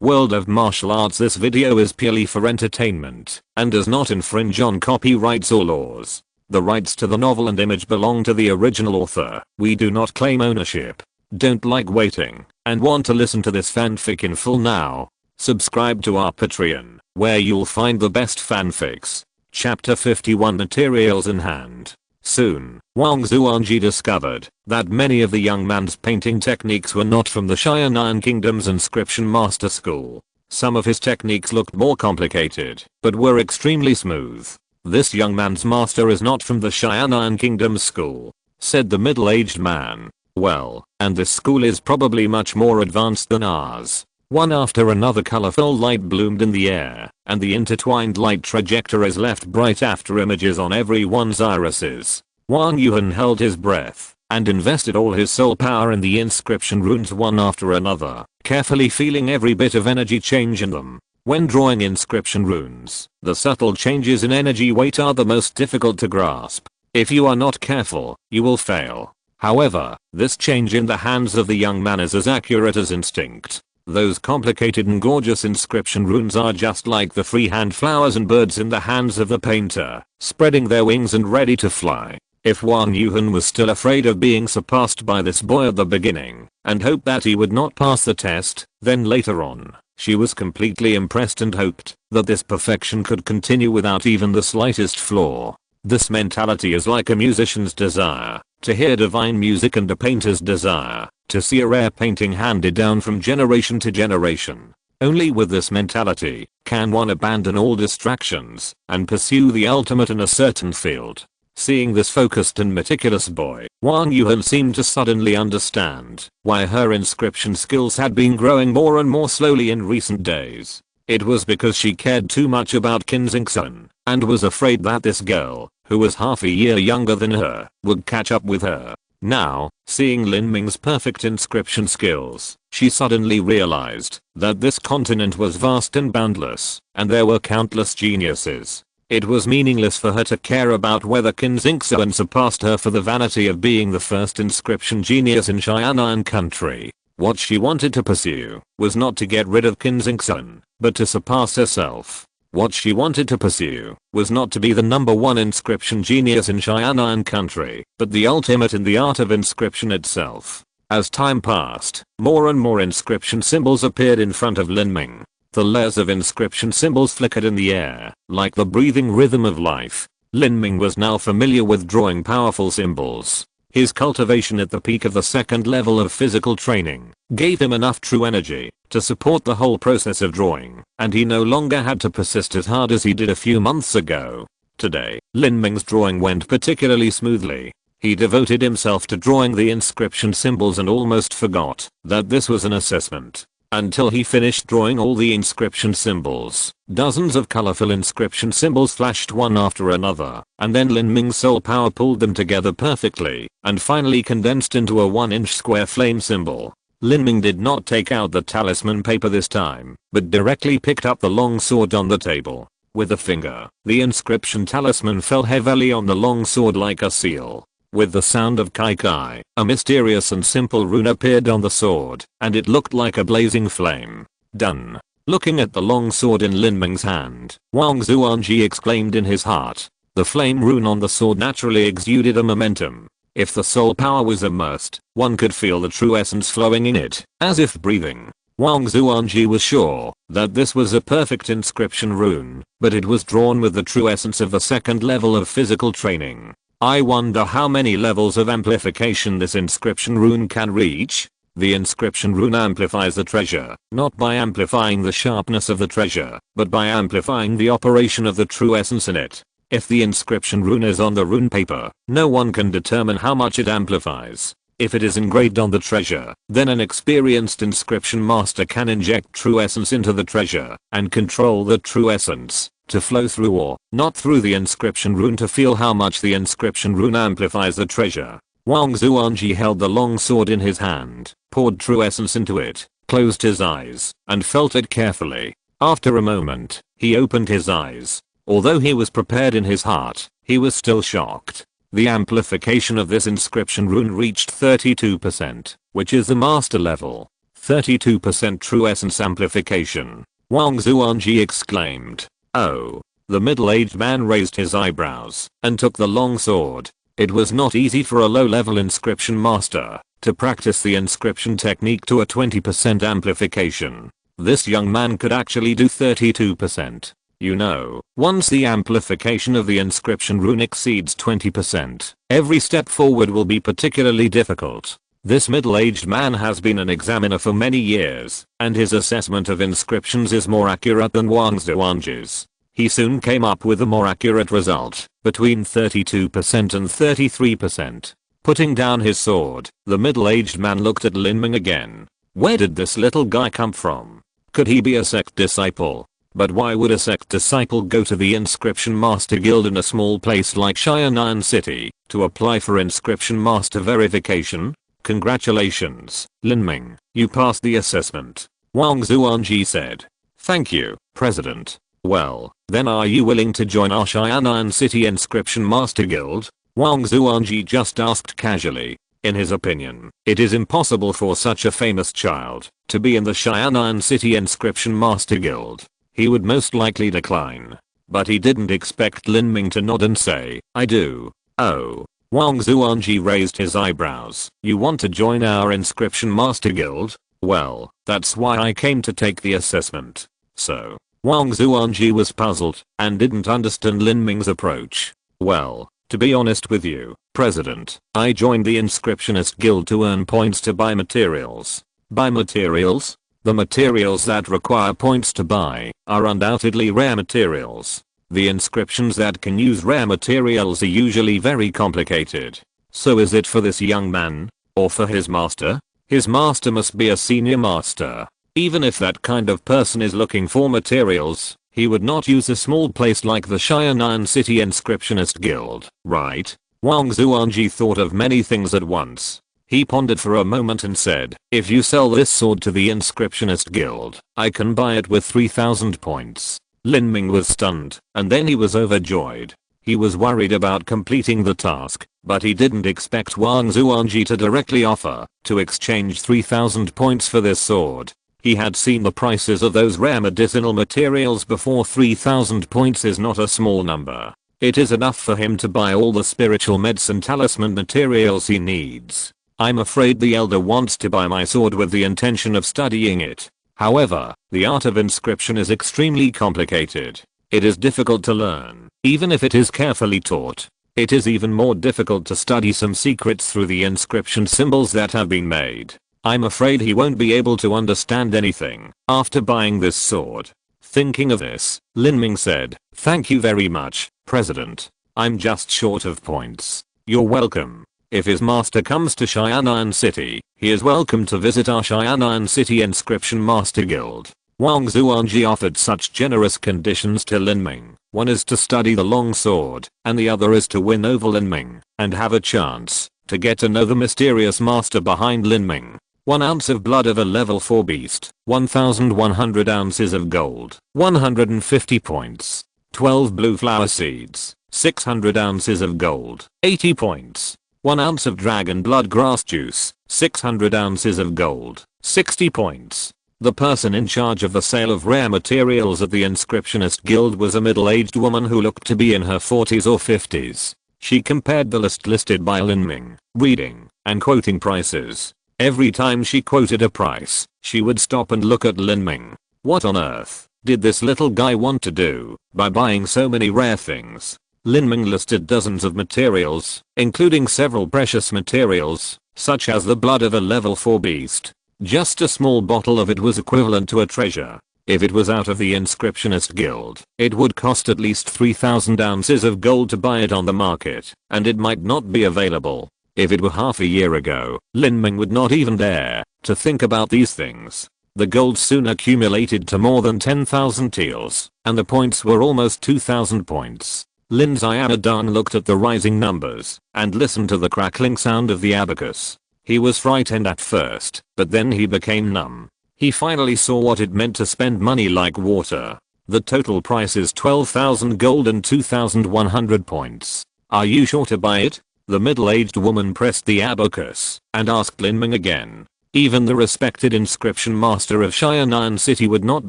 world of martial arts. This video is purely for entertainment and does not infringe on copyrights or laws. The rights to the novel and image belong to the original author. We do not claim ownership. Don't like waiting and want to listen to this fanfic in full now? Subscribe to our Patreon, where you'll find the best fanfics. Chapter 51, Materials in Hand. Soon, Wang Zuanji discovered that many of the young man's painting techniques were not from the Xiaonan Kingdom's inscription master school. Some of his techniques looked more complicated, but were extremely smooth. "This young man's master is not from the Xiaonan Kingdom's school," said the middle-aged man. "Well, and this school is probably much more advanced than ours." One after another colorful light bloomed in the air, and the intertwined light trajectories left bright after images on everyone's irises. Wang Yuan held his breath and invested all his soul power in the inscription runes one after another, carefully feeling every bit of energy change in them. When drawing inscription runes, the subtle changes in energy weight are the most difficult to grasp. If you are not careful, you will fail. However, this change in the hands of the young man is as accurate as instinct. Those complicated and gorgeous inscription runes are just like the freehand flowers and birds in the hands of the painter, spreading their wings and ready to fly. If Wang Yuan was still afraid of being surpassed by this boy at the beginning, and hoped that he would not pass the test, then later on, she was completely impressed and hoped that this perfection could continue without even the slightest flaw. This mentality is like a musician's desire to hear divine music and a painter's desire to see a rare painting handed down from generation to generation. Only with this mentality can one abandon all distractions and pursue the ultimate in a certain field. Seeing this focused and meticulous boy, Wang Yuan seemed to suddenly understand why her inscription skills had been growing more and more slowly in recent days. It was because she cared too much about Qin Xingsun and was afraid that this girl, who was half a year younger than her, would catch up with her. Now, seeing Lin Ming's perfect inscription skills, she suddenly realized that this continent was vast and boundless, and there were countless geniuses. It was meaningless for her to care about whether Qin Xingsun surpassed her for the vanity of being the first inscription genius in Xiaonan country. What she wanted to pursue was not to get rid of Qin Xingsun, but to surpass herself. What she wanted to pursue was not to be the #1 inscription genius in Xiaonan country, but the ultimate in the art of inscription itself. As time passed, more and more inscription symbols appeared in front of Lin Ming. The layers of inscription symbols flickered in the air, like the breathing rhythm of life. Lin Ming was now familiar with drawing powerful symbols. His cultivation at the peak of the second level of physical training gave him enough true energy to support the whole process of drawing, and he no longer had to persist as hard as he did a few months ago. Today, Lin Ming's drawing went particularly smoothly. He devoted himself to drawing the inscription symbols and almost forgot that this was an assessment. Until he finished drawing all the inscription symbols, dozens of colorful inscription symbols flashed one after another, and then Lin Ming's soul power pulled them together perfectly, and finally condensed into a 1-inch square flame symbol. Lin Ming did not take out the talisman paper this time, but directly picked up the long sword on the table. With a finger, the inscription talisman fell heavily on the long sword like a seal. With the sound of kai kai, a mysterious and simple rune appeared on the sword, and it looked like a blazing flame. Done. Looking at the long sword in Lin Ming's hand, Wang Zuanji exclaimed in his heart. The flame rune on the sword naturally exuded a momentum. If the soul power was immersed, one could feel the true essence flowing in it, as if breathing. Wang Zuanji was sure that this was a perfect inscription rune, but it was drawn with the true essence of the second level of physical training. I wonder how many levels of amplification this inscription rune can reach. The inscription rune amplifies the treasure, not by amplifying the sharpness of the treasure, but by amplifying the operation of the true essence in it. If the inscription rune is on the rune paper, no one can determine how much it amplifies. If it is engraved on the treasure, then an experienced inscription master can inject true essence into the treasure and control the true essence to flow through or not through the inscription rune to feel how much the inscription rune amplifies the treasure. Wang Zuanji held the long sword in his hand, poured true essence into it, closed his eyes, and felt it carefully. After a moment, he opened his eyes. Although he was prepared in his heart, he was still shocked. The amplification of this inscription rune reached 32%, which is the master level. 32% true essence amplification. Wang Zuanji exclaimed. Oh. The middle-aged man raised his eyebrows and took the long sword. It was not easy for a low-level inscription master to practice the inscription technique to a 20% amplification. This young man could actually do 32%. You know, once the amplification of the inscription rune exceeds 20%, every step forward will be particularly difficult. This middle-aged man has been an examiner for many years, and his assessment of inscriptions is more accurate than Wang Zuanji's. He soon came up with a more accurate result, between 32% and 33%. Putting down his sword, the middle-aged man looked at Lin Ming again. Where did this little guy come from? Could he be a sect disciple? But why would a sect disciple go to the Inscription Master Guild in a small place like Xianan City to apply for Inscription Master verification? Congratulations, Lin Ming, you passed the assessment. Wang Zuanji said. Thank you, President. Well, then are you willing to join our Xianan City Inscription Master Guild? Wang Zuanji just asked casually. In his opinion, it is impossible for such a famous child to be in the Xianan City Inscription Master Guild. He would most likely decline. But he didn't expect Lin Ming to nod and say, I do. Oh. Wang Zuanji raised his eyebrows. You want to join our Inscription Master Guild? Well, that's why I came to take the assessment. So. Wang Zuanji was puzzled and didn't understand Lin Ming's approach. Well, to be honest with you, President, I joined the Inscriptionist Guild to earn points to buy materials. Buy materials? The materials that require points to buy are undoubtedly rare materials. The inscriptions that can use rare materials are usually very complicated. So is it for this young man? Or for his master? His master must be a senior master. Even if that kind of person is looking for materials, he would not use a small place like the Xianan City Inscriptionist Guild, right? Wang Zuanji thought of many things at once. He pondered for a moment and said, if you sell this sword to the Inscriptionist Guild, I can buy it with 3000 points. Lin Ming was stunned, and then he was overjoyed. He was worried about completing the task, but he didn't expect Wang Zuanji to directly offer to exchange 3000 points for this sword. He had seen the prices of those rare medicinal materials before. 3000 points is not a small number. It is enough for him to buy all the spiritual medicine talisman materials he needs. I'm afraid the elder wants to buy my sword with the intention of studying it. However, the art of inscription is extremely complicated. It is difficult to learn, even if it is carefully taught. It is even more difficult to study some secrets through the inscription symbols that have been made. I'm afraid he won't be able to understand anything after buying this sword. Thinking of this, Lin Ming said, thank you very much, President. I'm just short of points. You're welcome. If his master comes to Xianan City, he is welcome to visit our Xianan City Inscription Master Guild. Wang Zuanji offered such generous conditions to Lin Ming. One is to study the long sword, and the other is to win over Lin Ming and have a chance to get to know the mysterious master behind Lin Ming. 1 ounce of blood of a level 4 beast, 1100 ounces of gold, 150 points. 12 blue flower seeds, 600 ounces of gold, 80 points. 1 ounce of dragon blood grass juice, 600 ounces of gold, 60 points. The person in charge of the sale of rare materials at the Inscriptionist Guild was a middle-aged woman who looked to be in her 40s or 50s. She compared the list listed by Lin Ming, reading and quoting prices. Every time she quoted a price, she would stop and look at Lin Ming. What on earth did this little guy want to do by buying so many rare things? Lin Ming listed dozens of materials, including several precious materials, such as the blood of a level 4 beast. Just a small bottle of it was equivalent to a treasure. If it was out of the Inscriptionist Guild, it would cost at least 3000 ounces of gold to buy it on the market, and it might not be available. If it were half a year ago, Lin Ming would not even dare to think about these things. The gold soon accumulated to more than 10,000 taels, and the points were almost 2,000 points. Lin Xiaodan looked at the rising numbers and listened to the crackling sound of the abacus. He was frightened at first, but then he became numb. He finally saw what it meant to spend money like water. The total price is 12,000 gold and 2,100 points. Are you sure to buy it? The middle-aged woman pressed the abacus and asked Lin Ming again. Even the respected inscription master of Xianan City would not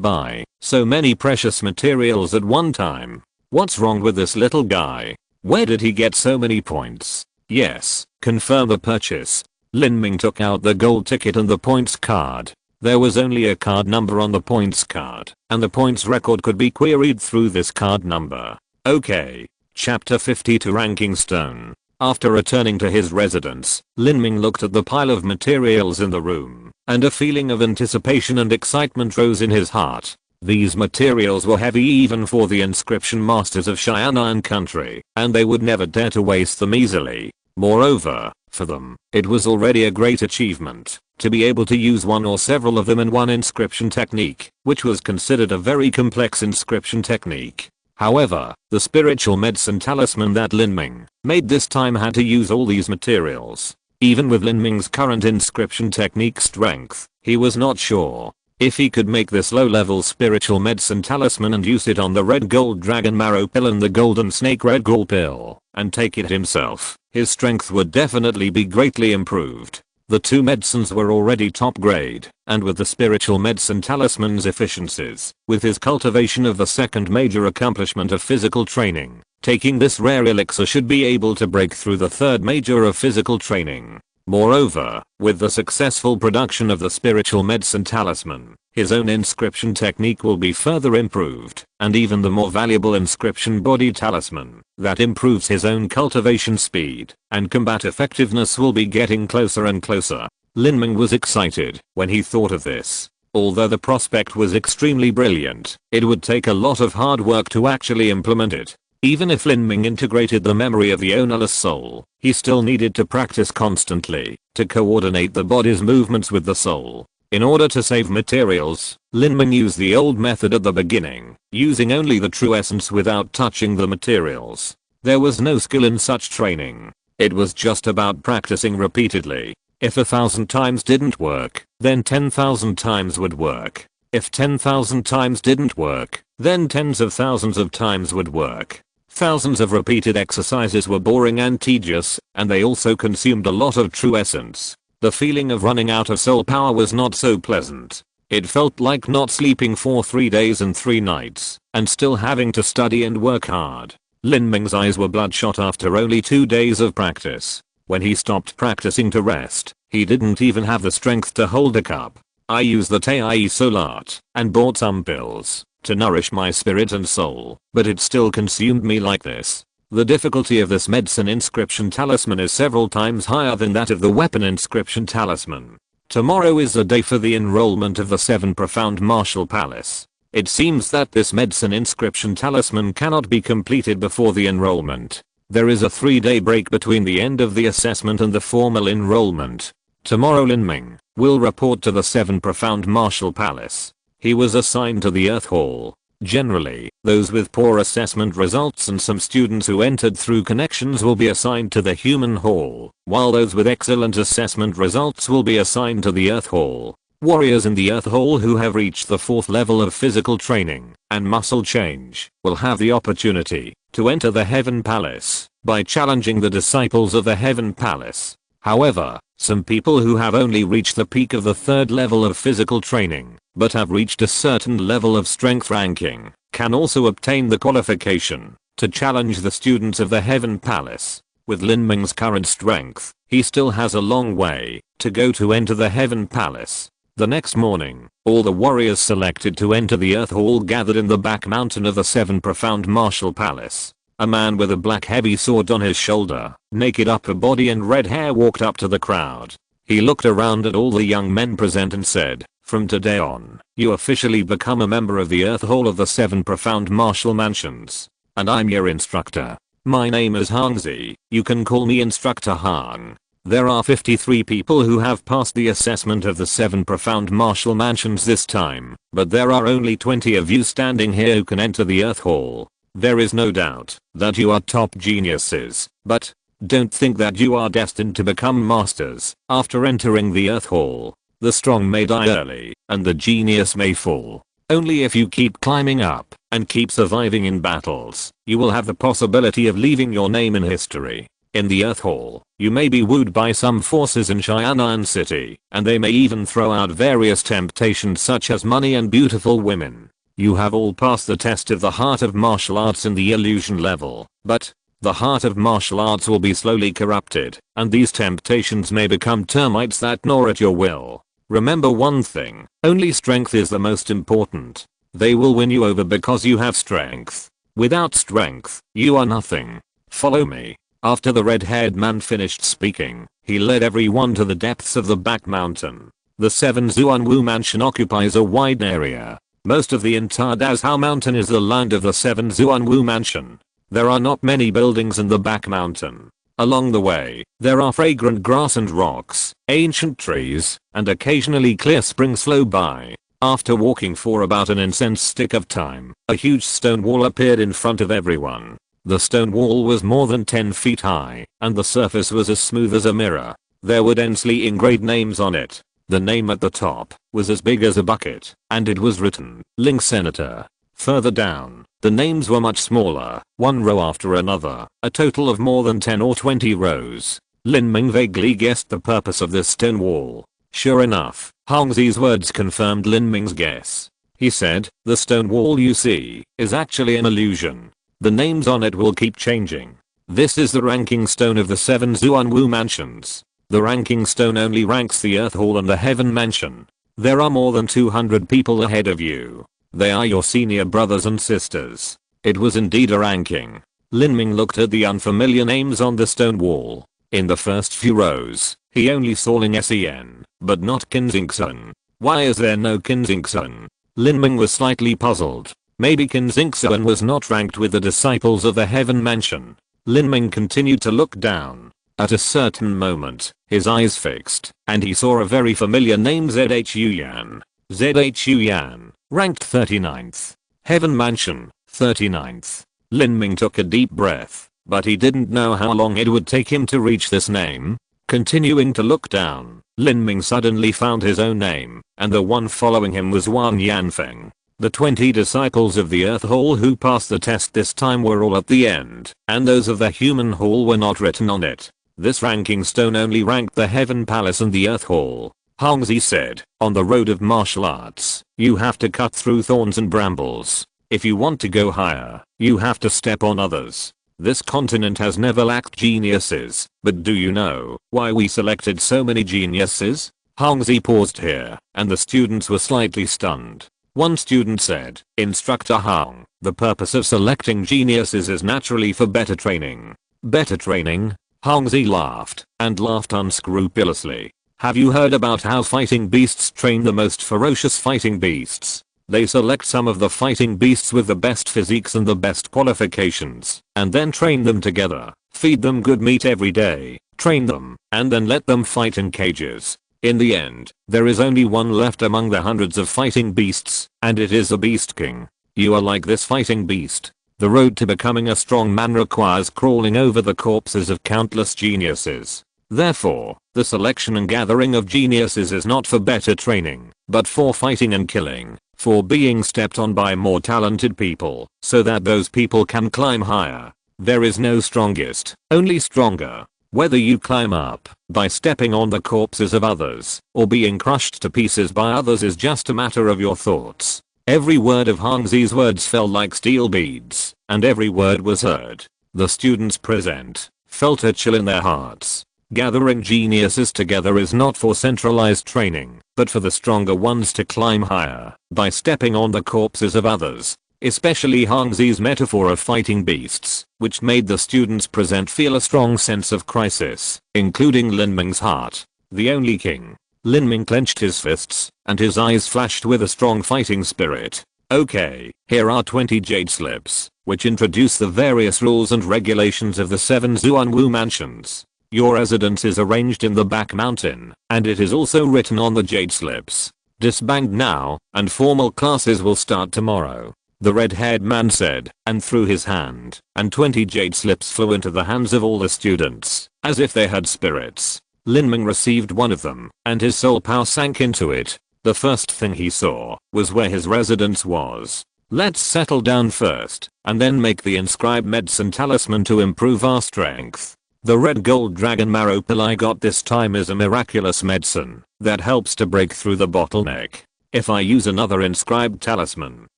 buy so many precious materials at one time. What's wrong with this little guy? Where did he get so many points? Yes, confirm the purchase. Lin Ming took out the gold ticket and the points card. There was only a card number on the points card, and the points record could be queried through this card number. Okay. Chapter 52 Ranking Stone. After returning to his residence, Lin Ming looked at the pile of materials in the room, and a feeling of anticipation and excitement rose in his heart. These materials were heavy even for the inscription masters of Xianan country, and they would never dare to waste them easily. Moreover, for them, it was already a great achievement to be able to use one or several of them in one inscription technique, which was considered a very complex inscription technique. However, the spiritual medicine talisman that Lin Ming made this time had to use all these materials. Even with Lin Ming's current inscription technique strength, he was not sure if he could make this low-level spiritual medicine talisman and use it on the red gold dragon marrow pill and the golden snake red gall pill, and take it himself. His strength would definitely be greatly improved. The two medicines were already top grade, and with the spiritual medicine talisman's efficiencies, with his cultivation of the second major accomplishment of physical training, taking this rare elixir should be able to break through the third major of physical training. Moreover, with the successful production of the spiritual medicine talisman, his own inscription technique will be further improved, and even the more valuable inscription body talisman, that improves his own cultivation speed and combat effectiveness will be getting closer and closer. Lin Ming was excited when he thought of this. Although the prospect was extremely brilliant, it would take a lot of hard work to actually implement it. Even if Lin Ming integrated the memory of the ownerless soul, he still needed to practice constantly to coordinate the body's movements with the soul. In order to save materials, Lin Ming used the old method at the beginning, using only the true essence without touching the materials. There was no skill in such training. It was just about practicing repeatedly. If 1,000 times didn't work, then 10,000 times would work. If 10,000 times didn't work, then tens of thousands of times would work. Thousands of repeated exercises were boring and tedious, and they also consumed a lot of true essence. The feeling of running out of soul power was not so pleasant. It felt like not sleeping for 3 days and 3 nights, and still having to study and work hard. Lin Ming's eyes were bloodshot after only 2 days of practice. When he stopped practicing to rest, he didn't even have the strength to hold a cup. I used the Tei Solat and bought some pills to nourish my spirit and soul, but it still consumed me like this. The difficulty of this medicine inscription talisman is several times higher than that of the weapon inscription talisman. Tomorrow is the day for the enrollment of the 7 Profound Martial Palace. It seems that this medicine inscription talisman cannot be completed before the enrollment. There is a 3-day break between the end of the assessment and the formal enrollment. Tomorrow Lin Ming will report to the 7 Profound Martial Palace. He was assigned to the Earth Hall. Generally, those with poor assessment results and some students who entered through connections will be assigned to the Human Hall, while those with excellent assessment results will be assigned to the Earth Hall. Warriors in the Earth Hall who have reached the 4th level of physical training and muscle change will have the opportunity to enter the Heaven Palace by challenging the disciples of the Heaven Palace. However, some people who have only reached the peak of the 3rd level of physical training, but have reached a certain level of strength ranking, can also obtain the qualification to challenge the students of the Heaven Palace. With Lin Ming's current strength, he still has a long way to go to enter the Heaven Palace. The next morning, all the warriors selected to enter the Earth Hall gathered in the back mountain of the 7 Profound Martial Palace. A man with a black heavy sword on his shoulder, naked upper body and red hair walked up to the crowd. He looked around at all the young men present and said, "From today on, you officially become a member of the Earth Hall of the 7 Profound Martial Mansions. And I'm your instructor. My name is Hangzi, you can call me Instructor Hang." There are 53 people who have passed the assessment of the 7 Profound Martial Mansions this time, but there are only 20 of you standing here who can enter the Earth Hall. There is no doubt that you are top geniuses, but don't think that you are destined to become masters after entering the Earth Hall. The strong may die early, and the genius may fall. Only if you keep climbing up and keep surviving in battles, you will have the possibility of leaving your name in history. In the Earth Hall, you may be wooed by some forces in Xianan City, and they may even throw out various temptations such as money and beautiful women. You have all passed the test of the heart of martial arts in the illusion level, but the heart of martial arts will be slowly corrupted, and these temptations may become termites that gnaw at your will. Remember one thing, only strength is the most important. They will win you over because you have strength. Without strength, you are nothing. Follow me. After the red-haired man finished speaking, he led everyone to the depths of the back mountain. The 7 Zuanwu mansion occupies a wide area. Most of the entire Dazhao mountain is the land of the 7 Zuanwu mansion. There are not many buildings in the back mountain. Along the way, there are fragrant grass and rocks, ancient trees, and occasionally clear springs flow by. After walking for about an incense stick of time, a huge stone wall appeared in front of everyone. The stone wall was more than 10 feet high, and the surface was as smooth as a mirror. There were densely engraved names on it. The name at the top was as big as a bucket, and it was written, Ling Senator. Further down, the names were much smaller, one row after another, a total of more than 10 or 20 rows. Lin Ming vaguely guessed the purpose of this stone wall. Sure enough, Hongzi's words confirmed Lin Ming's guess. He said, the stone wall you see is actually an illusion. The names on it will keep changing. This is the ranking stone of the 7 Zuanwu mansions. The ranking stone only ranks the Earth Hall and the Heaven Mansion. There are more than 200 people ahead of you. They are your senior brothers and sisters. It was indeed a ranking. Lin Ming looked at the unfamiliar names on the stone wall. In the first few rows, he only saw Ling Sen, but not Qin Xingsun. Why is there no Qin Xingsun? Lin Ming was slightly puzzled. Maybe Qin Xingsun was not ranked with the disciples of the Heaven Mansion. Lin Ming continued to look down. At a certain moment, his eyes fixed, and he saw a very familiar name, Zhu Yan. Zhu Yan, ranked 39th. Heaven Mansion, 39th. Lin Ming took a deep breath, but he didn't know how long it would take him to reach this name. Continuing to look down, Lin Ming suddenly found his own name, and the one following him was Wan Yanfeng. The 20 disciples of the Earth Hall who passed the test this time were all at the end, and those of the Human Hall were not written on it. This ranking stone only ranked the Heaven Palace and the Earth Hall. Hongzi said, on the road of martial arts, you have to cut through thorns and brambles. If you want to go higher, you have to step on others. This continent has never lacked geniuses, but do you know why we selected so many geniuses? Hongzi paused here, and the students were slightly stunned. One student said, Instructor Hong, the purpose of selecting geniuses is naturally for better training. Better training? Hongzi laughed, and laughed unscrupulously. Have you heard about how fighting beasts train the most ferocious fighting beasts? They select some of the fighting beasts with the best physiques and the best qualifications, and then train them together, feed them good meat every day, train them, and then let them fight in cages. In the end, there is only one left among the hundreds of fighting beasts, and it is a beast king. You are like this fighting beast. The road to becoming a strong man requires crawling over the corpses of countless geniuses. Therefore, the selection and gathering of geniuses is not for better training, but for fighting and killing, for being stepped on by more talented people, so that those people can climb higher. There is no strongest, only stronger. Whether you climb up by stepping on the corpses of others or being crushed to pieces by others is just a matter of your thoughts. Every word of Hongzi's words fell like steel beads, and every word was heard. The students present felt a chill in their hearts. Gathering geniuses together is not for centralized training, but for the stronger ones to climb higher by stepping on the corpses of others. Especially Hongzi's metaphor of fighting beasts, which made the students present feel a strong sense of crisis, including Lin Ming's heart. The only king. Lin Ming clenched his fists, and his eyes flashed with a strong fighting spirit. Okay, here are 20 jade slips, which introduce the various rules and regulations of the 7 Zuanwu mansions. Your residence is arranged in the back mountain, and it is also written on the jade slips. Disband now, and formal classes will start tomorrow. The red-haired man said, and threw his hand, and 20 jade slips flew into the hands of all the students, as if they had spirits. Lin Ming received one of them, and his soul power sank into it. The first thing he saw was where his residence was. Let's settle down first, and then make the inscribed medicine talisman to improve our strength. The red gold dragon marrow pill I got this time is a miraculous medicine that helps to break through the bottleneck. If I use another inscribed talisman,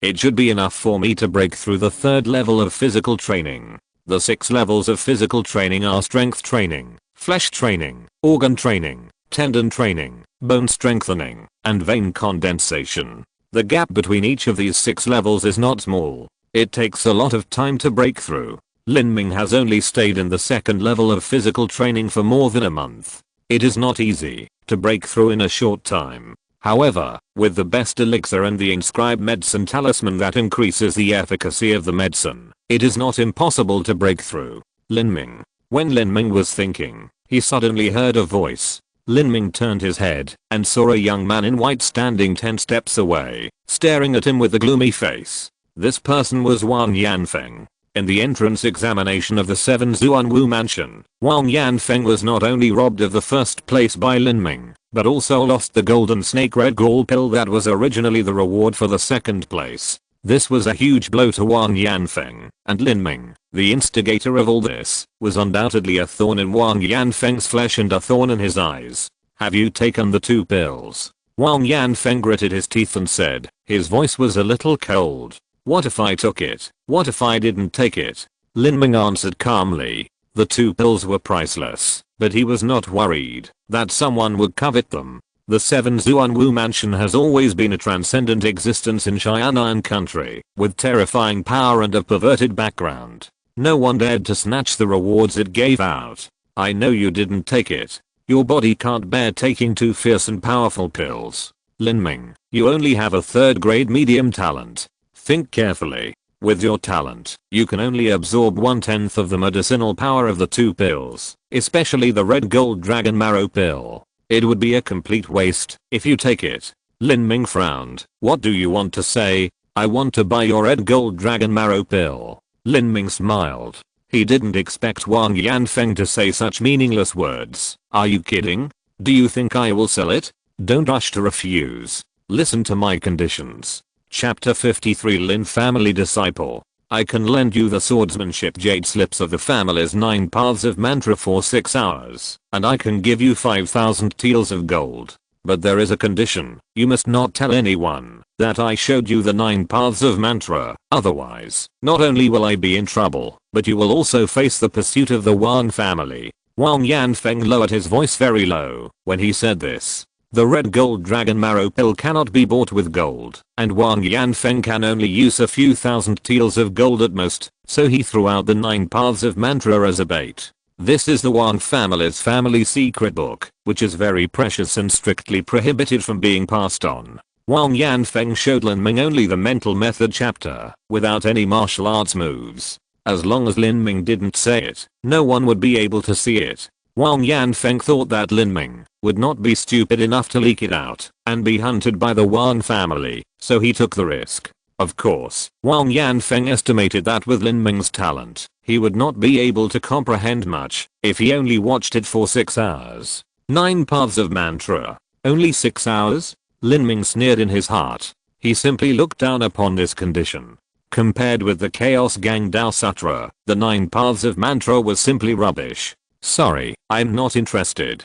it should be enough for me to break through the third level of physical training. The 6 levels of physical training are strength training, flesh training, organ training, tendon training, bone strengthening, and vein condensation. The gap between each of these 6 levels is not small. It takes a lot of time to break through. Lin Ming has only stayed in the 2nd level of physical training for more than a month. It is not easy to break through in a short time. However, with the best elixir and the inscribed medicine talisman that increases the efficacy of the medicine, it is not impossible to break through. Lin Ming. When Lin Ming was thinking, he suddenly heard a voice. Lin Ming turned his head and saw a young man in white standing 10 steps away, staring at him with a gloomy face. This person was Wang Yanfeng. In the entrance examination of the 7 Zuanwu mansion, Wang Yanfeng was not only robbed of the first place by Lin Ming, but also lost the golden snake red gall pill that was originally the reward for the 2nd place. This was a huge blow to Wang Yanfeng, and Lin Ming, the instigator of all this, was undoubtedly a thorn in Wang Yanfeng's flesh and a thorn in his eyes. Have you taken the 2 pills? Wang Yanfeng gritted his teeth and said, his voice was a little cold. What if I took it? What if I didn't take it? Lin Ming answered calmly. The 2 pills were priceless, but he was not worried that someone would covet them. The 7 Zuanwu mansion has always been a transcendent existence in Xianan country, with terrifying power and a perverted background. No one dared to snatch the rewards it gave out. I know you didn't take it. Your body can't bear taking 2 fierce and powerful pills. Lin Ming, you only have a 3rd grade medium talent. Think carefully. With your talent, you can only absorb 1/10 of the medicinal power of the 2 pills, especially the red gold dragon marrow pill. It would be a complete waste if you take it. Lin Ming frowned. What do you want to say? I want to buy your red gold dragon marrow pill. Lin Ming smiled. He didn't expect Wang Yanfeng to say such meaningless words. Are you kidding? Do you think I will sell it? Don't rush to refuse. Listen to my conditions. Chapter 53 Lin Family Disciple. I can lend you the swordsmanship jade slips of the family's 9 paths of mantra for 6 hours, and I can give you 5,000 taels of gold. But there is a condition. You must not tell anyone that I showed you the 9 paths of mantra, otherwise, not only will I be in trouble, but you will also face the pursuit of the Wang family. Wang Yanfeng lowered his voice very low when he said this. The red gold dragon marrow pill cannot be bought with gold, and Wang Yanfeng can only use a few thousand taels of gold at most, so he threw out the 9 paths of mantra as a bait. This is the Wang family's family secret book, which is very precious and strictly prohibited from being passed on. Wang Yanfeng showed Lin Ming only the mental method chapter, without any martial arts moves. As long as Lin Ming didn't say it, no one would be able to see it. Wang Yanfeng thought that Lin Ming would not be stupid enough to leak it out and be hunted by the Wang family, so he took the risk. Of course, Wang Yanfeng estimated that with Lin Ming's talent, he would not be able to comprehend much if he only watched it for 6 hours. 9 paths of mantra. Only 6 hours? Lin Ming sneered in his heart. He simply looked down upon this condition. Compared with the Chaos Gang Dao Sutra, the 9 paths of mantra was simply rubbish. Sorry, I'm not interested.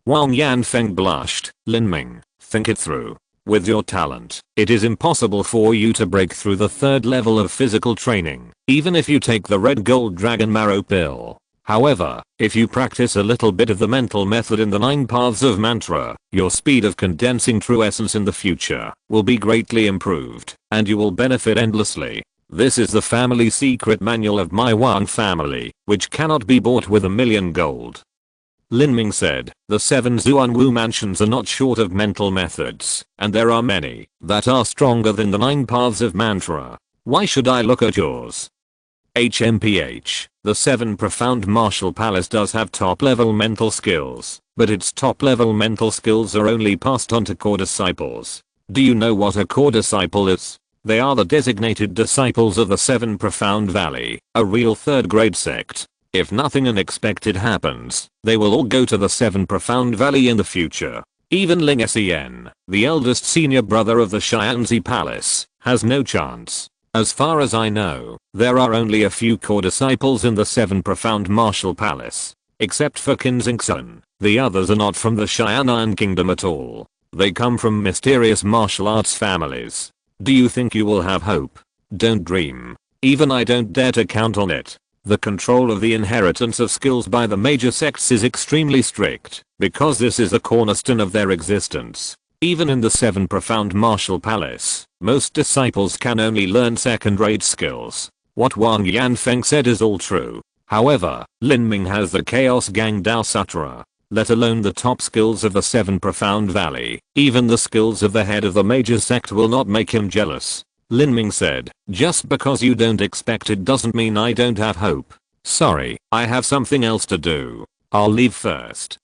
Wang Yanfeng blushed. Lin Ming, think it through. With your talent, it is impossible for you to break through the 3rd level of physical training, even if you take the red gold dragon marrow pill. However, if you practice a little bit of the mental method in the 9 paths of mantra, your speed of condensing true essence in the future will be greatly improved, and you will benefit endlessly. This is the family secret manual of my Wang family, which cannot be bought with 1,000,000 gold. Lin Ming said, the 7 Zuanwu mansions are not short of mental methods, and there are many that are stronger than the 9 paths of mantra. Why should I look at yours? HMPH, the 7 profound martial palace does have top level mental skills, but its top level mental skills are only passed on to core disciples. Do you know what a core disciple is? They are the designated disciples of the 7 Profound Valley, a real 3rd grade sect. If nothing unexpected happens, they will all go to the 7 Profound Valley in the future. Even Ling Sen, the eldest senior brother of the Xianzi Palace, has no chance. As far as I know, there are only a few core disciples in the 7 Profound Martial Palace. Except for Qianxue, the others are not from the Xianan kingdom at all. They come from mysterious martial arts families. Do you think you will have hope? Don't dream. Even I don't dare to count on it. The control of the inheritance of skills by the major sects is extremely strict, because this is the cornerstone of their existence. Even in the 7 profound martial palace, most disciples can only learn second-rate skills. What Wang Yanfeng said is all true. However, Lin Ming has the Chaos Gang Dao Sutra. Let alone the top skills of the 7 profound valley, even the skills of the head of the major sect will not make him jealous. Lin Ming said, just because you don't expect it doesn't mean I don't have hope. Sorry, I have something else to do. I'll leave first.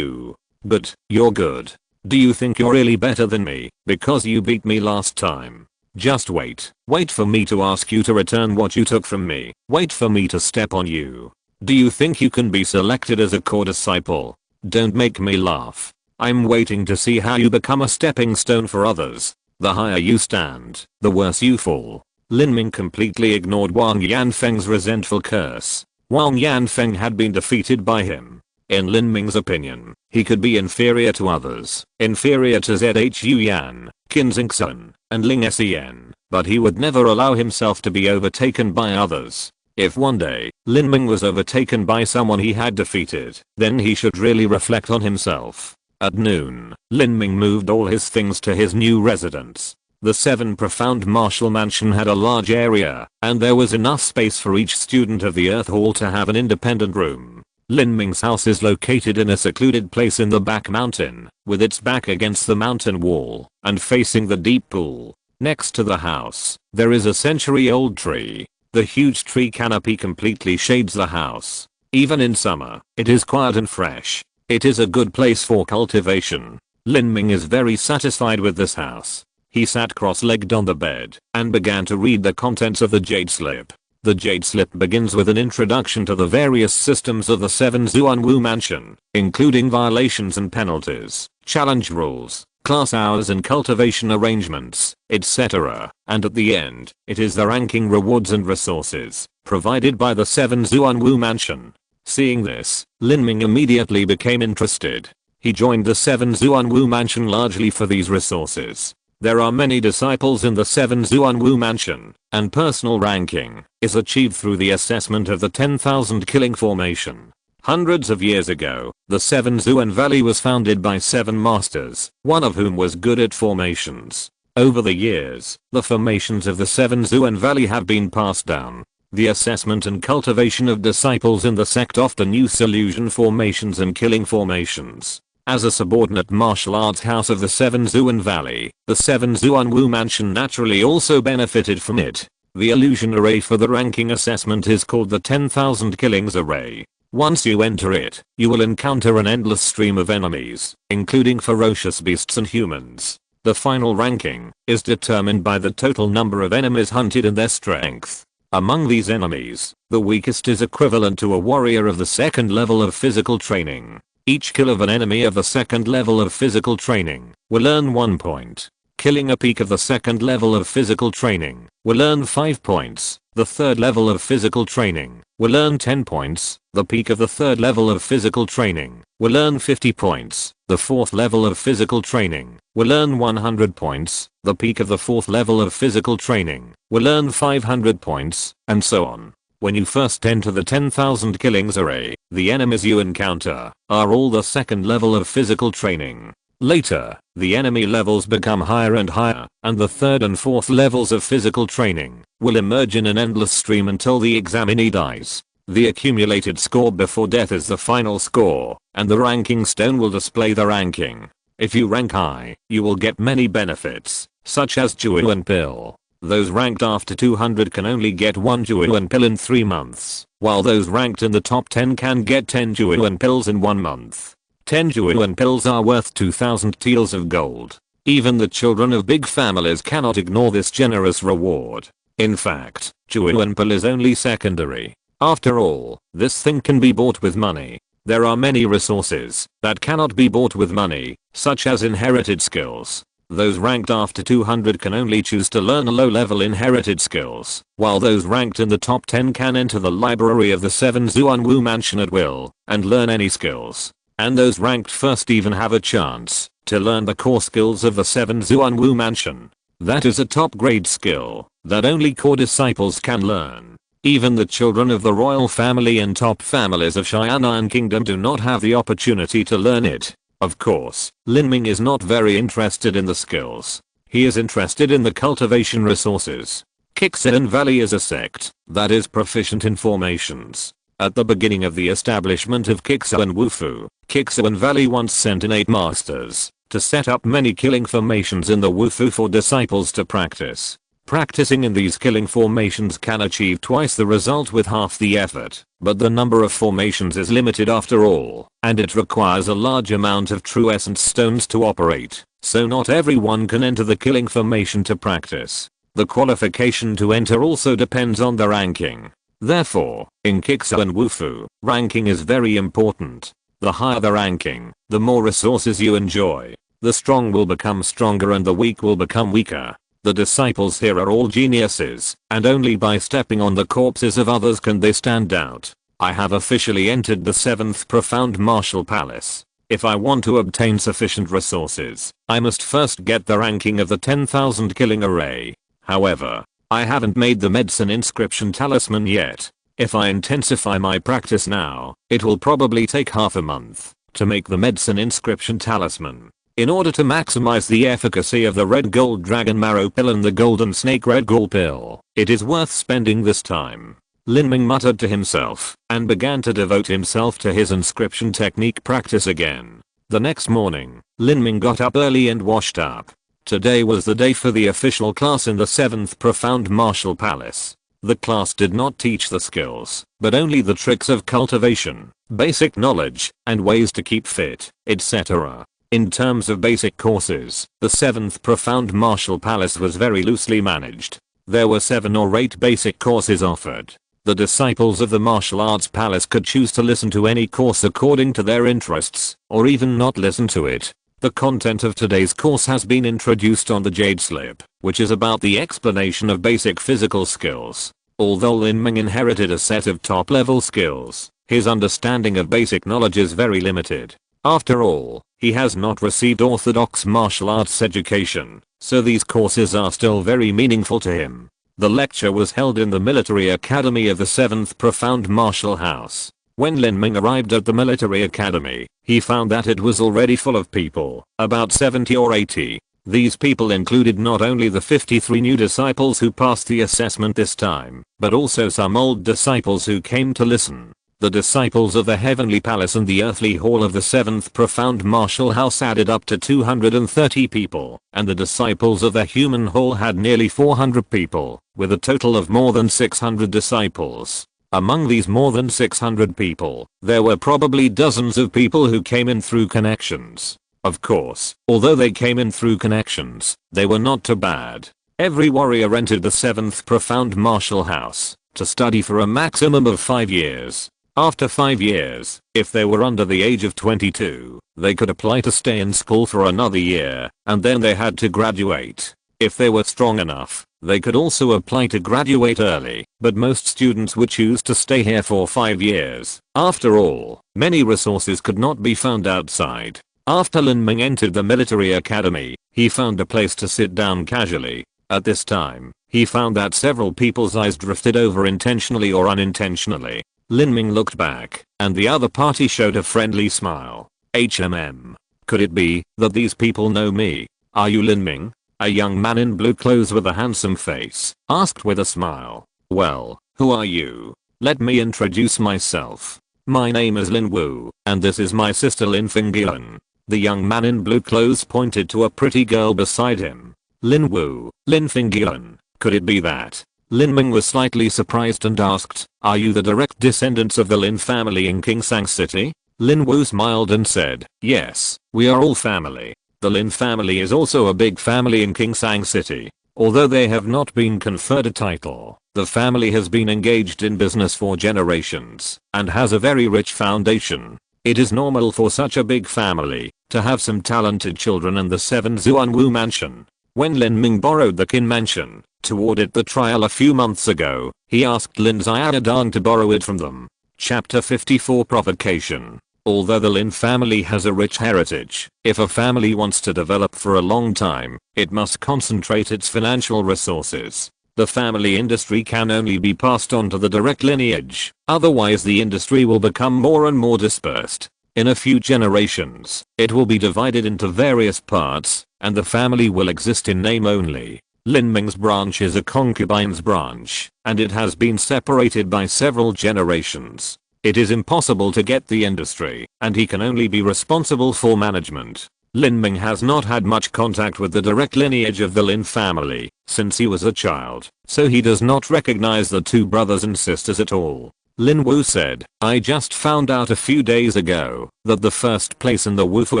But, you're good. Do you think you're really better than me, because you beat me last time? Just wait. Wait for me to ask you to return what you took from me. Wait for me to step on you. Do you think you can be selected as a core disciple? Don't make me laugh. I'm waiting to see how you become a stepping stone for others. The higher you stand, the worse you fall. Lin Ming completely ignored Wang Yanfeng's resentful curse. Wang Yanfeng had been defeated by him. In Lin Ming's opinion, he could be inferior to others, inferior to Zhu Yan, Qianxue, and Ling Sen, but he would never allow himself to be overtaken by others. If one day, Lin Ming was overtaken by someone he had defeated, then he should really reflect on himself. At noon, Lin Ming moved all his things to his new residence. The 7 profound martial mansion had a large area, and there was enough space for each student of the Earth Hall to have an independent room. Lin Ming's house is located in a secluded place in the back mountain, with its back against the mountain wall, and facing the deep pool. Next to the house, there is a century-old tree. The huge tree canopy completely shades the house. Even in summer, it is quiet and fresh. It is a good place for cultivation. Lin Ming is very satisfied with this house. He sat cross-legged on the bed, and began to read the contents of the Jade Slip. The Jade Slip begins with an introduction to the various systems of the 7 Zuanwu Mansion, including violations and penalties, challenge rules, class hours and cultivation arrangements, etc. And at the end, it is the ranking rewards and resources, provided by the 7 Zuanwu Mansion. Seeing this, Lin Ming immediately became interested. He joined the 7 Zuanwu Mansion largely for these resources. There are many disciples in the 7 Zuanwu Mansion, and personal ranking is achieved through the assessment of the 10,000 killing formation. Hundreds of years ago, the 7 Zuan Valley was founded by 7 masters, one of whom was good at formations. Over the years, the formations of the 7 Zuan Valley have been passed down. The assessment and cultivation of disciples in the sect often use illusion formations and killing formations. As a subordinate martial arts house of the 7 Zuan Valley, the 7 Zuanwu Mansion naturally also benefited from it. The illusion array for the ranking assessment is called the 10,000 Killings Array. Once you enter it, you will encounter an endless stream of enemies, including ferocious beasts and humans. The final ranking is determined by the total number of enemies hunted and their strength. Among these enemies, the weakest is equivalent to a warrior of the 2nd level of physical training. Each kill of an enemy of the 2nd level of physical training will earn 1 point. Killing a peak of the 2nd level of physical training will earn 5 points. The 3rd level of physical training will earn 10 points. The peak of the 3rd level of physical training will earn 50 points. The 4th level of physical training will earn 100 points. The peak of the 4th level of physical training will earn 500 points, and so on. When you first enter the 10,000 Killings Array, the enemies you encounter are all the 2nd level of physical training. Later, the enemy levels become higher and higher, and the 3rd and 4th levels of physical training will emerge in an endless stream until the examinee dies. The accumulated score before death is the final score, and the ranking stone will display the ranking. If you rank high, you will get many benefits, such as Juan Pill. Those ranked after 200 can only get 1 Juan Pill in 3 months, while those ranked in the top 10 can get 10 Juan Pills in 1 month. 10 Juan Pills are worth 2,000 taels of gold. Even the children of big families cannot ignore this generous reward. In fact, Juan Pill is only secondary. After all, this thing can be bought with money. There are many resources that cannot be bought with money, such as inherited skills. Those ranked after 200 can only choose to learn a low-level inherited skills, while those ranked in the top 10 can enter the library of the 7 Zuanwu Mansion at will, and learn any skills. And those ranked first even have a chance to learn the core skills of the 7 Zuanwu Mansion. That is a top grade skill that only core disciples can learn. Even the children of the royal family and top families of Xianan Kingdom do not have the opportunity to learn it. Of course, Lin Ming is not very interested in the skills. He is interested in the cultivation resources. Qixuan Valley is a sect that is proficient in formations. At the beginning of the establishment of Qixuan Wufu, Qixuan Valley once sent in 8 masters to set up many killing formations in the Wufu for disciples to practice. Practicing in these killing formations can achieve twice the result with half the effort, but the number of formations is limited after all, and it requires a large amount of true essence stones to operate, so not everyone can enter the killing formation to practice. The qualification to enter also depends on the ranking. Therefore, in Qixuan Wufu, ranking is very important. The higher the ranking, the more resources you enjoy. The strong will become stronger and the weak will become weaker. The disciples here are all geniuses, and only by stepping on the corpses of others can they stand out. I have officially entered the 7th profound martial palace. If I want to obtain sufficient resources, I must first get the ranking of the 10,000 killing array. However, I haven't made the medicine inscription talisman yet. If I intensify my practice now, it will probably take half a month to make the medicine inscription talisman. In order to maximize the efficacy of the red gold dragon marrow pill and the golden snake red gall pill, it is worth spending this time. Lin Ming muttered to himself and began to devote himself to his inscription technique practice again. The next morning, Lin Ming got up early and washed up. Today was the day for the official class in the 7th profound martial palace. The class did not teach the skills, but only the tricks of cultivation, basic knowledge, and ways to keep fit, etc. In terms of basic courses, the 7th profound martial palace was very loosely managed. There were 7 or 8 basic courses offered. The disciples of the martial arts palace could choose to listen to any course according to their interests, or even not listen to it. The content of today's course has been introduced on the Jade Slip, which is about the explanation of basic physical skills. Although Lin Ming inherited a set of top-level skills, his understanding of basic knowledge is very limited. After all, he has not received orthodox martial arts education, so these courses are still very meaningful to him. The lecture was held in the military academy of the 7th profound martial house. When Lin Ming arrived at the military academy, he found that it was already full of people, about 70 or 80. These people included not only the 53 new disciples who passed the assessment this time, but also some old disciples who came to listen. The disciples of the Heavenly Palace and the Earthly Hall of the 7th Profound Martial House added up to 230 people, and the disciples of the Human Hall had nearly 400 people, with a total of more than 600 disciples. Among these more than 600 people, there were probably dozens of people who came in through connections. Of course, although they came in through connections, they were not too bad. Every warrior entered the 7th Profound Martial House to study for a maximum of 5 years. After 5 years, if they were under the age of 22, they could apply to stay in school for another year, and then they had to graduate. If they were strong enough, they could also apply to graduate early, but most students would choose to stay here for 5 years. After all, many resources could not be found outside. After Lin Ming entered the military academy, he found a place to sit down casually. At this time, he found that several people's eyes drifted over intentionally or unintentionally. Lin Ming looked back, and the other party showed a friendly smile. Could it be that these people know me? Are you Lin Ming? A young man in blue clothes with a handsome face asked with a smile. Well, who are you? Let me introduce myself. My name is Lin Wu, and this is my sister Lin Fingyun. The young man in blue clothes pointed to a pretty girl beside him. Lin Wu, Lin Fingyun, could it be that? Lin Ming was slightly surprised and asked, are you the direct descendants of the Lin family in Qingsang City? Lin Wu smiled and said, yes, we are all family. The Lin family is also a big family in Qingsang City. Although they have not been conferred a title, the family has been engaged in business for generations and has a very rich foundation. It is normal for such a big family to have some talented children in the 7 Zuanwu mansion. When Lin Ming borrowed the Qin mansion to audit the trial a few months ago, he asked Lin Xiaodong to borrow it from them. Chapter 54 Provocation. Although the Lin family has a rich heritage, if a family wants to develop for a long time, it must concentrate its financial resources. The family industry can only be passed on to the direct lineage, otherwise the industry will become more and more dispersed. In a few generations, it will be divided into various parts, and the family will exist in name only. Lin Ming's branch is a concubine's branch, and it has been separated by several generations. It is impossible to get the industry, and he can only be responsible for management. Lin Ming has not had much contact with the direct lineage of the Lin family since he was a child, so he does not recognize the two brothers and sisters at all. Lin Wu said, I just found out a few days ago that the first place in the Wufu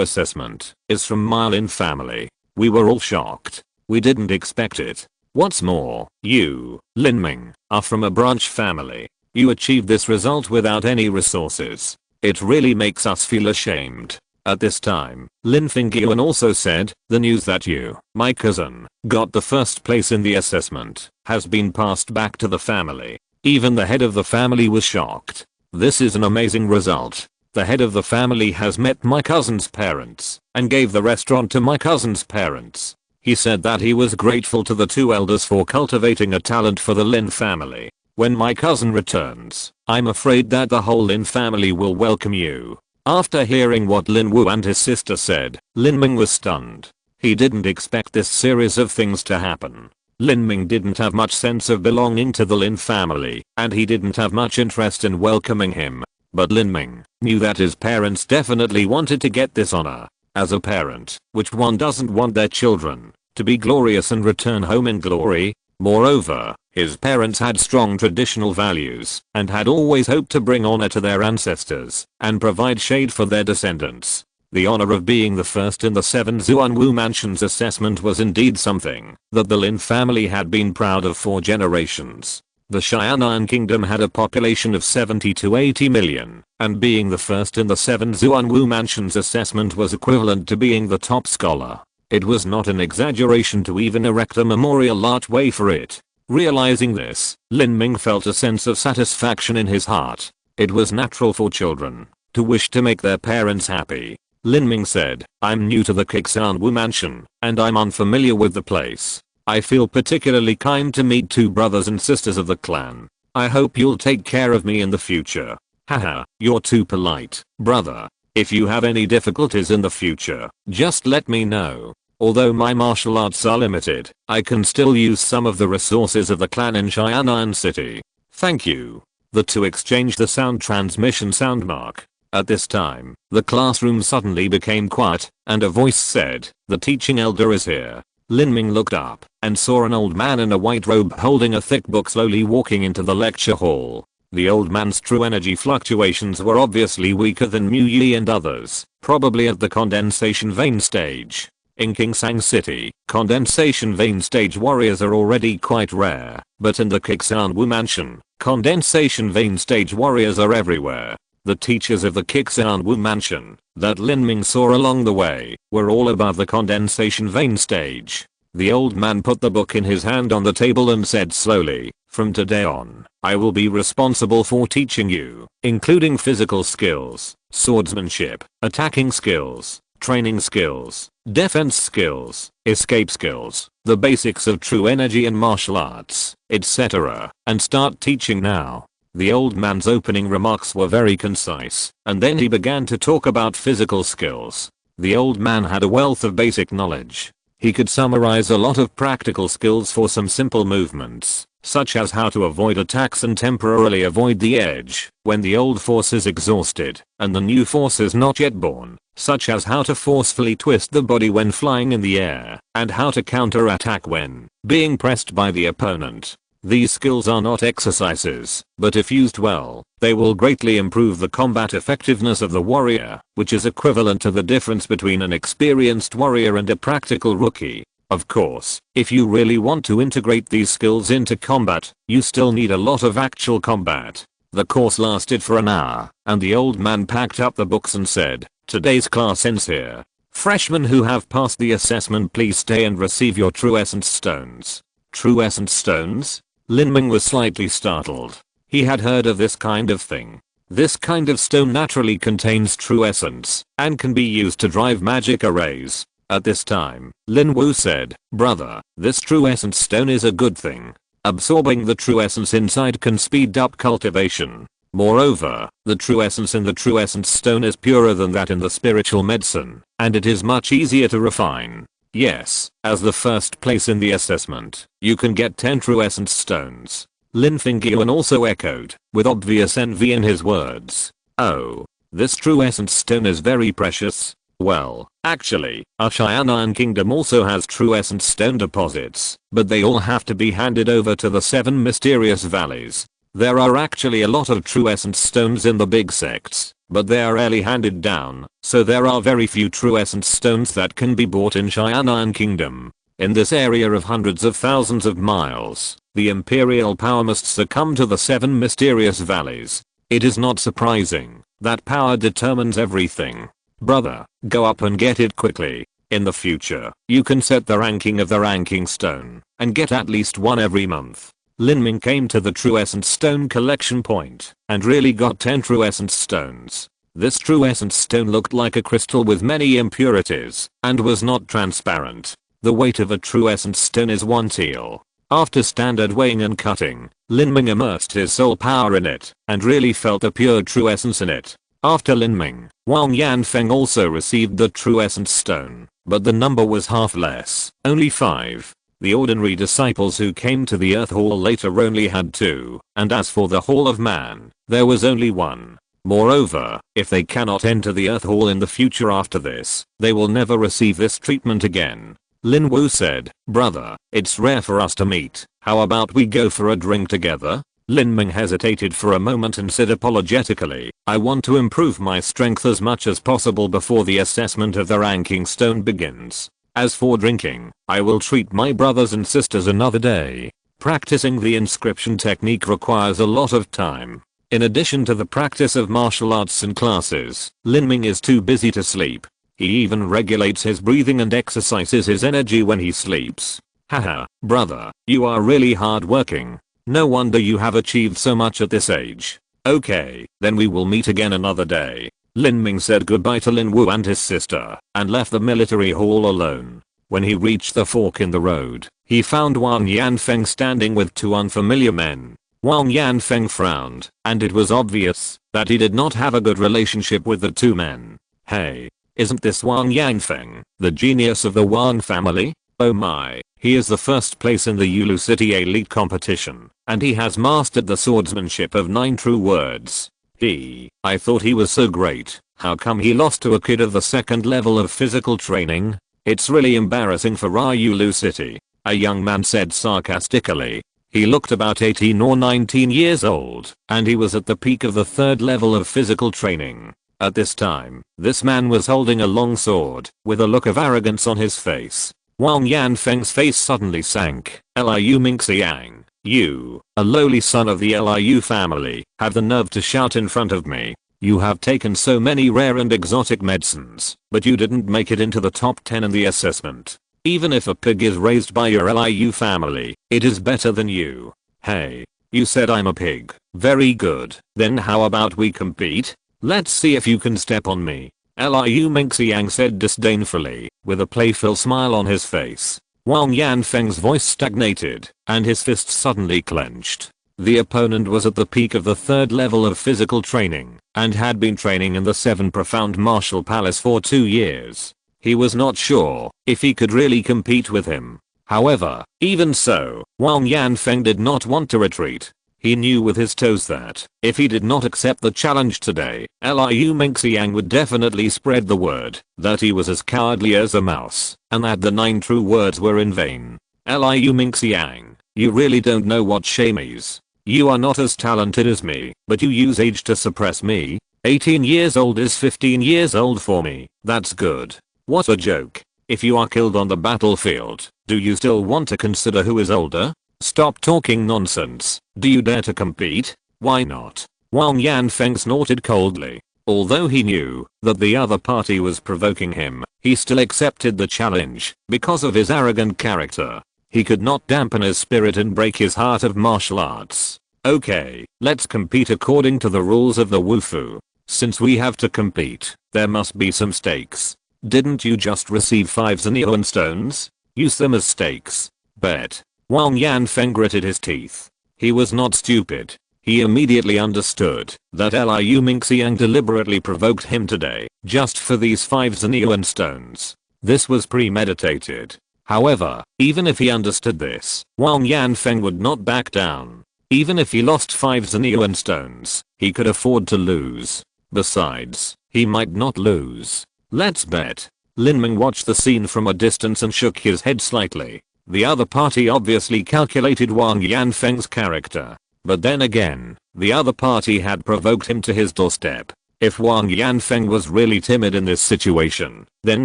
assessment is from my Lin family. We were all shocked. We didn't expect it. What's more, you, Lin Ming, are from a branch family. You achieved this result without any resources. It really makes us feel ashamed. At this time, Lin Fingyuan also said, the news that you, my cousin, got the first place in the assessment has been passed back to the family. Even the head of the family was shocked. This is an amazing result. The head of the family has met my cousin's parents and gave the restaurant to my cousin's parents. He said that he was grateful to the two elders for cultivating a talent for the Lin family. When my cousin returns, I'm afraid that the whole Lin family will welcome you. After hearing what Lin Wu and his sister said, Lin Ming was stunned. He didn't expect this series of things to happen. Lin Ming didn't have much sense of belonging to the Lin family, and he didn't have much interest in welcoming him. But Lin Ming knew that his parents definitely wanted to get this honor. As a parent, which one doesn't want their children to be glorious and return home in glory? Moreover, his parents had strong traditional values and had always hoped to bring honor to their ancestors and provide shade for their descendants. The honor of being the first in the 7 Zuanwu mansion's assessment was indeed something that the Lin family had been proud of for generations. The Xiaonan kingdom had a population of 70 to 80 million, and being the first in the 7 Zuanwu mansion's assessment was equivalent to being the top scholar. It was not an exaggeration to even erect a memorial archway for it. Realizing this, Lin Ming felt a sense of satisfaction in his heart. It was natural for children to wish to make their parents happy. Lin Ming said, I'm new to the Qianxue mansion, and I'm unfamiliar with the place. I feel particularly kind to meet two brothers and sisters of the clan. I hope you'll take care of me in the future. Haha, you're too polite, brother. If you have any difficulties in the future, just let me know. Although my martial arts are limited, I can still use some of the resources of the clan in Xiaonan City. Thank you. The two exchanged the sound transmission sound mark. At this time, the classroom suddenly became quiet, and a voice said, the teaching elder is here. Lin Ming looked up and saw an old man in a white robe holding a thick book slowly walking into the lecture hall. The old man's true energy fluctuations were obviously weaker than Mu Yi and others, probably at the condensation vein stage. In Qingsang City, condensation vein stage warriors are already quite rare, but in the Qianxue mansion, condensation vein stage warriors are everywhere. The teachers of the Qianxue mansion that Lin Ming saw along the way were all above the condensation vein stage. The old man put the book in his hand on the table and said slowly, from today on, I will be responsible for teaching you, including physical skills, swordsmanship, attacking skills, training skills, defense skills, escape skills, the basics of true energy and martial arts, etc. And start teaching now. The old man's opening remarks were very concise, and then he began to talk about physical skills. The old man had a wealth of basic knowledge. He could summarize a lot of practical skills for some simple movements, such as how to avoid attacks and temporarily avoid the edge when the old force is exhausted and the new force is not yet born, such as how to forcefully twist the body when flying in the air and how to counter-attack when being pressed by the opponent. These skills are not exercises, but if used well, they will greatly improve the combat effectiveness of the warrior, which is equivalent to the difference between an experienced warrior and a practical rookie. Of course, if you really want to integrate these skills into combat, you still need a lot of actual combat. The course lasted for an hour, and the old man packed up the books and said, "Today's class ends here. Freshmen who have passed the assessment, please stay and receive your true essence stones." True essence stones? Lin Ming was slightly startled. He had heard of this kind of thing. This kind of stone naturally contains true essence and can be used to drive magic arrays. At this time, Lin Wu said, "Brother, this true essence stone is a good thing. Absorbing the true essence inside can speed up cultivation. Moreover, the true essence in the true essence stone is purer than that in the spiritual medicine, and it is much easier to refine. Yes, as the first place in the assessment, you can get 10 true essence stones." Lin Fingyuan also echoed, with obvious envy in his words. "Oh, this true essence stone is very precious. Well, actually, our Xian'an kingdom also has true essence stone deposits, but they all have to be handed over to the 7 mysterious valleys. There are actually a lot of true essence stones in the big sects, but they are rarely handed down, so there are very few true essence stones that can be bought in Xian'an kingdom. In this area of hundreds of thousands of miles, the imperial power must succumb to the 7 mysterious valleys. It is not surprising that power determines everything. Brother, go up and get it quickly. In the future, you can set the ranking of the ranking stone and get at least one every month." Lin Ming came to the true essence stone collection point and really got 10 true essence stones. This true essence stone looked like a crystal with many impurities and was not transparent. The weight of a true essence stone is 1 teal. After standard weighing and cutting, Lin Ming immersed his soul power in it and really felt the pure true essence in it. After Lin Ming, Wang Yanfeng also received the true essence stone, but the number was half less, only 5. The ordinary disciples who came to the Earth Hall later only had 2, and as for the Hall of Man, there was only 1. Moreover, if they cannot enter the Earth Hall in the future after this, they will never receive this treatment again. Lin Wu said, "Brother, it's rare for us to meet. How about we go for a drink together?" Lin Ming hesitated for a moment and said apologetically, "I want to improve my strength as much as possible before the assessment of the ranking stone begins. As for drinking, I will treat my brothers and sisters another day. Practicing the inscription technique requires a lot of time. In addition to the practice of martial arts and classes, Lin Ming is too busy to sleep. He even regulates his breathing and exercises his energy when he sleeps. Haha, brother, you are really hardworking. No wonder you have achieved so much at this age. Okay, then we will meet again another day." Lin Ming said goodbye to Lin Wu and his sister and left the military hall alone. When he reached the fork in the road, he found Wang Yanfeng standing with 2 unfamiliar men. Wang Yanfeng frowned, and it was obvious that he did not have a good relationship with the 2 men. "Hey, isn't this Wang Yanfeng, the genius of the Wang family? Oh my, he is the first place in the Yulu City Elite competition, and he has mastered the swordsmanship of 9 true words. I thought he was so great. How come he lost to a kid of the 2nd level of physical training? It's really embarrassing for Yulu City," a young man said sarcastically. He looked about 18 or 19 years old, and he was at the peak of the 3rd level of physical training. At this time, this man was holding a long sword, with a look of arrogance on his face. Wang Yanfeng's face suddenly sank. "Liu Mingxiang, you, a lowly son of the Liu family, have the nerve to shout in front of me. You have taken so many rare and exotic medicines, but you didn't make it into the top 10 in the assessment. Even if a pig is raised by your Liu family, it is better than you. Hey, you said I'm a pig. Very good. Then how about we compete? Let's see if you can step on me." Liu Mingxiang said disdainfully, with a playful smile on his face. Wang Yanfeng's voice stagnated, and his fist suddenly clenched. The opponent was at the peak of the 3rd level of physical training, and had been training in the 7 Profound Martial Palace for 2 years. He was not sure if he could really compete with him. However, even so, Wang Yanfeng did not want to retreat. He knew with his toes that, if he did not accept the challenge today, Liu Mingxiang would definitely spread the word that he was as cowardly as a mouse, and that the 9 true words were in vain. "Liu Mingxiang, you really don't know what shame is. You are not as talented as me, but you use age to suppress me. 18 years old is 15 years old for me. That's good. What a joke. If you are killed on the battlefield, do you still want to consider who is older? Stop talking nonsense. Do you dare to compete? Why not? Wang Yanfeng snorted coldly. Although he knew that the other party was provoking him, he still accepted the challenge because of his arrogant character. He could not dampen his spirit and break his heart of martial arts. Okay, let's compete according to the rules of the Wufu. Since we have to compete, there must be some stakes. Didn't you just receive 5 Xenion stones? Use them as stakes. Bet. Wang Yanfeng gritted his teeth. He was not stupid. He immediately understood that Liu Mingxiang deliberately provoked him today just for these 5 Xenion stones. This was premeditated. However, even if he understood this, Wang Yanfeng would not back down. Even if he lost 5 Xenion stones, he could afford to lose. Besides, he might not lose. Let's bet. Lin Ming watched the scene from a distance and shook his head slightly. The other party obviously calculated Wang Yanfeng's character. But then again, the other party had provoked him to his doorstep. If Wang Yanfeng was really timid in this situation, then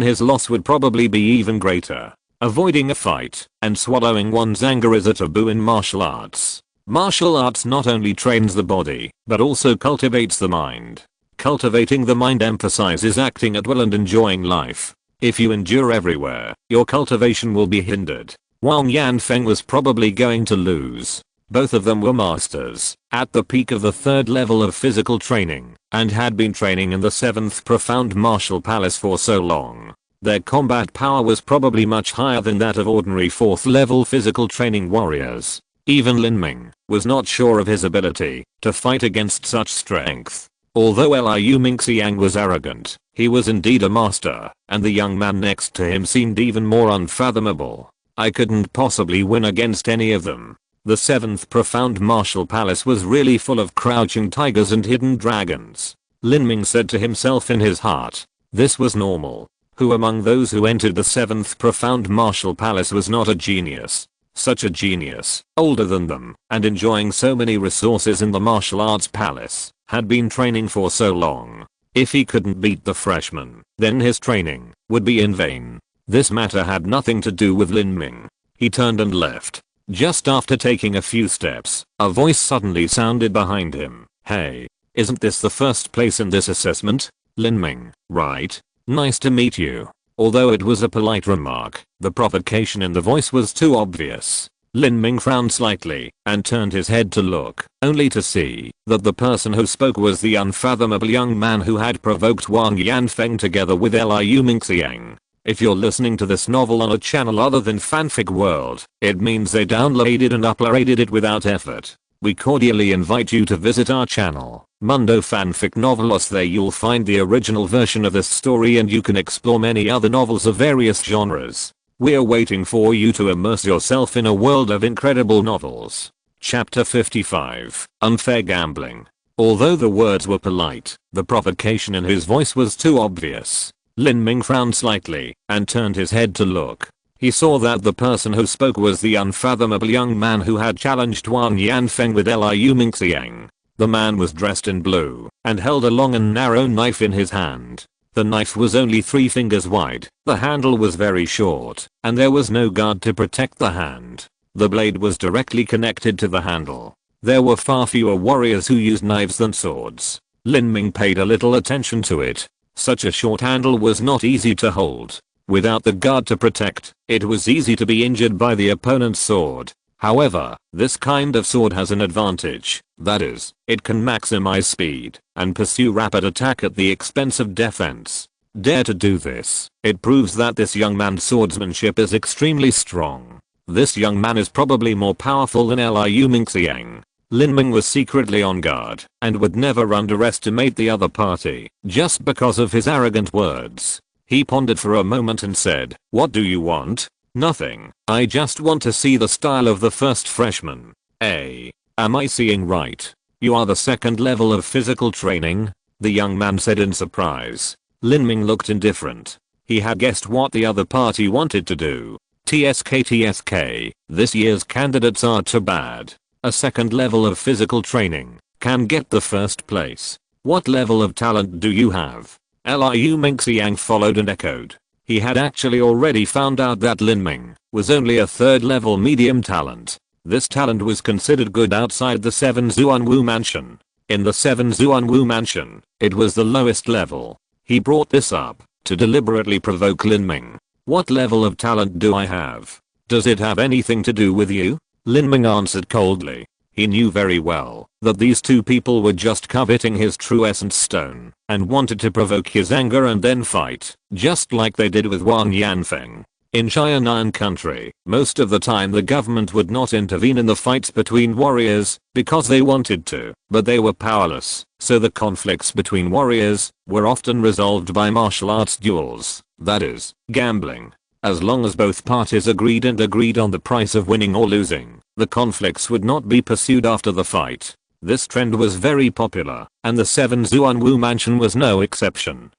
his loss would probably be even greater. Avoiding a fight and swallowing one's anger is a taboo in martial arts. Martial arts not only trains the body, but also cultivates the mind. Cultivating the mind emphasizes acting at will and enjoying life. If you endure everywhere, your cultivation will be hindered. Wang Yanfeng was probably going to lose. Both of them were masters, at the peak of the 3rd level of physical training, and had been training in the 7th profound martial palace for so long. Their combat power was probably much higher than that of ordinary 4th level physical training warriors. Even Lin Ming was not sure of his ability to fight against such strength. Although Liu Mingxiang was arrogant, he was indeed a master, and the young man next to him seemed even more unfathomable. I couldn't possibly win against any of them. The 7th profound martial palace was really full of crouching tigers and hidden dragons. Lin Ming said to himself in his heart. This was normal. Who among those who entered the 7th profound martial palace was not a genius? Such a genius, older than them, and enjoying so many resources in the martial arts palace, had been training for so long. If he couldn't beat the freshman, then his training would be in vain. This matter had nothing to do with Lin Ming. He turned and left. Just after taking a few steps, a voice suddenly sounded behind him. Hey, isn't this the first place in this assessment? Lin Ming, right? Nice to meet you. Although it was a polite remark, the provocation in the voice was too obvious. Lin Ming frowned slightly and turned his head to look, only to see that the person who spoke was the unfathomable young man who had provoked Wang Yanfeng together with Liu Mingxiang. If you're listening to this novel on a channel other than Fanfic World, it means they downloaded and uploaded it without effort. We cordially invite you to visit our channel, Mundo Fanfic Novelos. There you'll find the original version of this story and you can explore many other novels of various genres. We're waiting for you to immerse yourself in a world of incredible novels. Chapter 55, Unfair Gambling. Although the words were polite, the provocation in his voice was too obvious. Lin Ming frowned slightly and turned his head to look. He saw that the person who spoke was the unfathomable young man who had challenged Wang Yanfeng with Liu Mingxiang. The man was dressed in blue and held a long and narrow knife in his hand. The knife was only 3 fingers wide, the handle was very short, and there was no guard to protect the hand. The blade was directly connected to the handle. There were far fewer warriors who used knives than swords. Lin Ming paid a little attention to it. Such a short handle was not easy to hold. Without the guard to protect, it was easy to be injured by the opponent's sword. However, this kind of sword has an advantage, that is, it can maximize speed and pursue rapid attack at the expense of defense. Dare to do this, it proves that this young man's swordsmanship is extremely strong. This young man is probably more powerful than Liu Mingxiang. Lin Ming was secretly on guard and would never underestimate the other party just because of his arrogant words. He pondered for a moment and said, "What do you want?" "Nothing. I just want to see the style of the first freshman." Am I seeing right? You are the 2nd level of physical training?" the young man said in surprise. Lin Ming looked indifferent. He had guessed what the other party wanted to do. TSK, this year's candidates are too bad. A 2nd level of physical training can get the 1st place. What level of talent do you have? Liu Mingxiang followed and echoed. He had actually already found out that Lin Ming was only a 3rd level medium talent. This talent was considered good outside the 7 Zuanwu mansion. In the 7 Zuanwu mansion, it was the lowest level. He brought this up to deliberately provoke Lin Ming. What level of talent do I have? Does it have anything to do with you? Lin Ming answered coldly. He knew very well that these two people were just coveting his true essence stone and wanted to provoke his anger and then fight, just like they did with Wang Yanfeng. In Qianxue country, most of the time the government would not intervene in the fights between warriors because they wanted to, but they were powerless, so the conflicts between warriors were often resolved by martial arts duels, that is, gambling. As long as both parties agreed on the price of winning or losing, the conflicts would not be pursued after the fight. This trend was very popular, and the 7 Zuanwu mansion was no exception.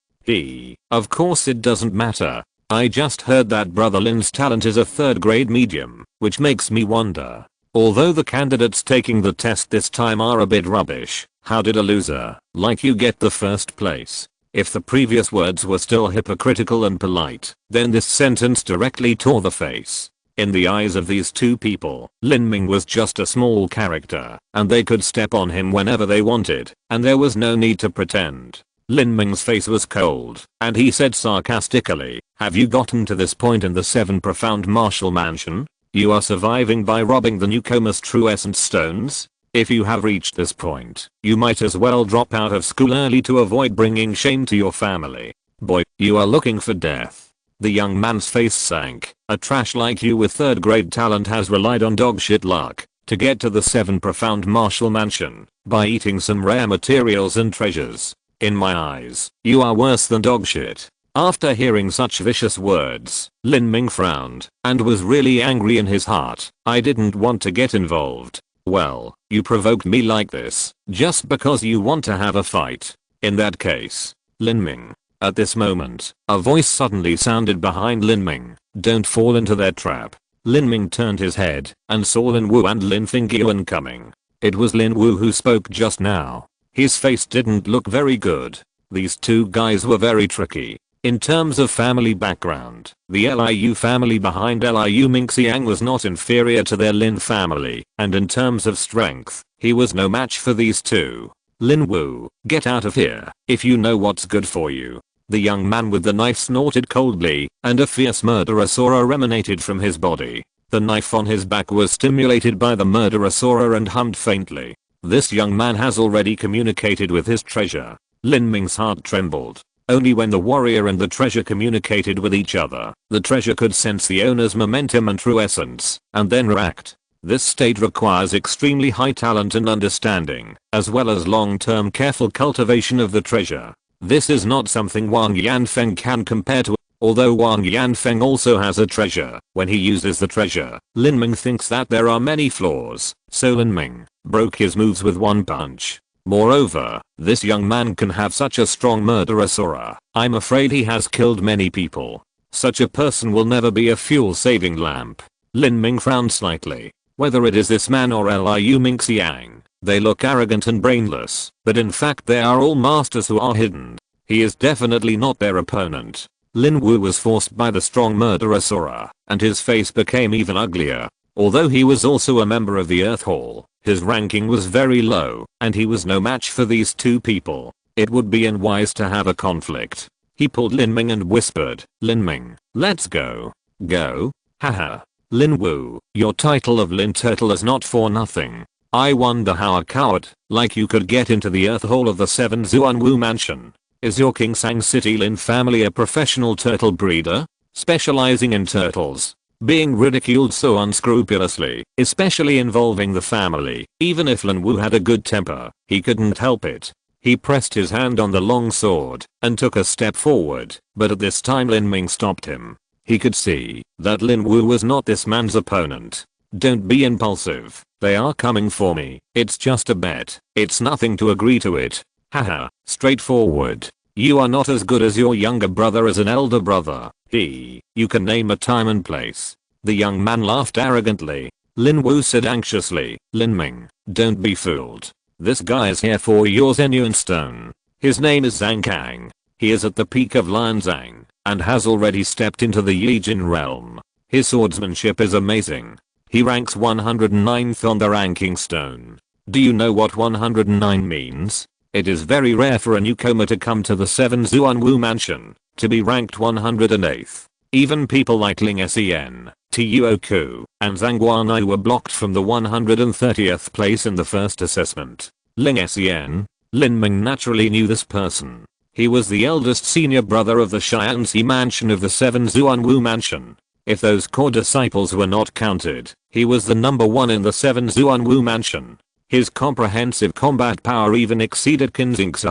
Of course it doesn't matter. I just heard that brother Lin's talent is a 3rd grade medium, which makes me wonder. Although the candidates taking the test this time are a bit rubbish, how did a loser like you get the first place? If the previous words were still hypocritical and polite, then this sentence directly tore the face. In the eyes of these two people, Lin Ming was just a small character, and they could step on him whenever they wanted, and there was no need to pretend. Lin Ming's face was cold, and he said sarcastically, have you gotten to this point in the 7 profound martial mansion? You are surviving by robbing the newcomer's true essence stones? If you have reached this point, you might as well drop out of school early to avoid bringing shame to your family. Boy, you are looking for death. The young man's face sank. A trash like you with 3rd grade talent has relied on dogshit luck to get to the 7 profound martial mansion by eating some rare materials and treasures. In my eyes, you are worse than dogshit. After hearing such vicious words, Lin Ming frowned and was really angry in his heart. I didn't want to get involved. Well, you provoked me like this just because you want to have a fight. In that case, Lin Ming. At this moment, a voice suddenly sounded behind Lin Ming. Don't fall into their trap. Lin Ming turned his head and saw Lin Wu and Lin Fingyuan coming. It was Lin Wu who spoke just now. His face didn't look very good. These two guys were very tricky. In terms of family background, the Liu family behind Liu Mingxiang was not inferior to their Lin family, and in terms of strength, he was no match for these two. Lin Wu, get out of here, if you know what's good for you. The young man with the knife snorted coldly, and a fierce murderous aura emanated from his body. The knife on his back was stimulated by the murderous aura and hummed faintly. This young man has already communicated with his treasure. Lin Ming's heart trembled. Only when the warrior and the treasure communicated with each other, the treasure could sense the owner's momentum and true essence, and then react. This state requires extremely high talent and understanding, as well as long-term careful cultivation of the treasure. This is not something Wang Yanfeng can compare to. Although Wang Yanfeng also has a treasure, when he uses the treasure, Lin Ming thinks that there are many flaws, so Lin Ming broke his moves with one punch. Moreover, this young man can have such a strong murderous aura. I'm afraid he has killed many people. Such a person will never be a fuel-saving lamp. Lin Ming frowned slightly. Whether it is this man or Liu Mingxiang, they look arrogant and brainless, but in fact they are all masters who are hidden. He is definitely not their opponent. Lin Wu was forced by the strong murderous aura, and his face became even uglier. Although he was also a member of the Earth Hall, his ranking was very low, and he was no match for these two people. It would be unwise to have a conflict. He pulled Lin Ming and whispered, Lin Ming, let's go. Go? Haha. Lin Wu, your title of Lin Turtle is not for nothing. I wonder how a coward like you could get into the Earth Hall of the 7 Zuanwu mansion. Is your Qingsang City Lin family a professional turtle breeder, specializing in turtles? Being ridiculed so unscrupulously, especially involving the family, even if Lin Wu had a good temper, he couldn't help it. He pressed his hand on the long sword and took a step forward, but at this time Lin Ming stopped him. He could see that Lin Wu was not this man's opponent. Don't be impulsive. They are coming for me. It's just a bet. It's nothing to agree to it. Haha, straightforward. You are not as good as your younger brother as an elder brother. You can name a time and place. The young man laughed arrogantly. Lin Wu said anxiously, Lin Ming, don't be fooled. This guy is here for your genuine stone. His name is Zhang Kang. He is at the peak of Lianzang, and has already stepped into the Yijin realm. His swordsmanship is amazing. He ranks 109th on the ranking stone. Do you know what 109 means? It is very rare for a newcomer to come to the 7 Zuanwu mansion, to be ranked 108th. Even people like Ling Sen, Tuoku, and Zhang Guanai were blocked from the 130th place in the first assessment. Ling Sen, Lin Ming naturally knew this person. He was the eldest senior brother of the Qianxue mansion of the 7 Zuanwu mansion. If those core disciples were not counted, he was the number 1 in the 7 Zuanwu mansion. His comprehensive combat power even exceeded Qinzing's.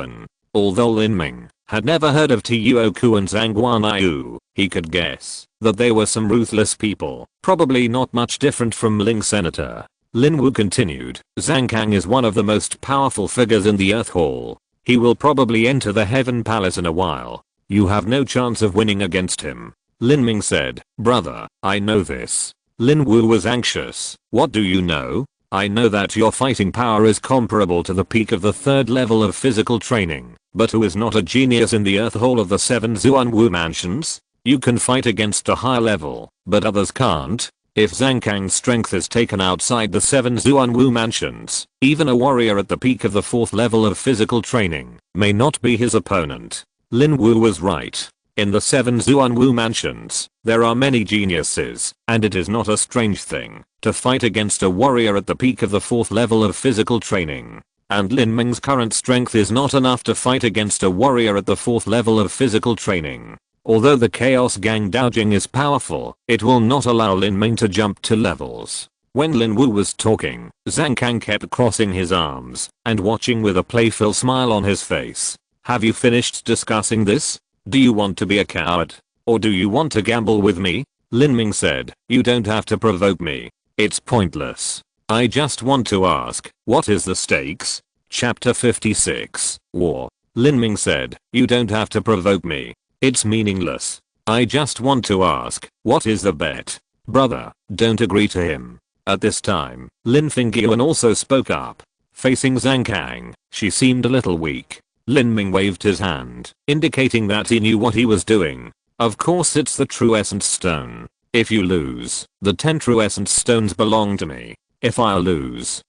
Although Lin Ming had never heard of Tuoku and Zhang Guanai, he could guess that they were some ruthless people, probably not much different from Ling Senator. Lin Wu continued, Zhang Kang is one of the most powerful figures in the Earth Hall. He will probably enter the Heaven Palace in a while. You have no chance of winning against him. Lin Ming said, brother, I know this. Lin Wu was anxious. What do you know? I know that your fighting power is comparable to the peak of the 3rd level of physical training, but who is not a genius in the Earth Hall of the 7 Zuanwu mansions? You can fight against a high level, but others can't. If Zhang Kang's strength is taken outside the 7 Zuanwu mansions, even a warrior at the peak of the 4th level of physical training may not be his opponent. Lin Wu was right. In the 7 Zuanwu mansions, there are many geniuses, and it is not a strange thing to fight against a warrior at the peak of the 4th level of physical training. And Lin Ming's current strength is not enough to fight against a warrior at the 4th level of physical training. Although the Chaos Gang Daojing is powerful, it will not allow Lin Ming to jump to levels. When Lin Wu was talking, Zhang Kang kept crossing his arms and watching with a playful smile on his face. Have you finished discussing this? Do you want to be a coward? Or do you want to gamble with me? Lin Ming said, you don't have to provoke me. It's pointless. I just want to ask, what is the stakes? Chapter 56, War. Lin Ming said, you don't have to provoke me. It's meaningless. I just want to ask, what is the bet? Brother, don't agree to him. At this time, Lin Fingyuan also spoke up. Facing Zhang Kang, she seemed a little weak. Lin Ming waved his hand, indicating that he knew what he was doing. Of course it's the true essence stone. If you lose, the 10 true essence stones belong to me. If I lose,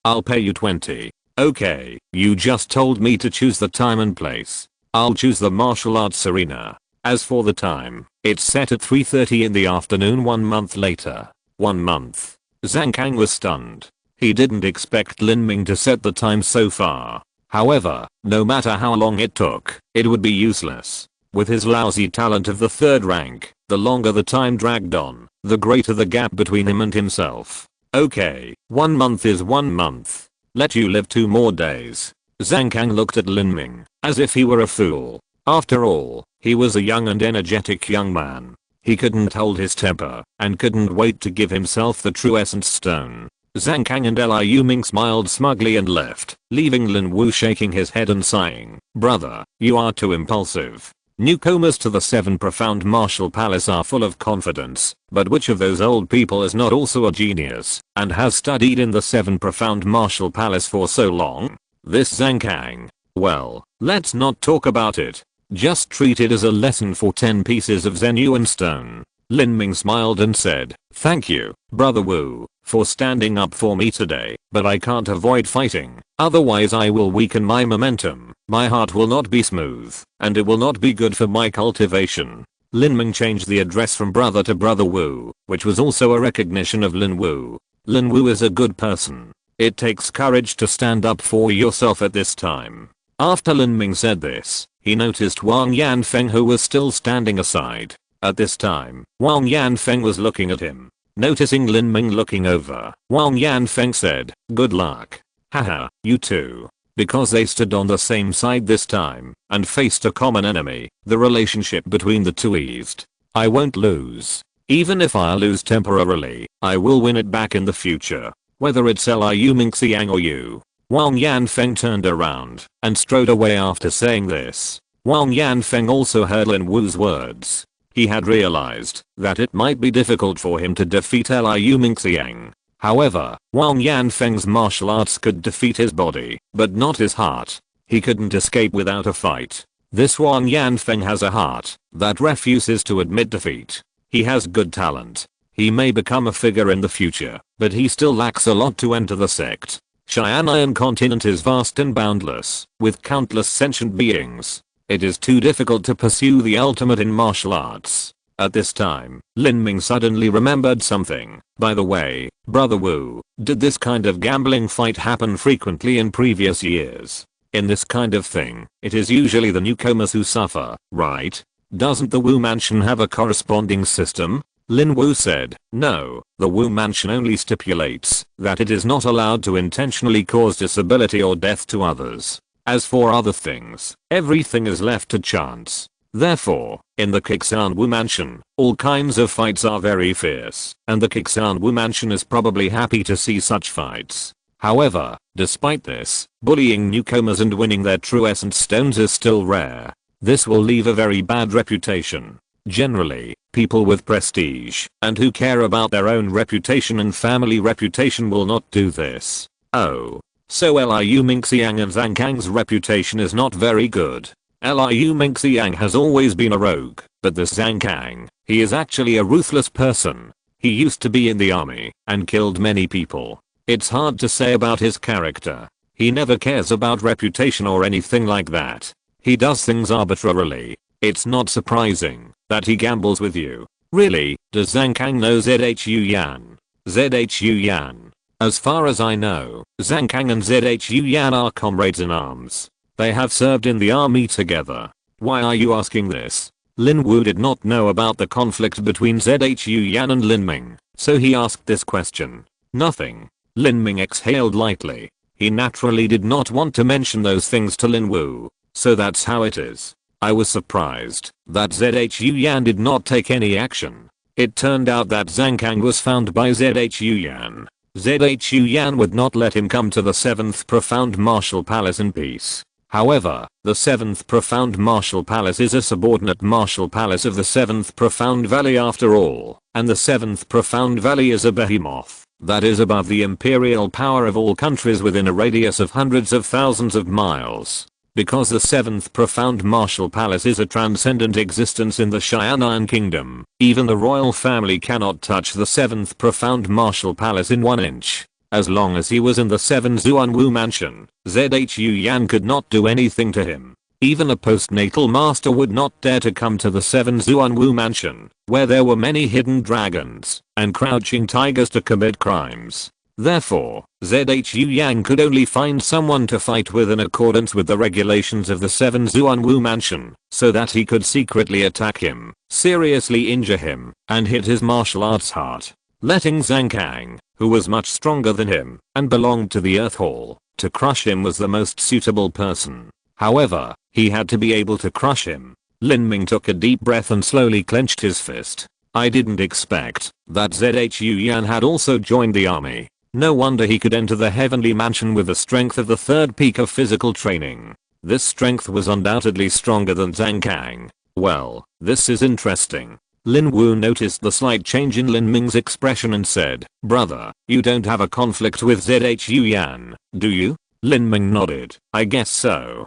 I'll pay you 20. Okay, you just told me to choose the time and place. I'll choose the martial arts arena. As for the time, it's set at 3:30 in the afternoon 1 month later. 1 month. Zhang Kang was stunned. He didn't expect Lin Ming to set the time so far. However, no matter how long it took, it would be useless. With his lousy talent of the 3rd rank, the longer the time dragged on, the greater the gap between him and himself. Okay, 1 month is 1 month. Let you live 2 more days. Zhang Kang looked at Lin Ming, as if he were a fool. After all, he was a young and energetic young man. He couldn't hold his temper, and couldn't wait to give himself the true essence stone. Zhang Kang and Liu Ming smiled smugly and left, leaving Lin Wu shaking his head and sighing. Brother, you are too impulsive. Newcomers to the 7 Profound Martial Palace are full of confidence, but which of those old people is not also a genius, and has studied in the 7 Profound Martial Palace for so long? This Zhang Kang. Well, let's not talk about it. Just treat it as a lesson for 10 pieces of Zenyuan stone. Lin Ming smiled and said, thank you, Brother Wu, for standing up for me today, but I can't avoid fighting, otherwise I will weaken my momentum, my heart will not be smooth, and it will not be good for my cultivation. Lin Ming changed the address from brother to Brother Wu, which was also a recognition of Lin Wu. Lin Wu is a good person. It takes courage to stand up for yourself at this time. After Lin Ming said this, he noticed Wang Yanfeng, who was still standing aside. At this time, Wang Yanfeng was looking at him. Noticing Lin Ming looking over, Wang Yanfeng said, good luck. Haha, you too. Because they stood on the same side this time, and faced a common enemy, the relationship between the two eased. I won't lose. Even if I lose temporarily, I will win it back in the future. Whether it's Liu Ming Xiang or you. Wang Yanfeng turned around, and strode away after saying this. Wang Yanfeng also heard Lin Wu's words. He had realized that it might be difficult for him to defeat Liu Ming Xiang. However, Wang Yanfeng's martial arts could defeat his body, but not his heart. He couldn't escape without a fight. This Wang Yanfeng has a heart that refuses to admit defeat. He has good talent. He may become a figure in the future, but he still lacks a lot to enter the sect. Cheyenne continent is vast and boundless, with countless sentient beings. It is too difficult to pursue the ultimate in martial arts. At this time, Lin Ming suddenly remembered something. By the way, Brother Wu, did this kind of gambling fight happen frequently in previous years? In this kind of thing, it is usually the newcomers who suffer, right? Doesn't the Wu Mansion have a corresponding system? Lin Wu said, no, the Wu Mansion only stipulates that it is not allowed to intentionally cause disability or death to others. As for other things, everything is left to chance. Therefore, in the Kixan Wu Mansion, all kinds of fights are very fierce, and the Kixan Wu Mansion is probably happy to see such fights. However, despite this, bullying newcomers and winning their true essence stones is still rare. This will leave a very bad reputation. Generally, people with prestige and who care about their own reputation and family reputation will not do this. Oh. So Liu Mingxiang and Zhang Kang's reputation is not very good. Liu Mingxiang has always been a rogue, but this Zhang Kang, he is actually a ruthless person. He used to be in the army and killed many people. It's hard to say about his character. He never cares about reputation or anything like that. He does things arbitrarily. It's not surprising that he gambles with you. Really, does Zhang Kang know Zhu Yan? Zhu Yan. As far as I know, Zhang Kang and Zhu Yan are comrades in arms. They have served in the army together. Why are you asking this? Lin Wu did not know about the conflict between Zhu Yan and Lin Ming, so he asked this question. Nothing. Lin Ming exhaled lightly. He naturally did not want to mention those things to Lin Wu, so that's how it is. I was surprised that Zhu Yan did not take any action. It turned out that Zhang Kang was found by Zhu Yan. Zhu Yan would not let him come to the 7th Profound Martial Palace in peace. However, the 7th Profound Martial Palace is a subordinate martial palace of the 7th Profound Valley after all, and the 7th Profound Valley is a behemoth that is above the imperial power of all countries within a radius of hundreds of thousands of miles. Because the 7th Profound Martial Palace is a transcendent existence in the Cheyenne Kingdom, even the royal family cannot touch the 7th Profound Martial Palace in 1 inch. As long as he was in the 7 Zuan Wu Mansion, Zhu Yan could not do anything to him. Even a postnatal master would not dare to come to the 7 Zuan Wu Mansion, where there were many hidden dragons and crouching tigers to commit crimes. Therefore, Zhu Yan could only find someone to fight with in accordance with the regulations of the 7 Zuan Wu Mansion, so that he could secretly attack him, seriously injure him, and hit his martial arts heart. Letting Zhang Kang, who was much stronger than him and belonged to the Earth Hall, to crush him was the most suitable person. However, he had to be able to crush him. Lin Ming took a deep breath and slowly clenched his fist. I didn't expect that Zhu Yan had also joined the army. No wonder he could enter the heavenly mansion with the strength of the 3rd peak of physical training. This strength was undoubtedly stronger than Zhang Kang. Well, this is interesting. Lin Wu noticed the slight change in Lin Ming's expression and said, brother, you don't have a conflict with Zhu Yan, do you? Lin Ming nodded. I guess so.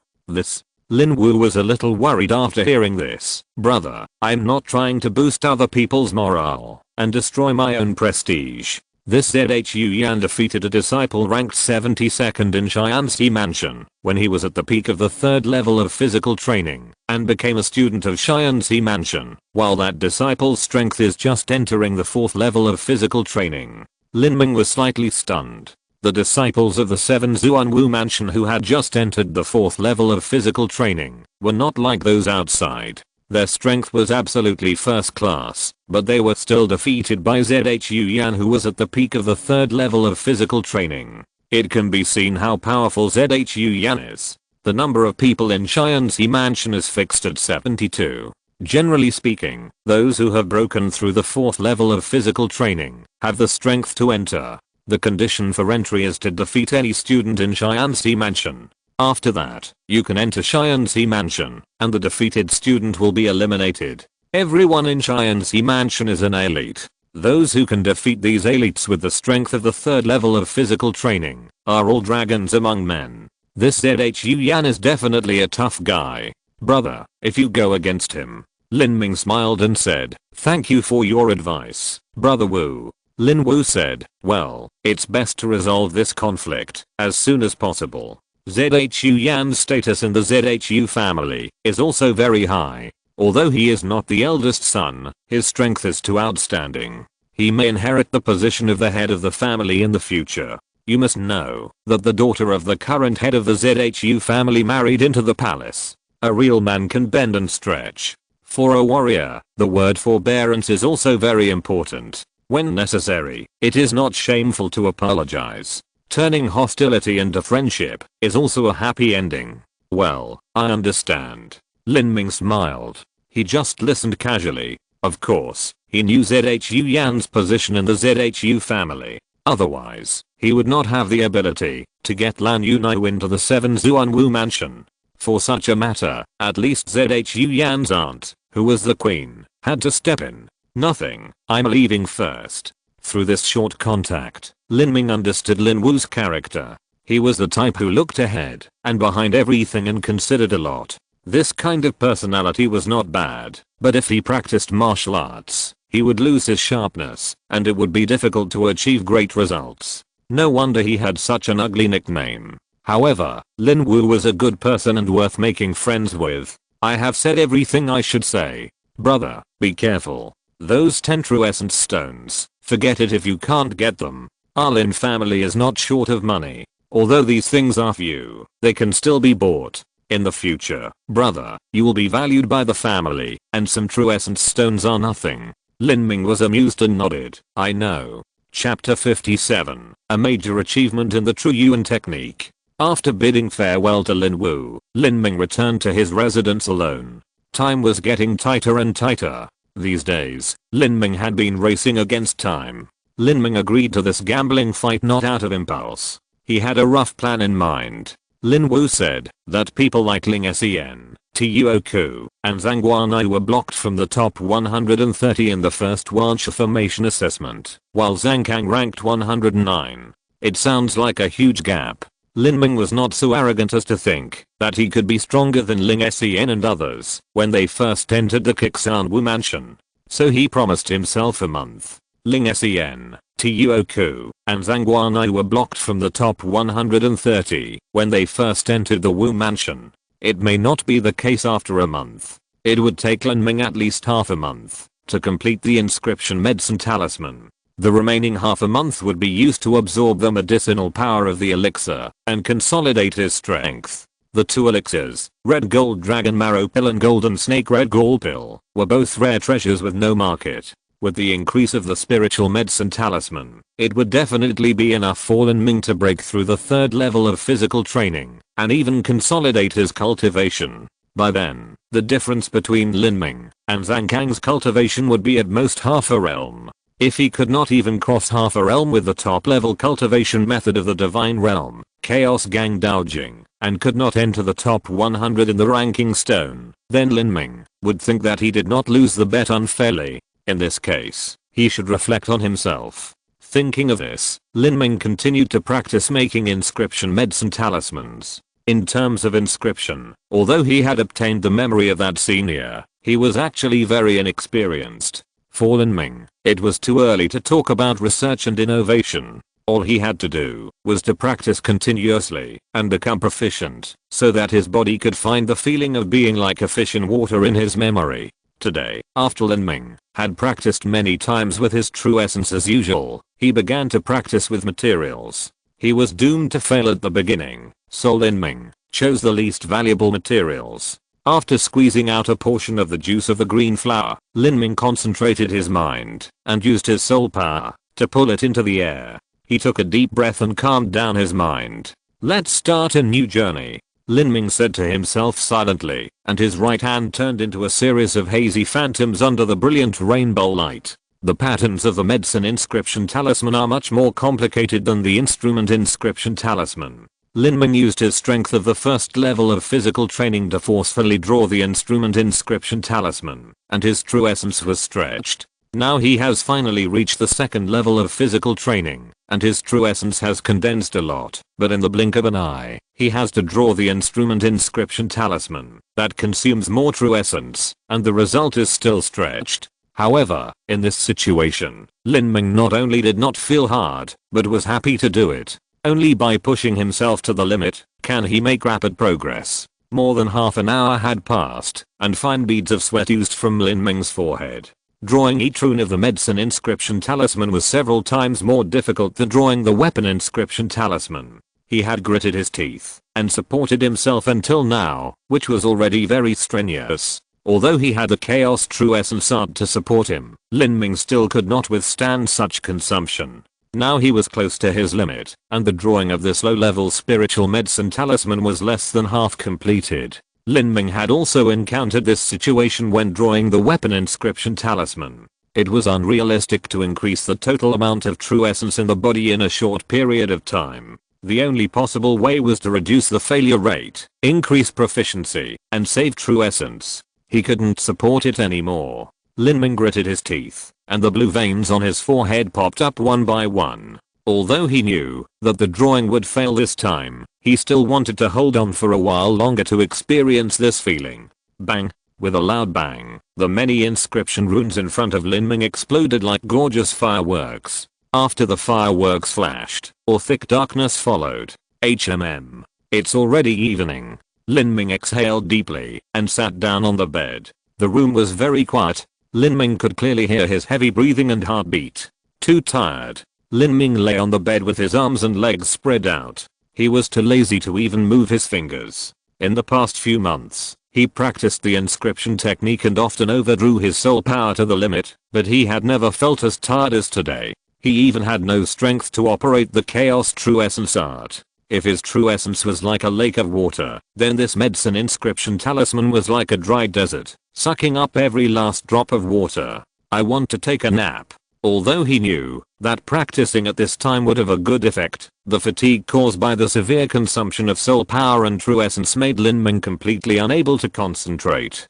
Lin Wu was a little worried after hearing this. Brother, I'm not trying to boost other people's morale and destroy my own prestige. This Zhu Yan defeated a disciple ranked 72nd in Qianxue Mansion when he was at the peak of the 3rd level of physical training and became a student of Qianxue Mansion, while that disciple's strength is just entering the 4th level of physical training. Lin Ming was slightly stunned. The disciples of the 7 Zuan Wu Mansion who had just entered the 4th level of physical training were not like those outside. Their strength was absolutely first class, but they were still defeated by Zhu Yan who was at the peak of the 3rd level of physical training. It can be seen how powerful Zhu Yan is. The number of people in Qianxue Mansion is fixed at 72. Generally speaking, those who have broken through the 4th level of physical training have the strength to enter. The condition for entry is to defeat any student in Qianxue Mansion. After that, you can enter Qianxue Mansion, and the defeated student will be eliminated. Everyone in Qianxue Mansion is an elite. Those who can defeat these elites with the strength of the 3rd level of physical training are all dragons among men. This Zhu Yan is definitely a tough guy. Brother, if you go against him. Lin Ming smiled and said, thank you for your advice, Brother Wu. Lin Wu said, well, it's best to resolve this conflict as soon as possible. Zhu Yan's status in the Zhu family is also very high. Although he is not the eldest son, his strength is too outstanding. He may inherit the position of the head of the family in the future. You must know that the daughter of the current head of the Zhu family married into the palace. A real man can bend and stretch. For a warrior, the word forbearance is also very important. When necessary, it is not shameful to apologize. Turning hostility into friendship is also a happy ending. Well, I understand. Lin Ming smiled. He just listened casually. Of course, he knew Zhu Yan's position in the Zhu family. Otherwise, he would not have the ability to get Lan Yunai into the 7 Zuanwu mansion. For such a matter, at least Zhu Yan's aunt, who was the queen, had to step in. Nothing, I'm leaving first. Through this short contact, Lin Ming understood Lin Wu's character. He was the type who looked ahead and behind everything and considered a lot. This kind of personality was not bad, but if he practiced martial arts, he would lose his sharpness, and it would be difficult to achieve great results. No wonder he had such an ugly nickname. However, Lin Wu was a good person and worth making friends with. I have said everything I should say. Brother, be careful. Those 10 true essence stones, forget it if you can't get them. Our Lin family is not short of money. Although these things are few, they can still be bought. In the future, brother, you will be valued by the family, and some true essence stones are nothing. Lin Ming was amused and nodded. I know. Chapter 57, a major achievement in the True Yuan technique. After bidding farewell to Lin Wu, Lin Ming returned to his residence alone. Time was getting tighter and tighter. These days, Lin Ming had been racing against time. Lin Ming agreed to this gambling fight not out of impulse. He had a rough plan in mind. Lin Wu said that people like Ling Sen, Tuoku, and Zhang Guanai were blocked from the top 130 in the first Wancha formation assessment, while Zhang Kang ranked 109. It sounds like a huge gap. Lin Ming was not so arrogant as to think that he could be stronger than Ling Sen and others when they first entered the Kixanwu mansion. So he promised himself a month. Ling Sen, Tuoku, and Zhang Guanai were blocked from the top 130 when they first entered the Wu mansion. It may not be the case after a month. It would take Lin Ming at least half a month to complete the inscription medicine talisman. The remaining half a month would be used to absorb the medicinal power of the elixir and consolidate his strength. The 2 elixirs, Red Gold Dragon Marrow Pill and Golden Snake Red Gold Pill, were both rare treasures with no market. With the increase of the spiritual medicine talisman, it would definitely be enough for Lin Ming to break through the 3rd level of physical training and even consolidate his cultivation. By then, the difference between Lin Ming and Zhang Kang's cultivation would be at most half a realm. If he could not even cross half a realm with the top level cultivation method of the divine realm, Chaos Gang Daojing, and could not enter the top 100 in the ranking stone, then Lin Ming would think that he did not lose the bet unfairly. In this case, he should reflect on himself. Thinking of this, Lin Ming continued to practice making inscription medicine talismans. In terms of inscription, although he had obtained the memory of that senior, he was actually very inexperienced. For Lin Ming, it was too early to talk about research and innovation. All he had to do was to practice continuously and become proficient so that his body could find the feeling of being like a fish in water in his memory. Today, after Lin Ming had practiced many times with his true essence as usual, he began to practice with materials. He was doomed to fail at the beginning, so Lin Ming chose the least valuable materials. After squeezing out a portion of the juice of the green flower, Lin Ming concentrated his mind and used his soul power to pull it into the air. He took a deep breath and calmed down his mind. Let's start a new journey, Lin Ming said to himself silently, and his right hand turned into a series of hazy phantoms under the brilliant rainbow light. The patterns of the medicine inscription talisman are much more complicated than the instrument inscription talisman. Lin Ming used his strength of the 1st level of physical training to forcefully draw the instrument inscription talisman, and his true essence was stretched. Now he has finally reached the 2nd level of physical training, and his true essence has condensed a lot, but in the blink of an eye, he has to draw the instrument inscription talisman that consumes more true essence, and the result is still stretched. However, in this situation, Lin Ming not only did not feel hard, but was happy to do it. Only by pushing himself to the limit can he make rapid progress. More than half an hour had passed, and fine beads of sweat oozed from Lin Ming's forehead. Drawing each rune of the medicine inscription talisman was several times more difficult than drawing the weapon inscription talisman. He had gritted his teeth and supported himself until now, which was already very strenuous. Although he had the Chaos True Essence art to support him, Lin Ming still could not withstand such consumption. Now he was close to his limit, and the drawing of this low-level spiritual medicine talisman was less than half completed. Lin Ming had also encountered this situation when drawing the weapon inscription talisman. It was unrealistic to increase the total amount of true essence in the body in a short period of time. The only possible way was to reduce the failure rate, increase proficiency, and save true essence. He couldn't support it anymore. Lin Ming gritted his teeth, and the blue veins on his forehead popped up one by one. Although he knew that the drawing would fail this time, he still wanted to hold on for a while longer to experience this feeling. Bang! With a loud bang, the many inscription runes in front of Lin Ming exploded like gorgeous fireworks. After the fireworks flashed, thick darkness followed. It's already evening. Lin Ming exhaled deeply and sat down on the bed. The room was very quiet. Lin Ming could clearly hear his heavy breathing and heartbeat. Too tired, Lin Ming lay on the bed with his arms and legs spread out. He was too lazy to even move his fingers. In the past few months, he practiced the inscription technique and often overdrew his soul power to the limit, but he had never felt as tired as today. He even had no strength to operate the Chaos True Essence art. If his true essence was like a lake of water, then this medicine inscription talisman was like a dry desert, sucking up every last drop of water. I want to take a nap. Although he knew that practicing at this time would have a good effect, the fatigue caused by the severe consumption of soul power and true essence made Lin Ming completely unable to concentrate.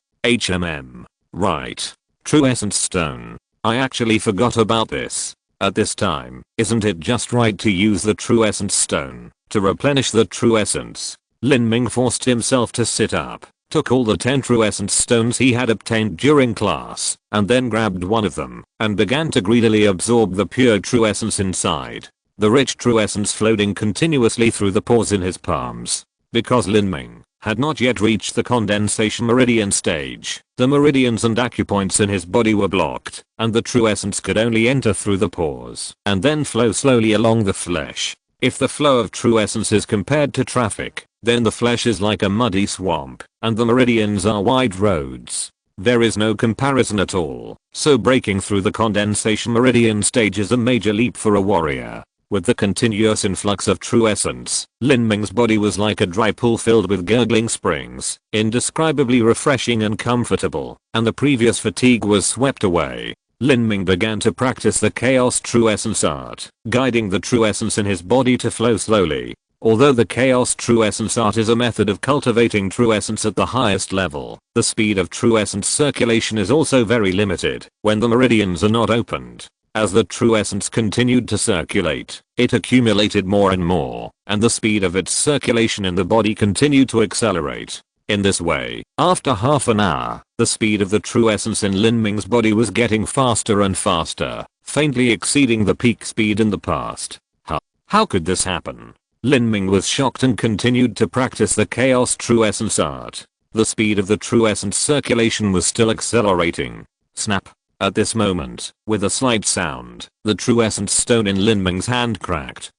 Right. True Essence Stone. I actually forgot about this. At this time, isn't it just right to use the True Essence Stone to replenish the True Essence? Lin Ming forced himself to sit up, took all the 10 True Essence Stones he had obtained during class, and then grabbed one of them, and began to greedily absorb the pure True Essence inside. The rich True Essence floating continuously through the pores in his palms. Because Lin Ming had not yet reached the condensation meridian stage, the meridians and acupoints in his body were blocked, and the true essence could only enter through the pores and then flow slowly along the flesh. If the flow of true essence is compared to traffic, then the flesh is like a muddy swamp, and the meridians are wide roads. There is no comparison at all, so breaking through the condensation meridian stage is a major leap for a warrior. With the continuous influx of true essence, Lin Ming's body was like a dry pool filled with gurgling springs, indescribably refreshing and comfortable, and the previous fatigue was swept away. Lin Ming began to practice the Chaos True Essence art, guiding the true essence in his body to flow slowly. Although the Chaos True Essence art is a method of cultivating true essence at the highest level, the speed of true essence circulation is also very limited when the meridians are not opened. As the true essence continued to circulate, it accumulated more and more, and the speed of its circulation in the body continued to accelerate. In this way, after half an hour, the speed of the true essence in Lin Ming's body was getting faster and faster, faintly exceeding the peak speed in the past. How could this happen? Lin Ming was shocked and continued to practice the Chaos True Essence art. The speed of the true essence circulation was still accelerating. Snap. At this moment, with a slight sound, the True Essence Stone in Lin Ming's hand cracked.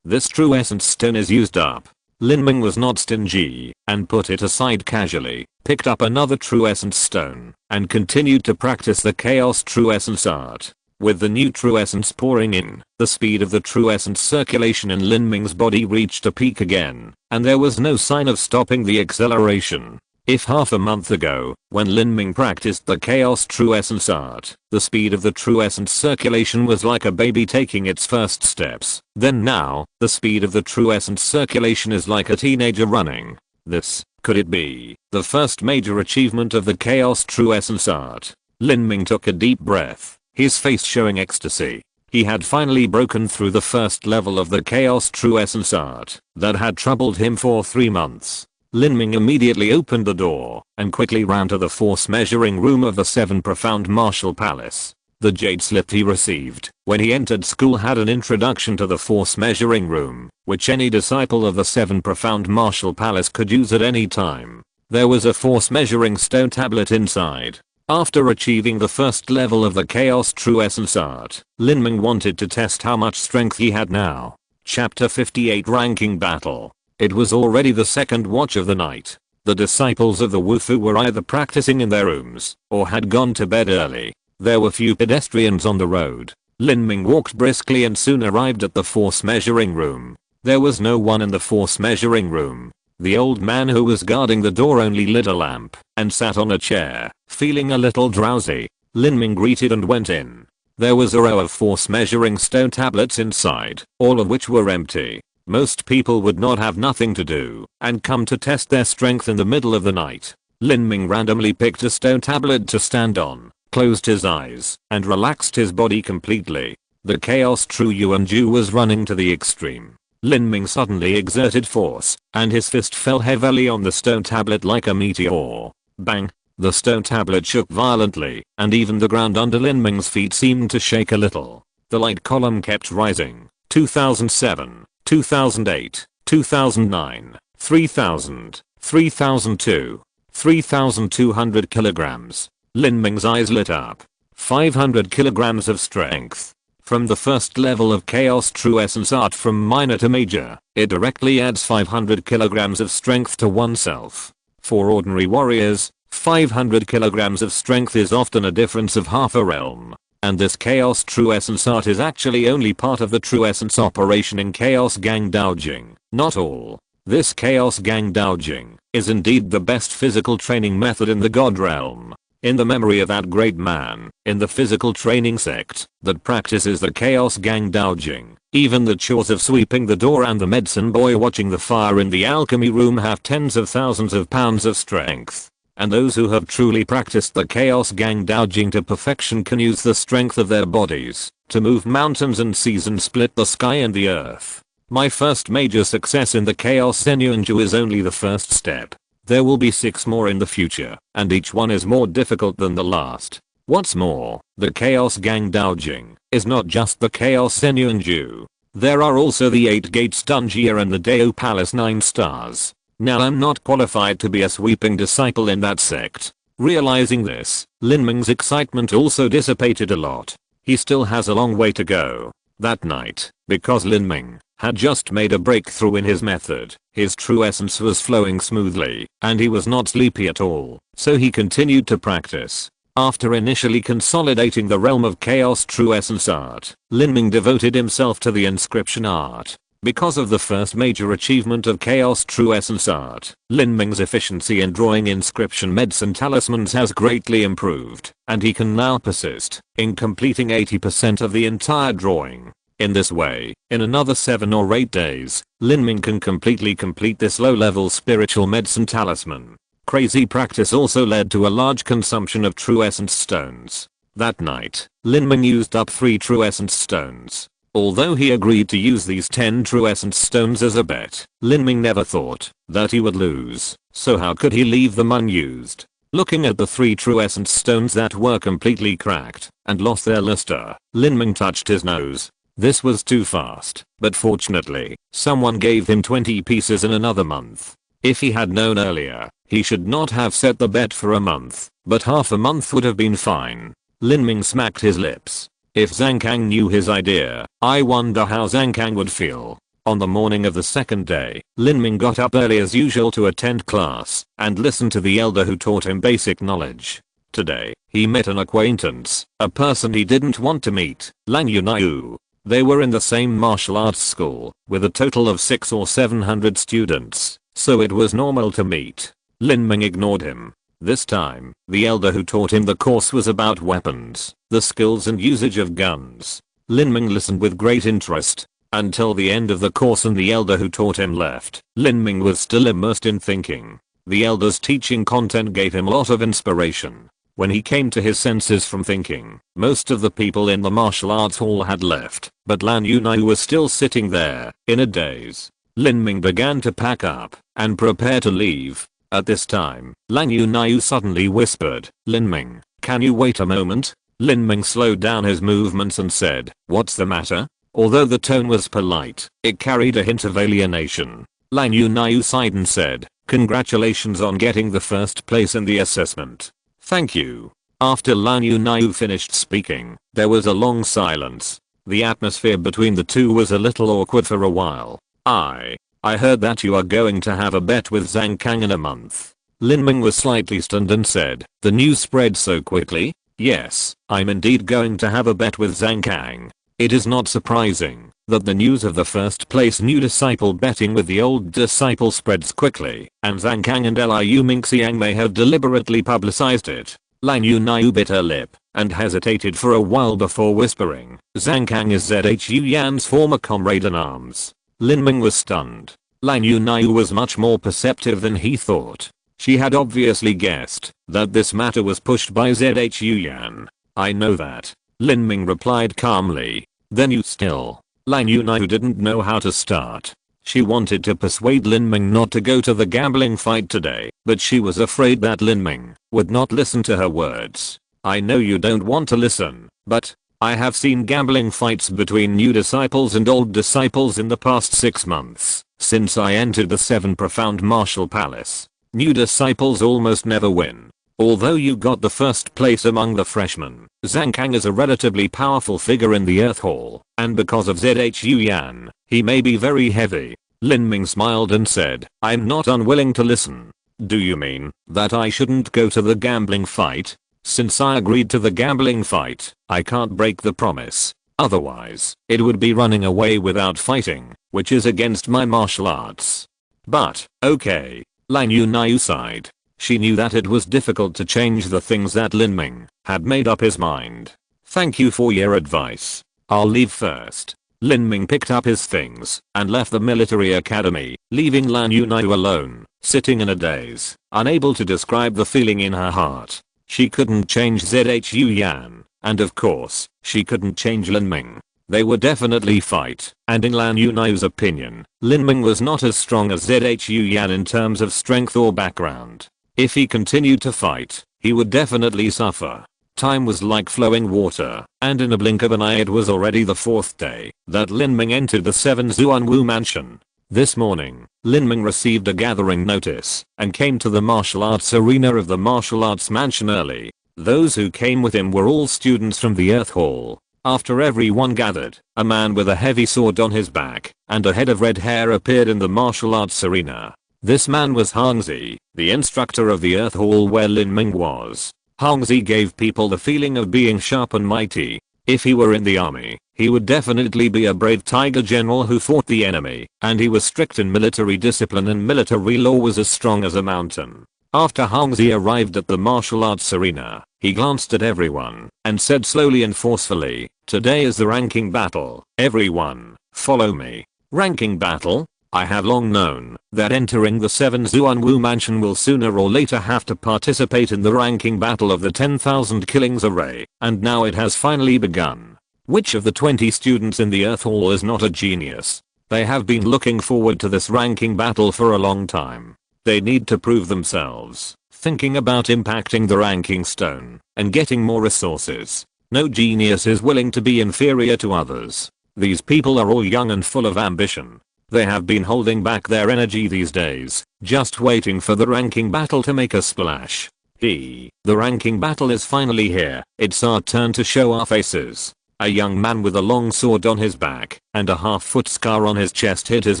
This True Essence Stone is used up. Lin Ming was not stingy, and put it aside casually, picked up another True Essence Stone, and continued to practice the Chaos True Essence art. With the new True Essence pouring in, the speed of the True Essence circulation in Lin Ming's body reached a peak again, and there was no sign of stopping the acceleration. If half a month ago, when Lin Ming practiced the Chaos True Essence art, the speed of the True Essence circulation was like a baby taking its first steps, then now, the speed of the True Essence circulation is like a teenager running. This, could it be, the first major achievement of the Chaos True Essence art? Lin Ming took a deep breath, his face showing ecstasy. He had finally broken through the first level of the Chaos True Essence art that had troubled him for 3 months. Lin Ming immediately opened the door and quickly ran to the force measuring room of the Seven Profound Martial Palace. The jade slip he received when he entered school had an introduction to the force measuring room, which any disciple of the Seven Profound Martial Palace could use at any time. There was a force measuring stone tablet inside. After achieving the first level of the Chaos True Essence art, Lin Ming wanted to test how much strength he had now. Chapter 58 Ranking Battle. It was already the second watch of the night. The disciples of the Wufu were either practicing in their rooms or had gone to bed early. There were few pedestrians on the road. Lin Ming walked briskly and soon arrived at the force measuring room. There was no one in the force measuring room. The old man who was guarding the door only lit a lamp and sat on a chair, feeling a little drowsy. Lin Ming greeted and went in. There was a row of force measuring stone tablets inside, all of which were empty. Most people would not have nothing to do and come to test their strength in the middle of the night. Lin Ming randomly picked a stone tablet to stand on, closed his eyes, and relaxed his body completely. The Chaos True Yuan Ju was running to the extreme. Lin Ming suddenly exerted force, and his fist fell heavily on the stone tablet like a meteor. Bang! The stone tablet shook violently, and even the ground under Lin Ming's feet seemed to shake a little. The light column kept rising. 2007, 2008, 2009, 3000, 3002, 3200 kilograms. Lin Ming's eyes lit up. 500 kilograms of strength. From the first level of Chaos True Essence art from minor to major, it directly adds 500 kilograms of strength to oneself. For ordinary warriors, 500 kilograms of strength is often a difference of half a realm. And this Chaos True Essence art is actually only part of the True Essence operation in Chaos Gang Daojing, not all. This Chaos Gang Daojing is indeed the best physical training method in the God realm. In the memory of that great man, in the physical training sect that practices the Chaos Gang Daojing, even the chores of sweeping the door and the medicine boy watching the fire in the alchemy room have tens of thousands of pounds of strength. And those who have truly practiced the Chaos Gang Daojing to perfection can use the strength of their bodies to move mountains and seas and split the sky and the earth. My first major success in the Chaos Senyuanju is only the first step. There will be 6 more in the future, and each one is more difficult than the last. What's more, the Chaos Gang Daojing is not just the Chaos Senyuanju. There are also the 8 Gates Dungeon and the Dao Palace 9 stars. Now I'm not qualified to be a sweeping disciple in that sect. Realizing this, Lin Ming's excitement also dissipated a lot. He still has a long way to go. That night, because Lin Ming had just made a breakthrough in his method, his true essence was flowing smoothly, and he was not sleepy at all, so he continued to practice. After initially consolidating the realm of Chaos True Essence art, Lin Ming devoted himself to the inscription art. Because of the first major achievement of Chaos True Essence art, Lin Ming's efficiency in drawing inscription medicine talismans has greatly improved, and he can now persist in completing 80% of the entire drawing. In this way, in another 7 or 8 days, Lin Ming can completely complete this low-level spiritual medicine talisman. Crazy practice also led to a large consumption of True Essence stones. That night, Lin Ming used up 3 True Essence stones. Although he agreed to use these 10 True Essence stones as a bet, Lin Ming never thought that he would lose, so how could he leave them unused? Looking at the 3 True Essence stones that were completely cracked and lost their luster, Lin Ming touched his nose. This was too fast, but fortunately, someone gave him 20 pieces in another month. If he had known earlier, he should not have set the bet for a month, but half a month would have been fine. Lin Ming smacked his lips. If Zhang Kang knew his idea, I wonder how Zhang Kang would feel. On the morning of the second day, Lin Ming got up early as usual to attend class and listen to the elder who taught him basic knowledge. Today, he met an acquaintance, a person he didn't want to meet, Lang Yunaiu. They were in the same martial arts school, with a total of 600 or 700 students, so it was normal to meet. Lin Ming ignored him. This time, the elder who taught him the course was about weapons, the skills and usage of guns. Lin Ming listened with great interest. Until the end of the course and the elder who taught him left, Lin Ming was still immersed in thinking. The elder's teaching content gave him a lot of inspiration. When he came to his senses from thinking, most of the people in the martial arts hall had left, but Lan Yunai was still sitting there, in a daze. Lin Ming began to pack up and prepare to leave. At this time, Lang Yunyu suddenly whispered, "Lin Ming, can you wait a moment?" Lin Ming slowed down his movements and said, "What's the matter?" Although the tone was polite, it carried a hint of alienation. Lang Yunyu sighed and said, "Congratulations on getting the first place in the assessment." "Thank you." After Lang Yunyu finished speaking, there was a long silence. The atmosphere between the two was a little awkward for a while. I heard that you are going to have a bet with Zhang Kang in a month." Lin Ming was slightly stunned and said, "The news spread so quickly?" "Yes, I'm indeed going to have a bet with Zhang Kang." It is not surprising that the news of the first place new disciple betting with the old disciple spreads quickly, and Zhang Kang and Liu Mingxiang may have deliberately publicized it. Lang Yunyu bit her lip and hesitated for a while before whispering, "Zhang Kang is Zhu Yan's former comrade in arms." Lin Ming was stunned. Lang Yunyu was much more perceptive than he thought. She had obviously guessed that this matter was pushed by Zhu Yan. "I know that," Lin Ming replied calmly. "Then you still..." Lang Yunyu didn't know how to start. She wanted to persuade Lin Ming not to go to the gambling fight today, but she was afraid that Lin Ming would not listen to her words. "I know you don't want to listen, but I have seen gambling fights between new disciples and old disciples in the past 6 months, since I entered the 7 Profound Martial Palace. New disciples almost never win. Although you got the first place among the freshmen, Zhang Kang is a relatively powerful figure in the Earth Hall, and because of Zhu Yan, he may be very heavy." Lin Ming smiled and said, "I'm not unwilling to listen." "Do you mean that I shouldn't go to the gambling fight? Since I agreed to the gambling fight, I can't break the promise. Otherwise, it would be running away without fighting, which is against my martial arts." "But, okay." Lang Yunyu sighed. She knew that it was difficult to change the things that Lin Ming had made up his mind. "Thank you for your advice. I'll leave first." Lin Ming picked up his things and left the military academy, leaving Lang Yunyu alone, sitting in a daze, unable to describe the feeling in her heart. She couldn't change Zhu Yan, and of course, she couldn't change Lin Ming. They would definitely fight, and in Lang Yunyu's opinion, Lin Ming was not as strong as Zhu Yan in terms of strength or background. If he continued to fight, he would definitely suffer. Time was like flowing water, and in a blink of an eye it was already the 4th day that Lin Ming entered the 7 Zuanwu mansion. This morning, Lin Ming received a gathering notice and came to the martial arts arena of the martial arts mansion early. Those who came with him were all students from the Earth Hall. After everyone gathered, a man with a heavy sword on his back and a head of red hair appeared in the martial arts arena. This man was Hongzi, the instructor of the Earth Hall where Lin Ming was. Hongzi gave people the feeling of being sharp and mighty. If he were in the army, he would definitely be a brave tiger general who fought the enemy, and he was strict in military discipline and military law was as strong as a mountain. After Hongzi arrived at the martial arts arena, he glanced at everyone and said slowly and forcefully, "Today is the ranking battle. Everyone, follow me." Ranking battle? I have long known that entering the 7 Zuanwu mansion will sooner or later have to participate in the ranking battle of the 10,000 killings array, and now it has finally begun. Which of the 20 students in the Earth Hall is not a genius? They have been looking forward to this ranking battle for a long time. They need to prove themselves, thinking about impacting the ranking stone and getting more resources. No genius is willing to be inferior to others. These people are all young and full of ambition. They have been holding back their energy these days, just waiting for the ranking battle to make a splash. The ranking battle is finally here. It's our turn to show our faces. A young man with a long sword on his back and a half-foot scar on his chest hit his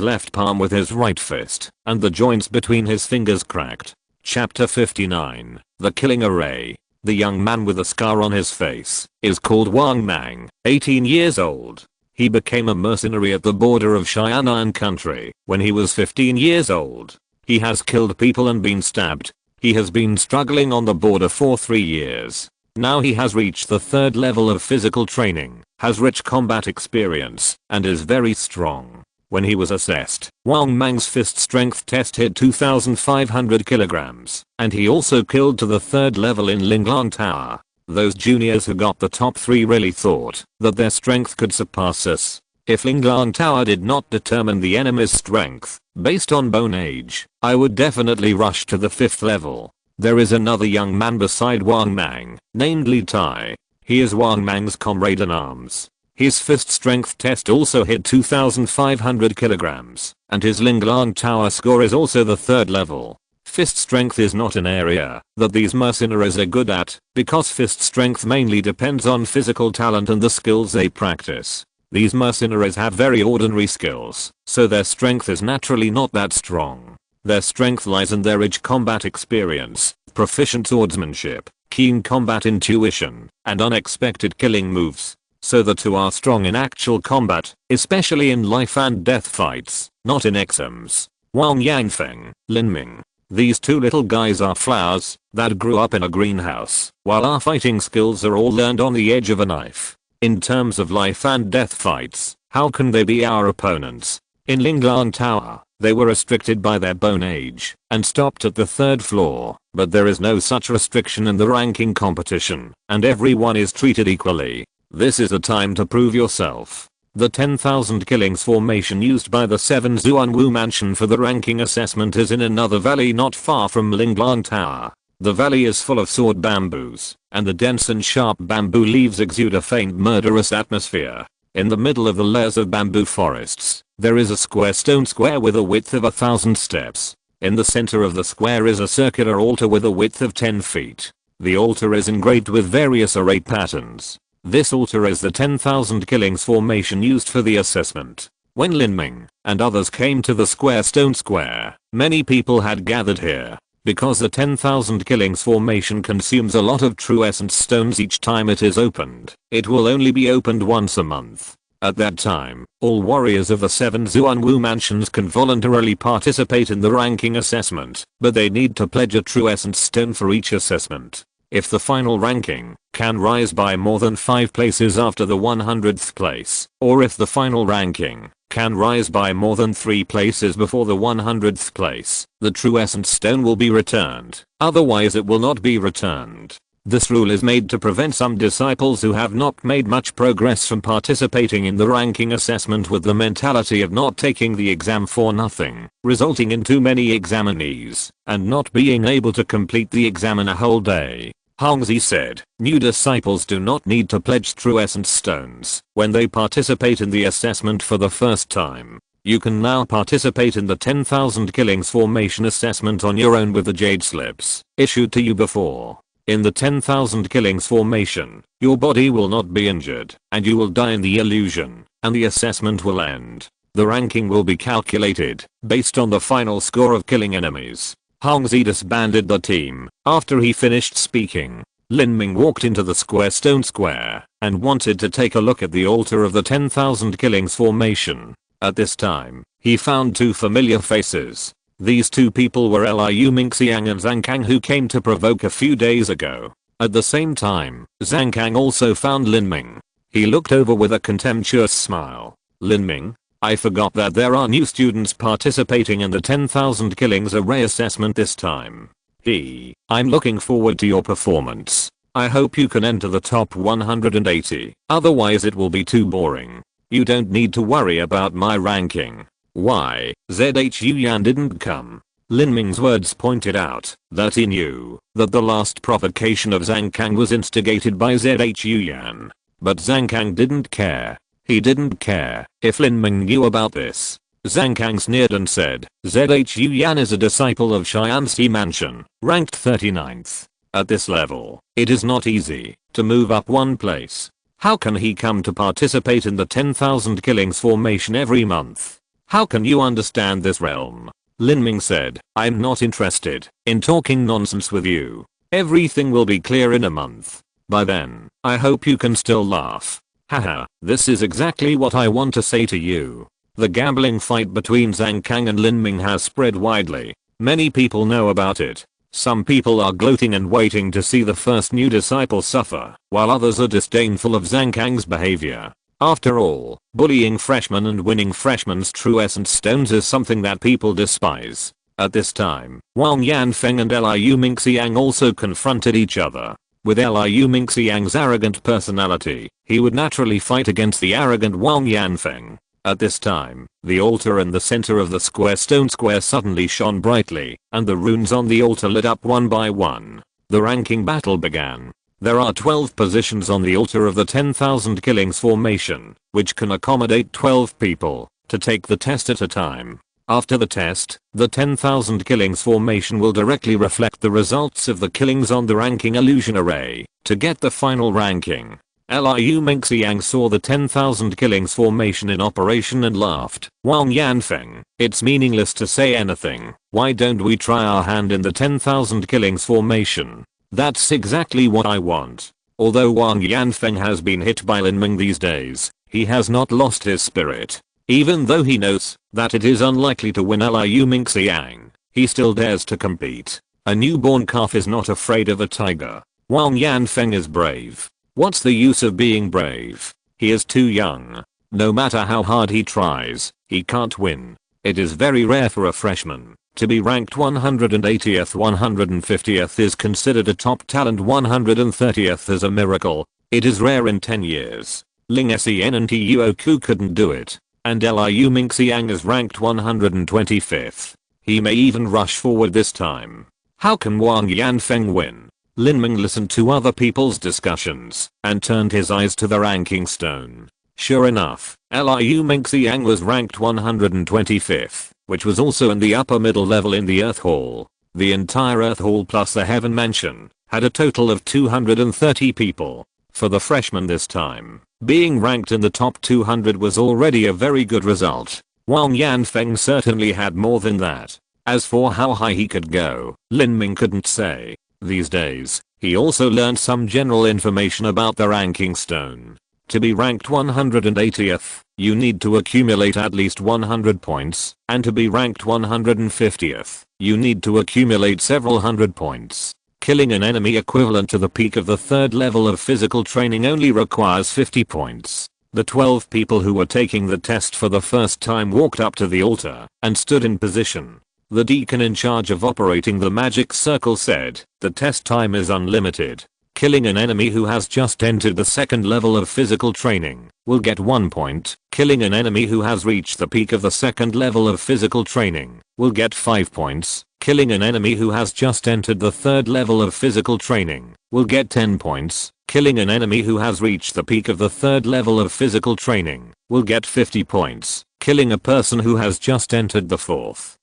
left palm with his right fist, and the joints between his fingers cracked. Chapter 59. The Killing Array. The young man with a scar on his face is called Wang Mang, 18 years old. He became a mercenary at the border of Xianan country when he was 15 years old. He has killed people and been stabbed. He has been struggling on the border for 3 years. Now he has reached the 3rd level of physical training, has rich combat experience, and is very strong. When he was assessed, Wang Mang's fist strength test hit 2,500 kilograms, and he also killed to the 3rd level in Linglan Tower. Those juniors who got the top 3 really thought that their strength could surpass us. If Linglang Tower did not determine the enemy's strength, based on bone age, I would definitely rush to the 5th level. There is another young man beside Wang Mang, named Li Tai. He is Wang Mang's comrade in arms. His fist strength test also hit 2,500 kilograms, and his Linglang Tower score is also the 3rd level. Fist strength is not an area that these mercenaries are good at, because fist strength mainly depends on physical talent and the skills they practice. These mercenaries have very ordinary skills, so their strength is naturally not that strong. Their strength lies in their rich combat experience, proficient swordsmanship, keen combat intuition, and unexpected killing moves. So the two are strong in actual combat, especially in life and death fights, not in exams. Wang Yanfeng, Lin Ming. These two little guys are flowers that grew up in a greenhouse, while our fighting skills are all learned on the edge of a knife. In terms of life and death fights, how can they be our opponents? In Linglang Tower, they were restricted by their bone age and stopped at the 3rd floor, but there is no such restriction in the ranking competition, and everyone is treated equally. This is a time to prove yourself. The 10,000 killings formation used by the 7 Zuanwu mansion for the ranking assessment is in another valley not far from Linglang Tower. The valley is full of sword bamboos, and the dense and sharp bamboo leaves exude a faint murderous atmosphere. In the middle of the layers of bamboo forests, there is a square stone square with a width of 1,000 steps. In the center of the square is a circular altar with a width of 10 feet. The altar is engraved with various array patterns. This altar is the 10,000 killings formation used for the assessment. When Lin Ming and others came to the square stone square, many people had gathered here. Because the 10,000 killings formation consumes a lot of true essence stones each time it is opened, it will only be opened once a month. At that time, all warriors of the 7 Zuanwu mansions can voluntarily participate in the ranking assessment, but they need to pledge a true essence stone for each assessment. If the final ranking can rise by more than 5 places after the 100th place, or if the final ranking can rise by more than 3 places before the 100th place, the true essence stone will be returned. Otherwise it will not be returned. This rule is made to prevent some disciples who have not made much progress from participating in the ranking assessment with the mentality of not taking the exam for nothing, resulting in too many examinees, and not being able to complete the exam in a whole day. Hongzi said, new disciples do not need to pledge true essence stones when they participate in the assessment for the first time. You can now participate in the 10,000 killings formation assessment on your own with the jade slips issued to you before. In the 10,000 killings formation, your body will not be injured, and you will die in the illusion, and the assessment will end. The ranking will be calculated based on the final score of killing enemies. Hongzi disbanded the team after he finished speaking. Lin Ming walked into the square stone square and wanted to take a look at the altar of the 10,000 killings formation. At this time, he found 2 familiar faces. These 2 people were Liu Mingxiang and Zhang Kang, who came to provoke a few days ago. At the same time, Zhang Kang also found Lin Ming. He looked over with a contemptuous smile. Lin Ming, I forgot that there are new students participating in the 10,000 killings array assessment this time. I'm looking forward to your performance. I hope you can enter the top 180, otherwise it will be too boring. You don't need to worry about my ranking. Why, ZHU Yan didn't come? Lin Ming's words pointed out that he knew that the last provocation of Zhang Kang was instigated by ZHU Yan. But Zhang Kang didn't care. He didn't care if Lin Ming knew about this. Zhang Kang sneered and said, ZHU Yan is a disciple of Qianxue Mansion, ranked 39th. At this level, it is not easy to move up 1 place. How can he come to participate in the 10,000 killings formation every month? How can you understand this realm? Lin Ming said, I'm not interested in talking nonsense with you. Everything will be clear in a month. By then, I hope you can still laugh. Haha, this is exactly what I want to say to you. The gambling fight between Zhang Kang and Lin Ming has spread widely. Many people know about it. Some people are gloating and waiting to see the first new disciple suffer, while others are disdainful of Zhang Kang's behavior. After all, bullying freshmen and winning freshmen's true essence stones is something that people despise. At this time, Wang Yanfeng and Liu Mingxiang also confronted each other. With Liu Mingxiang's arrogant personality, he would naturally fight against the arrogant Wang Yanfeng. At this time, the altar in the center of the stone square suddenly shone brightly, and the runes on the altar lit up one by one. The ranking battle began. There are 12 positions on the altar of the 10,000 killings formation, which can accommodate 12 people to take the test at a time. After the test, the 10,000 killings formation will directly reflect the results of the killings on the ranking illusion array to get the final ranking. Liu Mingxiang saw the 10,000 killings formation in operation and laughed. Wang Yanfeng, it's meaningless to say anything. Why don't we try our hand in the 10,000 killings formation? That's exactly what I want. Although Wang Yanfeng has been hit by Lin Ming these days, he has not lost his spirit. Even though he knows that it is unlikely to win Liu Mingxiang, he still dares to compete. A newborn calf is not afraid of a tiger. Wang Yanfeng is brave. What's the use of being brave? He is too young. No matter how hard he tries, he can't win. It is very rare for a freshman to be ranked 180th. 150th is considered a top talent. 130th is a miracle. It is rare in 10 years. Ling Sen and Tuoku couldn't do it. And Liu Mingxiang is ranked 125th. He may even rush forward this time. How can Wang Yanfeng win? Lin Ming listened to other people's discussions and turned his eyes to the ranking stone. Sure enough, Liu Mingxiang was ranked 125th, which was also in the upper middle level in the Earth Hall. The entire Earth Hall plus the Heaven Mansion had a total of 230 people. For the freshman this time, being ranked in the top 200 was already a very good result. Wang Yanfeng certainly had more than that. As for how high he could go, Lin Ming couldn't say. These days, he also learned some general information about the ranking stone. To be ranked 180th, you need to accumulate at least 100 points, and to be ranked 150th, you need to accumulate several hundred points. Killing an enemy equivalent to the peak of the third level of physical training only requires 50 points. The 12 people who were taking the test for the first time walked up to the altar and stood in position. The deacon in charge of operating the magic circle said, the test time is unlimited. Killing an enemy who has just entered the second level of physical training will get 1 point. Killing an enemy who has reached the peak of the second level of physical training will get 5 points. Killing an enemy who has just entered the third level of physical training will get 10 points. Killing an enemy who has reached the peak of the third level of physical training will get 50 points. Killing a person who has just entered the fourth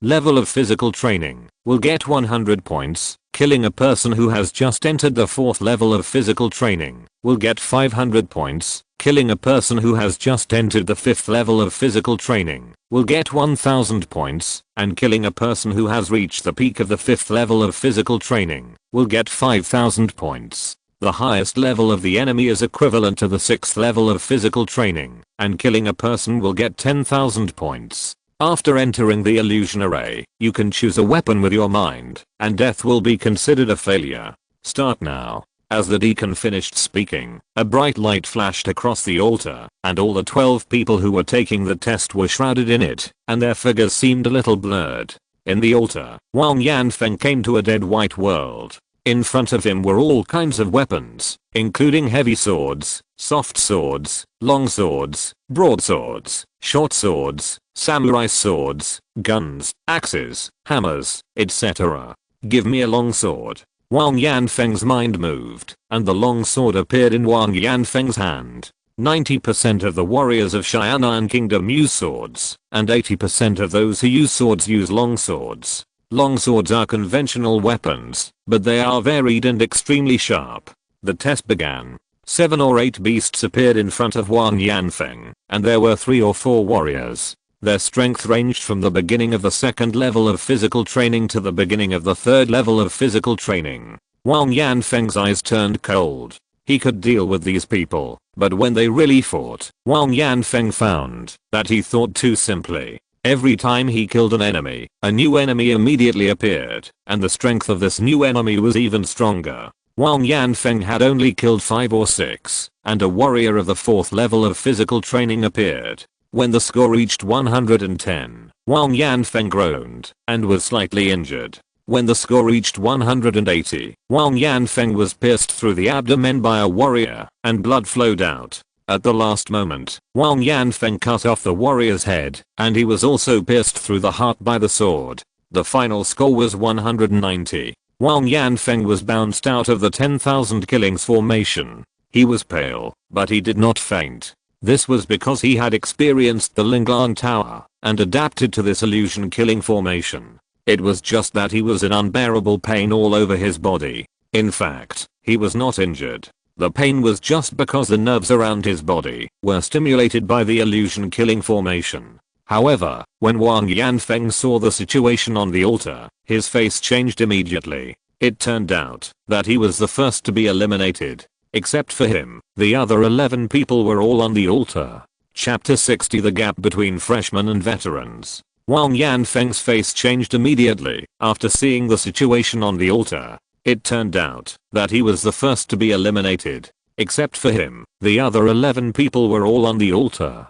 level of physical training will get 100 points. Killing a person who has just entered the fourth level of physical training will get 500 points. Killing a person who has just entered the fifth level of physical training will get 1000 points, and killing a person who has reached the peak of the fifth level of physical training will get 5000 points. The highest level of the enemy is equivalent to the sixth level of physical training, and killing a person will get 10,000 points. After entering the illusion array, you can choose a weapon with your mind, and death will be considered a failure. Start now. As the deacon finished speaking, a bright light flashed across the altar, and all the 12 people who were taking the test were shrouded in it, and their figures seemed a little blurred. In the altar, Wang Yanfeng came to a dead white world. In front of him were all kinds of weapons, including heavy swords, soft swords, long swords, broadswords, short swords, samurai swords, guns, axes, hammers, etc. Give me a long sword. Wang Yanfeng's mind moved, and the long sword appeared in Wang Yanfeng's hand. 90% of the warriors of Xianan Kingdom use swords, and 80% of those who use swords use long swords. Long swords are conventional weapons, but they are varied and extremely sharp. The test began. 7 or 8 beasts appeared in front of Wang Yanfeng, and there were 3 or 4 warriors. Their strength ranged from the beginning of the second level of physical training to the beginning of the third level of physical training. Wang Yanfeng's eyes turned cold. He could deal with these people, but when they really fought, Wang Yanfeng found that he thought too simply. Every time he killed an enemy, a new enemy immediately appeared, and the strength of this new enemy was even stronger. Wang Yanfeng had only killed 5 or 6, and a warrior of the 4th level of physical training appeared. When the score reached 110, Wang Yanfeng groaned and was slightly injured. When the score reached 180, Wang Yanfeng was pierced through the abdomen by a warrior, and blood flowed out. At the last moment, Wang Yanfeng cut off the warrior's head, and he was also pierced through the heart by the sword. The final score was 190. Wang Yanfeng was bounced out of the 10,000 killings formation. He was pale, but he did not faint. This was because he had experienced the Linglang Tower, and adapted to this illusion killing formation. It was just that he was in unbearable pain all over his body. In fact, he was not injured. The pain was just because the nerves around his body were stimulated by the illusion killing formation. However, when Wang Yanfeng saw the situation on the altar, his face changed immediately. It turned out that he was the first to be eliminated. Except for him, the other 11 people were all on the altar. Chapter 60: The Gap Between Freshmen and Veterans. Wang Yanfeng's face changed immediately after seeing the situation on the altar. It turned out that he was the first to be eliminated. Except for him, the other 11 people were all on the altar.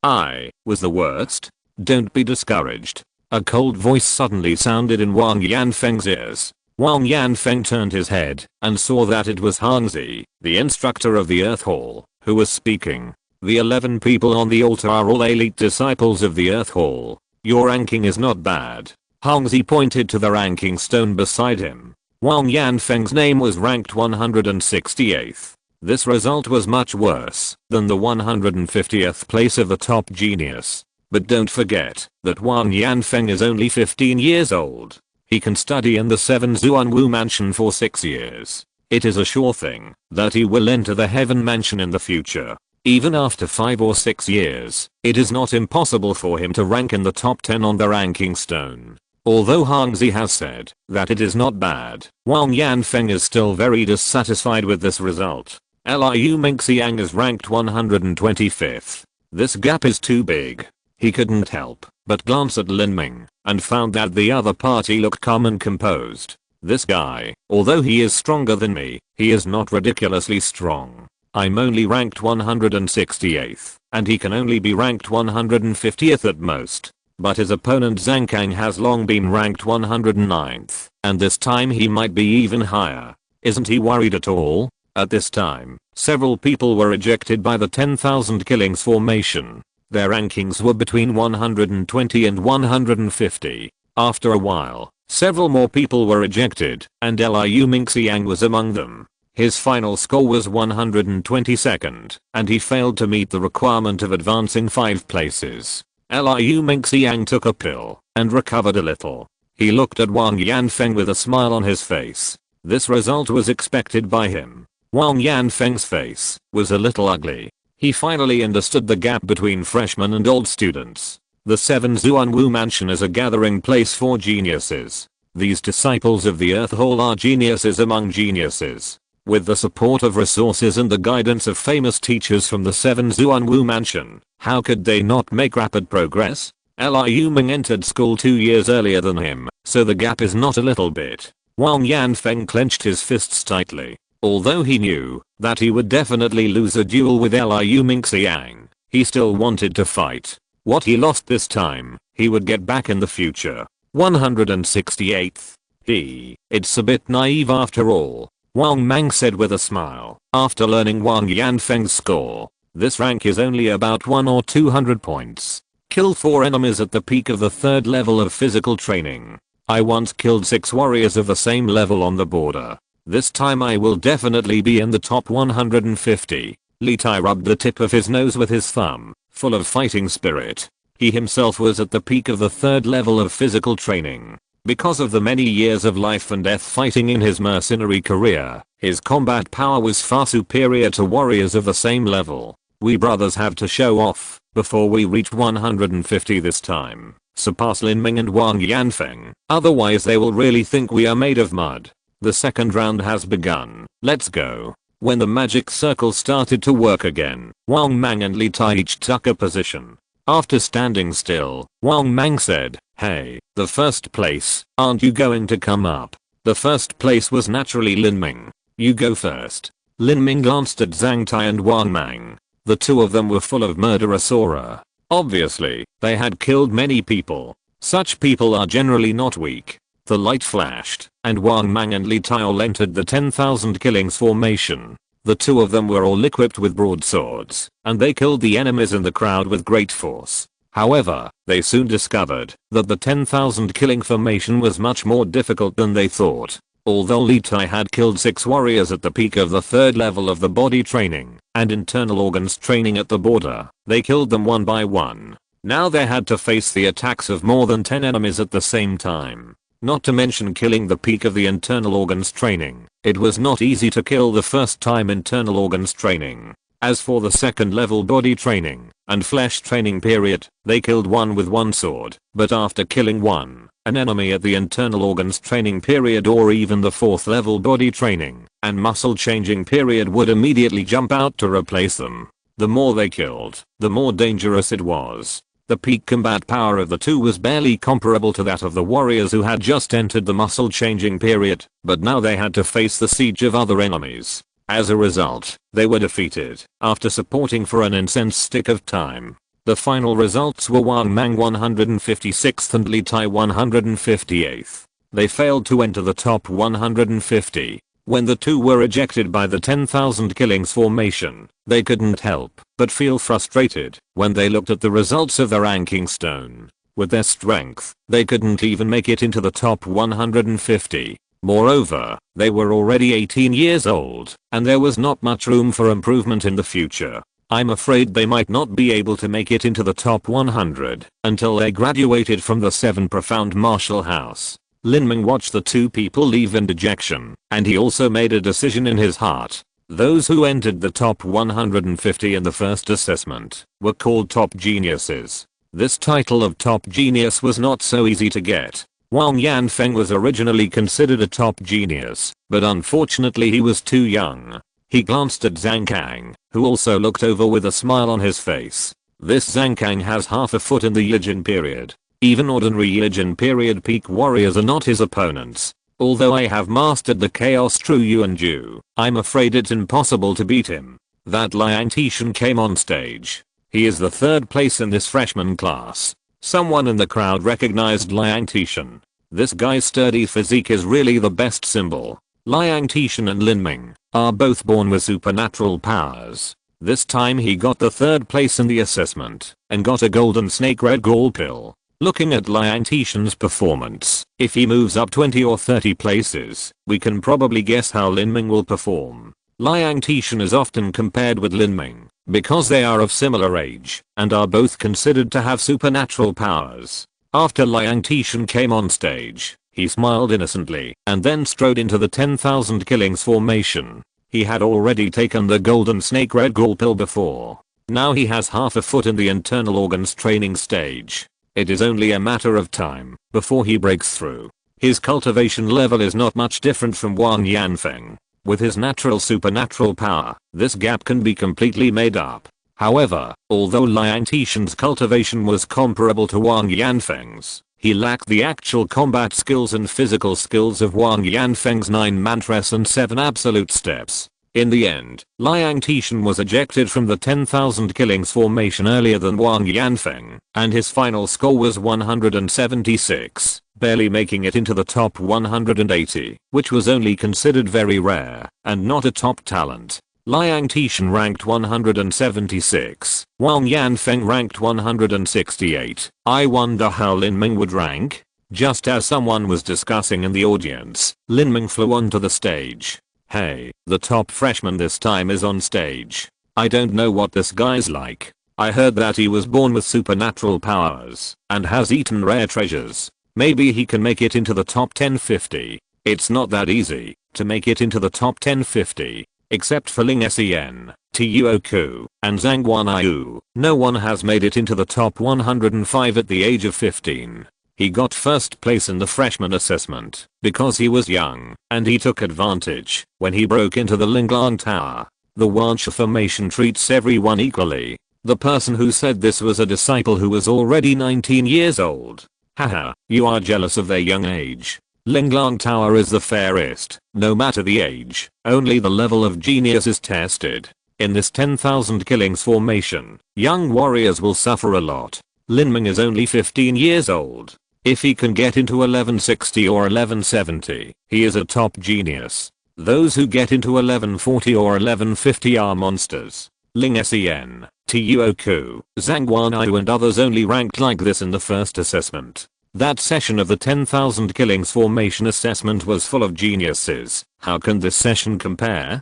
I was the worst. Don't be discouraged. A cold voice suddenly sounded in Wang Yanfeng's ears. Wang Yanfeng turned his head and saw that it was Hangzi, the instructor of the Earth Hall, who was speaking. The 11 people on the altar are all elite disciples of the Earth Hall. Your ranking is not bad. Hangzi pointed to the ranking stone beside him. Wang Yanfeng's name was ranked 168th. This result was much worse than the 150th place of the top genius. But don't forget that Wang Yanfeng is only 15 years old. He can study in the 7 Zuanwu mansion for 6 years. It is a sure thing that he will enter the heaven mansion in the future. Even after 5 or 6 years, it is not impossible for him to rank in the top 10 on the ranking stone. Although Hangzi has said that it is not bad, Wang Yanfeng is still very dissatisfied with this result. Liu Mingxiang is ranked 125th. This gap is too big. He couldn't help but glance at Lin Ming and found that the other party looked calm and composed. This guy, although he is stronger than me, he is not ridiculously strong. I'm only ranked 168th, and he can only be ranked 150th at most. But his opponent Zhang Kang has long been ranked 109th, and this time he might be even higher. Isn't he worried at all? At this time, several people were ejected by the 10,000 killings formation. Their rankings were between 120 and 150. After a while, several more people were ejected, and Liu Mingxiang was among them. His final score was 122nd, and he failed to meet the requirement of advancing 5 places. Liu Mingxiang took a pill and recovered a little. He looked at Wang Yanfeng with a smile on his face. This result was expected by him. Wang Yanfeng's face was a little ugly. He finally understood the gap between freshmen and old students. The 7 Zuanwu mansion is a gathering place for geniuses. These disciples of the Earth Hall are geniuses among geniuses. With the support of resources and the guidance of famous teachers from the 7 Zuanwu mansion, how could they not make rapid progress? Liu Ming entered school 2 years earlier than him, so the gap is not a little bit. Wang Yanfeng clenched his fists tightly. Although he knew that he would definitely lose a duel with Liu Mingxiang, he still wanted to fight. What he lost this time, he would get back in the future. 168th. It's a bit naive after all, Wang Mang said with a smile, after learning Wang Yanfeng's score. This rank is only about 1 or 200 points. Kill 4 enemies at the peak of the 3rd level of physical training. I once killed 6 warriors of the same level on the border. This time I will definitely be in the top 150. Li Tai rubbed the tip of his nose with his thumb, full of fighting spirit. He himself was at the peak of the 3rd level of physical training. Because of the many years of life and death fighting in his mercenary career, his combat power was far superior to warriors of the same level. We brothers have to show off before we reach 150 this time. Surpass Lin Ming and Wang Yanfeng, otherwise they will really think we are made of mud. The second round has begun. Let's go. When the magic circle started to work again, Wang Mang and Li Tai each took a position. After standing still, Wang Mang said, "Hey, the first place, aren't you going to come up?" The first place was naturally Lin Ming. "You go first." Lin Ming glanced at Zhang Tai and Wang Mang. The two of them were full of murderous aura. Obviously, they had killed many people. Such people are generally not weak. The light flashed, and Wang Mang and Li Taol entered the 10,000 killings formation. The two of them were all equipped with broadswords, and they killed the enemies in the crowd with great force. However, they soon discovered that the 10,000 killing formation was much more difficult than they thought. Although Li Tai had killed 6 warriors at the peak of the 3rd level of the body training and internal organs training at the border, they killed them one by one. Now they had to face the attacks of more than 10 enemies at the same time. Not to mention killing the peak of the internal organs training. It was not easy to kill the first time internal organs training. As for the 2nd level body training and flesh training period, they killed one with one sword, but after killing an enemy at the internal organs training period or even the 4th level body training and muscle changing period would immediately jump out to replace them. The more they killed, the more dangerous it was. The peak combat power of the two was barely comparable to that of the warriors who had just entered the muscle changing period, but now they had to face the siege of other enemies. As a result, they were defeated after supporting for an incense stick of time. The final results were Wang Mang 156th and Li Tai 158th. They failed to enter the top 150. When the two were ejected by the 10,000 killings formation, they couldn't help but feel frustrated when they looked at the results of their ranking stone. With their strength, they couldn't even make it into the top 150. Moreover, they were already 18 years old, and there was not much room for improvement in the future. I'm afraid they might not be able to make it into the top 100 until they graduated from the 7 profound martial house. Lin Ming watched the two people leave in dejection, and he also made a decision in his heart. Those who entered the top 150 in the first assessment were called top geniuses. This title of top genius was not so easy to get. Wang Yanfeng was originally considered a top genius, but unfortunately he was too young. He glanced at Zhang Kang, who also looked over with a smile on his face. This Zhang Kang has half a foot in the Yijin period. Even ordinary Yijin period peak warriors are not his opponents. Although I have mastered the Chaos True Yuan Ju, I'm afraid it's impossible to beat him. That Liang Tishan came on stage. He is the 3rd place in this freshman class. Someone in the crowd recognized Liang Tishan. This guy's sturdy physique is really the best symbol. Liang Tishan and Lin Ming are both born with supernatural powers. This time he got the 3rd place in the assessment and got a golden snake red gall pill. Looking at Liang Tishan's performance, if he moves up 20 or 30 places, we can probably guess how Lin Ming will perform. Liang Tishan is often compared with Lin Ming because they are of similar age and are both considered to have supernatural powers. After Liang Tishan came on stage, he smiled innocently and then strode into the 10,000 killings formation. He had already taken the golden snake red gall pill before. Now he has half a foot in the internal organs training stage. It is only a matter of time before he breaks through. His cultivation level is not much different from Wang Yanfeng. With his natural supernatural power, this gap can be completely made up. However, although Liang Tishan's cultivation was comparable to Wang Yanfeng's, he lacked the actual combat skills and physical skills of Wang Yanfeng's 9 mantras and 7 absolute steps. In the end, Liang Tishan was ejected from the 10,000 killings formation earlier than Wang Yanfeng, and his final score was 176, barely making it into the top 180, which was only considered very rare, and not a top talent. Liang Tishan ranked 176, Wang Yanfeng ranked 168. I wonder how Lin Ming would rank? Just as someone was discussing in the audience, Lin Ming flew onto the stage. Hey, the top freshman this time is on stage. I don't know what this guy's like. I heard that he was born with supernatural powers and has eaten rare treasures. Maybe he can make it into the top 1050. It's not that easy to make it into the top 1050. Except for Ling Sen, Tuoku, and Zhang Guanyu, no one has made it into the top 105 at the age of 15. He got 1st place in the freshman assessment because he was young, and he took advantage when he broke into the Linglang Tower. The Wancha formation treats everyone equally. The person who said this was a disciple who was already 19 years old. Haha, you are jealous of their young age. Linglang Tower is the fairest, no matter the age, only the level of genius is tested. In this 10,000 killings formation, young warriors will suffer a lot. Lin Ming is only 15 years old. If he can get into 1160 or 1170, he is a top genius. Those who get into 1140 or 1150 are monsters. Ling Sen, Tuoku, Zhang and others only ranked like this in the first assessment. That session of the 10,000 killings formation assessment was full of geniuses. How can this session compare?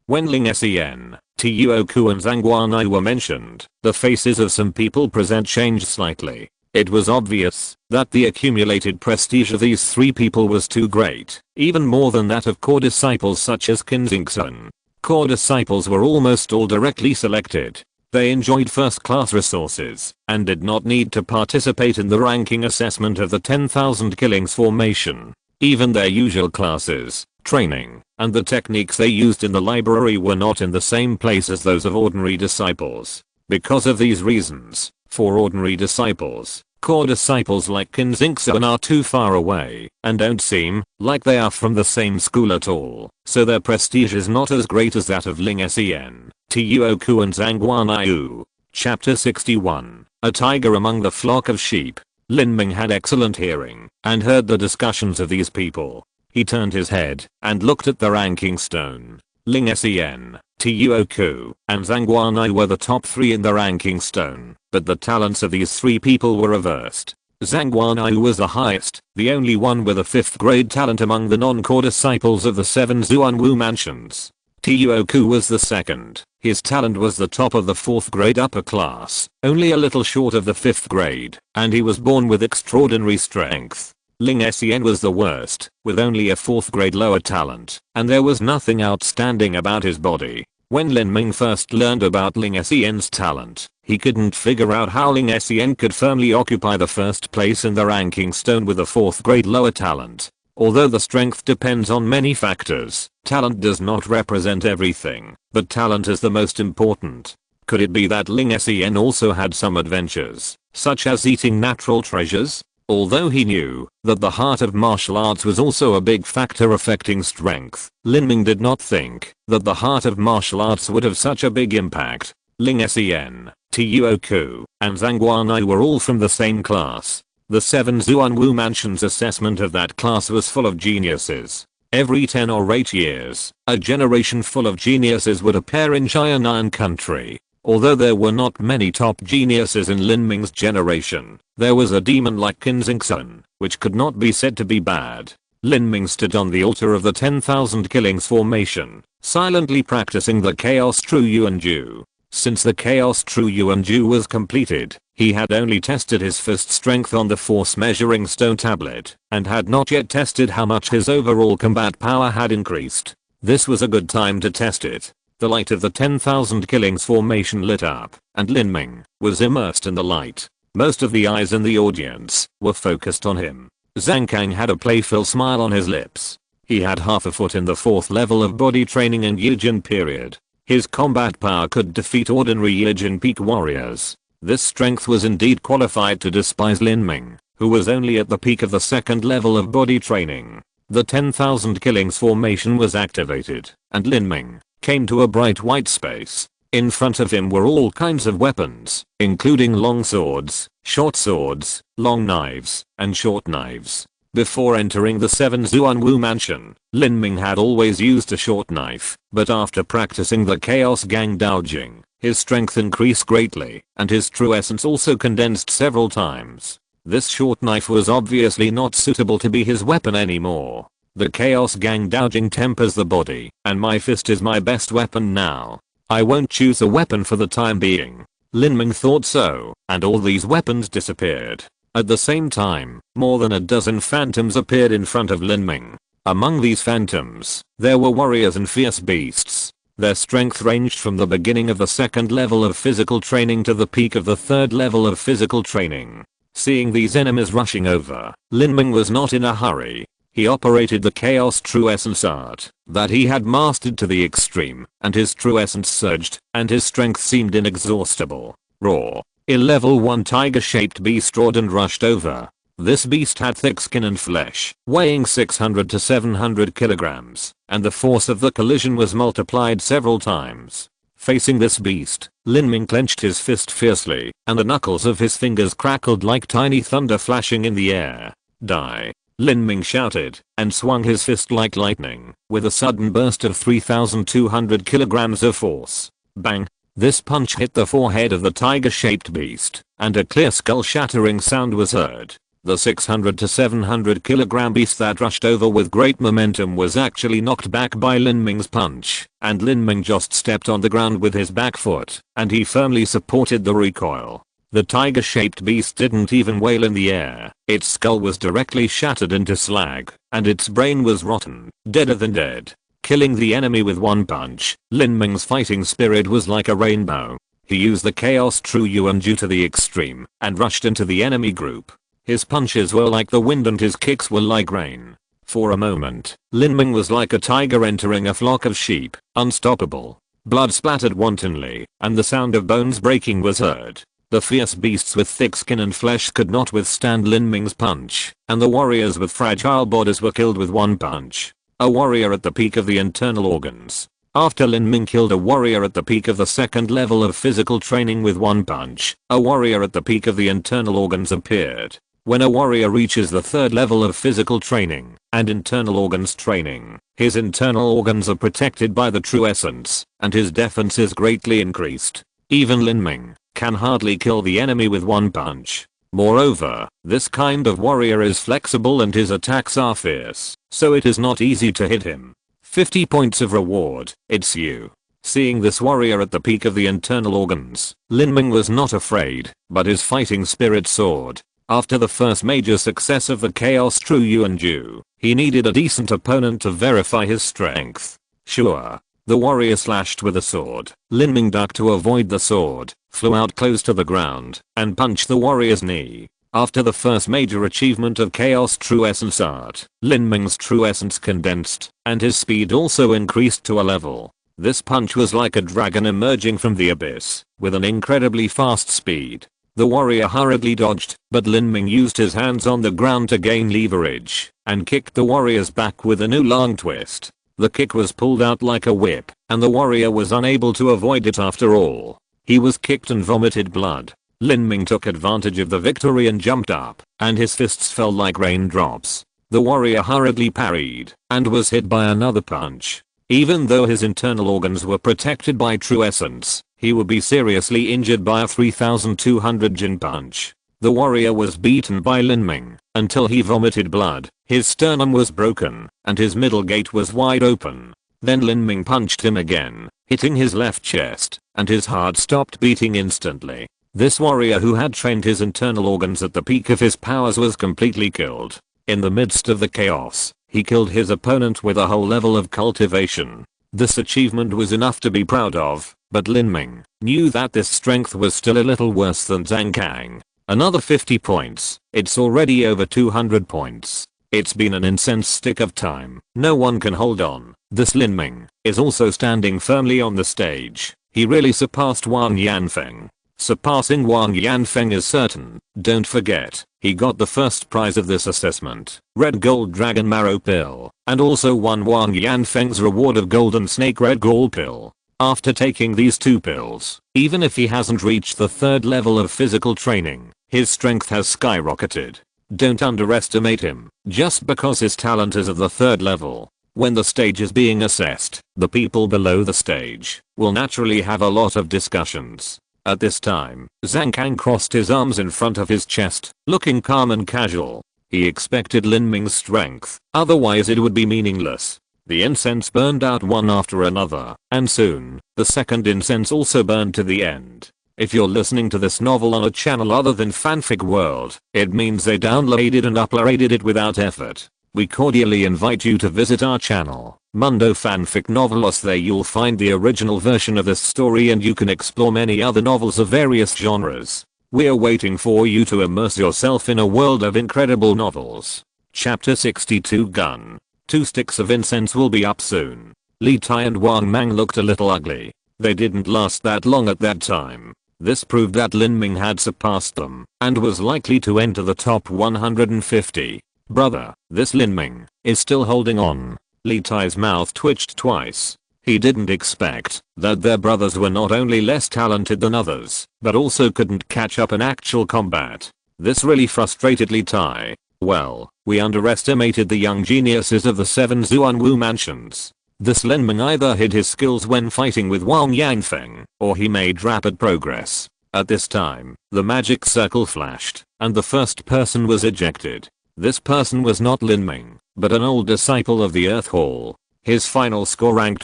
When Ling Sen, Tuoku and Zhang were mentioned, the faces of some people present changed slightly. It was obvious that the accumulated prestige of these three people was too great, even more than that of core disciples such as Qin Xingsun. Core disciples were almost all directly selected. They enjoyed first-class resources and did not need to participate in the ranking assessment of the 10,000 killings formation. Even their usual classes, training, and the techniques they used in the library were not in the same place as those of ordinary disciples. Because of these reasons, for ordinary disciples, core disciples like Qin Xingsun are too far away and don't seem like they are from the same school at all, so their prestige is not as great as that of Ling Sen, Tuoku and Zhang. Chapter 61, A Tiger Among the Flock of Sheep. Lin Ming had excellent hearing and heard the discussions of these people. He turned his head and looked at the ranking stone. Ling Sen, Tuoku, and Zhang were the top 3 in the ranking stone, but the talents of these 3 people were reversed. Zhang was the highest, the only one with a 5th grade talent among the non-core disciples of the 7 Zuanwu mansions. Tuoku was the second. His talent was the top of the 4th grade upper class, only a little short of the 5th grade, and he was born with extraordinary strength. Ling Sen was the worst, with only a 4th grade lower talent, and there was nothing outstanding about his body. When Lin Ming first learned about Ling Sen's talent, he couldn't figure out how Ling Sen could firmly occupy the first place in the ranking stone with a 4th grade lower talent. Although the strength depends on many factors, talent does not represent everything, but talent is the most important. Could it be that Ling Sen also had some adventures, such as eating natural treasures? Although he knew that the heart of martial arts was also a big factor affecting strength, Lin Ming did not think that the heart of martial arts would have such a big impact. Ling Sen, Tuoku, and Zhang were all from the same class. The 7 Zuanwu mansions assessment of that class was full of geniuses. Every 10 or 8 years, a generation full of geniuses would appear in Jianan country. Although there were not many top geniuses in Lin Ming's generation, there was a demon like Qin Xingsun, which could not be said to be bad. Lin Ming stood on the altar of the 10,000 killings formation, silently practicing the Chaos True Yuan Ju. Since the Chaos True Yuan Ju was completed, he had only tested his fist strength on the force measuring stone tablet, and had not yet tested how much his overall combat power had increased. This was a good time to test it. The light of the 10,000 killings formation lit up, and Lin Ming was immersed in the light. Most of the eyes in the audience were focused on him. Zhang Kang had a playful smile on his lips. He had half a foot in the 4th level of body training in Yijin period. His combat power could defeat ordinary Yijin peak warriors. This strength was indeed qualified to despise Lin Ming, who was only at the peak of the 2nd level of body training. The 10,000 killings formation was activated, and Lin Ming came to a bright white space. In front of him were all kinds of weapons, including long swords, short swords, long knives, and short knives. Before entering the 7 Zuanwu mansion, Lin Ming had always used a short knife, but after practicing the Chaos Gang Daojing, his strength increased greatly, and his true essence also condensed several times. This short knife was obviously not suitable to be his weapon anymore. The Chaos Gang Daojing tempers the body, and my fist is my best weapon now. I won't choose a weapon for the time being. Lin Ming thought so, and all these weapons disappeared. At the same time, more than a dozen phantoms appeared in front of Lin Ming. Among these phantoms, there were warriors and fierce beasts. Their strength ranged from the beginning of the 2nd level of physical training to the peak of the 3rd level of physical training. Seeing these enemies rushing over, Lin Ming was not in a hurry. He operated the Chaos True Essence art that he had mastered to the extreme, and his true essence surged, and his strength seemed inexhaustible. Roar! A level 1 tiger-shaped beast roared and rushed over. This beast had thick skin and flesh, weighing 600 to 700 kilograms, and the force of the collision was multiplied several times. Facing this beast, Lin Ming clenched his fist fiercely, and the knuckles of his fingers crackled like tiny thunder flashing in the air. Die! Lin Ming shouted, and swung his fist like lightning, with a sudden burst of 3,200 kilograms of force. Bang! This punch hit the forehead of the tiger-shaped beast, and a clear skull-shattering sound was heard. The 600 to 700 kilogram beast that rushed over with great momentum was actually knocked back by Lin Ming's punch, and Lin Ming just stepped on the ground with his back foot, and he firmly supported the recoil. The tiger-shaped beast didn't even wail in the air. Its skull was directly shattered into slag, and its brain was rotten, deader than dead. Killing the enemy with one punch, Lin Ming's fighting spirit was like a rainbow. He used the chaos true yuan to the extreme, and rushed into the enemy group. His punches were like the wind and his kicks were like rain. For a moment, Lin Ming was like a tiger entering a flock of sheep, unstoppable. Blood splattered wantonly, and the sound of bones breaking was heard. The fierce beasts with thick skin and flesh could not withstand Lin Ming's punch, and the warriors with fragile bodies were killed with one punch. A warrior at the peak of the internal organs. After Lin Ming killed a warrior at the peak of the second level of physical training with one punch, a warrior at the peak of the internal organs appeared. When a warrior reaches the third level of physical training and internal organs training, his internal organs are protected by the true essence, and his defense is greatly increased. Even Lin Ming can hardly kill the enemy with one punch. Moreover, this kind of warrior is flexible and his attacks are fierce, so it is not easy to hit him. 50 points of reward, it's you. Seeing this warrior at the peak of the internal organs, Lin Ming was not afraid, but his fighting spirit soared. After the first major success of the Chaos True Yuan Ju, he needed a decent opponent to verify his strength. Sure. The warrior slashed with a sword. Lin Ming ducked to avoid the sword, flew out close to the ground, and punched the warrior's knee. After the first major achievement of Chaos True Essence Art, Lin Ming's true essence condensed, and his speed also increased to a level. This punch was like a dragon emerging from the abyss, with an incredibly fast speed. The warrior hurriedly dodged, but Lin Ming used his hands on the ground to gain leverage, and kicked the warrior's back with a new long twist. The kick was pulled out like a whip, and the warrior was unable to avoid it after all. He was kicked and vomited blood. Lin Ming took advantage of the victory and jumped up, and his fists fell like raindrops. The warrior hurriedly parried, and was hit by another punch. Even though his internal organs were protected by true essence, he would be seriously injured by a 3,200 Jin punch. The warrior was beaten by Lin Ming until he vomited blood, his sternum was broken, and his middle gate was wide open. Then Lin Ming punched him again, hitting his left chest, and his heart stopped beating instantly. This warrior who had trained his internal organs at the peak of his powers was completely killed. In the midst of the chaos, he killed his opponent with a whole level of cultivation. This achievement was enough to be proud of, but Lin Ming knew that this strength was still a little worse than Zhang Kang. Another 50 points, it's already over 200 points. It's been an intense stick of time, no one can hold on. This Lin Ming is also standing firmly on the stage. He really surpassed Wang Yanfeng. Surpassing Wang Yanfeng is certain. Don't forget, he got the first prize of this assessment, Red Gold Dragon Marrow Pill, and also won Wang Yanfeng's reward of Golden Snake Red Gold Pill. After taking these two pills, even if he hasn't reached the third level of physical training, his strength has skyrocketed. Don't underestimate him, just because his talent is at the third level. When the stage is being assessed, the people below the stage will naturally have a lot of discussions. At this time, Zhang Kang crossed his arms in front of his chest, looking calm and casual. He expected Lin Ming's strength, otherwise it would be meaningless. The incense burned out one after another, and soon, the second incense also burned to the end. If you're listening to this novel on a channel other than Fanfic World, it means they downloaded and uploaded it without effort. We cordially invite you to visit our channel, Mundo Fanfic Novelos. There you'll find the original version of this story and you can explore many other novels of various genres. We're waiting for you to immerse yourself in a world of incredible novels. Chapter 62 Gun. 2 sticks of incense will be up soon. Li Tai and Wang Mang looked a little ugly. They didn't last that long at that time. This proved that Lin Ming had surpassed them, and was likely to enter the top 150. Brother, this Lin Ming is still holding on. Li Tai's mouth twitched twice. He didn't expect that their brothers were not only less talented than others, but also couldn't catch up in actual combat. This really frustrated Li Tai. Well, we underestimated the young geniuses of the 7 Zuanwu mansions. This Lin Ming either hid his skills when fighting with Wang Yanfeng, or he made rapid progress. At this time, the magic circle flashed, and the first person was ejected. This person was not Lin Ming, but an old disciple of the Earth Hall. His final score ranked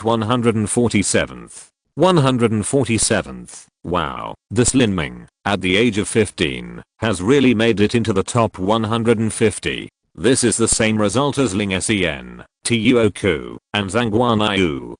147th. 147th. Wow, this Lin Ming, at the age of 15, has really made it into the top 150. This is the same result as Ling Sen, Tuoku, and Zhang Guanyu.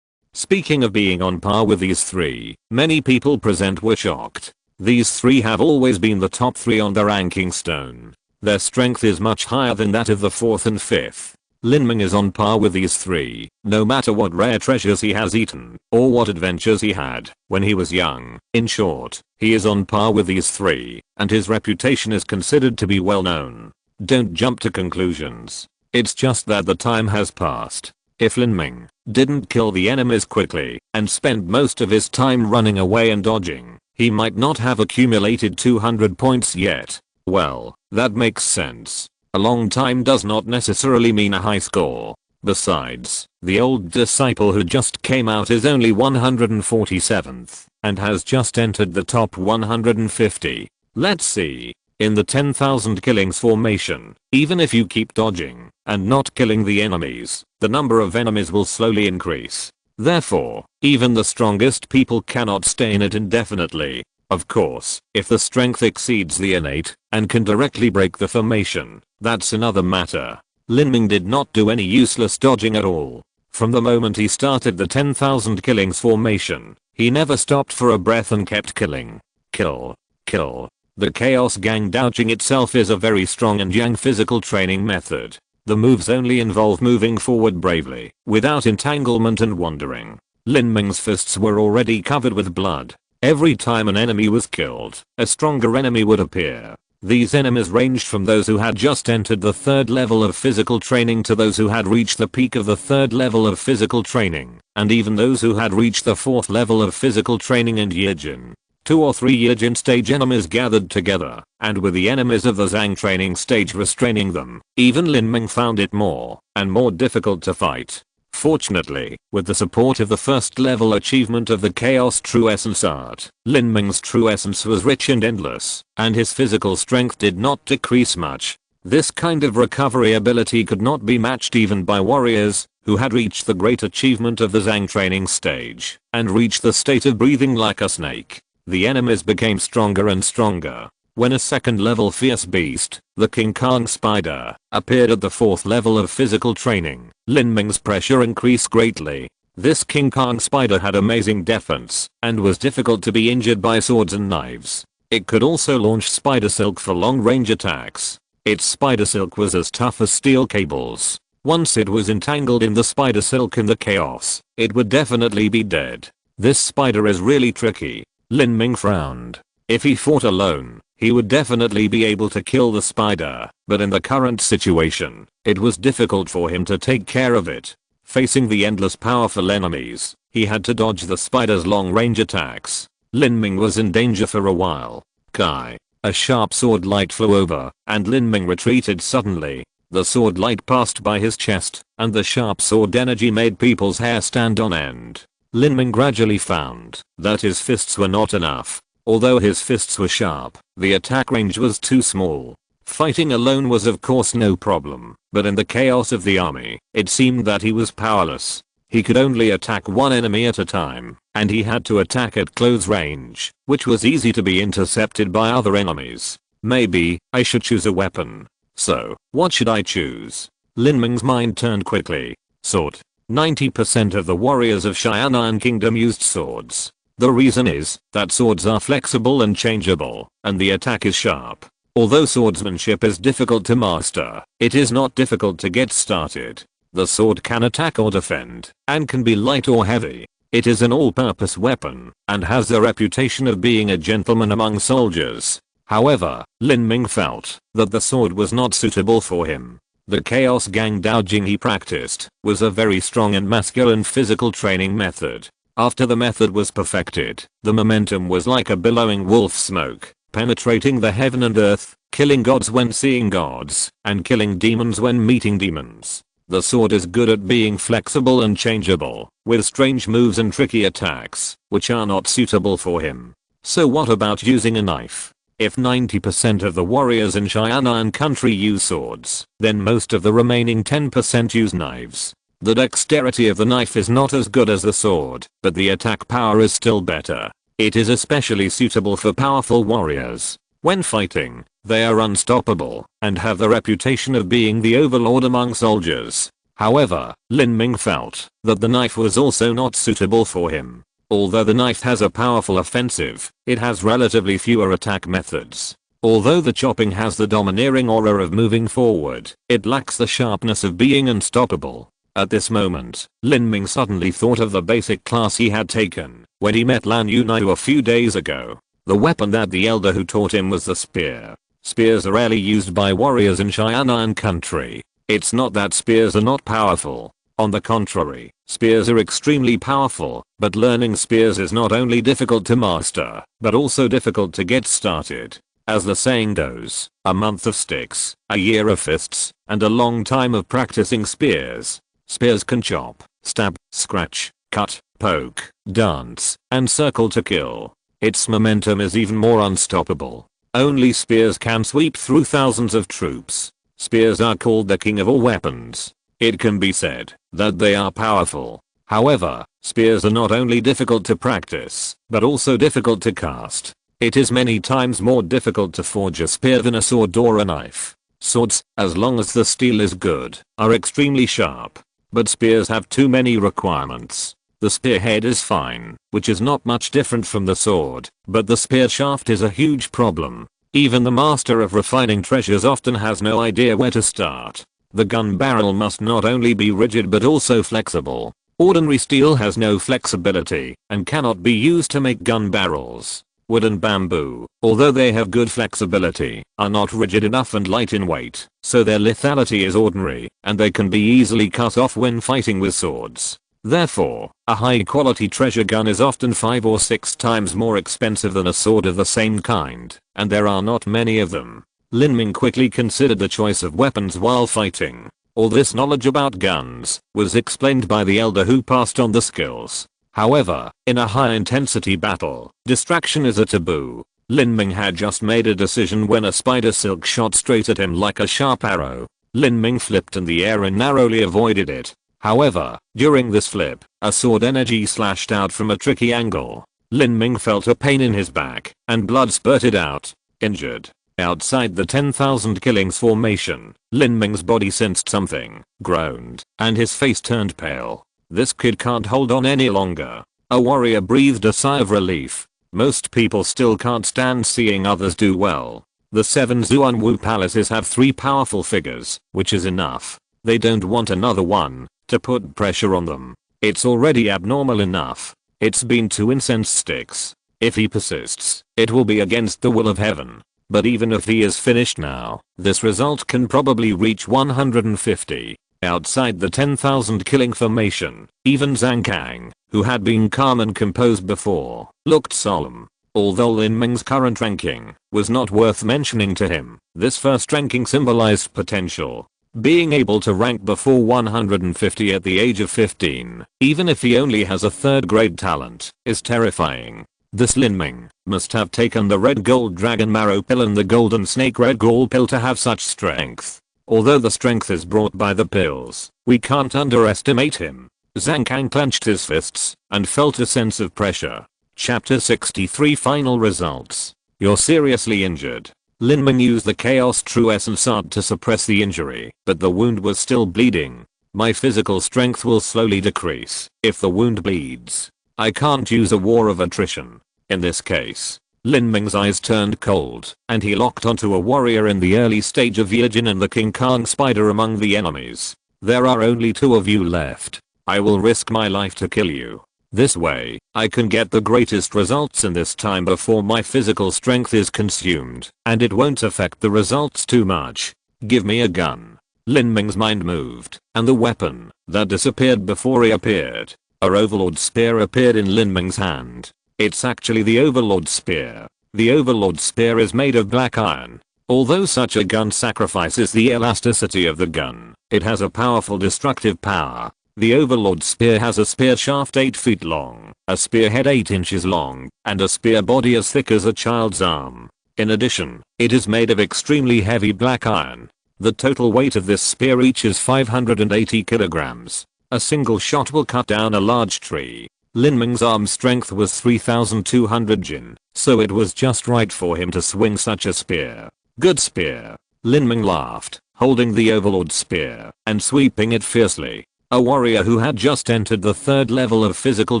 Speaking of being on par with these three, many people present were shocked. These three have always been the top 3 on the ranking stone. Their strength is much higher than that of the 4th and 5th. Lin Ming is on par with these three, no matter what rare treasures he has eaten, or what adventures he had when he was young. In short, he is on par with these three, and his reputation is considered to be well known. Don't jump to conclusions. It's just that the time has passed. If Lin Ming didn't kill the enemies quickly, and spent most of his time running away and dodging, he might not have accumulated 200 points yet. Well, that makes sense. A long time does not necessarily mean a high score. Besides, the old disciple who just came out is only 147th, and has just entered the top 150. Let's see. In the 10,000 killings formation, even if you keep dodging and not killing the enemies, the number of enemies will slowly increase. Therefore, even the strongest people cannot stay in it indefinitely. Of course, if the strength exceeds the innate and can directly break the formation, that's another matter. Lin Ming did not do any useless dodging at all. From the moment he started the 10,000 killings formation, he never stopped for a breath and kept killing. Kill. Kill. The Chaos Gang dodging itself is a very strong and yang physical training method. The moves only involve moving forward bravely, without entanglement and wandering. Lin Ming's fists were already covered with blood. Every time an enemy was killed, a stronger enemy would appear. These enemies ranged from those who had just entered the 3rd level of physical training to those who had reached the peak of the 3rd level of physical training, and even those who had reached the 4th level of physical training and Yijin. 2 or 3 Yijin stage enemies gathered together, and with the enemies of the Zhang training stage restraining them, even Lin Ming found it more and more difficult to fight. Fortunately, with the support of the 1st level achievement of the Chaos True Essence art, Lin Ming's true essence was rich and endless, and his physical strength did not decrease much. This kind of recovery ability could not be matched even by warriors who had reached the great achievement of the Zhang training stage and reached the state of breathing like a snake. The enemies became stronger and stronger. When a 2nd level fierce beast, the King Kong spider, appeared at the 4th level of physical training, Lin Ming's pressure increased greatly. This King Kong spider had amazing defense, and was difficult to be injured by swords and knives. It could also launch spider silk for long range attacks. Its spider silk was as tough as steel cables. Once it was entangled in the spider silk in the chaos, it would definitely be dead. This spider is really tricky. Lin Ming frowned. If he fought alone, he would definitely be able to kill the spider, but in the current situation, it was difficult for him to take care of it. Facing the endless powerful enemies, he had to dodge the spider's long-range attacks. Lin Ming was in danger for a while. Kai. A sharp sword light flew over, and Lin Ming retreated suddenly. The sword light passed by his chest, and the sharp sword energy made people's hair stand on end. Lin Ming gradually found that his fists were not enough. Although his fists were sharp, the attack range was too small. Fighting alone was of course no problem, but in the chaos of the army, it seemed that he was powerless. He could only attack one enemy at a time, and he had to attack at close range, which was easy to be intercepted by other enemies. Maybe I should choose a weapon. So, what should I choose? Lin Ming's mind turned quickly. Sword. 90% of the warriors of Xianan Kingdom used swords. The reason is that swords are flexible and changeable, and the attack is sharp. Although swordsmanship is difficult to master, it is not difficult to get started. The sword can attack or defend, and can be light or heavy. It is an all-purpose weapon, and has the reputation of being a gentleman among soldiers. However, Lin Ming felt that the sword was not suitable for him. The chaos gang doujing he practiced was a very strong and masculine physical training method. After the method was perfected, the momentum was like a billowing wolf smoke, penetrating the heaven and earth, killing gods when seeing gods, and killing demons when meeting demons. The sword is good at being flexible and changeable, with strange moves and tricky attacks, which are not suitable for him. So what about using a knife? If 90% of the warriors in Qianxue country use swords, then most of the remaining 10% use knives. The dexterity of the knife is not as good as the sword, but the attack power is still better. It is especially suitable for powerful warriors. When fighting, they are unstoppable, and have the reputation of being the overlord among soldiers. However, Lin Ming felt that the knife was also not suitable for him. Although the knife has a powerful offensive, it has relatively fewer attack methods. Although the chopping has the domineering aura of moving forward, it lacks the sharpness of being unstoppable. At this moment, Lin Ming suddenly thought of the basic class he had taken when he met Lan Yunai a few days ago. The weapon that the elder who taught him was the spear. Spears are rarely used by warriors in Qianxue country. It's not that spears are not powerful. On the contrary, spears are extremely powerful, but learning spears is not only difficult to master, but also difficult to get started. As the saying goes, a month of sticks, a year of fists, and a long time of practicing spears. Spears can chop, stab, scratch, cut, poke, dance, and circle to kill. Its momentum is even more unstoppable. Only spears can sweep through thousands of troops. Spears are called the king of all weapons. It can be said that they are powerful. However, spears are not only difficult to practice, but also difficult to cast. It is many times more difficult to forge a spear than a sword or a knife. Swords, as long as the steel is good, are extremely sharp. But spears have too many requirements. The spearhead is fine, which is not much different from the sword, but the spear shaft is a huge problem. Even the master of refining treasures often has no idea where to start. The gun barrel must not only be rigid but also flexible. Ordinary steel has no flexibility and cannot be used to make gun barrels. Wood and bamboo, although they have good flexibility, are not rigid enough and light in weight, so their lethality is ordinary, and they can be easily cut off when fighting with swords. Therefore, a high quality treasure gun is often 5 or 6 times more expensive than a sword of the same kind, and there are not many of them. Lin Ming quickly considered the choice of weapons while fighting. All this knowledge about guns was explained by the elder who passed on the skills. However, in a high-intensity battle, distraction is a taboo. Lin Ming had just made a decision when a spider silk shot straight at him like a sharp arrow. Lin Ming flipped in the air and narrowly avoided it. However, during this flip, a sword energy slashed out from a tricky angle. Lin Ming felt a pain in his back, and blood spurted out. Injured. Outside the 10,000 killings formation, Lin Ming's body sensed something, groaned, and his face turned pale. This kid can't hold on any longer. A warrior breathed a sigh of relief. Most people still can't stand seeing others do well. The 7 Xuanwu palaces have 3 powerful figures, which is enough. They don't want another one to put pressure on them. It's already abnormal enough. It's been 2 incense sticks. If he persists, it will be against the will of heaven. But even if he is finished now, this result can probably reach 150. Outside the 10,000 killing formation, even Zhang Kang, who had been calm and composed before, looked solemn. Although Lin Ming's current ranking was not worth mentioning to him, this first ranking symbolized potential. Being able to rank before 150 at the age of 15, even if he only has a 3rd grade talent, is terrifying. This Lin Ming must have taken the red gold dragon marrow pill and the golden snake red gall pill to have such strength. Although the strength is brought by the pills, we can't underestimate him. Zhang Kang clenched his fists and felt a sense of pressure. Chapter 63 Final Results. You're seriously injured. Lin Ming used the Chaos True Essence art to suppress the injury, but the wound was still bleeding. My physical strength will slowly decrease if the wound bleeds. I can't use a war of attrition. In this case, Lin Ming's eyes turned cold, and he locked onto a warrior in the early stage of Yijin and the King Kong spider among the enemies. There are only 2 of you left. I will risk my life to kill you. This way, I can get the greatest results in this time before my physical strength is consumed, and it won't affect the results too much. Give me a gun. Lin Ming's mind moved, and the weapon that disappeared before he appeared, a Overlord Spear, appeared in Lin Ming's hand. It's actually the Overlord Spear. The Overlord Spear is made of black iron. Although such a gun sacrifices the elasticity of the gun, it has a powerful destructive power. The Overlord Spear has a spear shaft 8 feet long, a spearhead 8 inches long, and a spear body as thick as a child's arm. In addition, it is made of extremely heavy black iron. The total weight of this spear reaches 580 kilograms. A single shot will cut down a large tree. Lin Ming's arm strength was 3,200 jin, so it was just right for him to swing such a spear. Good spear. Lin Ming laughed, holding the Overlord Spear and sweeping it fiercely. A warrior who had just entered the 3rd level of physical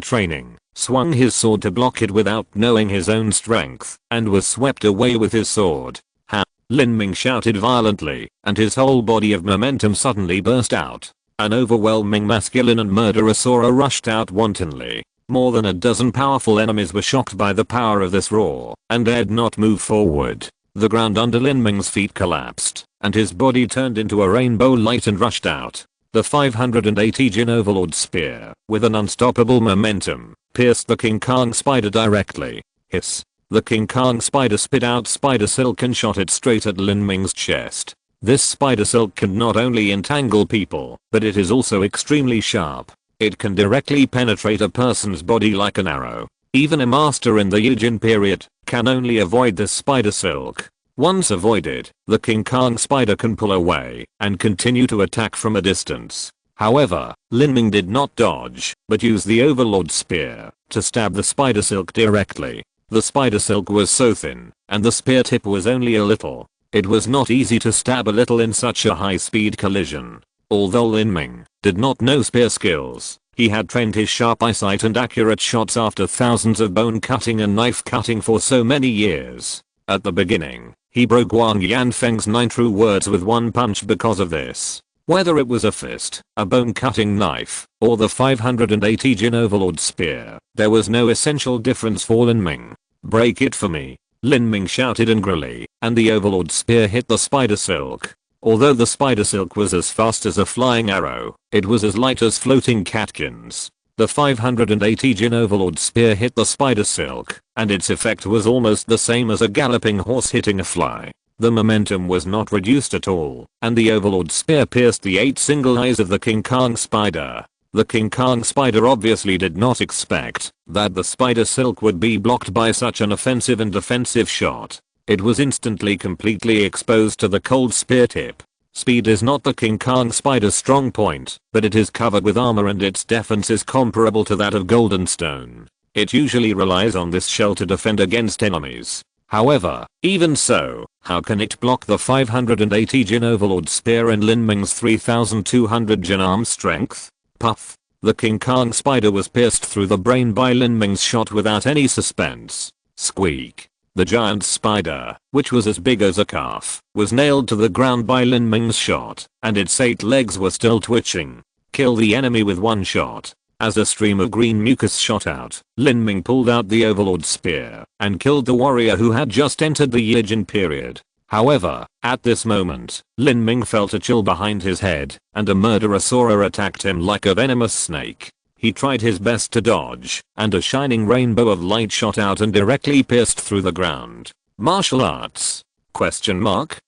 training swung his sword to block it without knowing his own strength and was swept away with his sword. Ha! Lin Ming shouted violently, and his whole body of momentum suddenly burst out. An overwhelming masculine and murderous aura rushed out wantonly. More than a dozen powerful enemies were shocked by the power of this roar and dared not move forward. The ground under Lin Ming's feet collapsed, and his body turned into a rainbow light and rushed out. The 580 Jin Overlord Spear, with an unstoppable momentum, pierced the King Kong spider directly. Hiss. The King Kong spider spit out spider silk and shot it straight at Lin Ming's chest. This spider silk can not only entangle people, but it is also extremely sharp. It can directly penetrate a person's body like an arrow. Even a master in the Yijin period can only avoid this spider silk. Once avoided, the King Kong spider can pull away and continue to attack from a distance. However, Lin Ming did not dodge, but used the Overlord Spear to stab the spider silk directly. The spider silk was so thin, and the spear tip was only a little. It was not easy to stab a little in such a high-speed collision. Although Lin Ming did not know spear skills, he had trained his sharp eyesight and accurate shots after thousands of bone cutting and knife cutting for so many years. At the beginning, he broke Wang Yanfeng's 9 true words with one punch because of this. Whether it was a fist, a bone-cutting knife, or the 580 Jin Overlord Spear, there was no essential difference for Lin Ming. Break it for me. Lin Ming shouted angrily, and the Overlord Spear hit the spider silk. Although the spider silk was as fast as a flying arrow, it was as light as floating catkins. The 580 Jin Overlord Spear hit the spider silk, and its effect was almost the same as a galloping horse hitting a fly. The momentum was not reduced at all, and the Overlord Spear pierced the 8 single eyes of the King Kong spider. The King Kong spider obviously did not expect that the spider silk would be blocked by such an offensive and defensive shot. It was instantly completely exposed to the cold spear tip. Speed is not the King Kong spider's strong point, but it is covered with armor and its defense is comparable to that of golden stone. It usually relies on this shell to defend against enemies. However, even so, how can it block the 580 Jin Overlord Spear and Lin Ming's 3200 Jin arm strength? Puff. The King Kong spider was pierced through the brain by Lin Ming's shot without any suspense. Squeak. The giant spider, which was as big as a calf, was nailed to the ground by Lin Ming's shot, and its 8 legs were still twitching. Kill the enemy with one shot. As a stream of green mucus shot out, Lin Ming pulled out the Overlord Spear and killed the warrior who had just entered the Yijin period. However, at this moment, Lin Ming felt a chill behind his head, and a murderous aura attacked him like a venomous snake. He tried his best to dodge, and a shining rainbow of light shot out and directly pierced through the ground. Martial arts? Question mark?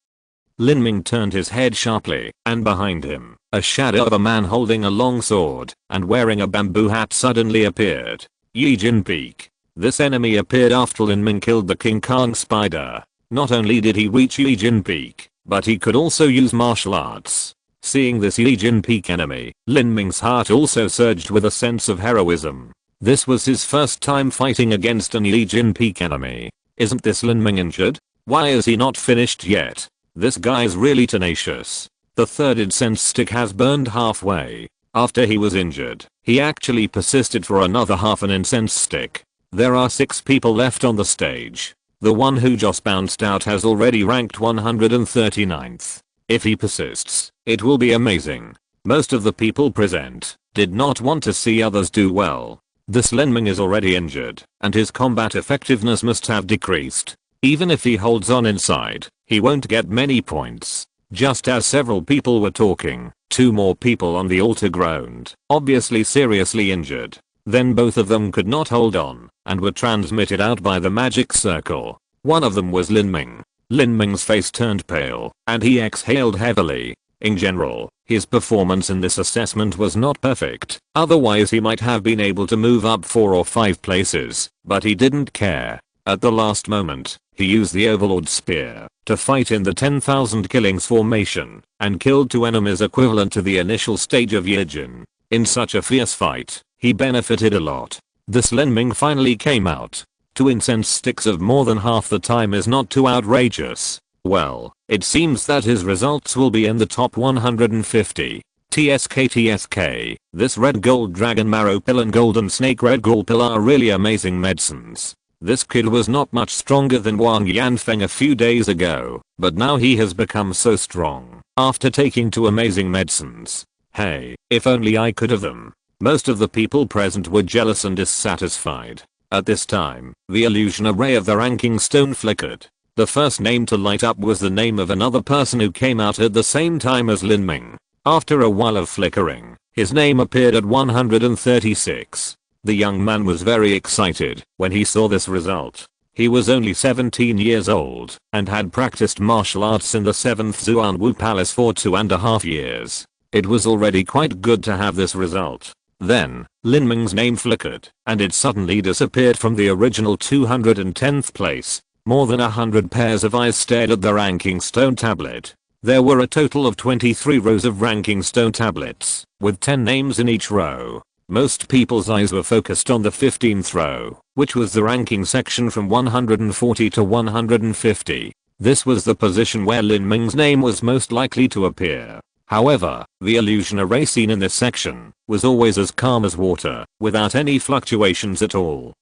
Lin Ming turned his head sharply, and behind him, a shadow of a man holding a long sword and wearing a bamboo hat suddenly appeared. Yijin Peak. This enemy appeared after Lin Ming killed the King Kong spider. Not only did he reach Yijin Peak, but he could also use martial arts. Seeing this Yijin Peak enemy, Lin Ming's heart also surged with a sense of heroism. This was his first time fighting against an Yijin Peak enemy. Isn't this Lin Ming injured? Why is he not finished yet? This guy's really tenacious. The 3rd incense stick has burned halfway. After he was injured, he actually persisted for another half an incense stick. There are 6 people left on the stage. The one who just bounced out has already ranked 139th. If he persists, it will be amazing. Most of the people present did not want to see others do well. This Lin Ming is already injured, and his combat effectiveness must have decreased. Even if he holds on inside, he won't get many points. Just as several people were talking, two more people on the altar groaned, obviously seriously injured. Then both of them could not hold on, and were transmitted out by the magic circle. One of them was Lin Ming. Lin Ming's face turned pale, and he exhaled heavily. In general, his performance in this assessment was not perfect, otherwise he might have been able to move up 4 or 5 places, but he didn't care. At the last moment, he used the Overlord Spear to fight in the 10,000 killings formation, and killed 2 enemies equivalent to the initial stage of Yijin. In such a fierce fight, he benefited a lot. This Lin Ming finally came out. 2 incense sticks of more than half the time is not too outrageous. Well, it seems that his results will be in the top 150. TSK. This red gold dragon marrow pill and golden snake red gall pill are really amazing medicines. This kid was not much stronger than Wang Yanfeng a few days ago, but now he has become so strong after taking 2 amazing medicines. Hey, if only I could have them. Most of the people present were jealous and dissatisfied. At this time, the illusion array of the ranking stone flickered. The first name to light up was the name of another person who came out at the same time as Lin Ming. After a while of flickering, his name appeared at 136. The young man was very excited when he saw this result. He was only 17 years old and had practiced martial arts in the 7th Zuanwu Palace for 2.5 years. It was already quite good to have this result. Then, Lin Ming's name flickered, and it suddenly disappeared from the original 210th place. More than 100 pairs of eyes stared at the ranking stone tablet. There were a total of 23 rows of ranking stone tablets, with 10 names in each row. Most people's eyes were focused on the 15th row, which was the ranking section from 140 to 150. This was the position where Lin Ming's name was most likely to appear. However, the illusion array seen in this section was always as calm as water, without any fluctuations at all.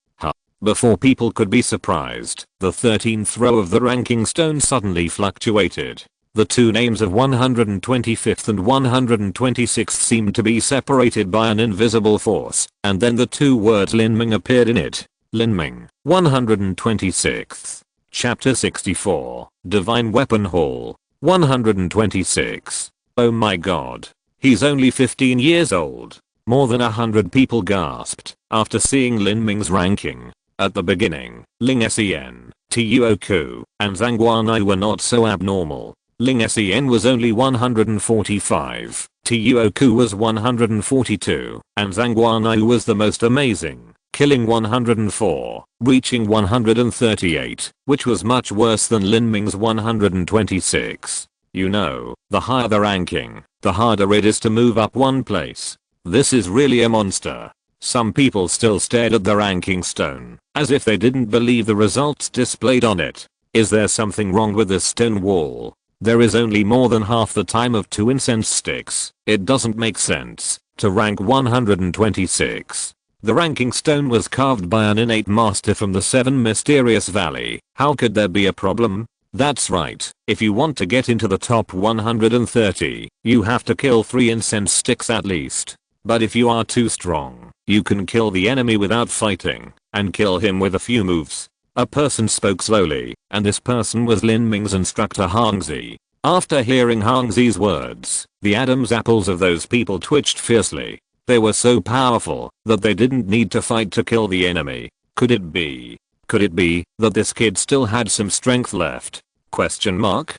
Before people could be surprised, the 13th row of the ranking stone suddenly fluctuated. The 2 names of 125th and 126th seemed to be separated by an invisible force, and then the 2 words Lin Ming appeared in it. Lin Ming, 126th. Chapter 64, Divine Weapon Hall, 126. Oh my god. He's only 15 years old. More than 100 people gasped after seeing Lin Ming's ranking. At the beginning, Ling Sen, Tuoku, and Zhang Guanai were not so abnormal. Ling Sen was only 145, Tuoku was 142, and Zhang Guanai was the most amazing, killing 104, reaching 138, which was much worse than Lin Ming's 126. You know, the higher the ranking, the harder it is to move up 1 place. This is really a monster. Some people still stared at the ranking stone, as if they didn't believe the results displayed on it. Is there something wrong with this stone wall? There is only more than half the time of 2 incense sticks. It doesn't make sense to rank 126. The ranking stone was carved by an innate master from the 7 Mysterious Valley. How could there be a problem? That's right, if you want to get into the top 130, you have to kill 3 incense sticks at least. But if you are too strong, you can kill the enemy without fighting, and kill him with a few moves. A person spoke slowly, and this person was Lin Ming's instructor Hangzi. After hearing Hangzi's words, the Adam's apples of those people twitched fiercely. They were so powerful that they didn't need to fight to kill the enemy. Could it be that this kid still had some strength left? Question mark?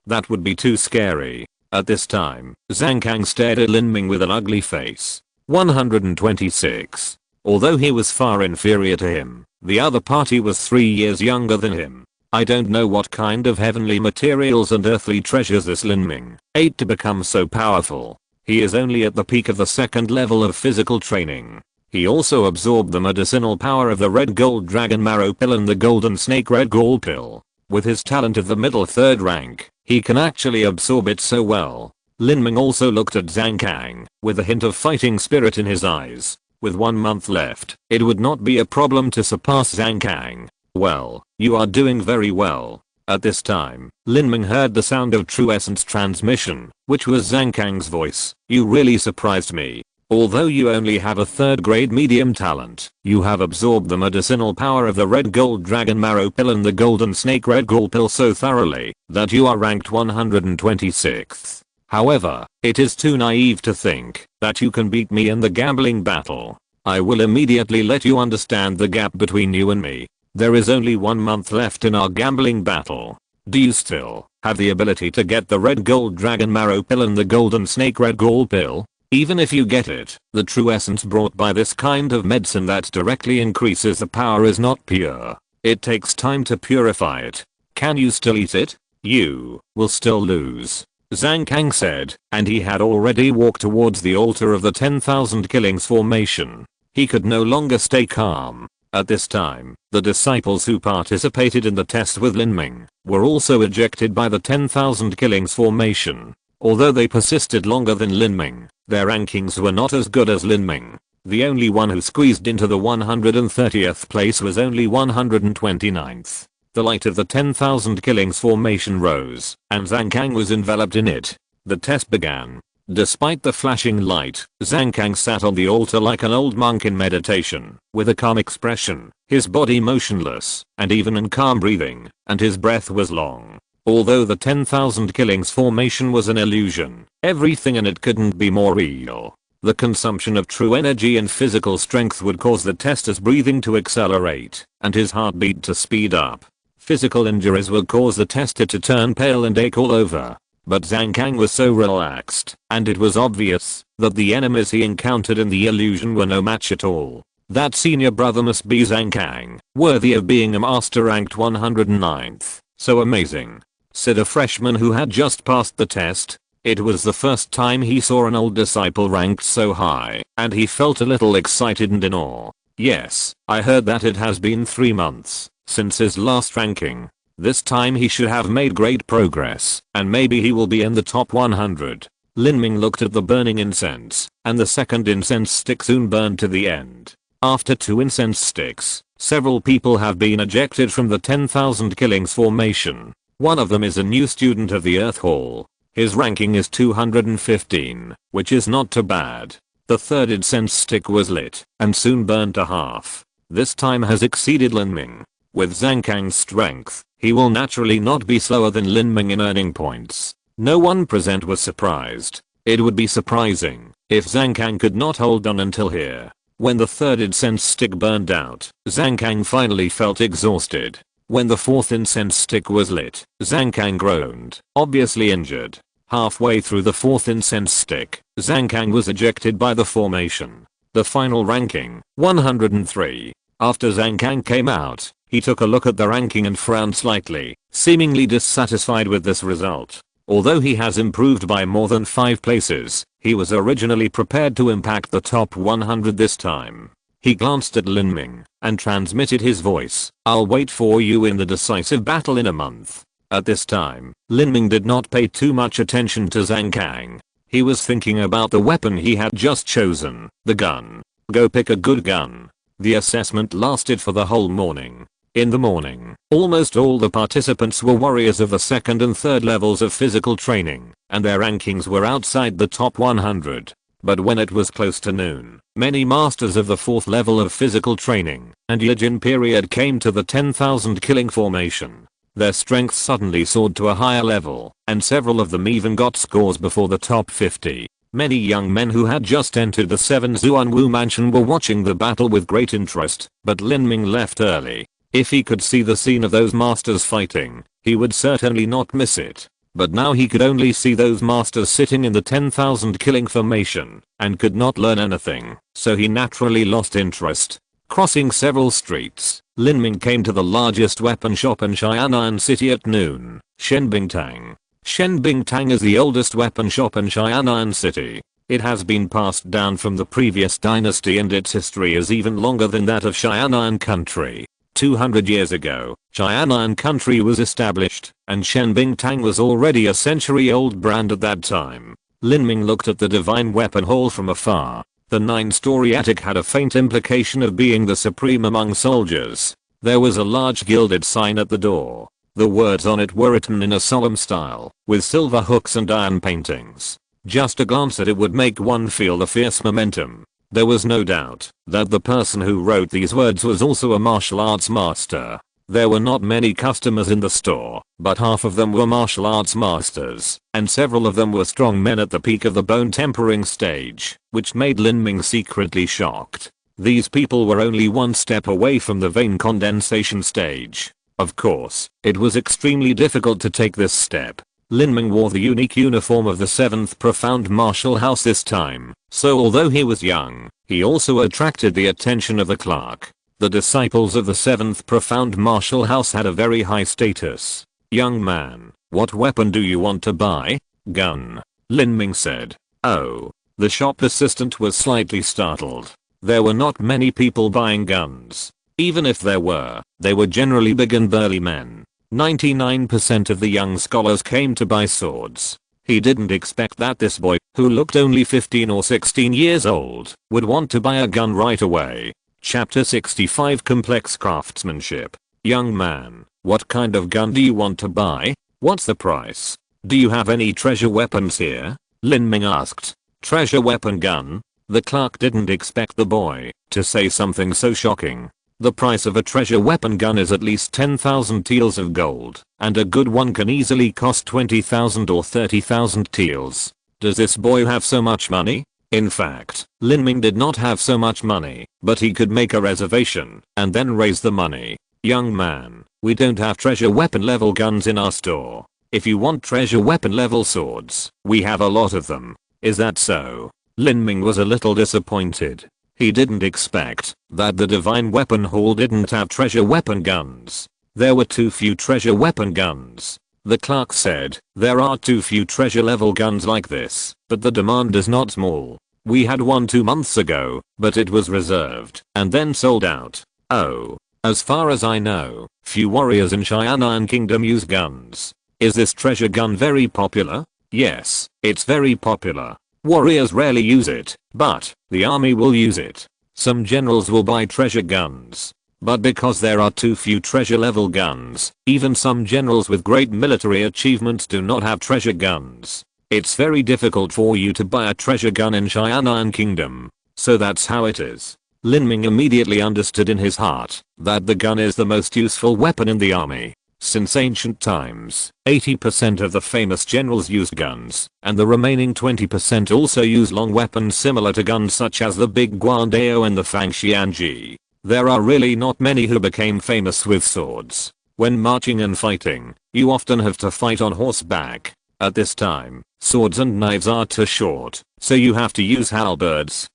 That would be too scary. At this time, Zhang Kang stared at Lin Ming with an ugly face. 126. Although he was far inferior to him, the other party was 3 years younger than him. I don't know what kind of heavenly materials and earthly treasures this Lin Ming ate to become so powerful. He is only at the peak of the 2nd level of physical training. He also absorbed the medicinal power of the red gold dragon marrow pill and the golden snake red gall pill. With his talent of the middle 3rd rank, he can actually absorb it so well. Lin Ming also looked at Zhang Kang with a hint of fighting spirit in his eyes. With 1 month left, it would not be a problem to surpass Zhang Kang. Well, you are doing very well. At this time, Lin Ming heard the sound of true essence transmission, which was Zhang Kang's voice. You really surprised me. Although you only have a 3rd grade medium talent, you have absorbed the medicinal power of the red gold dragon marrow pill and the golden snake red ghoul pill so thoroughly that you are ranked 126th. However, it is too naive to think that you can beat me in the gambling battle. I will immediately let you understand the gap between you and me. There is only 1 month left in our gambling battle. Do you still have the ability to get the red gold dragon marrow pill and the golden snake red ghoul pill? Even if you get it, the true essence brought by this kind of medicine that directly increases the power is not pure. It takes time to purify it. Can you still eat it? You will still lose, Zhang Kang said, and he had already walked towards the altar of the 10,000 killings formation. He could no longer stay calm. At this time, the disciples who participated in the test with Lin Ming were also ejected by the 10,000 killings formation. Although they persisted longer than Lin Ming, their rankings were not as good as Lin Ming. The only one who squeezed into the 130th place was only 129th. The light of the 10,000 killings formation rose, and Zhang Kang was enveloped in it. The test began. Despite the flashing light, Zhang Kang sat on the altar like an old monk in meditation, with a calm expression, his body motionless, and even in calm breathing, and his breath was long. Although the 10,000 killings formation was an illusion, everything in it couldn't be more real. The consumption of true energy and physical strength would cause the tester's breathing to accelerate, and his heartbeat to speed up. Physical injuries would cause the tester to turn pale and ache all over. But Zhang Kang was so relaxed, and it was obvious that the enemies he encountered in the illusion were no match at all. That senior brother must be Zhang Kang, worthy of being a master ranked 109th. So amazing, said a freshman who had just passed the test. It was the first time he saw an old disciple ranked so high, and he felt a little excited and in awe. Yes, I heard that it has been 3 months since his last ranking. This time he should have made great progress, and maybe he will be in the top 100. Lin Ming looked at the burning incense, and the second incense stick soon burned to the end. After 2 incense sticks, several people have been ejected from the 10,000 killings formation. One of them is a new student of the Earth Hall. His ranking is 215, which is not too bad. The third incense stick was lit, and soon burned to half. This time has exceeded Lin Ming. With Zhang Kang's strength, he will naturally not be slower than Lin Ming in earning points. No one present was surprised. It would be surprising if Zhang Kang could not hold on until here. When the third incense stick burned out, Zhang Kang finally felt exhausted. When the fourth incense stick was lit, Zhang Kang groaned, obviously injured. Halfway through the fourth incense stick, Zhang Kang was ejected by the formation. The final ranking, 103. After Zhang Kang came out, he took a look at the ranking and frowned slightly, seemingly dissatisfied with this result. Although he has improved by more than 5 places, he was originally prepared to impact the top 100 this time. He glanced at Lin Ming and transmitted his voice, "I'll wait for you in the decisive battle in a month." At this time, Lin Ming did not pay too much attention to Zhang Kang. He was thinking about the weapon he had just chosen, the gun. Go pick a good gun. The assessment lasted for the whole morning. In the morning, almost all the participants were warriors of the 2nd and 3rd levels of physical training, and their rankings were outside the top 100. But when it was close to noon, many masters of the 4th level of physical training and Yijin period came to the 10,000 killing formation. Their strength suddenly soared to a higher level, and several of them even got scores before the top 50. Many young men who had just entered the 7 Zuanwu mansion were watching the battle with great interest, but Lin Ming left early. If he could see the scene of those masters fighting, he would certainly not miss it. But now he could only see those masters sitting in the 10,000 killing formation, and could not learn anything, so he naturally lost interest. Crossing several streets, Lin Ming came to the largest weapon shop in Xianan City at noon, Shenbingtang. Shenbingtang is the oldest weapon shop in Xianan City. It has been passed down from the previous dynasty and its history is even longer than that of Xianan country. 200 years ago, Xianan country was established, and Shenbingtang was already a century-old brand at that time. Lin Ming looked at the divine weapon hall from afar. The 9-story attic had a faint implication of being the supreme among soldiers. There was a large gilded sign at the door. The words on it were written in a solemn style, with silver hooks and iron paintings. Just a glance at it would make one feel the fierce momentum. There was no doubt that the person who wrote these words was also a martial arts master. There were not many customers in the store, but half of them were martial arts masters, and several of them were strong men at the peak of the bone tempering stage, which made Lin Ming secretly shocked. These people were only one step away from the vein condensation stage. Of course, it was extremely difficult to take this step. Lin Ming wore the unique uniform of the 7th Profound Martial House this time, so although he was young, he also attracted the attention of the clerk. The disciples of the 7th Profound Martial House had a very high status. "Young man, what weapon do you want to buy?" "Gun," Lin Ming said. "Oh." The shop assistant was slightly startled. There were not many people buying guns. Even if there were, they were generally big and burly men. 99% of the young scholars came to buy swords. He didn't expect that this boy, who looked only 15 or 16 years old, would want to buy a gun right away. Chapter 65 Complex Craftsmanship. "Young man, what kind of gun do you want to buy? What's the price? Do you have any treasure weapons here?" Lin Ming asked. "Treasure weapon gun?" The clerk didn't expect the boy to say something so shocking. The price of a treasure weapon gun is at least 10,000 taels of gold, and a good one can easily cost 20,000 or 30,000 taels. Does this boy have so much money? In fact, Lin Ming did not have so much money, but he could make a reservation and then raise the money. "Young man, we don't have treasure weapon level guns in our store. If you want treasure weapon level swords, we have a lot of them." "Is that so?" Lin Ming was a little disappointed. He didn't expect that the Divine Weapon Hall didn't have treasure weapon guns. There were too few treasure weapon guns. The clerk said, "There are too few treasure level guns like this, but the demand is not small. We had one 2 months ago, but it was reserved and then sold out." "Oh. As far as I know, few warriors in Qianxue Kingdom use guns. Is this treasure gun very popular?" "Yes, it's very popular. Warriors rarely use it, but the army will use it. Some generals will buy treasure guns. But because there are too few treasure level guns, even some generals with great military achievements do not have treasure guns. It's very difficult for you to buy a treasure gun in Qianxue Kingdom. So that's how it is." Lin Ming immediately understood in his heart that the gun is the most useful weapon in the army. Since ancient times, 80% of the famous generals used guns, and the remaining 20% also use long weapons similar to guns such as the Big Guandao and the Fangxianji. There are really not many who became famous with swords. When marching and fighting, you often have to fight on horseback. At this time, swords and knives are too short, so you have to use halberds,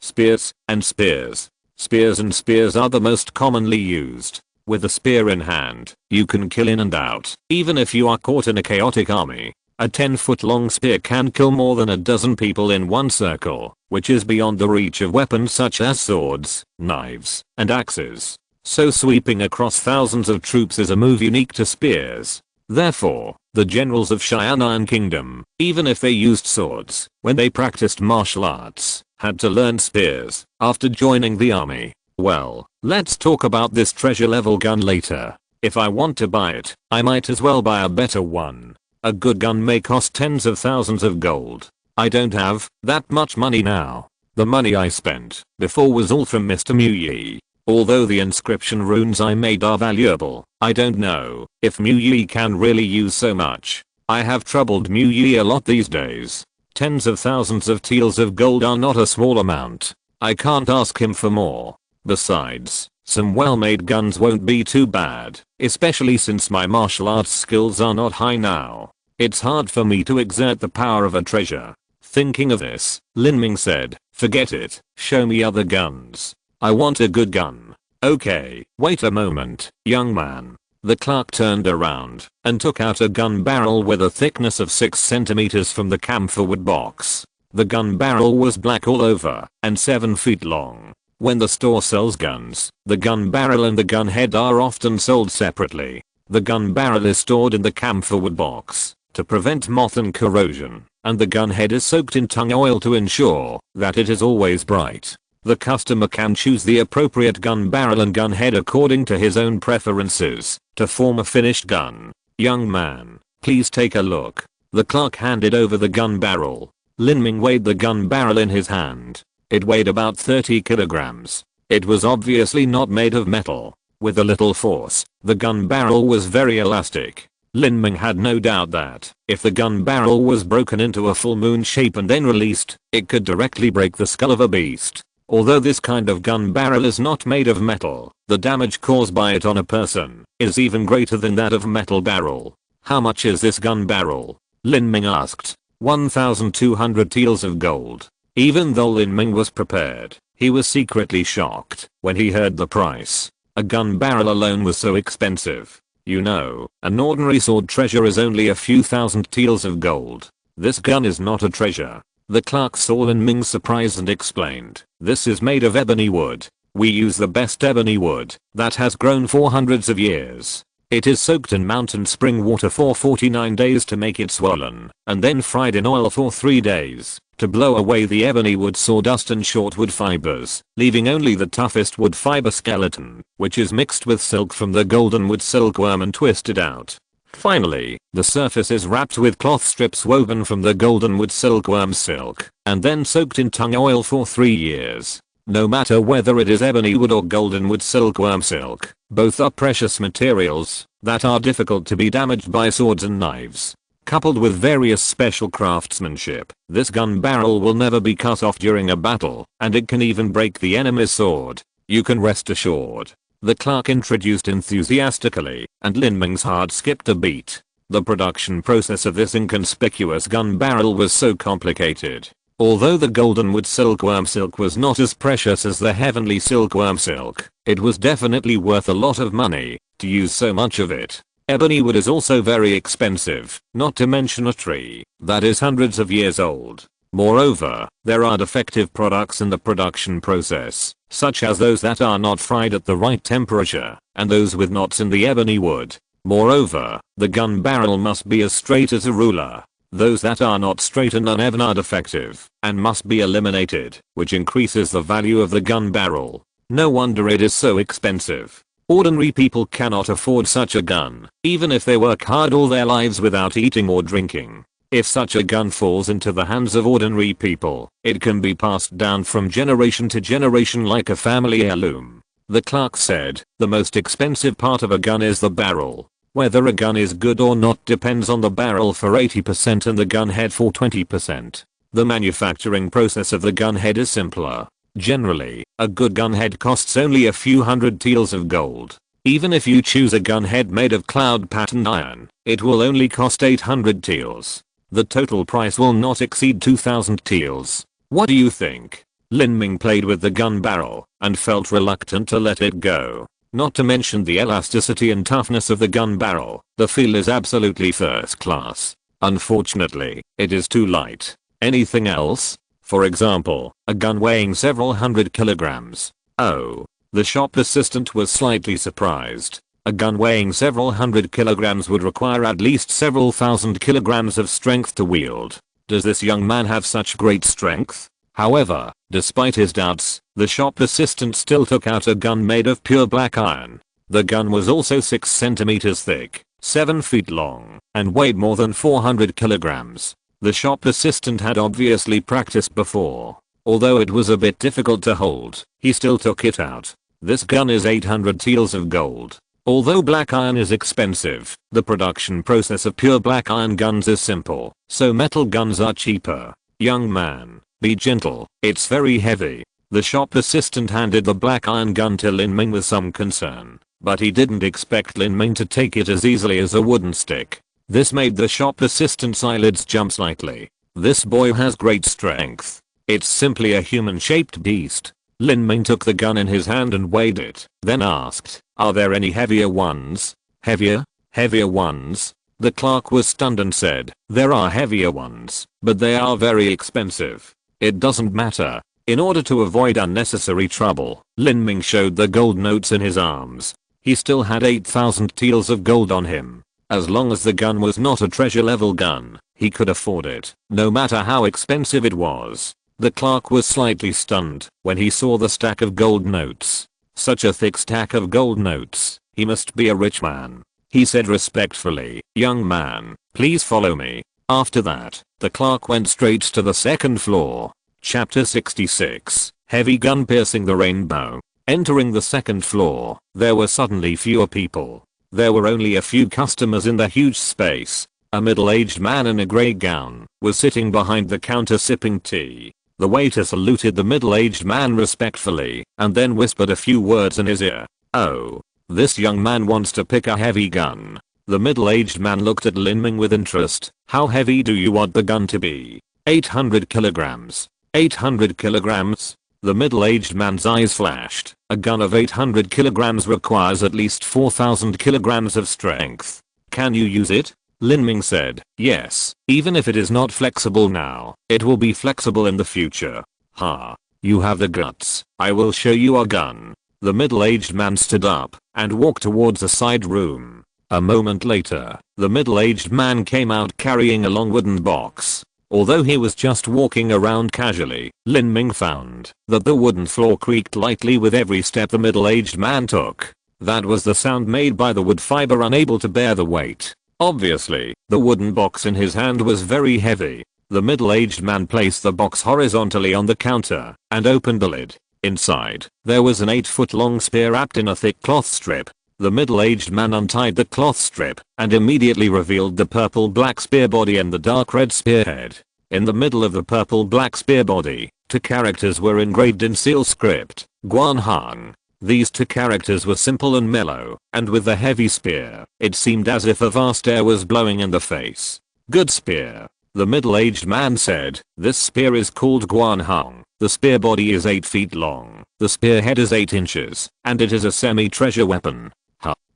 spears, and spears. Spears and spears are the most commonly used. With a spear in hand, you can kill in and out, even if you are caught in a chaotic army. A 10-foot long spear can kill more than a dozen people in one circle, which is beyond the reach of weapons such as swords, knives, and axes. So sweeping across thousands of troops is a move unique to spears. Therefore, the generals of Qianxue Kingdom, even if they used swords, when they practiced martial arts, had to learn spears after joining the army. Well, let's talk about this treasure level gun later. If I want to buy it, I might as well buy a better one. A good gun may cost tens of thousands of gold. I don't have that much money now. The money I spent before was all from Mr. Mu. Although the inscription runes I made are valuable, I don't know if Mu can really use so much. I have troubled Mu a lot these days. Tens of thousands of taels of gold are not a small amount. I can't ask him for more. Besides, some well-made guns won't be too bad, especially since my martial arts skills are not high now. It's hard for me to exert the power of a treasure. Thinking of this, Lin Ming said, "Forget it, show me other guns. I want a good gun." "Okay, wait a moment, young man." The clerk turned around and took out a gun barrel with a thickness of 6 centimeters from the camphor wood box. The gun barrel was black all over and 7 feet long. When the store sells guns, the gun barrel and the gun head are often sold separately. The gun barrel is stored in the camphor wood box to prevent moth and corrosion, and the gun head is soaked in tung oil to ensure that it is always bright. The customer can choose the appropriate gun barrel and gun head according to his own preferences to form a finished gun. "Young man, please take a look." The clerk handed over the gun barrel. Lin Ming weighed the gun barrel in his hand. It weighed about 30 kilograms. It was obviously not made of metal. With a little force, the gun barrel was very elastic. Lin Ming had no doubt that, if the gun barrel was broken into a full moon shape and then released, it could directly break the skull of a beast. Although this kind of gun barrel is not made of metal, the damage caused by it on a person is even greater than that of a metal barrel. How much is this gun barrel? Lin Ming asked. 1,200 taels of gold. Even though Lin Ming was prepared, he was secretly shocked when he heard the price. A gun barrel alone was so expensive. You know, an ordinary sword treasure is only a few thousand taels of gold. This gun is not a treasure. The clerk saw Lin Ming's surprise and explained, this is made of ebony wood. We use the best ebony wood that has grown for hundreds of years. It is soaked in mountain spring water for 49 days to make it swollen, and then fried in oil for 3 days to blow away the ebony wood sawdust and short wood fibers, leaving only the toughest wood fiber skeleton, which is mixed with silk from the golden wood silkworm and twisted out. Finally, the surface is wrapped with cloth strips woven from the golden wood silkworm silk, and then soaked in tung oil for 3 years. No matter whether it is ebony wood or golden wood silkworm silk, both are precious materials that are difficult to be damaged by swords and knives. Coupled with various special craftsmanship, this gun barrel will never be cut off during a battle, and it can even break the enemy's sword. You can rest assured. The clerk introduced enthusiastically, and Lin Ming's heart skipped a beat. The production process of this inconspicuous gun barrel was so complicated. Although the golden wood silkworm silk was not as precious as the heavenly silkworm silk, it was definitely worth a lot of money to use so much of it. Ebony wood is also very expensive, not to mention a tree that is hundreds of years old. Moreover, there are defective products in the production process, such as those that are not fried at the right temperature, and those with knots in the ebony wood. Moreover, the gun barrel must be as straight as a ruler. Those that are not straight and uneven are defective, and must be eliminated, which increases the value of the gun barrel. No wonder it is so expensive. Ordinary people cannot afford such a gun, even if they work hard all their lives without eating or drinking. If such a gun falls into the hands of ordinary people, it can be passed down from generation to generation like a family heirloom. The clerk said, the most expensive part of a gun is the barrel. Whether a gun is good or not depends on the barrel for 80% and the gun head for 20%. The manufacturing process of the gun head is simpler. Generally, a good gun head costs only a few hundred taels of gold. Even if you choose a gun head made of cloud pattern iron, it will only cost 800 taels. The total price will not exceed 2,000 taels. What do you think? Lin Ming played with the gun barrel and felt reluctant to let it go. Not to mention the elasticity and toughness of the gun barrel, the feel is absolutely first class. Unfortunately, it is too light. Anything else? For example, a gun weighing several hundred kilograms. Oh. The shop assistant was slightly surprised. A gun weighing several hundred kilograms would require at least several thousand kilograms of strength to wield. Does this young man have such great strength? However, despite his doubts, the shop assistant still took out a gun made of pure black iron. The gun was also 6 centimeters thick, 7 feet long, and weighed more than 400 kilograms. The shop assistant had obviously practiced before. Although it was a bit difficult to hold, he still took it out. This gun is 800 taels of gold. Although black iron is expensive, the production process of pure black iron guns is simple, so metal guns are cheaper. Young man, be gentle, it's very heavy. The shop assistant handed the black iron gun to Lin Ming with some concern, but he didn't expect Lin Ming to take it as easily as a wooden stick. This made the shop assistant's eyelids jump slightly. This boy has great strength. It's simply a human-shaped beast. Lin Ming took the gun in his hand and weighed it, then asked, are there any heavier ones? Heavier? Heavier ones? The clerk was stunned and said, there are heavier ones, but they are very expensive. It doesn't matter. In order to avoid unnecessary trouble, Lin Ming showed the gold notes in his arms. He still had 8,000 taels of gold on him. As long as the gun was not a treasure level gun, he could afford it, no matter how expensive it was. The clerk was slightly stunned when he saw the stack of gold notes. Such a thick stack of gold notes, he must be a rich man. He said respectfully, young man, please follow me. After that, the clerk went straight to the second floor. Chapter 66, Heavy Gun Piercing the Rainbow. Entering the second floor, there were suddenly fewer people. There were only a few customers in the huge space. A middle-aged man in a grey gown was sitting behind the counter sipping tea. The waiter saluted the middle-aged man respectfully and then whispered a few words in his ear. "Oh, this young man wants to pick a heavy gun." The middle-aged man looked at Lin Ming with interest. "How heavy do you want the gun to be?" 800 kilograms. 800 kilograms? The middle-aged man's eyes flashed. A gun of 800 kilograms requires at least 4,000 kilograms of strength. "Can you use it?" Lin Ming said. "Yes, even if it is not flexible now, it will be flexible in the future." "Ha. You have the guts. I will show you a gun." The middle-aged man stood up and walked towards a side room. A moment later, the middle-aged man came out carrying a long wooden box. Although he was just walking around casually, Lin Ming found that the wooden floor creaked lightly with every step the middle-aged man took. That was the sound made by the wood fiber unable to bear the weight. Obviously, the wooden box in his hand was very heavy. The middle-aged man placed the box horizontally on the counter and opened the lid. Inside, there was an 8-foot-long spear wrapped in a thick cloth strip. The middle-aged man untied the cloth strip and immediately revealed the purple-black spear body and the dark red spearhead. In the middle of the purple-black spear body, 2 characters were engraved in seal script, Guanhang. These 2 characters were simple and mellow, and with the heavy spear, it seemed as if a vast air was blowing in the face. "Good spear." The middle-aged man said. "This spear is called Guanhang. The spear body is 8 feet long. The spearhead is 8 inches, and it is a semi-treasure weapon."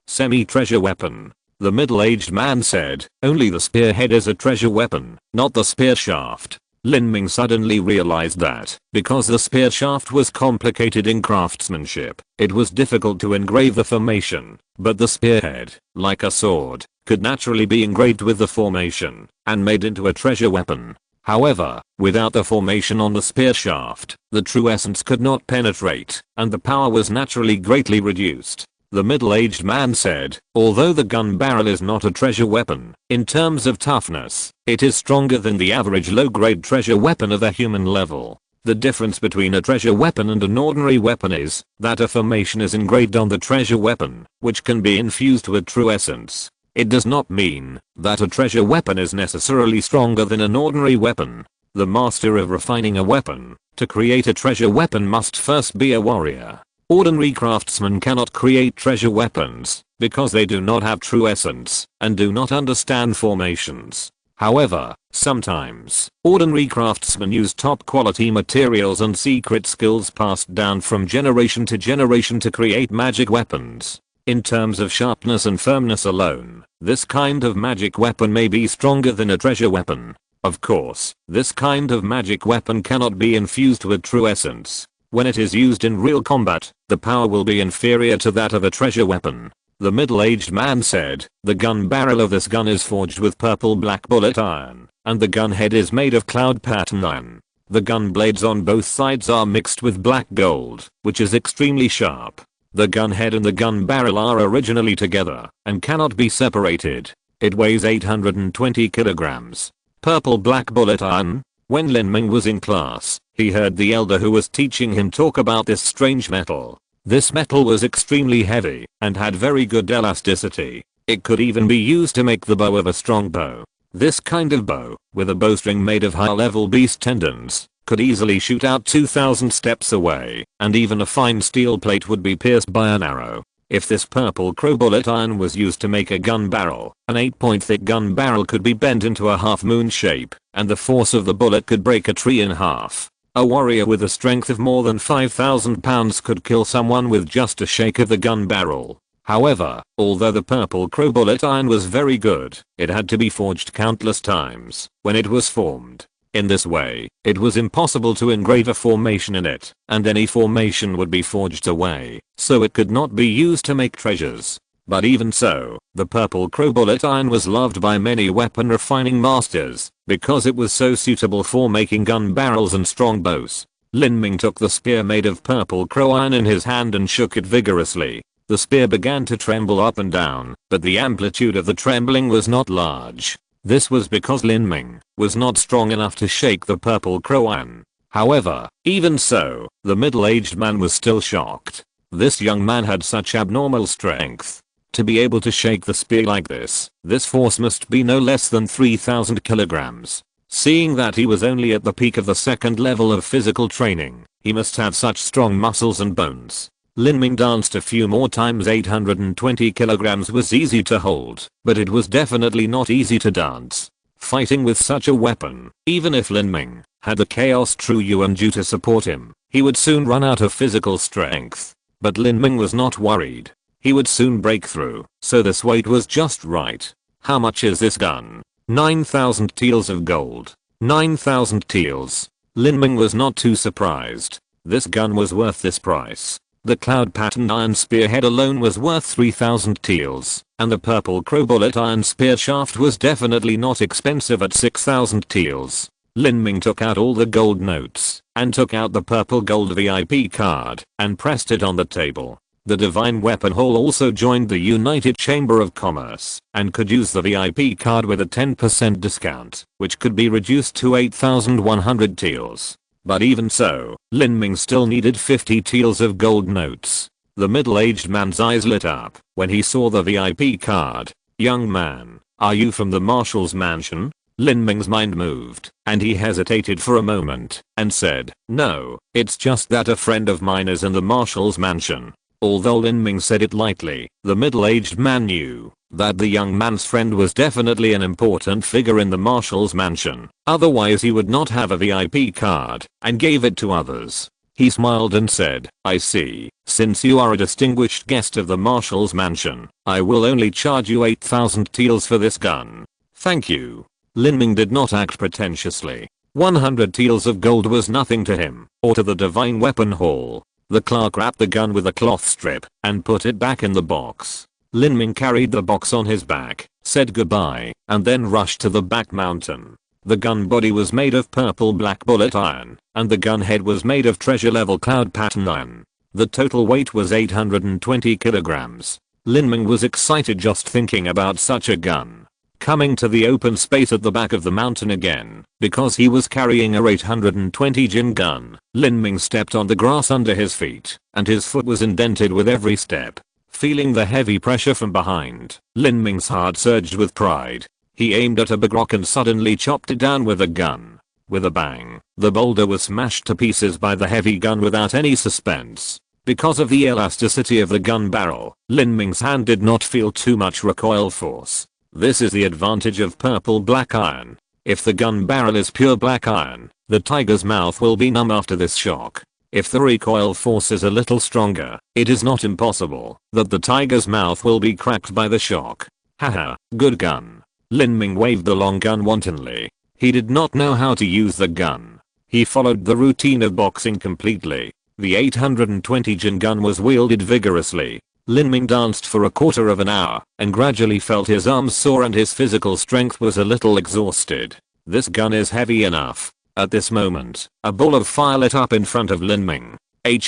Semi-treasure weapon. The middle-aged man said. "Only the spearhead is a treasure weapon, not the spear shaft." Lin Ming suddenly realized that, because the spear shaft was complicated in craftsmanship, it was difficult to engrave the formation, but the spearhead, like a sword, could naturally be engraved with the formation and made into a treasure weapon. However, without the formation on the spear shaft, the true essence could not penetrate, and the power was naturally greatly reduced. The middle-aged man said, "Although the gun barrel is not a treasure weapon, in terms of toughness, it is stronger than the average low-grade treasure weapon of a human level. The difference between a treasure weapon and an ordinary weapon is that a formation is engraved on the treasure weapon, which can be infused with true essence. It does not mean that a treasure weapon is necessarily stronger than an ordinary weapon. The master of refining a weapon to create a treasure weapon must first be a warrior. Ordinary craftsmen cannot create treasure weapons because they do not have true essence and do not understand formations. However, sometimes, ordinary craftsmen use top quality materials and secret skills passed down from generation to generation to create magic weapons. In terms of sharpness and firmness alone, this kind of magic weapon may be stronger than a treasure weapon. Of course, this kind of magic weapon cannot be infused with true essence. When it is used in real combat, the power will be inferior to that of a treasure weapon." The middle-aged man said. "The gun barrel of this gun is forged with purple-black bullet iron, and the gun head is made of cloud pattern iron. The gun blades on both sides are mixed with black gold, which is extremely sharp. The gun head and the gun barrel are originally together and cannot be separated. It weighs 820 kilograms. Purple-black bullet iron." When Lin Ming was in class, he heard the elder who was teaching him talk about this strange metal. This metal was extremely heavy and had very good elasticity. It could even be used to make the bow of a strong bow. This kind of bow, with a bowstring made of high-level beast tendons, could easily shoot out 2,000 steps away, and even a fine steel plate would be pierced by an arrow. If this purple crow bullet iron was used to make a gun barrel, an 8-point thick gun barrel could be bent into a half-moon shape, and the force of the bullet could break a tree in half. A warrior with a strength of more than 5,000 pounds could kill someone with just a shake of the gun barrel. However, although the purple crow bullet iron was very good, it had to be forged countless times when it was formed. In this way, it was impossible to engrave a formation in it, and any formation would be forged away, so it could not be used to make treasures. But even so, the purple crow bullet iron was loved by many weapon refining masters, because it was so suitable for making gun barrels and strong bows. Lin Ming took the spear made of purple crow iron in his hand and shook it vigorously. The spear began to tremble up and down, but the amplitude of the trembling was not large. This was because Lin Ming was not strong enough to shake the purple crow iron. However, even so, the middle-aged man was still shocked. This young man had such abnormal strength. To be able to shake the spear like this force must be no less than 3,000 kilograms. Seeing that he was only at the peak of the second level of physical training, he must have such strong muscles and bones. Lin Ming danced a few more times. 820 kilograms was easy to hold, but it was definitely not easy to dance. Fighting with such a weapon, even if Lin Ming had the Chaos True Yuan Ju to support him, he would soon run out of physical strength. But Lin Ming was not worried. He would soon break through, so this weight was just right. How much is this gun? 9,000 taels of gold. 9,000 taels. Lin Ming was not too surprised. This gun was worth this price. The cloud pattern iron spearhead alone was worth 3,000 taels, and the purple crow bullet iron spear shaft was definitely not expensive at 6,000 taels. Lin Ming took out all the gold notes, and took out the purple gold VIP card, and pressed it on the table. The Divine Weapon Hall also joined the United Chamber of Commerce, and could use the VIP card with a 10% discount, which could be reduced to 8,100 taels. But even so, Lin Ming still needed 50 taels of gold notes. The middle-aged man's eyes lit up when he saw the VIP card. Young man, are you from the Marshal's mansion? Lin Ming's mind moved, and he hesitated for a moment, and said, no, it's just that a friend of mine is in the Marshal's mansion. Although Lin Ming said it lightly, the middle-aged man knew that the young man's friend was definitely an important figure in the Marshal's mansion. Otherwise he would not have a VIP card, and gave it to others. He smiled and said, I see, since you are a distinguished guest of the Marshal's mansion, I will only charge you 8,000 taels for this gun. Thank you. Lin Ming did not act pretentiously. 100 taels of gold was nothing to him, or to the Divine Weapon Hall. The clerk wrapped the gun with a cloth strip, and put it back in the box. Lin Ming carried the box on his back, said goodbye, and then rushed to the back mountain. The gun body was made of purple black bullet iron, and the gun head was made of treasure level cloud pattern iron. The total weight was 820 kilograms. Lin Ming was excited just thinking about such a gun. Coming to the open space at the back of the mountain again, because he was carrying a 820 Jin gun, Lin Ming stepped on the grass under his feet, and his foot was indented with every step. Feeling the heavy pressure from behind, Lin Ming's heart surged with pride. He aimed at a big rock and suddenly chopped it down with a gun. With a bang, the boulder was smashed to pieces by the heavy gun without any suspense. Because of the elasticity of the gun barrel, Lin Ming's hand did not feel too much recoil force. This is the advantage of purple black iron. If the gun barrel is pure black iron, the tiger's mouth will be numb after this shock. If the recoil force is a little stronger, it is not impossible that the tiger's mouth will be cracked by the shock. Haha, good gun. Lin Ming waved the long gun wantonly. He did not know how to use the gun. He followed the routine of boxing completely. The 820 Jin gun was wielded vigorously. Lin Ming danced for a quarter of an hour, and gradually felt his arms sore and his physical strength was a little exhausted. This gun is heavy enough. At this moment, a ball of fire lit up in front of Lin Ming. A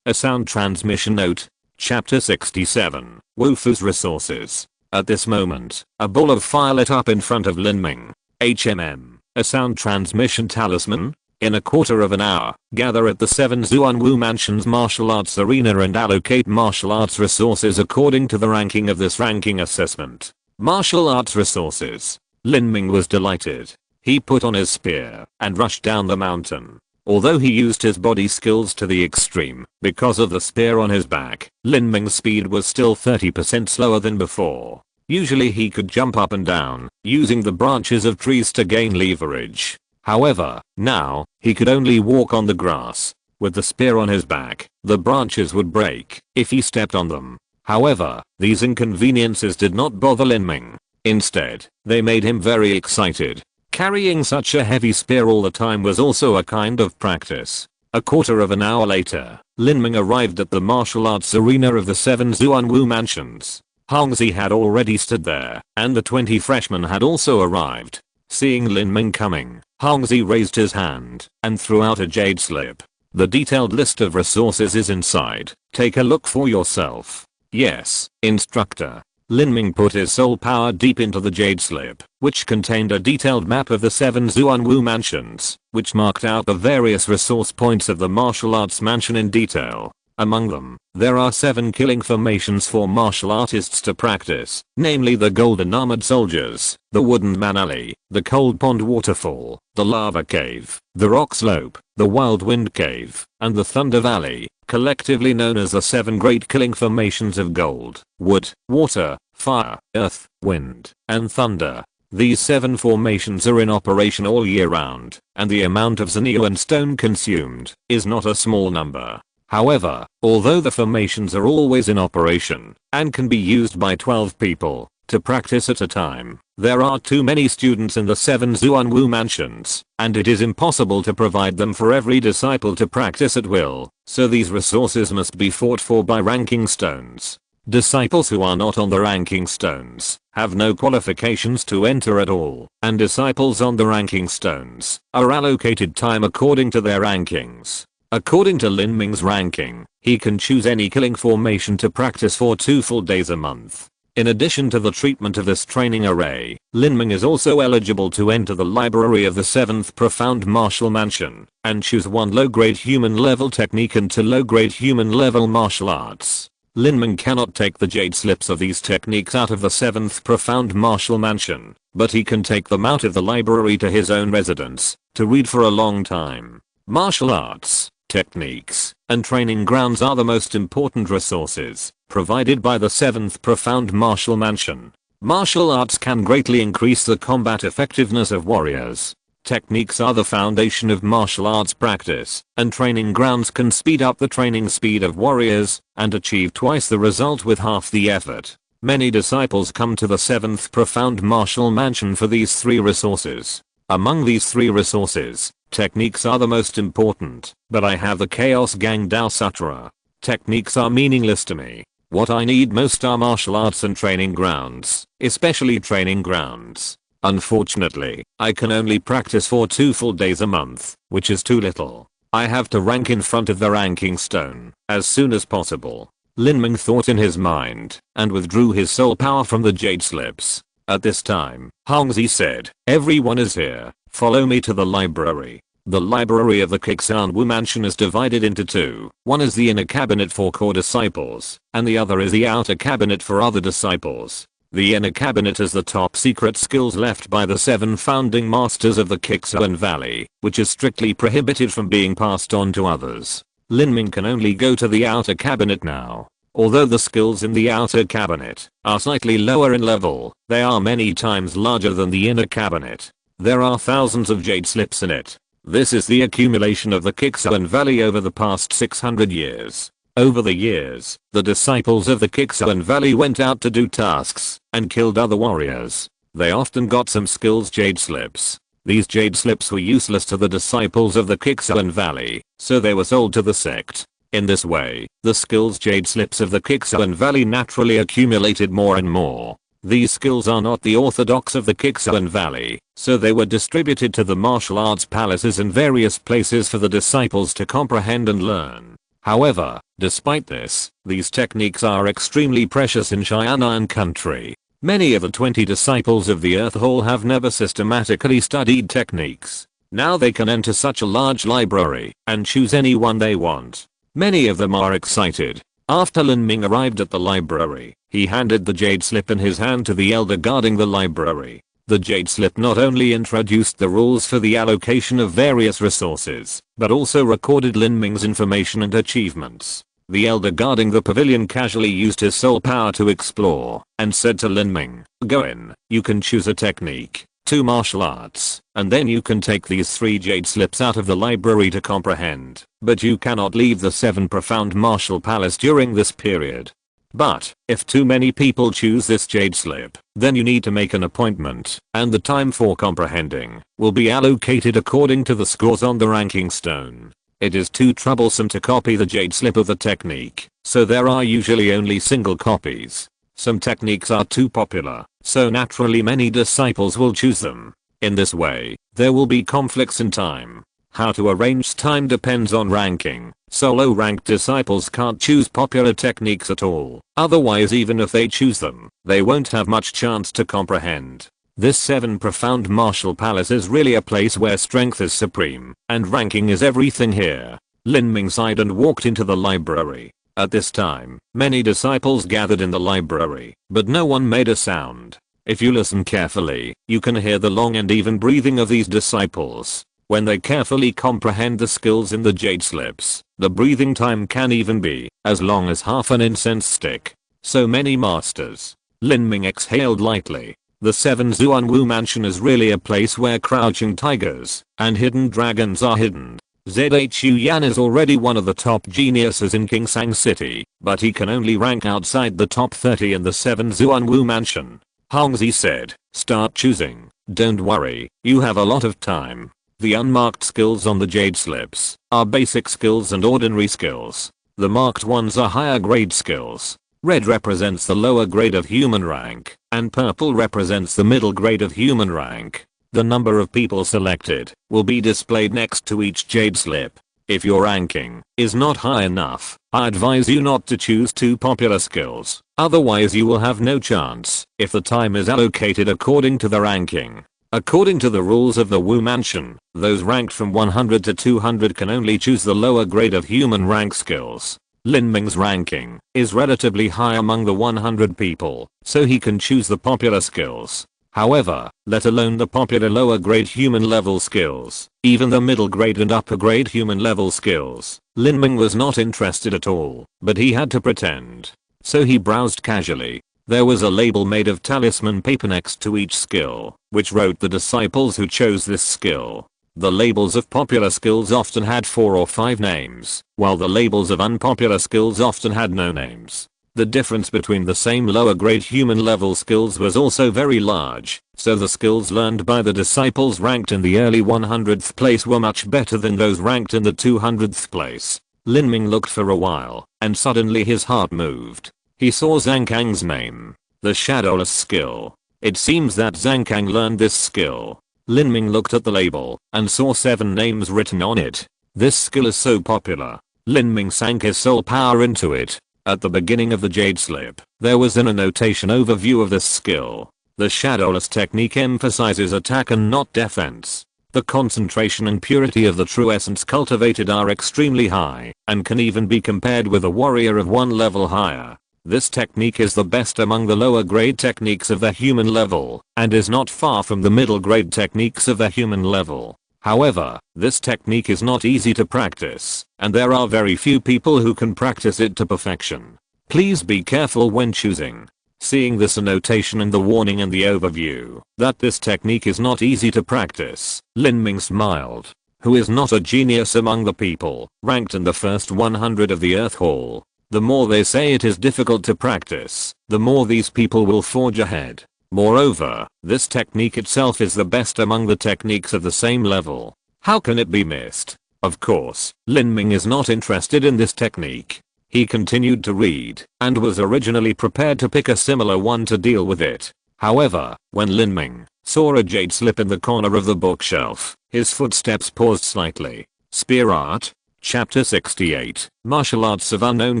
sound transmission note. Chapter 67. Wufu's resources. At this moment, a ball of fire lit up in front of Lin Ming. A sound transmission talisman. In a quarter of an hour, gather at the 7 Zuanwu Mansion's martial arts arena and allocate martial arts resources according to the ranking of this ranking assessment. Martial arts resources. Lin Ming was delighted. He put on his spear and rushed down the mountain. Although he used his body skills to the extreme, because of the spear on his back, Lin Ming's speed was still 30% slower than before. Usually he could jump up and down, using the branches of trees to gain leverage. However, now, he could only walk on the grass. With the spear on his back, the branches would break if he stepped on them. However, these inconveniences did not bother Lin Ming. Instead, they made him very excited. Carrying such a heavy spear all the time was also a kind of practice. A quarter of an hour later, Lin Ming arrived at the martial arts arena of the 7 Zuanwu Mansions. Hongzi had already stood there, and the 20 freshmen had also arrived. Seeing Lin Ming coming, Hongzi raised his hand and threw out a jade slip. The detailed list of resources is inside. Take a look for yourself. Yes, instructor. Lin Ming put his soul power deep into the jade slip, which contained a detailed map of the 7 Xuanwu mansions, which marked out the various resource points of the martial arts mansion in detail. Among them, there are 7 killing formations for martial artists to practice, namely the Golden Armored Soldiers, the Wooden Man Alley, the Cold Pond Waterfall, the Lava Cave, the Rock Slope, the Wild Wind Cave, and the Thunder Valley, collectively known as the 7 great killing formations of gold, wood, water, fire, earth, wind, and thunder. These 7 formations are in operation all year round, and the amount of sinew and stone consumed is not a small number. However, although the formations are always in operation and can be used by 12 people to practice at a time, there are too many students in the 7 Xuanwu mansions, and it is impossible to provide them for every disciple to practice at will, so these resources must be fought for by ranking stones. Disciples who are not on the ranking stones have no qualifications to enter at all, and disciples on the ranking stones are allocated time according to their rankings. According to Lin Ming's ranking, he can choose any killing formation to practice for 2 full days a month. In addition to the treatment of this training array, Lin Ming is also eligible to enter the library of the 7th Profound Martial Mansion and choose 1 low-grade human level technique and 2 low-grade human level martial arts. Lin Ming cannot take the jade slips of these techniques out of the 7th Profound Martial Mansion, but he can take them out of the library to his own residence to read for a long time. Martial arts, techniques, and training grounds are the most important resources provided by the 7th Profound Martial Mansion. Martial arts can greatly increase the combat effectiveness of warriors. Techniques are the foundation of martial arts practice, and training grounds can speed up the training speed of warriors and achieve twice the result with half the effort. Many disciples come to the 7th Profound Martial Mansion for these 3 resources. Among these 3 resources, techniques are the most important, but I have the Chaos Gang Dao Sutra. Techniques are meaningless to me. What I need most are martial arts and training grounds, especially training grounds. Unfortunately, I can only practice for 2 full days a month, which is too little. I have to rank in front of the ranking stone as soon as possible. Lin Ming thought in his mind and withdrew his soul power from the jade slips. At this time, Hongzi said, "Everyone is here. Follow me to the library." The library of the Qianxue mansion is divided into 2. One is the inner cabinet for core disciples, and the other is the outer cabinet for other disciples. The inner cabinet is the top secret skills left by the 7 founding masters of the Qianxue Valley, which is strictly prohibited from being passed on to others. Lin Ming can only go to the outer cabinet now. Although the skills in the outer cabinet are slightly lower in level, they are many times larger than the inner cabinet. There are thousands of jade slips in it. This is the accumulation of the Qianxue Valley over the past 600 years. Over the years, the disciples of the Qianxue Valley went out to do tasks and killed other warriors. They often got some skills jade slips. These jade slips were useless to the disciples of the Qianxue Valley, so they were sold to the sect. In this way, the skills jade slips of the Qianxue Valley naturally accumulated more and more. These skills are not the orthodox of the Qianxue Valley, so they were distributed to the martial arts palaces in various places for the disciples to comprehend and learn. However, despite this, these techniques are extremely precious in Xianan country. Many of the 20 disciples of the Earth Hall have never systematically studied techniques. Now they can enter such a large library and choose any one they want. Many of them are excited. After Lin Ming arrived at the library, he handed the jade slip in his hand to the elder guarding the library. The jade slip not only introduced the rules for the allocation of various resources, but also recorded Lin Ming's information and achievements. The elder guarding the pavilion casually used his soul power to explore, and said to Lin Ming, "Go in, you can choose a technique, 2 martial arts, and then you can take these 3 jade slips out of the library to comprehend, but you cannot leave the 7 Profound Martial Palace during this period. But, if too many people choose this jade slip, then you need to make an appointment, and the time for comprehending will be allocated according to the scores on the ranking stone. It is too troublesome to copy the jade slip of the technique, so there are usually only single copies. Some techniques are too popular, so naturally many disciples will choose them. In this way, there will be conflicts in time. How to arrange time depends on ranking. Solo ranked disciples can't choose popular techniques at all. Otherwise, even if they choose them, they won't have much chance to comprehend. This 7 profound martial palace is really a place where strength is supreme, and ranking is everything here. Lin Ming sighed and walked into the library. At this time, many disciples gathered in the library, but no one made a sound. If you listen carefully, you can hear the long and even breathing of these disciples. When they carefully comprehend the skills in the jade slips, the breathing time can even be as long as half an incense stick. So many masters. Lin Ming exhaled lightly. The 7 Zuanwu mansion is really a place where crouching tigers and hidden dragons are hidden. Zhu Yan is already one of the top geniuses in Qingsang City, but he can only rank outside the top 30 in the 7 Zuanwu mansion. Hongzi said, start choosing. Don't worry, you have a lot of time. The unmarked skills on the jade slips are basic skills and ordinary skills. The marked ones are higher grade skills. Red represents the lower grade of human rank, and purple represents the middle grade of human rank. The number of people selected will be displayed next to each jade slip. If your ranking is not high enough, I advise you not to choose 2 popular skills, otherwise you will have no chance if the time is allocated according to the ranking. According to the rules of the Wu Mansion, those ranked from 100 to 200 can only choose the lower grade of human rank skills. Lin Ming's ranking is relatively high among the 100 people, so he can choose the popular skills. However, let alone the popular lower grade human level skills, even the middle grade and upper grade human level skills, Lin Ming was not interested at all, but he had to pretend. So he browsed casually. There was a label made of talisman paper next to each skill, which wrote the disciples who chose this skill. The labels of popular skills often had 4 or 5 names, while the labels of unpopular skills often had no names. The difference between the same lower grade human level skills was also very large, so the skills learned by the disciples ranked in the early 100th place were much better than those ranked in the 200th place. Lin Ming looked for a while, and suddenly his heart moved. He saw Zhang Kang's name. The shadowless skill. It seems that Zhang Kang learned this skill. Lin Ming looked at the label and saw 7 names written on it. This skill is so popular. Lin Ming sank his soul power into it. At the beginning of the jade slip, there was an annotation overview of this skill. The shadowless technique emphasizes attack and not defense. The concentration and purity of the true essence cultivated are extremely high, and can even be compared with a warrior of 1 level higher. This technique is the best among the lower grade techniques of the human level, and is not far from the middle grade techniques of the human level. However, this technique is not easy to practice, and there are very few people who can practice it to perfection. Please be careful when choosing. Seeing this annotation and the warning in the overview that this technique is not easy to practice, Lin Ming smiled. Who is not a genius among the people ranked in the first 100 of the Earth Hall? The more they say it is difficult to practice, the more these people will forge ahead. Moreover, this technique itself is the best among the techniques of the same level. How can it be missed? Of course, Lin Ming is not interested in this technique. He continued to read, and was originally prepared to pick a similar one to deal with it. However, when Lin Ming saw a jade slip in the corner of the bookshelf, his footsteps paused slightly. Spear Art. Chapter 68. Martial Arts of Unknown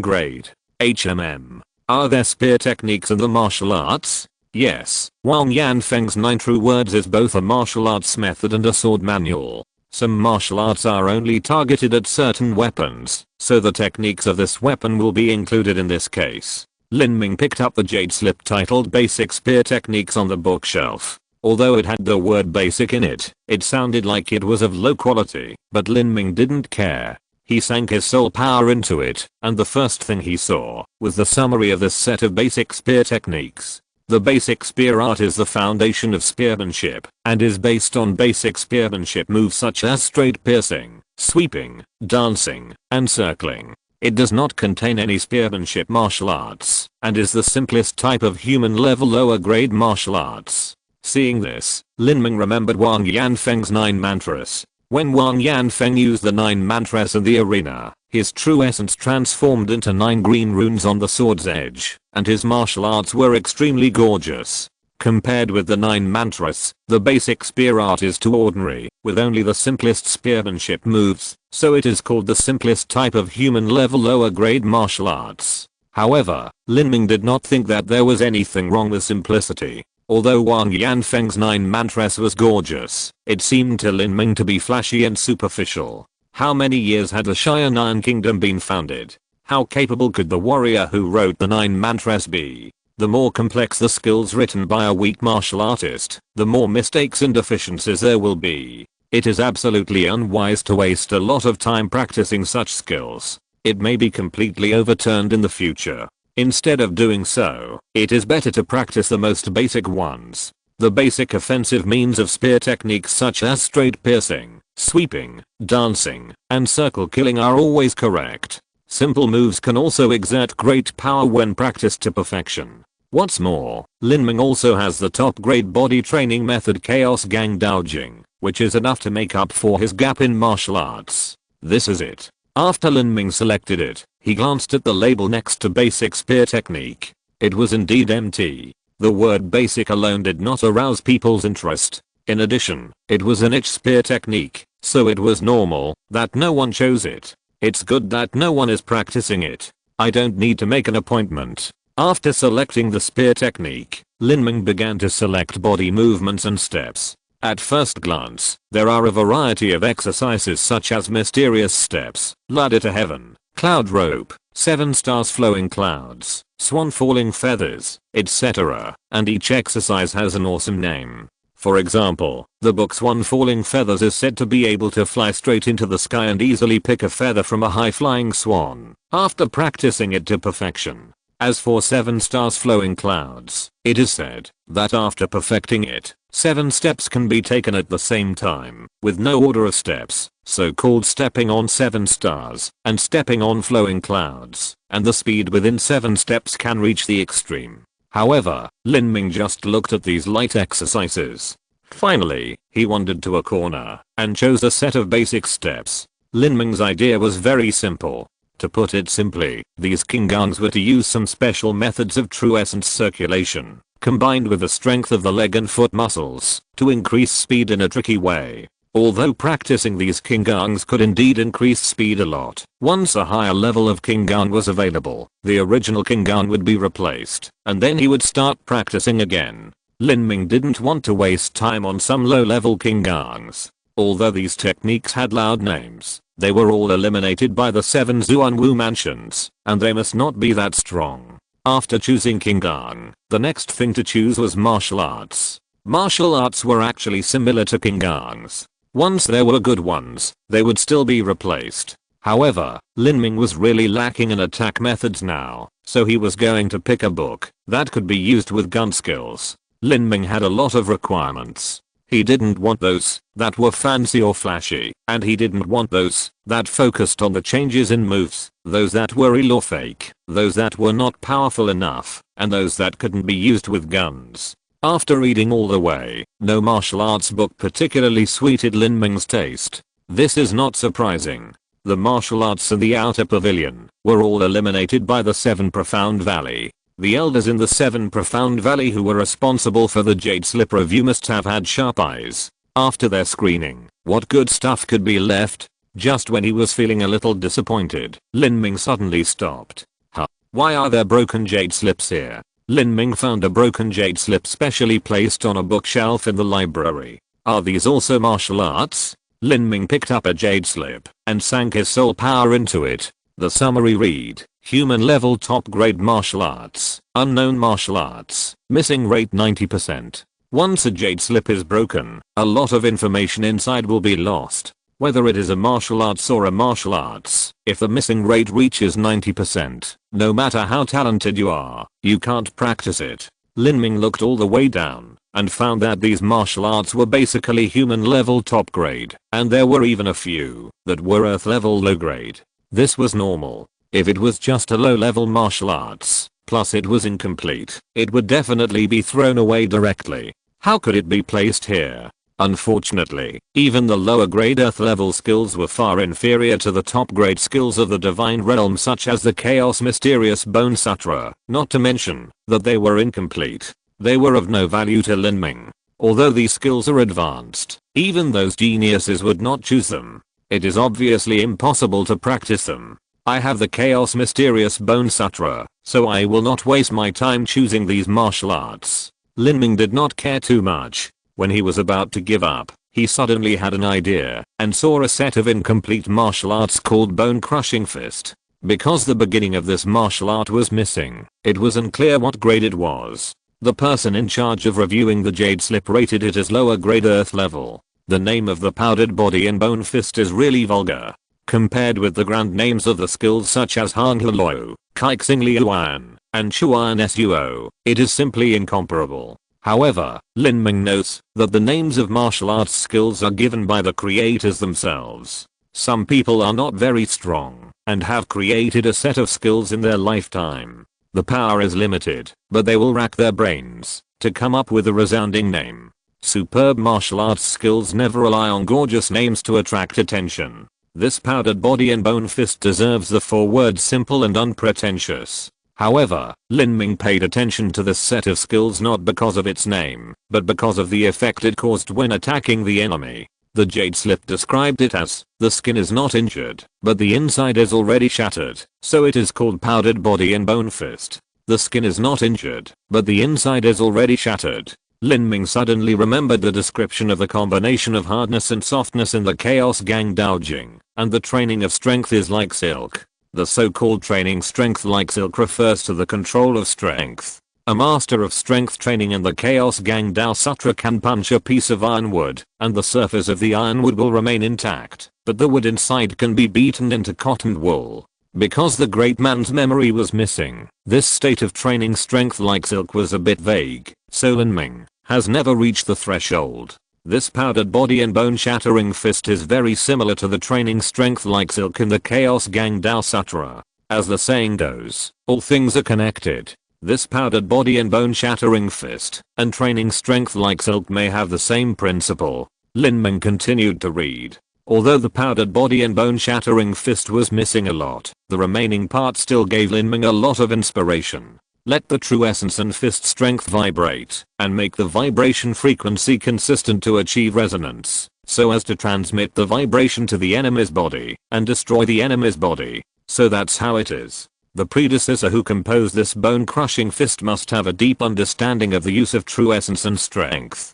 Grade. HMM. Are there spear techniques in the martial arts? Yes. Wang Yanfeng's 9 True Words is both a martial arts method and a sword manual. Some martial arts are only targeted at certain weapons, so the techniques of this weapon will be included in this case. Lin Ming picked up the jade slip titled Basic Spear Techniques on the bookshelf. Although it had the word basic in it, it sounded like it was of low quality, but Lin Ming didn't care. He sank his soul power into it, and the first thing he saw was the summary of this set of basic spear techniques. The basic spear art is the foundation of spearmanship, and is based on basic spearmanship moves such as straight piercing, sweeping, dancing, and circling. It does not contain any spearmanship martial arts, and is the simplest type of human level lower grade martial arts. Seeing this, Lin Ming remembered Wang Yanfeng's 9 mantras. When Wang Yanfeng used the 9 mantras in the arena, his true essence transformed into 9 green runes on the sword's edge, and his martial arts were extremely gorgeous. Compared with the 9 mantras, the basic spear art is too ordinary, with only the simplest spearmanship moves, so it is called the simplest type of human level lower grade martial arts. However, Lin Ming did not think that there was anything wrong with simplicity. Although Wang Yanfeng's 9 mantras was gorgeous, it seemed to Lin Ming to be flashy and superficial. How many years had the Xiaonan kingdom been founded? How capable could the warrior who wrote the 9 mantras be? The more complex the skills written by a weak martial artist, the more mistakes and deficiencies there will be. It is absolutely unwise to waste a lot of time practicing such skills. It may be completely overturned in the future. Instead of doing so, it is better to practice the most basic ones. The basic offensive means of spear techniques such as straight piercing, sweeping, dancing, and circle killing are always correct. Simple moves can also exert great power when practiced to perfection. What's more, Lin Ming also has the top grade body training method Chaos Gang Daojing, which is enough to make up for his gap in martial arts. This is it. After Lin Ming selected it, he glanced at the label next to basic spear technique. It was indeed empty. The word basic alone did not arouse people's interest. In addition, it was a niche spear technique, so it was normal that no one chose it. It's good that no one is practicing it. I don't need to make an appointment. After selecting the spear technique, Lin Ming began to select body movements and steps. At first glance, there are a variety of exercises such as mysterious steps, ladder to heaven, cloud rope, 7 stars flowing clouds, swan falling feathers, etc. And each exercise has an awesome name. For example, the book Swan Falling Feathers is said to be able to fly straight into the sky and easily pick a feather from a high-flying swan, after practicing it to perfection. As for 7 stars flowing clouds, it is said that after perfecting it, 7 steps can be taken at the same time, with no order of steps, so-called stepping on 7 stars, and stepping on flowing clouds, and the speed within 7 steps can reach the extreme. However, Lin Ming just looked at these light exercises. Finally, he wandered to a corner and chose a set of basic steps. Lin Ming's idea was very simple. To put it simply, these Qinggangs were to use some special methods of true essence circulation, combined with the strength of the leg and foot muscles, to increase speed in a tricky way. Although practicing these Qinggangs could indeed increase speed a lot, once a higher level of Qinggan was available, the original Qinggan would be replaced, and then he would start practicing again. Lin Ming didn't want to waste time on some low-level Qinggangs. Although these techniques had loud names, they were all eliminated by the 7 Zuanwu mansions, and they must not be that strong. After choosing Qinggang, the next thing to choose was martial arts. Martial arts were actually similar to Qinggangs. Once there were good ones, they would still be replaced. However, Lin Ming was really lacking in attack methods now, so he was going to pick a book that could be used with gun skills. Lin Ming had a lot of requirements. He didn't want those that were fancy or flashy, and he didn't want those that focused on the changes in moves, those that were real or fake, those that were not powerful enough, and those that couldn't be used with guns. After reading all the way, no martial arts book particularly suited Lin Ming's taste. This is not surprising. The martial arts in the outer pavilion were all eliminated by the 7 Profound Valley. The elders in the 7 Profound Valley who were responsible for the Jade Slip review must have had sharp eyes. After their screening, what good stuff could be left? Just when he was feeling a little disappointed, Lin Ming suddenly stopped. Huh? Why are there broken jade slips here? Lin Ming found a broken jade slip specially placed on a bookshelf in the library. Are these also martial arts? Lin Ming picked up a jade slip and sank his soul power into it. The summary read, human level top grade martial arts, unknown martial arts, missing rate 90%. Once a jade slip is broken, a lot of information inside will be lost. Whether it is a martial arts or a martial arts, if the missing rate reaches 90%, no matter how talented you are, you can't practice it. Lin Ming looked all the way down and found that these martial arts were basically human level top grade, and there were even a few that were earth level low grade. This was normal. If it was just a low level martial arts, plus it was incomplete, it would definitely be thrown away directly. How could it be placed here? Unfortunately, even the lower grade earth level skills were far inferior to the top grade skills of the divine realm such as the Chaos Mysterious Bone Sutra, not to mention that they were incomplete. they were of no value to Lin Ming. Although these skills are advanced, even those geniuses would not choose them. It is obviously impossible to practice them. I have the Chaos Mysterious Bone Sutra, so I will not waste my time choosing these martial arts. Lin Ming did not care too much. When he was about to give up, he suddenly had an idea and saw a set of incomplete martial arts called Bone Crushing Fist. Because the beginning of this martial art was missing, it was unclear what grade it was. The person in charge of reviewing the Jade Slip rated it as lower grade Earth level. The name of the powdered body and bone fist is really vulgar. Compared with the grand names of the skills such as Hang Luo, Kaixing Liuan, and Chuan Suo, it is simply incomparable. However, Lin Ming notes that the names of martial arts skills are given by the creators themselves. Some people are not very strong and have created a set of skills in their lifetime. The power is limited, but they will rack their brains to come up with a resounding name. Superb martial arts skills never rely on gorgeous names to attract attention. This powdered body and bone fist deserves the 4 words simple and unpretentious. However, Lin Ming paid attention to this set of skills not because of its name, but because of the effect it caused when attacking the enemy. The Jade Slip described it as, the skin is not injured, but the inside is already shattered, so it is called powdered body and bone fist. The skin is not injured, but the inside is already shattered. Lin Ming suddenly remembered the description of the combination of hardness and softness in the Chaos Gang Daojing, and the training of strength is like silk. The so-called training strength like silk refers to the control of strength. A master of strength training in the Chaos Gang Dao Sutra can punch a piece of ironwood, and the surface of the ironwood will remain intact, but the wood inside can be beaten into cotton wool. Because the great man's memory was missing, this state of training strength like silk was a bit vague, so Lin Ming has never reached the threshold. This powdered body and bone shattering fist is very similar to the training strength like silk in the Chaos Gang Dao Sutra. As the saying goes, all things are connected. This powdered body and bone shattering fist and training strength like silk may have the same principle. Lin Ming continued to read. Although the powdered body and bone shattering fist was missing a lot, the remaining part still gave Lin Ming a lot of inspiration. Let the true essence and fist strength vibrate, and make the vibration frequency consistent to achieve resonance, so as to transmit the vibration to the enemy's body, and destroy the enemy's body. So that's how it is. The predecessor who composed this bone-crushing fist must have a deep understanding of the use of true essence and strength.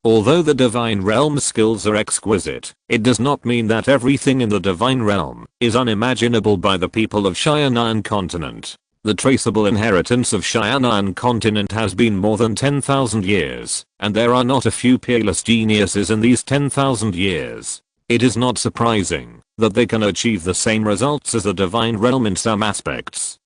Although the divine realm skills are exquisite, it does not mean that everything in the divine realm is unimaginable by the people of Xiaonan continent. The traceable inheritance of Xiaonan continent has been more than 10,000 years, and there are not a few peerless geniuses in these 10,000 years. It is not surprising that they can achieve the same results as the divine realm in some aspects.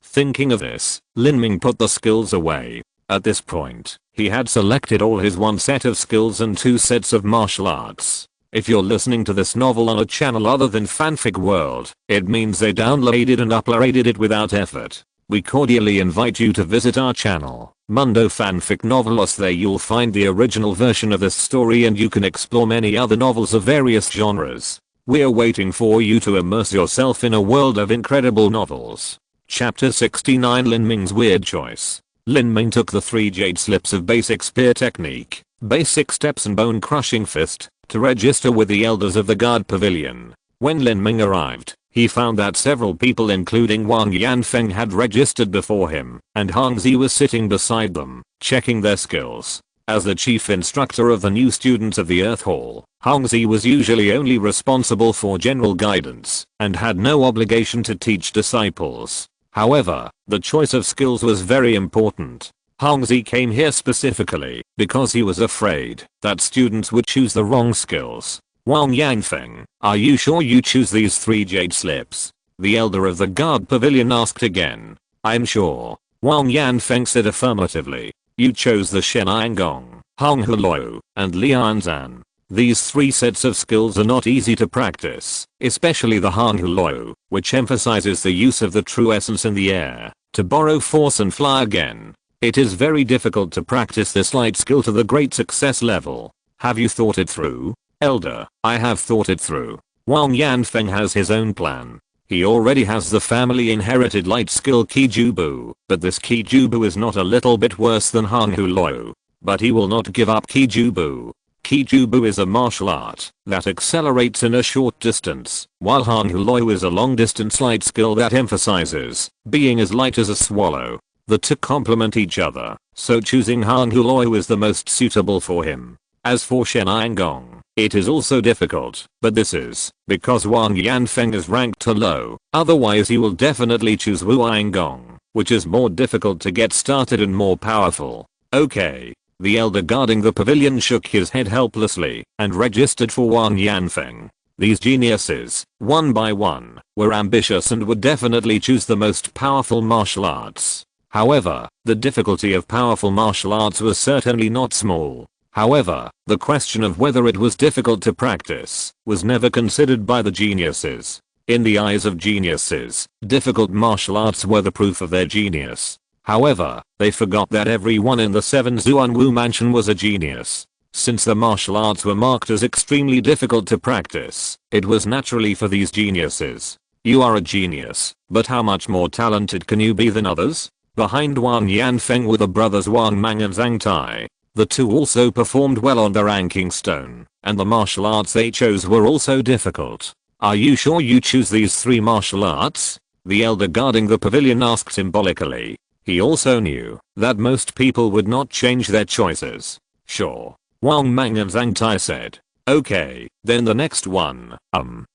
Thinking of this, Lin Ming put the skills away. At this point, he had selected all his 1 set of skills and 2 sets of martial arts. If you're listening to this novel on a channel other than Fanfic World, it means they downloaded and uploaded it without effort. We cordially invite you to visit our channel, Mundo Fanfic Novelos. There you'll find the original version of this story and you can explore many other novels of various genres. We're waiting for you to immerse yourself in a world of incredible novels. Chapter 69 Lin Ming's Weird Choice. Lin Ming took the 3 jade slips of basic spear technique, basic steps and bone crushing fist to register with the elders of the guard pavilion. When Lin Ming arrived, he found that several people including Wang Yanfeng had registered before him, and Hang Zi was sitting beside them, checking their skills. As the chief instructor of the new students of the Earth Hall, Hang Zi was usually only responsible for general guidance, and had no obligation to teach disciples. However, the choice of skills was very important. Hang Zi came here specifically because he was afraid that students would choose the wrong skills. Wang Yanfeng, are you sure you choose these 3 jade slips? The elder of the guard pavilion asked again. I'm sure. Wang Yanfeng said affirmatively. You chose the Shenai Gong, Hong Hulo, and Lianzan. These 3 sets of skills are not easy to practice, especially the Hong Hulo, which emphasizes the use of the true essence in the air, to borrow force and fly again. It is very difficult to practice this light skill to the great success level. Have you thought it through? Elder, I have thought it through. Wang Yanfeng has his own plan. He already has the family inherited light skill Kijubu, but this Kijubu is not a little bit worse than Hanghulo. But he will not give up Kijubu. Kijubu is a martial art that accelerates in a short distance, while Hanghulo is a long distance light skill that emphasizes being as light as a swallow. The two complement each other, so choosing Hanghulo is the most suitable for him. As for Shen Gong, it is also difficult, but this is because Wang Yanfeng is ranked too low, otherwise he will definitely choose Wu Gong, which is more difficult to get started and more powerful. Okay. The elder guarding the pavilion shook his head helplessly and registered for Wang Yanfeng. These geniuses, one by one, were ambitious and would definitely choose the most powerful martial arts. However, the difficulty of powerful martial arts was certainly not small. However, the question of whether it was difficult to practice was never considered by the geniuses. In the eyes of geniuses, difficult martial arts were the proof of their genius. However, they forgot that everyone in the 7 Zuanwu mansion was a genius. Since the martial arts were marked as extremely difficult to practice, it was naturally for these geniuses. You are a genius, but how much more talented can you be than others? Behind Wang Yanfeng were the brothers Wang Mang and Zhang Tai. The two also performed well on the ranking stone, and the martial arts they chose were also difficult. Are you sure you choose these 3 martial arts? The elder guarding the pavilion asked symbolically. He also knew that most people would not change their choices. Sure. Wang Mang and Zhang Tai said. Okay, then the next one,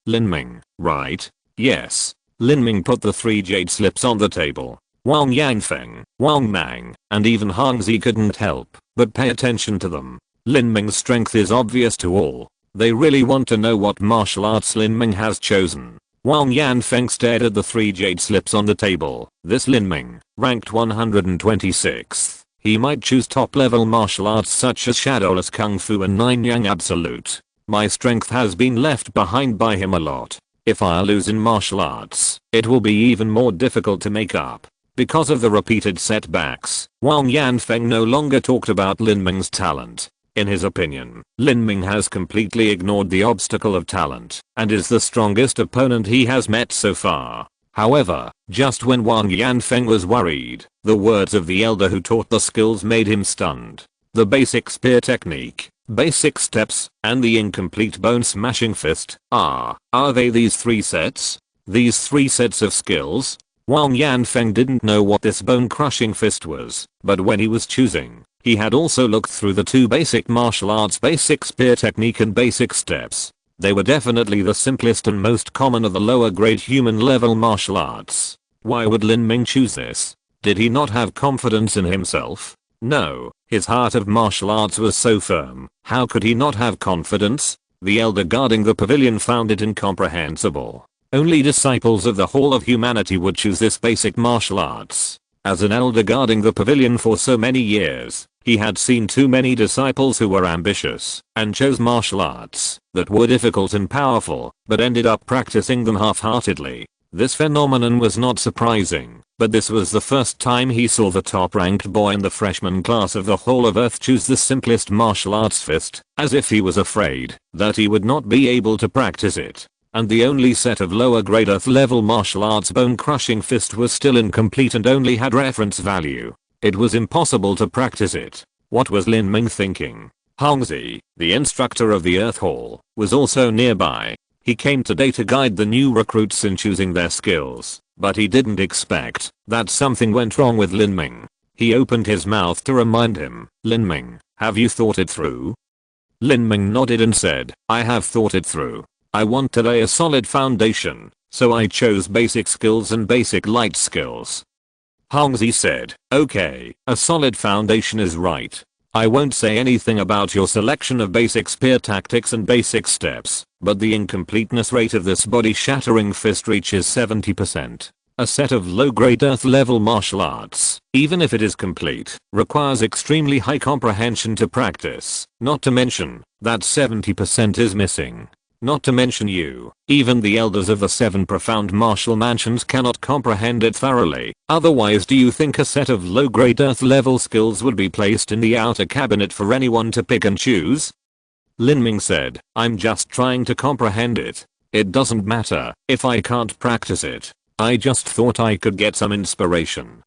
Lin Ming, right? Yes. Lin Ming put the 3 jade slips on the table. Wang Yanfeng, Wang Mang, and even Hang Zi couldn't help but pay attention to them. Lin Ming's strength is obvious to all. They really want to know what martial arts Lin Ming has chosen. Wang Yanfeng stared at the 3 jade slips on the table. This Lin Ming, ranked 126th. He might choose top level martial arts such as Shadowless Kung Fu and 9 Yang Absolute. My strength has been left behind by him a lot. If I lose in martial arts, it will be even more difficult to make up. Because of the repeated setbacks, Wang Yanfeng no longer talked about Lin Ming's talent. In his opinion, Lin Ming has completely ignored the obstacle of talent and is the strongest opponent he has met so far. However, just when Wang Yanfeng was worried, the words of the elder who taught the skills made him stunned. The basic spear technique, basic steps, and the incomplete bone smashing fist are they these 3 sets? These 3 sets of skills? Wang Yanfeng didn't know what this bone crushing fist was, but when he was choosing, he had also looked through the 2 basic martial arts, basic spear technique and basic steps. They were definitely the simplest and most common of the lower grade human level martial arts. Why would Lin Ming choose this? Did he not have confidence in himself? No, his heart of martial arts was so firm. How could he not have confidence? The elder guarding the pavilion found it incomprehensible. Only disciples of the Hall of Humanity would choose this basic martial arts. As an elder guarding the pavilion for so many years, he had seen too many disciples who were ambitious and chose martial arts that were difficult and powerful, but ended up practicing them half-heartedly. This phenomenon was not surprising, but this was the first time he saw the top-ranked boy in the freshman class of the Hall of Earth choose the simplest martial arts fist, as if he was afraid that he would not be able to practice it. And the only set of lower grade earth level martial arts bone crushing fist was still incomplete and only had reference value. It was impossible to practice it. What was Lin Ming thinking? Hang Zi, the instructor of the Earth Hall, was also nearby. He came today to guide the new recruits in choosing their skills, but he didn't expect that something went wrong with Lin Ming. He opened his mouth to remind him, Lin Ming, have you thought it through? Lin Ming nodded and said, I have thought it through. I want to lay a solid foundation, so I chose basic skills and basic light skills. Hang Zi said, okay, a solid foundation is right. I won't say anything about your selection of basic spear tactics and basic steps, but the incompleteness rate of this body-shattering fist reaches 70%. A set of low-grade earth-level martial arts, even if it is complete, requires extremely high comprehension to practice, not to mention that 70% is missing. Not to mention you, even the elders of the 7 profound martial mansions cannot comprehend it thoroughly. Otherwise, do you think a set of low-grade earth level skills would be placed in the outer cabinet for anyone to pick and choose? Lin Ming said, I'm just trying to comprehend it. It doesn't matter if I can't practice it. I just thought I could get some inspiration.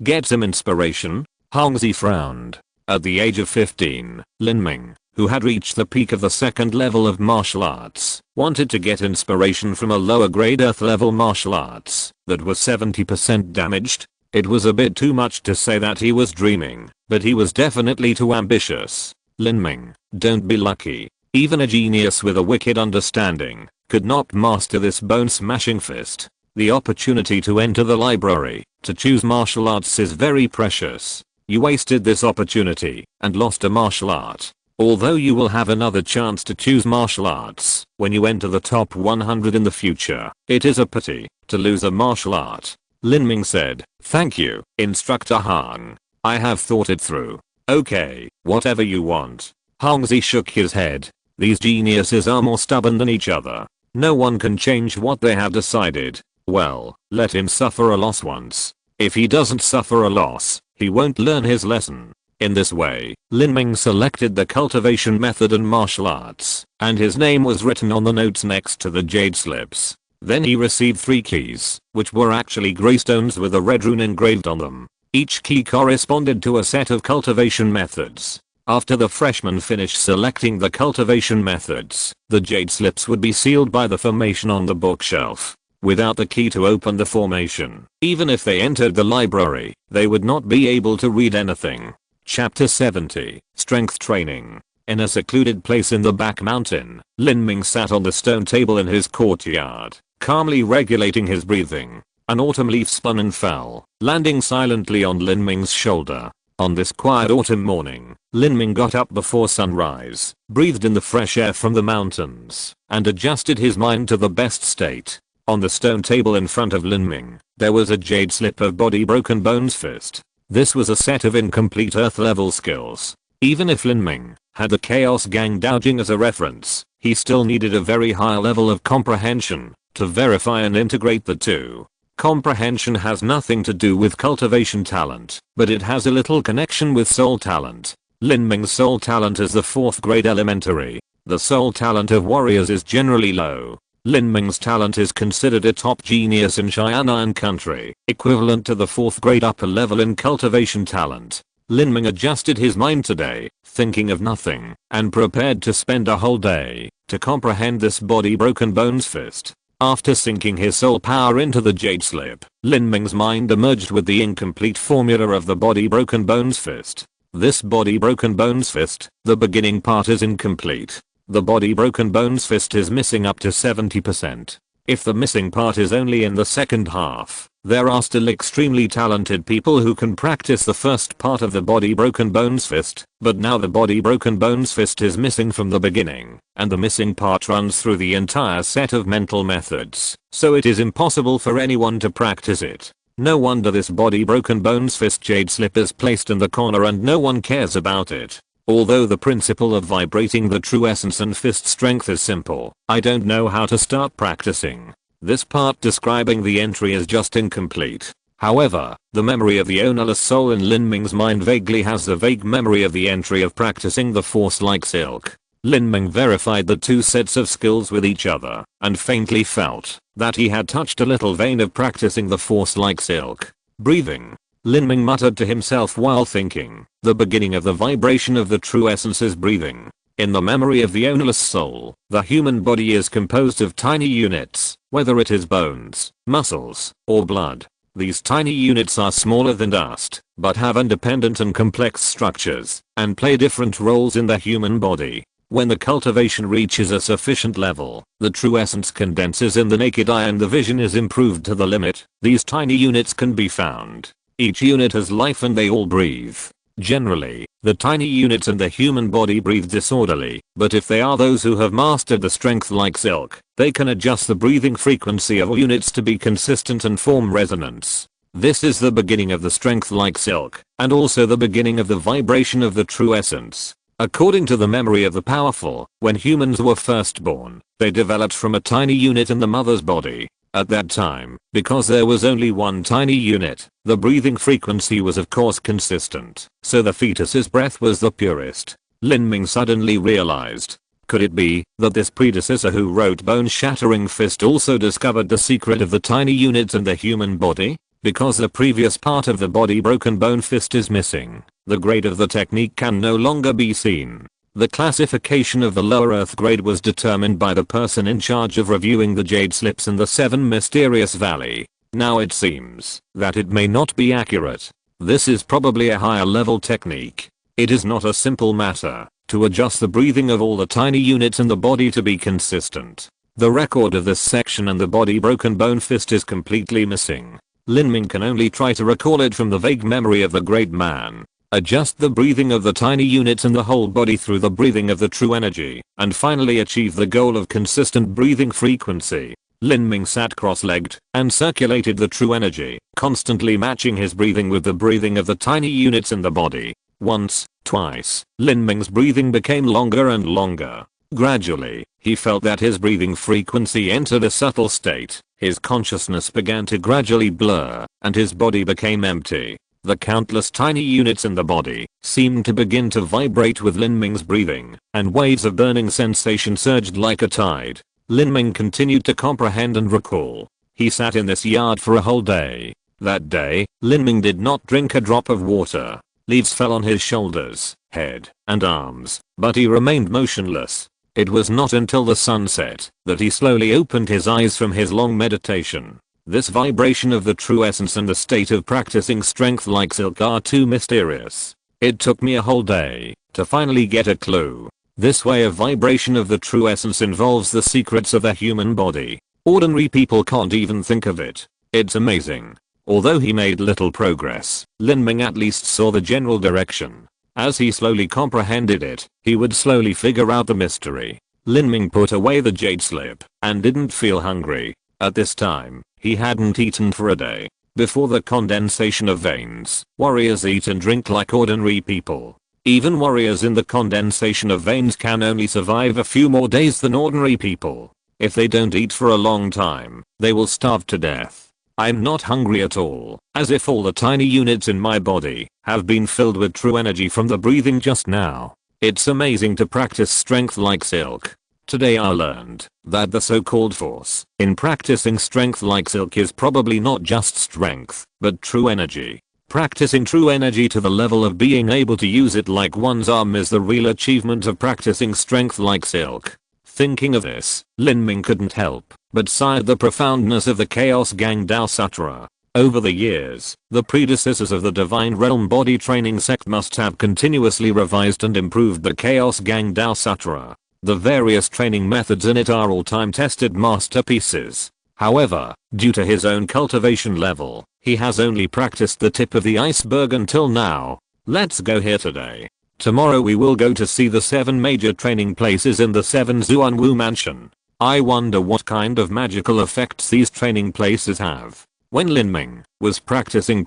Get some inspiration? Hongzi frowned. At the age of 15, Lin Ming, who had reached the peak of the second level of martial arts, wanted to get inspiration from a lower grade earth level martial arts that was 70% damaged. It was a bit too much to say that he was dreaming, but he was definitely too ambitious. Lin Ming, don't be lucky. Even a genius with a wicked understanding could not master this bone-smashing fist. The opportunity to enter the library to choose martial arts is very precious. You wasted this opportunity and lost a martial art. Although you will have another chance to choose martial arts when you enter the top 100 in the future, it is a pity to lose a martial art. Lin Ming said, "Thank you, Instructor Han. I have thought it through. Okay, whatever you want." Hongzi shook his head. These geniuses are more stubborn than each other. No one can change what they have decided. Well, let him suffer a loss once. If he doesn't suffer a loss, he won't learn his lesson. In this way, Lin Ming selected the cultivation method and martial arts, and his name was written on the notes next to the jade slips. Then he received 3 keys, which were actually greystones with a red rune engraved on them. Each key corresponded to a set of cultivation methods. After the freshman finished selecting the cultivation methods, the jade slips would be sealed by the formation on the bookshelf. Without the key to open the formation, even if they entered the library, they would not be able to read anything. Chapter 70, Strength Training. In a secluded place in the back mountain, Lin Ming sat on the stone table in his courtyard, calmly regulating his breathing. An autumn leaf spun and fell, landing silently on Lin Ming's shoulder. On this quiet autumn morning, Lin Ming got up before sunrise, breathed in the fresh air from the mountains, and adjusted his mind to the best state. On the stone table in front of Lin Ming, there was a jade slip of Body Broken Bones fist. This was a set of incomplete earth level skills. Even if Lin Ming had the Chaos Gang Doujing as a reference, he still needed a very high level of comprehension to verify and integrate the two. Comprehension has nothing to do with cultivation talent, but it has a little connection with soul talent. Lin Ming's soul talent is the 4th grade elementary. The soul talent of warriors is generally low. Lin Ming's talent is considered a top genius in Xianan country, equivalent to the 4th grade upper level in cultivation talent. Lin Ming adjusted his mind today, thinking of nothing, and prepared to spend a whole day to comprehend this Body Broken Bones fist. After sinking his soul power into the jade slip, Lin Ming's mind emerged with the incomplete formula of the Body Broken Bones fist. This Body Broken Bones fist, the beginning part is incomplete. The Body Broken Bones fist is missing up to 70%. If the missing part is only in the second half, there are still extremely talented people who can practice the first part of the Body Broken Bones fist, but now the Body Broken Bones fist is missing from the beginning, and the missing part runs through the entire set of mental methods, so it is impossible for anyone to practice it. No wonder this Body Broken Bones fist jade slip is placed in the corner and no one cares about it. Although the principle of vibrating the true essence and fist strength is simple, I don't know how to start practicing. This part describing the entry is just incomplete. However, the memory of the ownerless soul in Lin Ming's mind vaguely has the vague memory of the entry of practicing the force like silk. Lin Ming verified the two sets of skills with each other, and faintly felt that he had touched a little vein of practicing the force like silk. Breathing. Lin Ming muttered to himself while thinking, the beginning of the vibration of the true essence is breathing. In the memory of the ownerless soul, the human body is composed of tiny units, whether it is bones, muscles, or blood. These tiny units are smaller than dust, but have independent and complex structures, and play different roles in the human body. When the cultivation reaches a sufficient level, the true essence condenses in the naked eye and the vision is improved to the limit. These tiny units can be found. Each unit has life and they all breathe. Generally, the tiny units in the human body breathe disorderly, but if they are those who have mastered the strength like silk, they can adjust the breathing frequency of all units to be consistent and form resonance. This is the beginning of the strength like silk, and also the beginning of the vibration of the true essence. According to the memory of the powerful, when humans were first born, they developed from a tiny unit in the mother's body. At that time, because there was only one tiny unit, the breathing frequency was of course consistent, so the fetus's breath was the purest. Lin Ming suddenly realized. Could it be that this predecessor who wrote Bone Shattering Fist also discovered the secret of the tiny units in the human body? Because the previous part of the body broken bone fist is missing, the grade of the technique can no longer be seen. The classification of the lower earth grade was determined by the person in charge of reviewing the jade slips in the 7 Mysterious Valley. Now it seems that it may not be accurate. This is probably a higher level technique. It is not a simple matter to adjust the breathing of all the tiny units in the body to be consistent. The record of this section and the body broken bone fist is completely missing. Lin Ming can only try to recall it from the vague memory of the great man. Adjust the breathing of the tiny units in the whole body through the breathing of the true energy, and finally achieve the goal of consistent breathing frequency. Lin Ming sat cross-legged and circulated the true energy, constantly matching his breathing with the breathing of the tiny units in the body. Once, twice, Lin Ming's breathing became longer and longer. Gradually, he felt that his breathing frequency entered a subtle state. His consciousness began to gradually blur, and his body became empty. The countless tiny units in the body seemed to begin to vibrate with Lin Ming's breathing, and waves of burning sensation surged like a tide. Lin Ming continued to comprehend and recall. He sat in this yard for a whole day. That day, Lin Ming did not drink a drop of water. Leaves fell on his shoulders, head, and arms, but he remained motionless. It was not until the sun set that he slowly opened his eyes from his long meditation. This vibration of the true essence and the state of practicing strength like silk are too mysterious. It took me a whole day to finally get a clue. This way of vibration of the true essence involves the secrets of the human body. Ordinary people can't even think of it. It's amazing. Although he made little progress, Lin Ming at least saw the general direction. As he slowly comprehended it, he would slowly figure out the mystery. Lin Ming put away the jade slip and didn't feel hungry. At this time, he hadn't eaten for a day. Before the condensation of veins, warriors eat and drink like ordinary people. Even warriors in the condensation of veins can only survive a few more days than ordinary people. If they don't eat for a long time, they will starve to death. I'm not hungry at all, as if all the tiny units in my body have been filled with true energy from the breathing just now. It's amazing to practice strength like silk. Today I learned that the so-called force in practicing strength like silk is probably not just strength, but true energy. Practicing true energy to the level of being able to use it like one's arm is the real achievement of practicing strength like silk. Thinking of this, Lin Ming couldn't help but sigh at the profoundness of the Chaos Gang Dao Sutra. Over the years, the predecessors of the Divine Realm Body Training Sect must have continuously revised and improved the Chaos Gang Dao Sutra. The various training methods in it are all time-tested masterpieces. However, due to his own cultivation level, he has only practiced the tip of the iceberg until now. Let's go here today. Tomorrow we will go to see the 7 major training places in the 7 Zuanwu Mansion. I wonder what kind of magical effects these training places have. When Lin Ming was practicing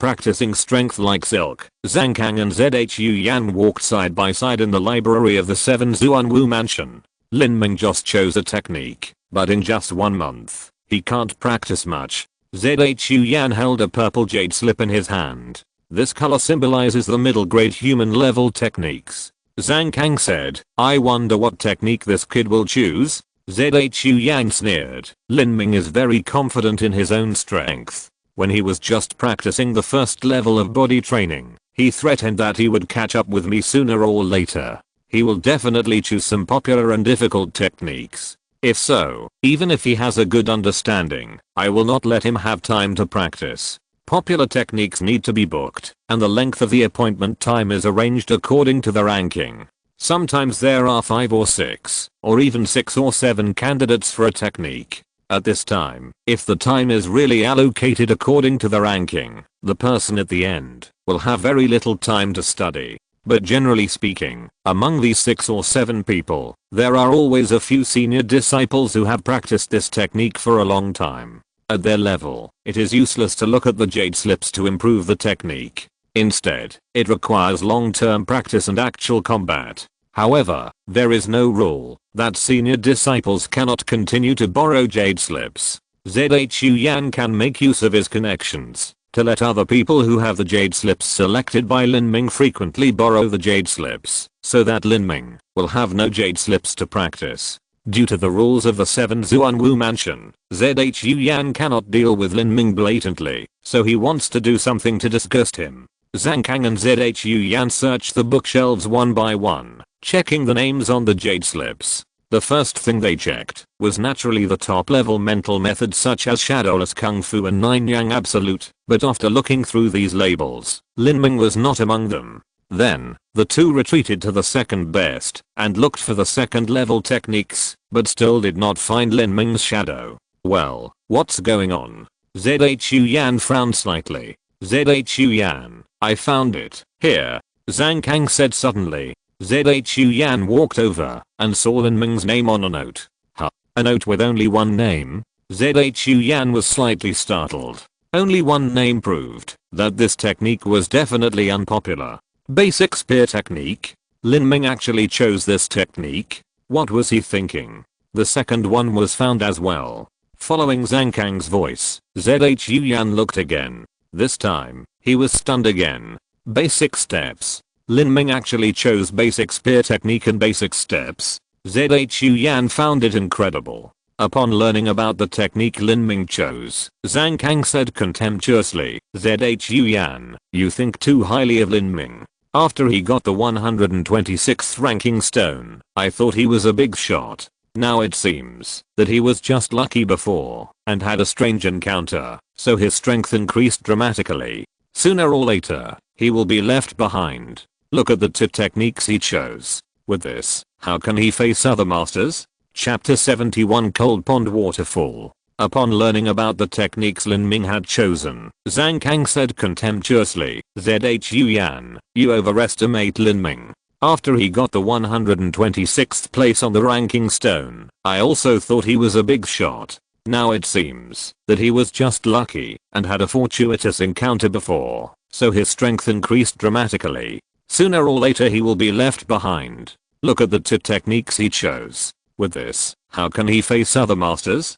strength like silk, Zhang Kang and Zhu Yan walked side by side in the library of the 7 Zuanwu Mansion. Lin Ming just chose a technique, but in just 1 month, he can't practice much. Zhu Yan held a purple jade slip in his hand. This color symbolizes the middle grade human level techniques. Zhang Kang said, I wonder what technique this kid will choose. Zhu Yan sneered. Lin Ming is very confident in his own strength. When he was just practicing the first level of body training, he threatened that he would catch up with me sooner or later. He will definitely choose some popular and difficult techniques. If so, even if he has a good understanding, I will not let him have time to practice. Popular techniques need to be booked, and the length of the appointment time is arranged according to the ranking. Sometimes there are 5 or 6, or even 6 or 7 candidates for a technique. At this time, if the time is really allocated according to the ranking, the person at the end will have very little time to study. But generally speaking, among these 6 or 7 people, there are always a few senior disciples who have practiced this technique for a long time. At their level, it is useless to look at the jade slips to improve the technique. Instead, it requires long-term practice and actual combat. However, there is no rule that senior disciples cannot continue to borrow jade slips. Zhu Yan can make use of his connections to let other people who have the jade slips selected by Lin Ming frequently borrow the jade slips, so that Lin Ming will have no jade slips to practice. Due to the rules of the 7 Zuanwu Mansion, Zhu Yan cannot deal with Lin Ming blatantly, so he wants to do something to disgust him. Zhang Kang and Zhu Yan searched the bookshelves one by one, checking the names on the jade slips. The first thing they checked was naturally the top level mental methods such as Shadowless Kung Fu and Nine Yang Absolute, but after looking through these labels, Lin Ming was not among them. Then, the two retreated to the second best and looked for the second level techniques, but still did not find Lin Ming's shadow. Well, what's going on? Zhu Yan frowned slightly. Zhu Yan, I found it. Here. Zhang Kang said suddenly. Zhu Yan walked over and saw Lin Ming's name on a note. Huh? A note with only one name? Zhu Yan was slightly startled. Only one name proved that this technique was definitely unpopular. Basic spear technique? Lin Ming actually chose this technique? What was he thinking? The second one was found as well. Following Zhang Kang's voice, Zhu Yan looked again. This time, he was stunned again. Basic steps. Lin Ming actually chose basic spear technique and basic steps. Zhu Yan found it incredible. Upon learning about the technique Lin Ming chose, Zhang Kang said contemptuously, Zhu Yan, you think too highly of Lin Ming. After he got the 126th ranking stone, I thought he was a big shot. Now it seems that he was just lucky before and had a strange encounter, so his strength increased dramatically. Sooner or later, he will be left behind. Look at the two techniques he chose. With this, how can he face other masters? Chapter 71 Cold Pond Waterfall. Upon learning about the techniques Lin Ming had chosen, Zhang Kang said contemptuously, Zhu Yan, you overestimate Lin Ming. After he got the 126th place on the ranking stone, I also thought he was a big shot. Now it seems that he was just lucky and had a fortuitous encounter before, so his strength increased dramatically. Sooner or later he will be left behind. Look at the two techniques he chose. With this, how can he face other masters?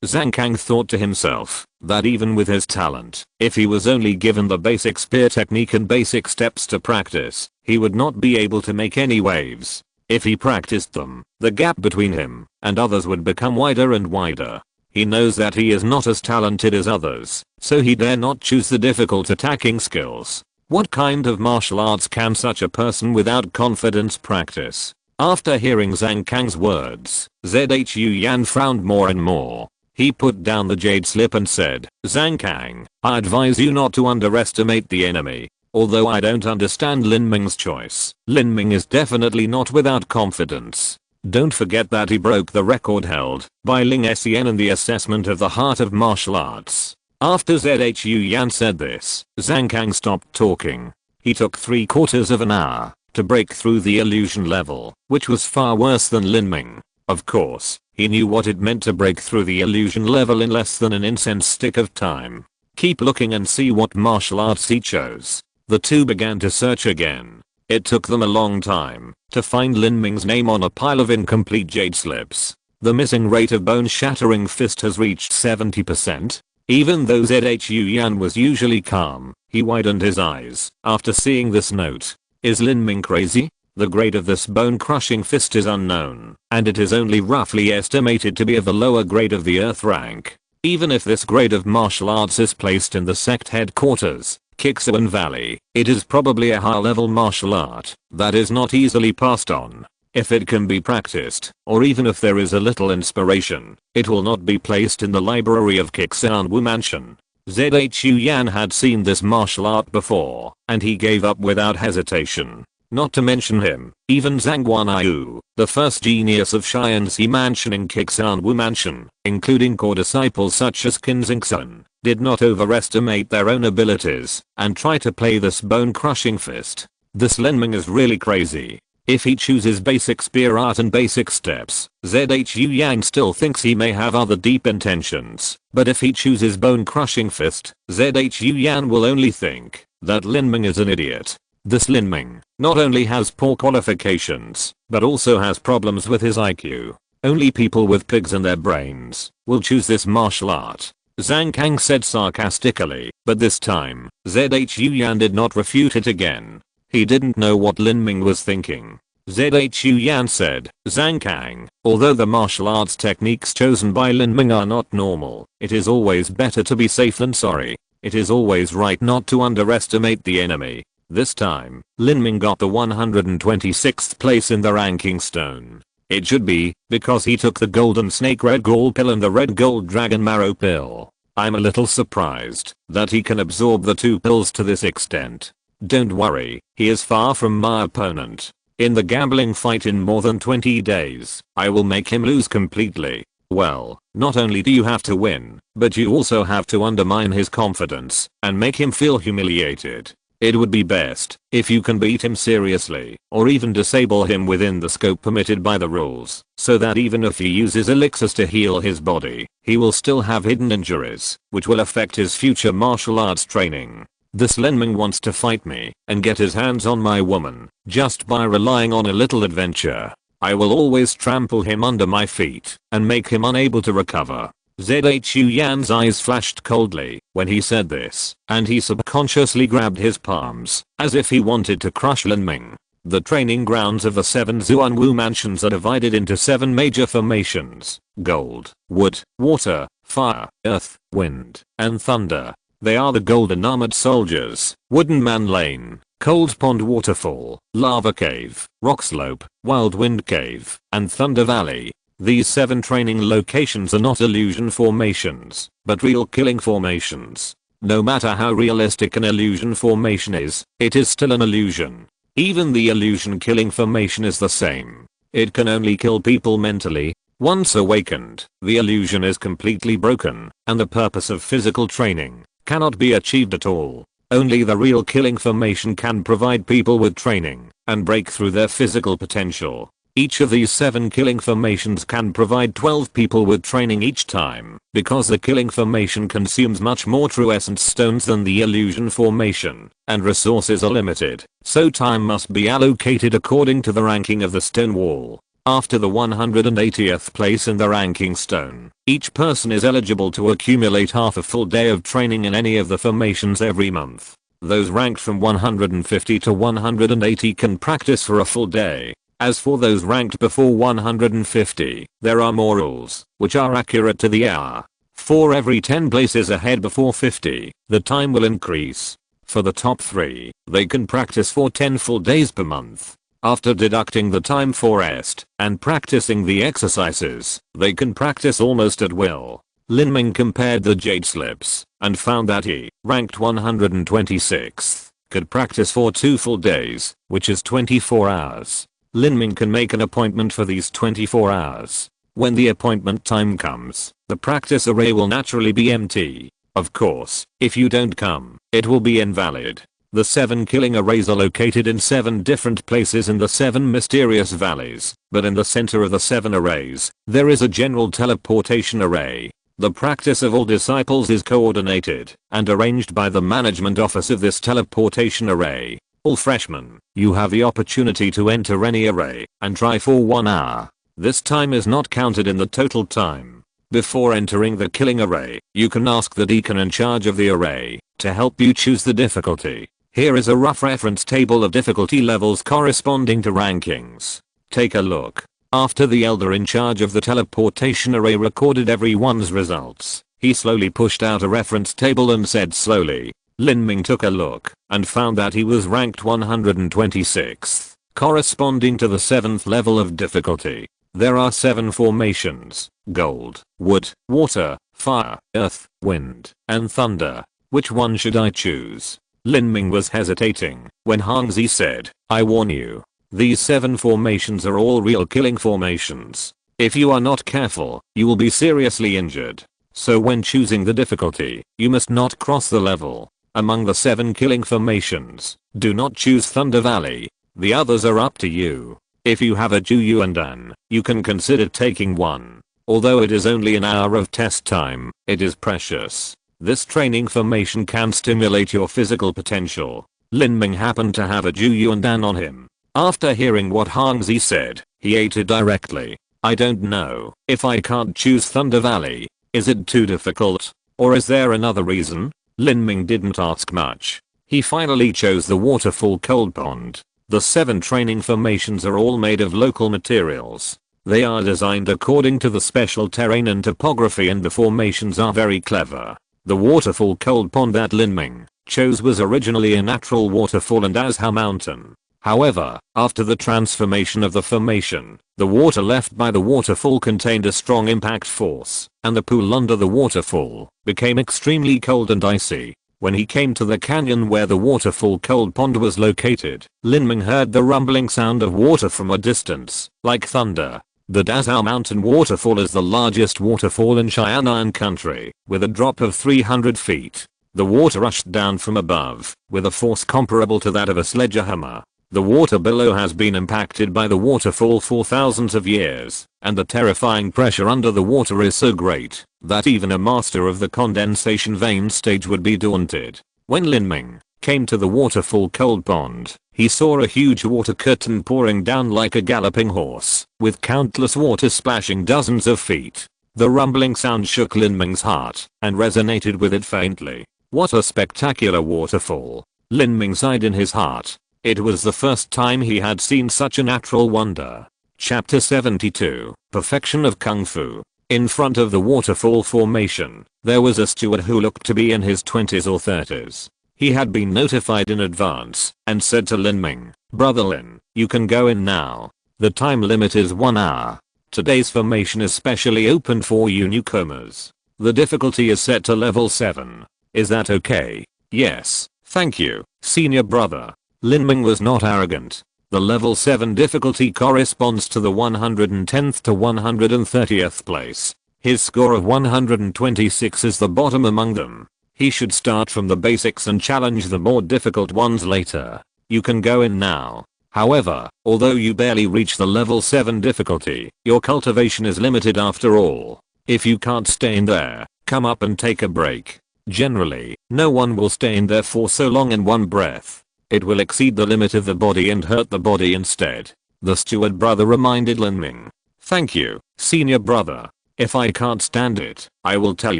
Zhang Kang thought to himself that even with his talent, if he was only given the basic spear technique and basic steps to practice, he would not be able to make any waves. If he practiced them, the gap between him and others would become wider and wider. He knows that he is not as talented as others, so he dare not choose the difficult attacking skills. What kind of martial arts can such a person without confidence practice? After hearing Zhang Kang's words, Zhu Yan frowned more and more. He put down the jade slip and said, Zhang Kang, I advise you not to underestimate the enemy. Although I don't understand Lin Ming's choice, Lin Ming is definitely not without confidence. Don't forget that he broke the record held by Ling Sen in the assessment of the heart of martial arts. After Zhu Yan said this, Zhang Kang stopped talking. He took 3/4 of an hour to break through the illusion level, which was far worse than Lin Ming. Of course, he knew what it meant to break through the illusion level in less than an incense stick of time. Keep looking and see what martial arts he chose. The two began to search again. It took them a long time to find Lin Ming's name on a pile of incomplete jade slips. The missing rate of bone-shattering fist has reached 70%. Even though Zhu Yan was usually calm, he widened his eyes after seeing this note. Is Lin Ming crazy? The grade of this bone-crushing fist is unknown, and it is only roughly estimated to be of the lower grade of the earth rank. Even if this grade of martial arts is placed in the sect headquarters, Qianxue Valley, it is probably a high-level martial art that is not easily passed on. If it can be practiced, or even if there is a little inspiration, it will not be placed in the library of Qianxue Mansion. Zhu Yan had seen this martial art before, and he gave up without hesitation. Not to mention him, even Zhang Guanyu, the first genius of Qianxue Mansion in Qianxue Mansion, including core disciples such as Qin Xingsun, did not overestimate their own abilities and try to play this bone-crushing fist. This Lin Ming is really crazy. If he chooses basic spear art and basic steps, Zhu Yan still thinks he may have other deep intentions, but if he chooses bone-crushing fist, Zhu Yan will only think that Lin Ming is an idiot. This Lin Ming not only has poor qualifications, but also has problems with his IQ. Only people with pigs in their brains will choose this martial art. Zhang Kang said sarcastically, but this time, Zhu Yan did not refute it again. He didn't know what Lin Ming was thinking. Zhu Yan said, Zhang Kang, although the martial arts techniques chosen by Lin Ming are not normal, it is always better to be safe than sorry. It is always right not to underestimate the enemy. This time, Lin Ming got the 126th place in the ranking stone. It should be, because he took the golden snake red gall pill and the red gold dragon marrow pill. I'm a little surprised that he can absorb the two pills to this extent. Don't worry, he is far from my opponent. In the gambling fight in more than 20 days, I will make him lose completely. Well, not only do you have to win, but you also have to undermine his confidence and make him feel humiliated. It would be best if you can beat him seriously, or even disable him within the scope permitted by the rules, so that even if he uses elixirs to heal his body, he will still have hidden injuries, which will affect his future martial arts training. This Lin Ming wants to fight me and get his hands on my woman, just by relying on a little adventure. I will always trample him under my feet and make him unable to recover. Zhu Yan's eyes flashed coldly when he said this, and he subconsciously grabbed his palms, as if he wanted to crush Lin Ming. The training grounds of the 7 Zuanwu mansions are divided into 7 major formations: gold, wood, water, fire, earth, wind, and thunder. They are the golden armored soldiers, wooden man lane, cold pond waterfall, lava cave, rock slope, wild wind cave, and thunder valley. These 7 training locations are not illusion formations, but real killing formations. No matter how realistic an illusion formation is, it is still an illusion. Even the illusion killing formation is the same. It can only kill people mentally. Once awakened, the illusion is completely broken, and the purpose of physical training cannot be achieved at all. Only the real killing formation can provide people with training and break through their physical potential. Each of these 7 killing formations can provide 12 people with training each time, because the killing formation consumes much more true essence stones than the illusion formation, and resources are limited, so time must be allocated according to the ranking of the stone wall. After the 180th place in the ranking stone, each person is eligible to accumulate half a full day of training in any of the formations every month. Those ranked from 150 to 180 can practice for a full day. As for those ranked before 150, there are more rules, which are accurate to the hour. For every 10 places ahead before 50, the time will increase. For the top 3, they can practice for 10 full days per month. After deducting the time for rest and practicing the exercises, they can practice almost at will. Lin Ming compared the jade slips and found that he, ranked 126th, could practice for 2 full days, which is 24 hours. Lin Ming can make an appointment for these 24 hours. When the appointment time comes, the practice array will naturally be empty. Of course, if you don't come, it will be invalid. The 7 killing arrays are located in 7 different places in the 7 mysterious valleys, but in the center of the 7 arrays, there is a general teleportation array. The practice of all disciples is coordinated and arranged by the management office of this teleportation array. All freshmen, you have the opportunity to enter any array and try for 1 hour. This time is not counted in the total time. Before entering the killing array, you can ask the deacon in charge of the array to help you choose the difficulty. Here is a rough reference table of difficulty levels corresponding to rankings. Take a look. After the elder in charge of the teleportation array recorded everyone's results, he slowly pushed out a reference table and said slowly. Lin Ming took a look and found that he was ranked 126th, corresponding to the 7th level of difficulty. There are 7 formations: gold, wood, water, fire, earth, wind, and thunder. Which one should I choose? Lin Ming was hesitating when Hangzi said, I warn you. These 7 formations are all real killing formations. If you are not careful, you will be seriously injured. So when choosing the difficulty, you must not cross the level. Among the 7 killing formations, do not choose Thunder Valley. The others are up to you. If you have a Ju Yuandan, you can consider taking one. Although it is only an hour of test time, it is precious. This training formation can stimulate your physical potential. Lin Ming happened to have a Ju Yuandan on him. After hearing what Hangzi said, he ate it directly. I don't know if I can't choose Thunder Valley. Is it too difficult? Or is there another reason? Lin Ming didn't ask much. He finally chose the waterfall cold pond. The 7 training formations are all made of local materials. They are designed according to the special terrain and topography, and the formations are very clever. The waterfall cold pond that Lin Ming chose was originally a natural waterfall and Azhao Mountain. However, after the transformation of the formation, the water left by the waterfall contained a strong impact force, and the pool under the waterfall became extremely cold and icy. When he came to the canyon where the waterfall cold pond was located, Lin Ming heard the rumbling sound of water from a distance, like thunder. The Dazhao Mountain waterfall is the largest waterfall in Qianxue country, with a drop of 300 feet. The water rushed down from above, with a force comparable to that of a sledgehammer. The water below has been impacted by the waterfall for thousands of years, and the terrifying pressure under the water is so great that even a master of the condensation vein stage would be daunted. When Lin Ming came to the waterfall cold pond, he saw a huge water curtain pouring down like a galloping horse, with countless water splashing dozens of feet. The rumbling sound shook Lin Ming's heart and resonated with it faintly. What a spectacular waterfall! Lin Ming sighed in his heart. It was the first time he had seen such a natural wonder. Chapter 72, Perfection of Kung Fu. In front of the waterfall formation, there was a steward who looked to be in his 20s or 30s. He had been notified in advance and said to Lin Ming, "Brother Lin, you can go in now. The time limit is 1 hour. Today's formation is specially opened for you newcomers. The difficulty is set to level 7. Is that okay?" "Yes, thank you, senior brother." Lin Ming was not arrogant. The level 7 difficulty corresponds to the 110th to 130th place. His score of 126 is the bottom among them. He should start from the basics and challenge the more difficult ones later. You can go in now. However, although you barely reach the level 7 difficulty, your cultivation is limited after all. If you can't stay in there, come up and take a break. Generally, no one will stay in there for so long in one breath. It will exceed the limit of the body and hurt the body instead. The steward brother reminded Lin Ming. "Thank you, senior brother. If I can't stand it, I will tell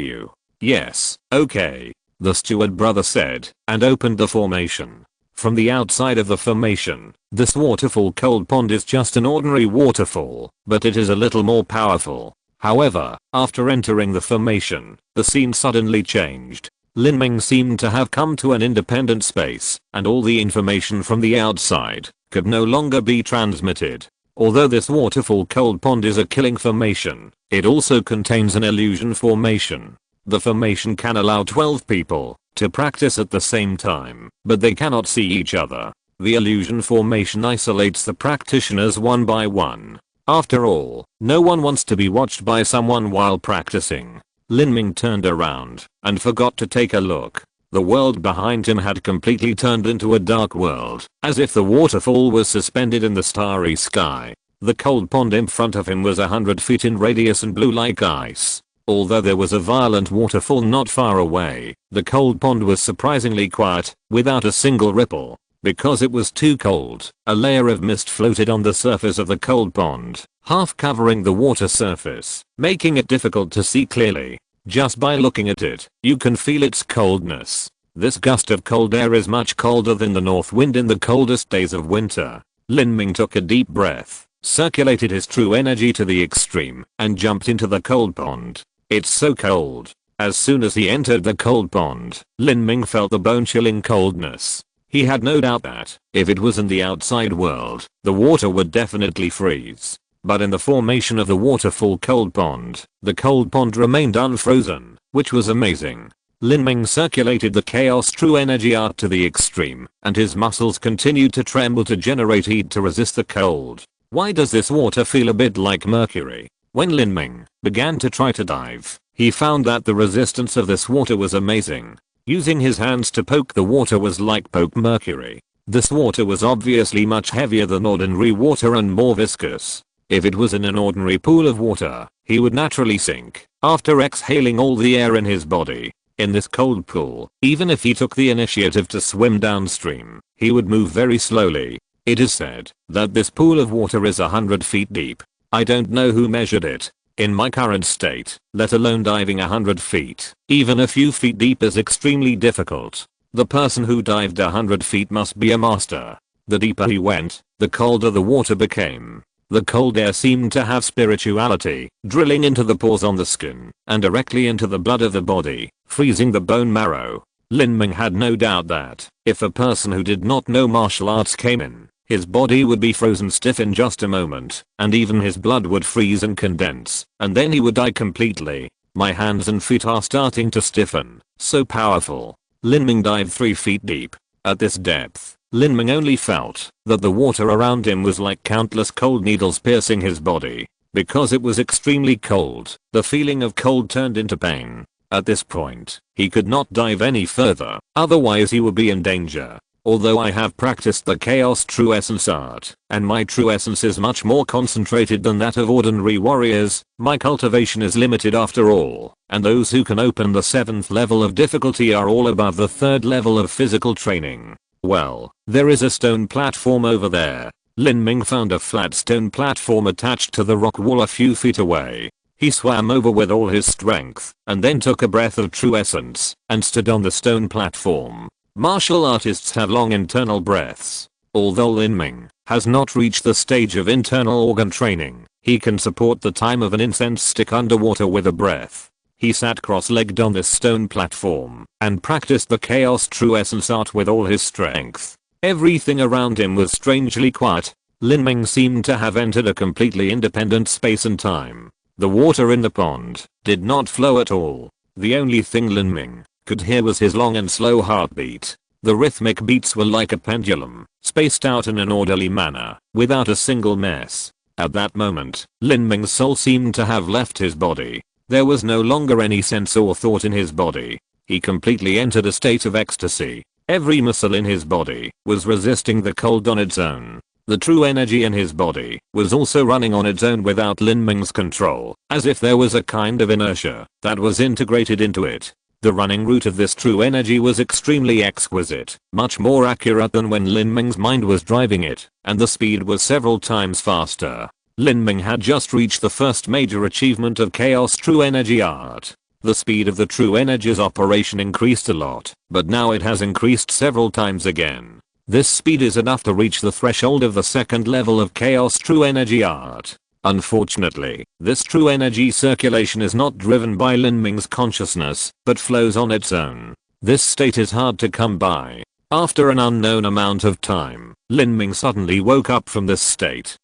you." "Yes, okay," the steward brother said, and opened the formation. From the outside of the formation, this waterfall cold pond is just an ordinary waterfall, but it is a little more powerful. However, after entering the formation, the scene suddenly changed. Lin Ming seemed to have come to an independent space, and all the information from the outside could no longer be transmitted. Although this waterfall cold pond is a killing formation, it also contains an illusion formation. The formation can allow 12 people to practice at the same time, but they cannot see each other. The illusion formation isolates the practitioners one by one. After all, no one wants to be watched by someone while practicing. Lin Ming turned around and forgot to take a look. The world behind him had completely turned into a dark world, as if the waterfall was suspended in the starry sky. The cold pond in front of him was 100 feet in radius and blue like ice. Although there was a violent waterfall not far away, the cold pond was surprisingly quiet, without a single ripple. Because it was too cold, a layer of mist floated on the surface of the cold pond, half covering the water surface, making it difficult to see clearly. Just by looking at it, you can feel its coldness. This gust of cold air is much colder than the north wind in the coldest days of winter. Lin Ming took a deep breath, circulated his true energy to the extreme, and jumped into the cold pond. It's so cold. As soon as he entered the cold pond, Lin Ming felt the bone-chilling coldness. He had no doubt that, if it was in the outside world, the water would definitely freeze. But in the formation of the waterfall cold pond, the cold pond remained unfrozen, which was amazing. Lin Ming circulated the chaos true energy art to the extreme, and his muscles continued to tremble to generate heat to resist the cold. Why does this water feel a bit like mercury? When Lin Ming began to try to dive, he found that the resistance of this water was amazing. Using his hands to poke the water was like poke mercury. This water was obviously much heavier than ordinary water and more viscous. If it was in an ordinary pool of water, he would naturally sink after exhaling all the air in his body. In this cold pool, even if he took the initiative to swim downstream, he would move very slowly. It is said that this pool of water is 100 feet deep. I don't know who measured it. In my current state, let alone diving 100 feet, even a few feet deep is extremely difficult. The person who dived 100 feet must be a master. The deeper he went, the colder the water became. The cold air seemed to have spirituality, drilling into the pores on the skin and directly into the blood of the body, freezing the bone marrow. Lin Ming had no doubt that if a person who did not know martial arts came in, his body would be frozen stiff in just a moment, and even his blood would freeze and condense, and then he would die completely. My hands and feet are starting to stiffen. So powerful. Lin Ming dived 3 feet deep. At this depth, Lin Ming only felt that the water around him was like countless cold needles piercing his body. Because it was extremely cold, the feeling of cold turned into pain. At this point, he could not dive any further, otherwise he would be in danger. Although I have practiced the Chaos True Essence art, and my true essence is much more concentrated than that of ordinary warriors, my cultivation is limited after all, and those who can open the 7th level of difficulty are all above the 3rd level of physical training. Well, there is a stone platform over there. Lin Ming found a flat stone platform attached to the rock wall a few feet away. He swam over with all his strength, and then took a breath of true essence, and stood on the stone platform. Martial artists have long internal breaths. Although Lin Ming has not reached the stage of internal organ training, he can support the time of an incense stick underwater with a breath. He sat cross-legged on this stone platform and practiced the Chaos True Essence art with all his strength. Everything around him was strangely quiet. Lin Ming seemed to have entered a completely independent space and time. The water in the pond did not flow at all. The only thing Lin Ming could hear was his long and slow heartbeat. The rhythmic beats were like a pendulum, spaced out in an orderly manner, without a single mess. At that moment, Lin Ming's soul seemed to have left his body. There was no longer any sense or thought in his body. He completely entered a state of ecstasy. Every muscle in his body was resisting the cold on its own. The true energy in his body was also running on its own without Lin Ming's control, as if there was a kind of inertia that was integrated into it. The running route of this true energy was extremely exquisite, much more accurate than when Lin Ming's mind was driving it, and the speed was several times faster. Lin Ming had just reached the first major achievement of Chaos True Energy art. The speed of the true energy's operation increased a lot, but now it has increased several times again. This speed is enough to reach the threshold of the 2nd level of Chaos True Energy art. Unfortunately, this true energy circulation is not driven by Lin Ming's consciousness, but flows on its own. This state is hard to come by. After an unknown amount of time, Lin Ming suddenly woke up from this state.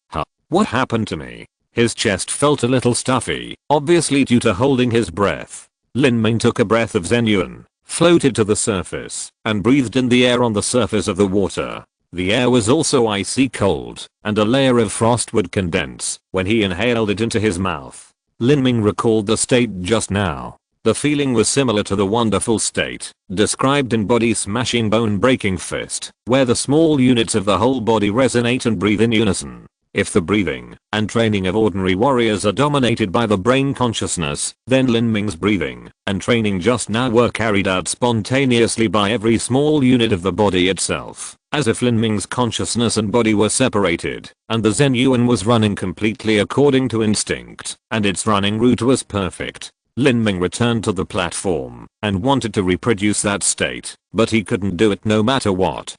What happened to me? His chest felt a little stuffy, obviously due to holding his breath. Lin Ming took a breath of Zen Yuan, floated to the surface, and breathed in the air on the surface of the water. The air was also icy cold, and a layer of frost would condense when he inhaled it into his mouth. Lin Ming recalled the state just now. The feeling was similar to the wonderful state described in Body Smashing Bone Breaking Fist, where the small units of the whole body resonate and breathe in unison. If the breathing and training of ordinary warriors are dominated by the brain consciousness, then Lin Ming's breathing and training just now were carried out spontaneously by every small unit of the body itself, as if Lin Ming's consciousness and body were separated, and the Zen Yuan was running completely according to instinct, and its running route was perfect. Lin Ming returned to the platform and wanted to reproduce that state, but he couldn't do it no matter what.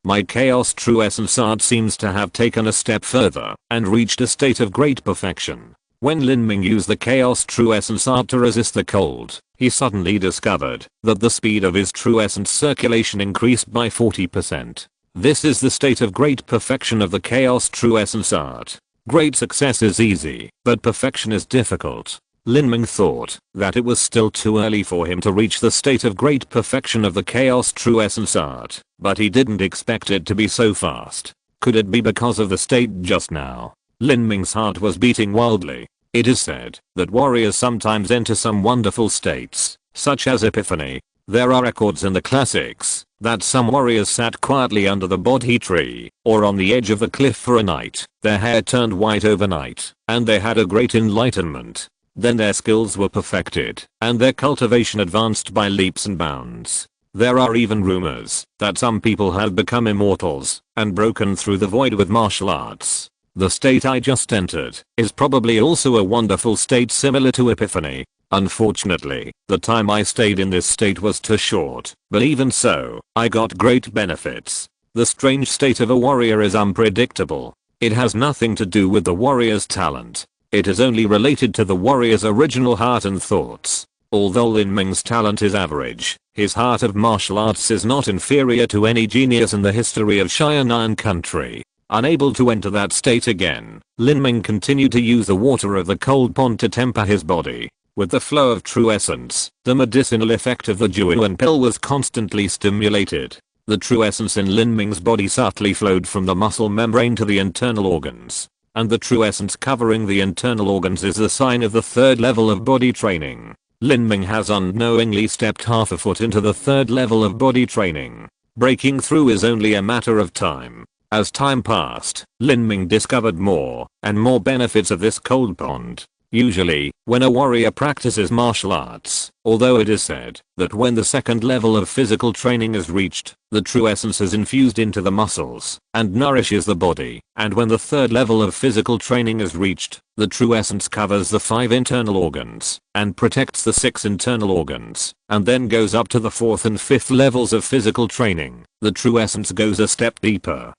My Chaos True Essence art seems to have taken a step further and reached a state of great perfection. When Lin Ming used the Chaos True Essence art to resist the cold, he suddenly discovered that the speed of his True Essence circulation increased by 40%. This is the state of great perfection of the Chaos True Essence art. Great success is easy, but perfection is difficult. Lin Ming thought that it was still too early for him to reach the state of great perfection of the Chaos True Essence art, but he didn't expect it to be so fast. Could it be because of the state just now? Lin Ming's heart was beating wildly. It is said that warriors sometimes enter some wonderful states, such as epiphany. There are records in the classics that some warriors sat quietly under the Bodhi tree or on the edge of the cliff for a night. Their hair turned white overnight, and they had a great enlightenment. Then their skills were perfected, and their cultivation advanced by leaps and bounds. There are even rumors that some people have become immortals and broken through the void with martial arts. The state I just entered is probably also a wonderful state similar to epiphany. Unfortunately, the time I stayed in this state was too short, but even so, I got great benefits. The strange state of a warrior is unpredictable. It has nothing to do with the warrior's talent. It is only related to the warrior's original heart and thoughts. Although Lin Ming's talent is average, his heart of martial arts is not inferior to any genius in the history of Qianxue country. Unable to enter that state again, Lin Ming continued to use the water of the cold pond to temper his body. With the flow of true essence, the medicinal effect of the Juan pill was constantly stimulated. The true essence in Lin Ming's body subtly flowed from the muscle membrane to the internal organs. And the true essence covering the internal organs is the sign of the third level of body training. Lin Ming has unknowingly stepped half a foot into the third level of body training. Breaking through is only a matter of time. As time passed, Lin Ming discovered more and more benefits of this cold pond. Usually, when a warrior practices martial arts, although it is said that when the second level of physical training is reached, the true essence is infused into the muscles and nourishes the body, and when the third level of physical training is reached, the true essence covers the 5 internal organs and protects the 6 internal organs, and then goes up to the 4th and 5th levels of physical training. The true essence goes a step deeper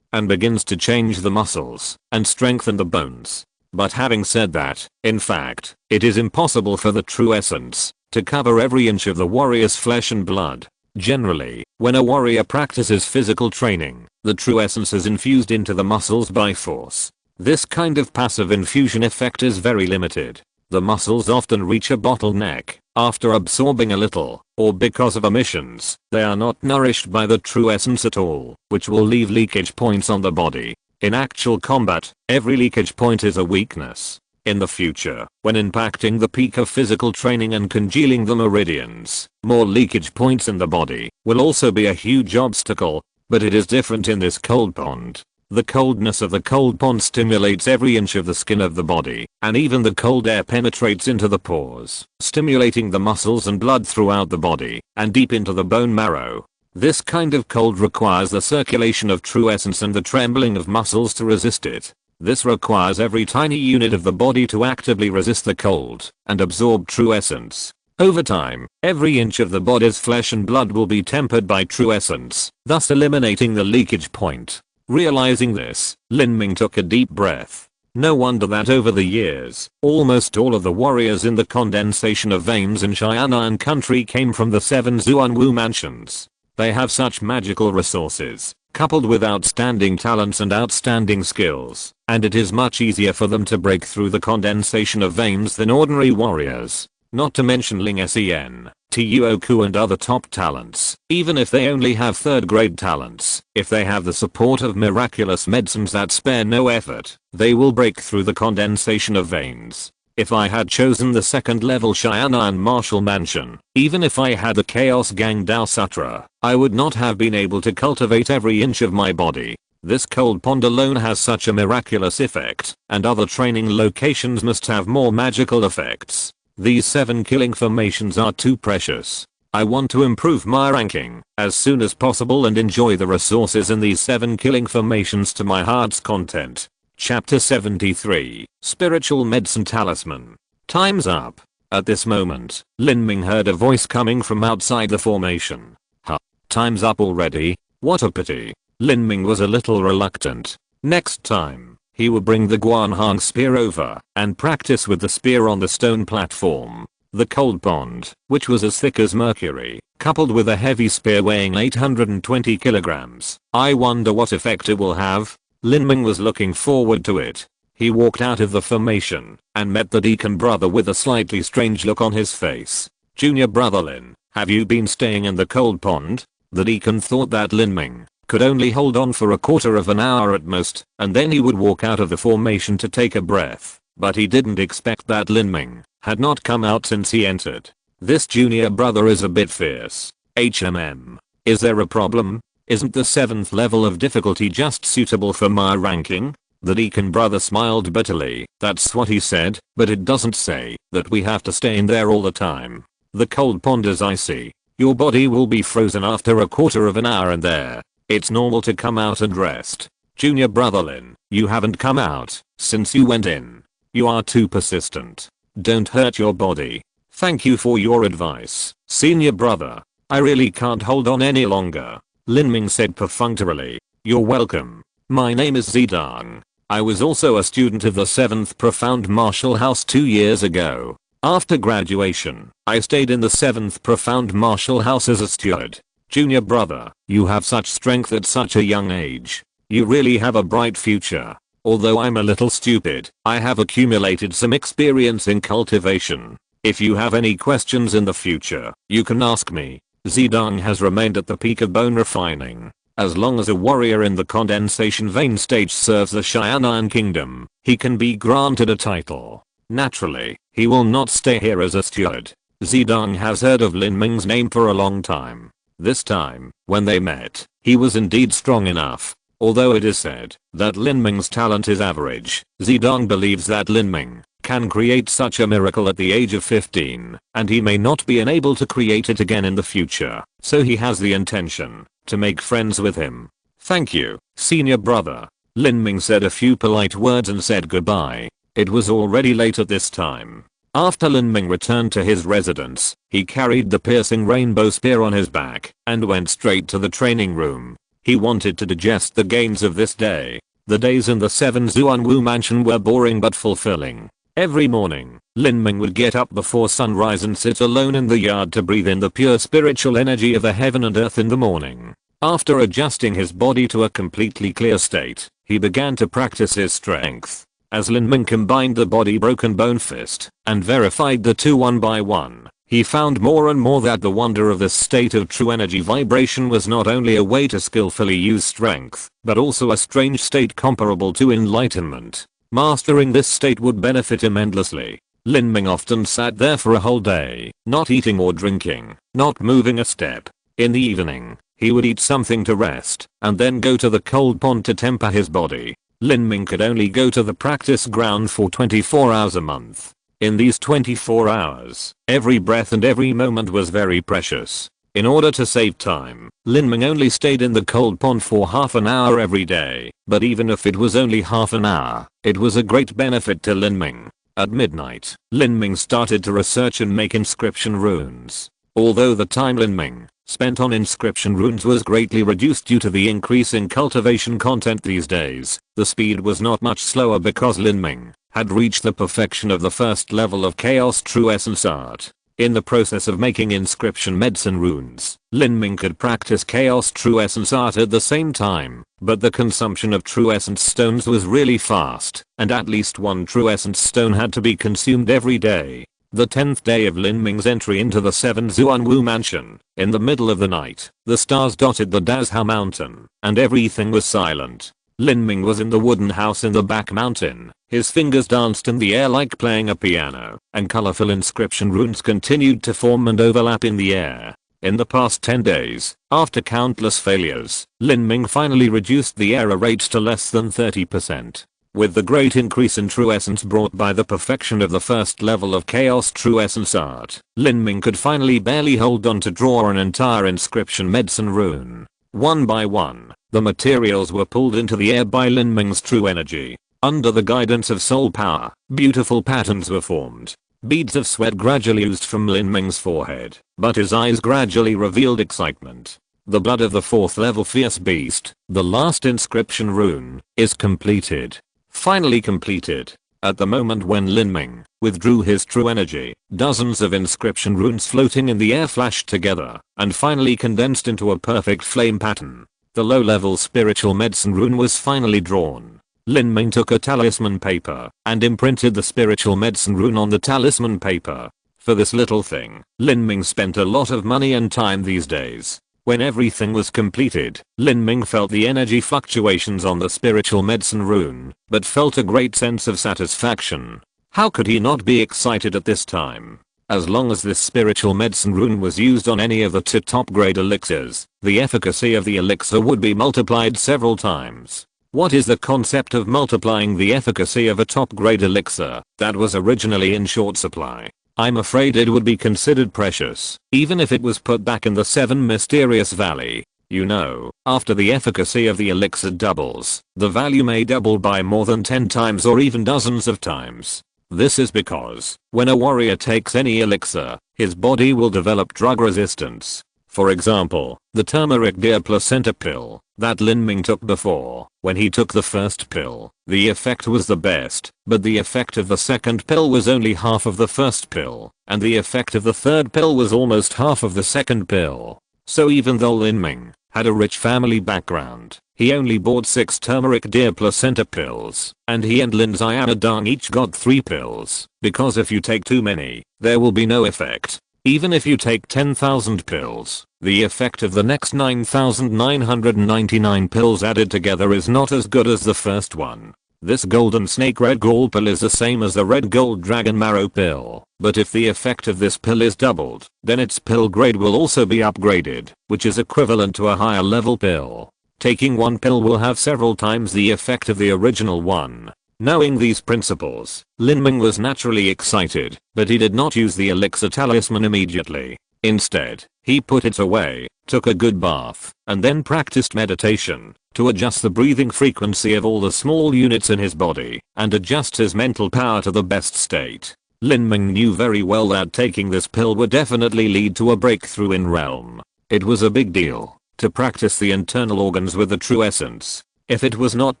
and begins to change the muscles and strengthen the bones. But having said that, in fact, it is impossible for the true essence to cover every inch of the warrior's flesh and blood. Generally, when a warrior practices physical training, the true essence is infused into the muscles by force. This kind of passive infusion effect is very limited. The muscles often reach a bottleneck after absorbing a little, or because of omissions, they are not nourished by the true essence at all, which will leave leakage points on the body. In actual combat, every leakage point is a weakness. In the future, when impacting the peak of physical training and congealing the meridians, more leakage points in the body will also be a huge obstacle, but it is different in this cold pond. The coldness of the cold pond stimulates every inch of the skin of the body, and even the cold air penetrates into the pores, stimulating the muscles and blood throughout the body, and deep into the bone marrow. This kind of cold requires the circulation of true essence and the trembling of muscles to resist it. This requires every tiny unit of the body to actively resist the cold and absorb true essence. Over time, every inch of the body's flesh and blood will be tempered by true essence, thus eliminating the leakage point. Realizing this, Lin Ming took a deep breath. No wonder that over the years, almost all of the warriors in the condensation of veins in Qianxue country came from the 7 Zuanwu mansions. They have such magical resources, coupled with outstanding talents and outstanding skills, and it is much easier for them to break through the condensation of veins than ordinary warriors. Not to mention Ling Sen, Tuoku and other top talents. Even if they only have 3rd grade talents, if they have the support of miraculous medicines that spare no effort, they will break through the condensation of veins. If I had chosen the 2nd level Qianxue martial mansion, even if I had the Chaos Gang Dao Sutra, I would not have been able to cultivate every inch of my body. This cold pond alone has such a miraculous effect, and other training locations must have more magical effects. These 7 killing formations are too precious. I want to improve my ranking as soon as possible and enjoy the resources in these 7 killing formations to my heart's content. Chapter 73, Spiritual Medicine Talisman. Time's up. At this moment, Lin Ming heard a voice coming from outside the formation. Huh, time's up already? What a pity. Lin Ming was a little reluctant. Next time, he would bring the Guanhang spear over and practice with the spear on the stone platform. The cold pond, which was as thick as mercury, coupled with a heavy spear weighing 820 kilograms. I wonder what effect it will have. Lin Ming was looking forward to it. He walked out of the formation and met the deacon brother with a slightly strange look on his face. Junior brother Lin, have you been staying in the cold pond? The deacon thought that Lin Ming could only hold on for a quarter of an hour at most, and then he would walk out of the formation to take a breath. But he didn't expect that Lin Ming had not come out since he entered. This junior brother is a bit fierce. Is there a problem? Isn't the 7th level of difficulty just suitable for my ranking? The deacon brother smiled bitterly. That's what he said, but it doesn't say that we have to stay in there all the time. The cold pond is icy. Your body will be frozen after a quarter of an hour in there. It's normal to come out and rest. Junior brother Lin, you haven't come out since you went in. You are too persistent. Don't hurt your body. Thank you for your advice, senior brother. I really can't hold on any longer. Lin Ming said perfunctorily. You're welcome. My name is Zidong. I was also a student of the 7th Profound Martial House 2 years ago. After graduation, I stayed in the 7th Profound Martial House as a steward. Junior brother, you have such strength at such a young age. You really have a bright future. Although I'm a little stupid, I have accumulated some experience in cultivation. If you have any questions in the future, you can ask me. Zidong has remained at the peak of bone refining. As long as a warrior in the condensation vein stage serves the Xianan kingdom, he can be granted a title. Naturally, he will not stay here as a steward. Zidong has heard of Lin Ming's name for a long time. This time, when they met, he was indeed strong enough. Although it is said that Lin Ming's talent is average, Zidong believes that Lin Ming can create such a miracle at the age of 15, and he may not be able to create it again in the future, so he has the intention to make friends with him. Thank you, senior brother. Lin Ming said a few polite words and said goodbye. It was already late at this time. After Lin Ming returned to his residence, he carried the piercing rainbow spear on his back and went straight to the training room. He wanted to digest the gains of this day. The days in the 7 Zuanwu mansion were boring but fulfilling. Every morning, Lin Ming would get up before sunrise and sit alone in the yard to breathe in the pure spiritual energy of the heaven and earth in the morning. After adjusting his body to a completely clear state, he began to practice his strength. As Lin Ming combined the body broken bone fist and verified the two one by one, he found more and more that the wonder of this state of true energy vibration was not only a way to skillfully use strength, but also a strange state comparable to enlightenment. Mastering this state would benefit him endlessly. Lin Ming often sat there for a whole day, not eating or drinking, not moving a step. In the evening, he would eat something to rest, and then go to the cold pond to temper his body. Lin Ming could only go to the practice ground for 24 hours a month. In these 24 hours, every breath and every moment was very precious. In order to save time, Lin Ming only stayed in the cold pond for half an hour every day, but even if it was only half an hour, it was a great benefit to Lin Ming. At midnight, Lin Ming started to research and make inscription runes. Although the time Lin Ming spent on inscription runes was greatly reduced due to the increase in cultivation content these days, the speed was not much slower because Lin Ming had reached the perfection of the first level of Chaos True Essence Art. In the process of making inscription medicine runes, Lin Ming could practice Chaos True Essence Art at the same time, but the consumption of True Essence stones was really fast, and at least one True Essence stone had to be consumed every day. The 10th day of Lin Ming's entry into the 7 Zuanwu mansion, in the middle of the night, the stars dotted the Dazhao mountain, and everything was silent. Lin Ming was in the wooden house in the back mountain. His fingers danced in the air like playing a piano, and colorful inscription runes continued to form and overlap in the air. In the past 10 days, after countless failures, Lin Ming finally reduced the error rate to less than 30%. With the great increase in true essence brought by the perfection of the first level of Chaos True Essence Art, Lin Ming could finally barely hold on to draw an entire inscription medicine rune. One by one, the materials were pulled into the air by Lin Ming's true energy. Under the guidance of soul power, beautiful patterns were formed. Beads of sweat gradually oozed from Lin Ming's forehead, but his eyes gradually revealed excitement. The blood of the 4th level fierce beast, the last inscription rune, is completed. Finally completed. At the moment when Lin Ming withdrew his true energy, dozens of inscription runes floating in the air flashed together, and finally condensed into a perfect flame pattern. The low-level spiritual medicine rune was finally drawn. Lin Ming took a talisman paper and imprinted the spiritual medicine rune on the talisman paper. For this little thing, Lin Ming spent a lot of money and time these days. When everything was completed, Lin Ming felt the energy fluctuations on the spiritual medicine rune, but felt a great sense of satisfaction. How could he not be excited at this time? As long as this spiritual medicine rune was used on any of the 2 top grade elixirs, the efficacy of the elixir would be multiplied several times. What is the concept of multiplying the efficacy of a top grade elixir that was originally in short supply? I'm afraid it would be considered precious, even if it was put back in the 7 Mysterious Valley. You know, after the efficacy of the elixir doubles, the value may double by more than 10 times or even dozens of times. This is because, when a warrior takes any elixir, his body will develop drug resistance. For example, the turmeric deer placenta pill that Lin Ming took before. When he took the first pill, the effect was the best, but the effect of the second pill was only half of the first pill, and the effect of the third pill was almost half of the second pill. So even though Lin Ming had a rich family background, he only bought 6 turmeric deer placenta pills, and he and Lin Xiaodong each got 3 pills, because if you take too many, there will be no effect. Even if you take 10,000 pills, the effect of the next 9,999 pills added together is not as good as the first one. This golden snake red gall pill is the same as the red gold dragon marrow pill, but if the effect of this pill is doubled, then its pill grade will also be upgraded, which is equivalent to a higher level pill. Taking one pill will have several times the effect of the original one. Knowing these principles, Lin Ming was naturally excited, but he did not use the elixir talisman immediately. Instead, he put it away, took a good bath, and then practiced meditation to adjust the breathing frequency of all the small units in his body and adjust his mental power to the best state. Lin Ming knew very well that taking this pill would definitely lead to a breakthrough in realm. It was a big deal to practice the internal organs with the true essence. If it was not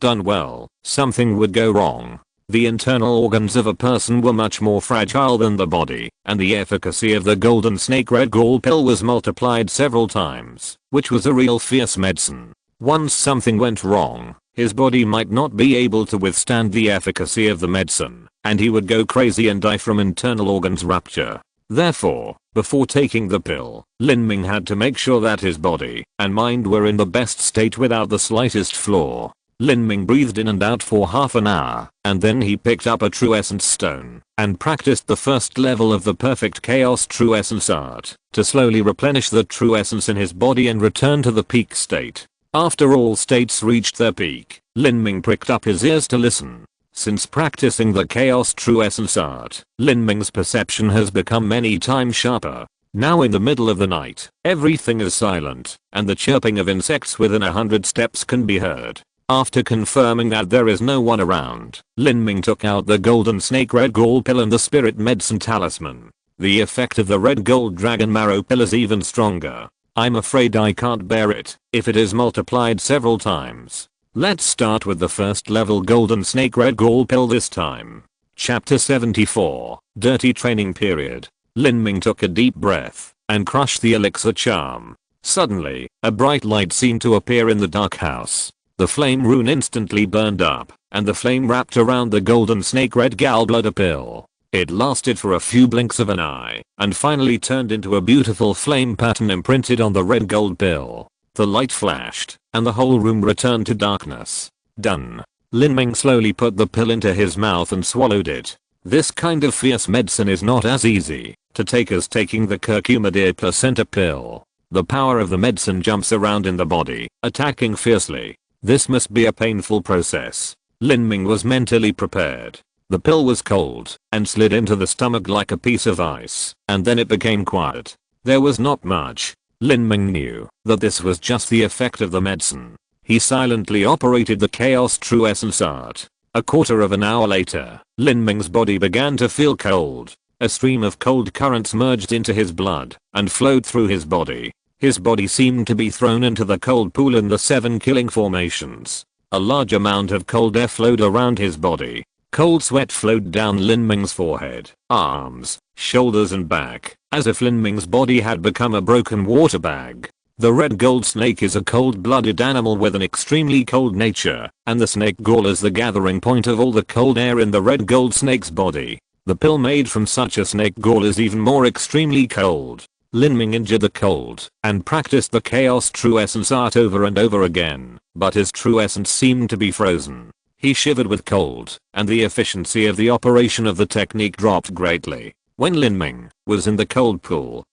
done well, something would go wrong. The internal organs of a person were much more fragile than the body, and the efficacy of the golden snake red gall pill was multiplied several times, which was a real fierce medicine. Once something went wrong, his body might not be able to withstand the efficacy of the medicine, and he would go crazy and die from internal organs rupture. Therefore, before taking the pill, Lin Ming had to make sure that his body and mind were in the best state without the slightest flaw. Lin Ming breathed in and out for half an hour, and then he picked up a true essence stone and practiced the first level of the perfect chaos true essence art to slowly replenish the true essence in his body and return to the peak state. After all states reached their peak, Lin Ming pricked up his ears to listen. Since practicing the chaos true essence art, Lin Ming's perception has become many times sharper. Now in the middle of the night, everything is silent, and the chirping of insects within 100 steps can be heard. After confirming that there is no one around, Lin Ming took out the golden snake red gall pill and the spirit medicine talisman. The effect of the red gold dragon marrow pill is even stronger. I'm afraid I can't bear it if it is multiplied several times. Let's start with the first level golden snake red gall pill this time. Chapter 74, Dirty Training Period. Lin Ming took a deep breath and crushed the elixir charm. Suddenly, a bright light seemed to appear in the dark house. The flame rune instantly burned up, and the flame wrapped around the golden snake red gallbladder pill. It lasted for a few blinks of an eye, and finally turned into a beautiful flame pattern imprinted on the red gold pill. The light flashed, and the whole room returned to darkness. Done. Lin Ming slowly put the pill into his mouth and swallowed it. This kind of fierce medicine is not as easy to take as taking the curcuma deer placenta pill. The power of the medicine jumps around in the body, attacking fiercely. This must be a painful process. Lin Ming was mentally prepared. The pill was cold and slid into the stomach like a piece of ice, and then it became quiet. There was not much. Lin Ming knew that this was just the effect of the medicine. He silently operated the chaos true essence art. A quarter of an hour later, Lin Ming's body began to feel cold. A stream of cold currents merged into his blood and flowed through his body. His body seemed to be thrown into the cold pool in the 7 killing formations. A large amount of cold air flowed around his body. Cold sweat flowed down Lin Ming's forehead, arms, shoulders and back, as if Lin Ming's body had become a broken water bag. The red gold snake is a cold-blooded animal with an extremely cold nature, and the snake gall is the gathering point of all the cold air in the red gold snake's body. The pill made from such a snake gall is even more extremely cold. Lin Ming endured the cold and practiced the chaos true essence art over and over again, but his true essence seemed to be frozen. He shivered with cold, and the efficiency of the operation of the technique dropped greatly. When Lin Ming was in the cold pool